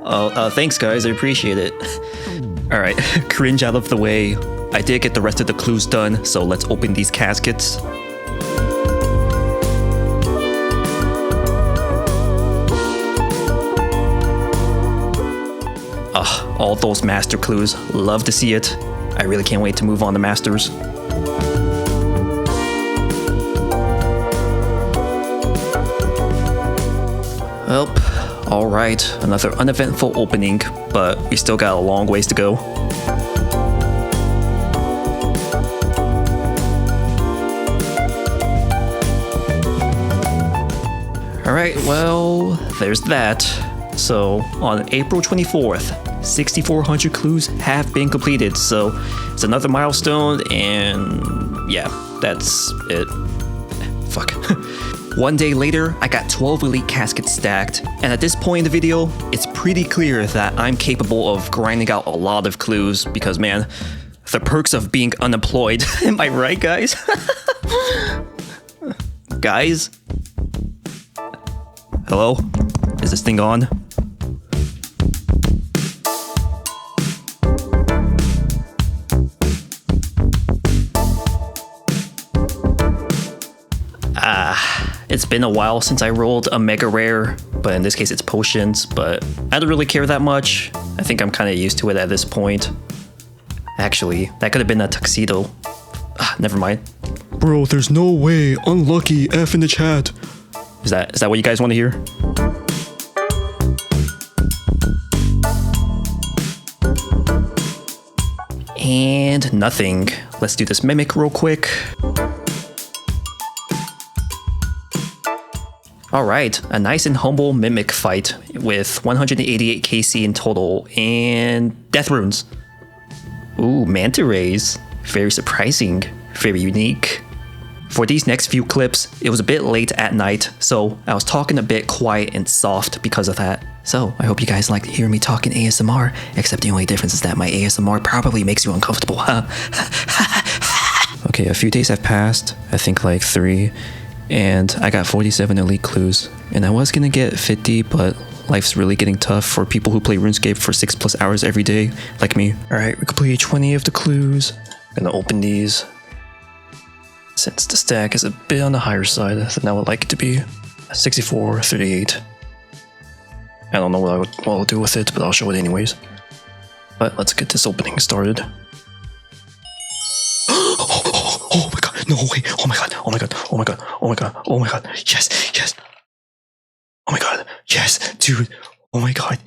Oh, thanks guys, I appreciate it. Alright, cringe out of the way. I did get the rest of the clues done, so let's open these caskets. All those master clues, love to see it. I really can't wait to move on to masters. Well, alright, another uneventful opening, but we still got a long ways to go. Alright, well, there's that. So, on April 24th, 6,400 clues have been completed, so it's another milestone, and yeah, that's it. Fuck. One day later, I got 12 elite caskets stacked, and at this point in the video, it's pretty clear that I'm capable of grinding out a lot of clues, because man, the perks of being unemployed. Am I right, guys? Guys? Hello? Is this thing on? It's been a while since I rolled a mega rare, but in this case it's potions, but I don't really care that much. I think I'm kind of used to it at this point. Actually, that could have been a tuxedo. Never mind. Bro, there's no way. Unlucky. F in the chat. Is that what you guys want to hear? And nothing. Let's do this mimic real quick. Alright, a nice and humble mimic fight with 188 KC in total and death runes. Ooh, manta rays. Very surprising, very unique. For these next few clips, it was a bit late at night, so I was talking a bit quiet and soft because of that. So, I hope you guys like to hear me talk in ASMR, except the only difference is that my ASMR probably makes you uncomfortable, huh? Okay, a few days have passed, I think like 3, and I got 47 elite clues. And I was gonna get 50, but life's really getting tough for people who play RuneScape for 6+ hours every day, like me. Alright, we completed 20 of the clues. Gonna open these. Since the stack is a bit on the higher side than I would like it to be. 64, 38. I don't know what I'll do with it, but I'll show it anyways. But let's get this opening started. Oh my god, no way, oh my god, oh my god, oh my god, oh my god, oh my god, yes, yes. Oh my god, yes, dude, oh my god.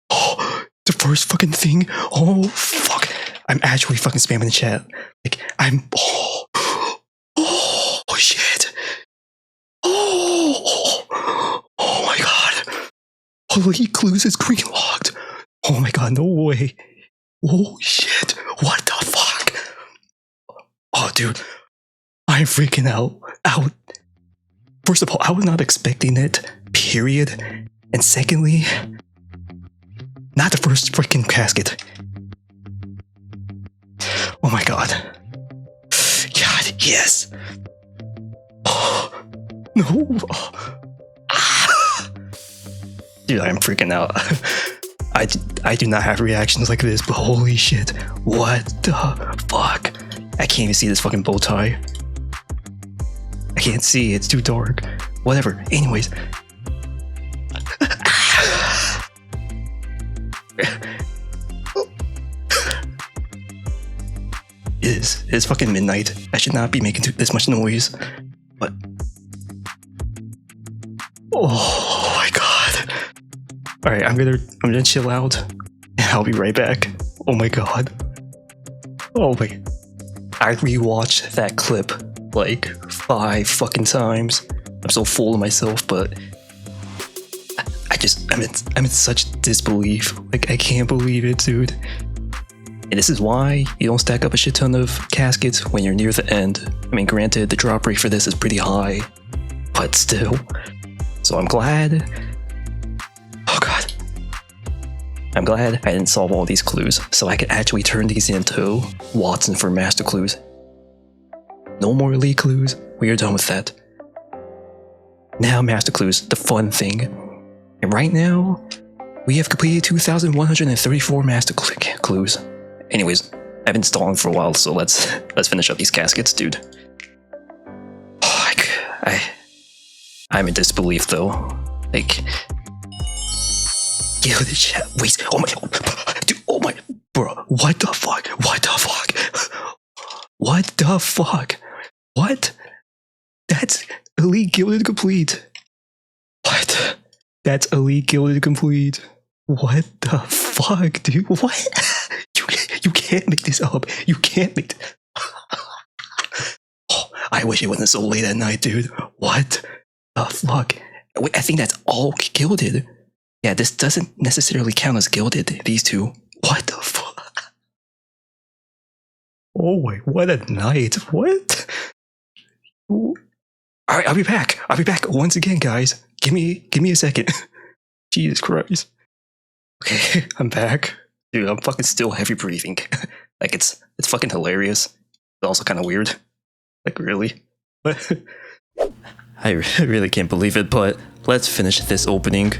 Oh, the first fucking thing, oh fuck. I'm actually fucking spamming the chat. Like, oh shit. Oh my god. Holy clues is green locked. Oh my god, no way. Oh shit, what the fuck? Oh dude, I'm freaking out. First of all, I was not expecting it, period. And secondly, not the first freaking casket. Oh my god. God, yes. Oh, no. Oh. Ah. Dude, I'm freaking out. I do not have reactions like this, but holy shit. What the fuck? I can't even see this fucking bow tie. I can't see, it's too dark. Whatever, anyways. It's fucking midnight. I should not be making this much noise. But oh my god. Alright, I'm gonna chill out and I'll be right back. Oh my god. Oh my, I rewatched that clip like 5 fucking times. I'm so full of myself, but I'm in such disbelief. Like, I can't believe it, dude. And this is why you don't stack up a shit ton of caskets when you're near the end. I mean, granted, the drop rate for this is pretty high, but still. So I'm glad I'm glad I didn't solve all these clues, so I could actually turn these into Watson for master clues. No more elite clues, we are done with that. Now master clues, the fun thing. And right now, we have completed 2,134 master clues. Anyways, I've been stalling for a while, so let's finish up these caskets, dude. I'm in disbelief though. Like, gilded chat. Wait, oh my, dude, oh my, bro, what the fuck? What the fuck? What the fuck? What? That's elite gilded complete. What? That's elite gilded complete. What the fuck, dude? What? You can't make this up. You can't make this. Oh, I wish it wasn't so late at night, dude. What the fuck? Wait, I think that's all gilded. Yeah, this doesn't necessarily count as gilded, these two. What the fuck? Oh my, what a night. What? Alright, I'll be back. I'll be back once again, guys. Give me a second. Jesus Christ. Okay, I'm back. Dude, I'm fucking still heavy breathing. Like, it's fucking hilarious. It's also kind of weird. Like, really? I really can't believe it, but let's finish this opening.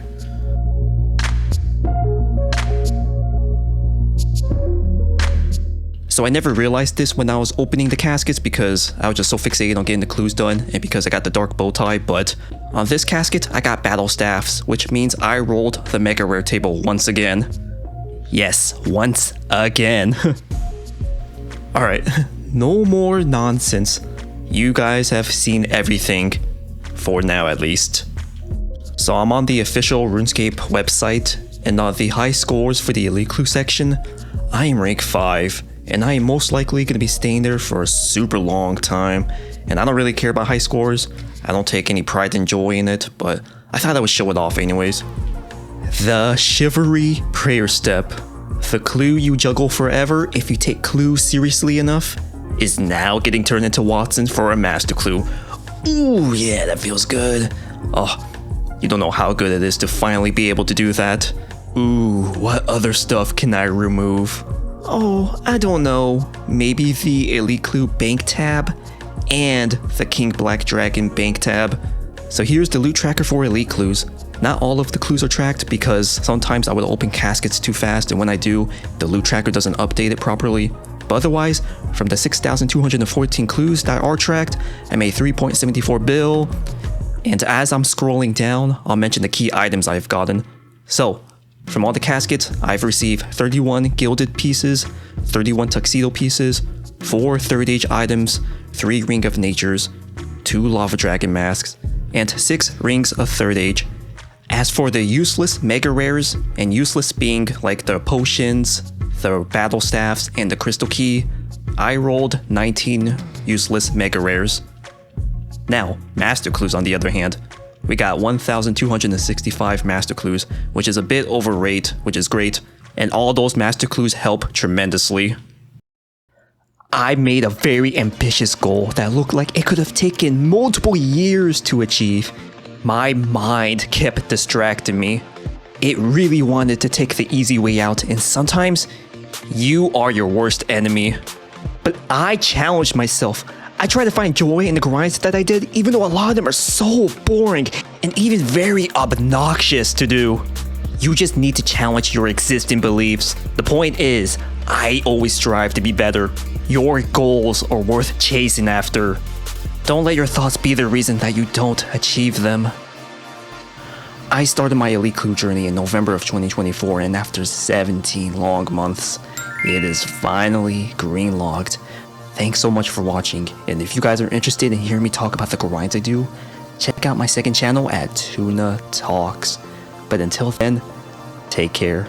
So I never realized this when I was opening the caskets because I was just so fixated on getting the clues done and because I got the dark bow tie, but on this casket I got battle staffs, which means I rolled the mega rare table once again. Yes, once again. Alright, no more nonsense. You guys have seen everything, for now at least. So I'm on the official RuneScape website, and on the high scores for the elite clue section, I am rank 5. And I am most likely going to be staying there for a super long time. And I don't really care about high scores. I don't take any pride and joy in it, but I thought I would show it off anyways. The Chivalry Prayer Step. The clue you juggle forever if you take clue seriously enough is now getting turned into Watson for a master clue. Ooh, yeah, that feels good. Oh, you don't know how good it is to finally be able to do that. Ooh, what other stuff can I remove? Oh, I don't know. Maybe the Elite Clue Bank tab and the King Black Dragon Bank tab. So here's the loot tracker for Elite Clues. Not all of the clues are tracked because sometimes I would open caskets too fast, and when I do, the loot tracker doesn't update it properly. But otherwise, from the 6,214 clues that are tracked, I made 3.74 bill. And as I'm scrolling down, I'll mention the key items I've gotten. So, from all the caskets, I've received 31 gilded pieces, 31 tuxedo pieces, 4 third age items, 3 ring of natures, 2 lava dragon masks, and 6 rings of third age. As for the useless mega rares, and useless being like the potions, the battle staffs, and the crystal key, I rolled 19 useless mega rares. Now, master clues on the other hand. We got 1,265 master clues, which is a bit over rate, which is great, and all those master clues help tremendously. I made a very ambitious goal that looked like it could have taken multiple years to achieve. My mind kept distracting me. It really wanted to take the easy way out, and sometimes you are your worst enemy. But I challenged myself. I try to find joy in the grinds that I did, even though a lot of them are so boring and even very obnoxious to do. You just need to challenge your existing beliefs. The point is, I always strive to be better. Your goals are worth chasing after. Don't let your thoughts be the reason that you don't achieve them. I started my Elite Clue journey in November of 2024, and after 17 long months, it is finally green-logged. Thanks so much for watching, and if you guys are interested in hearing me talk about the grinds I do, check out my second channel at Tuna Talks. But until then, take care.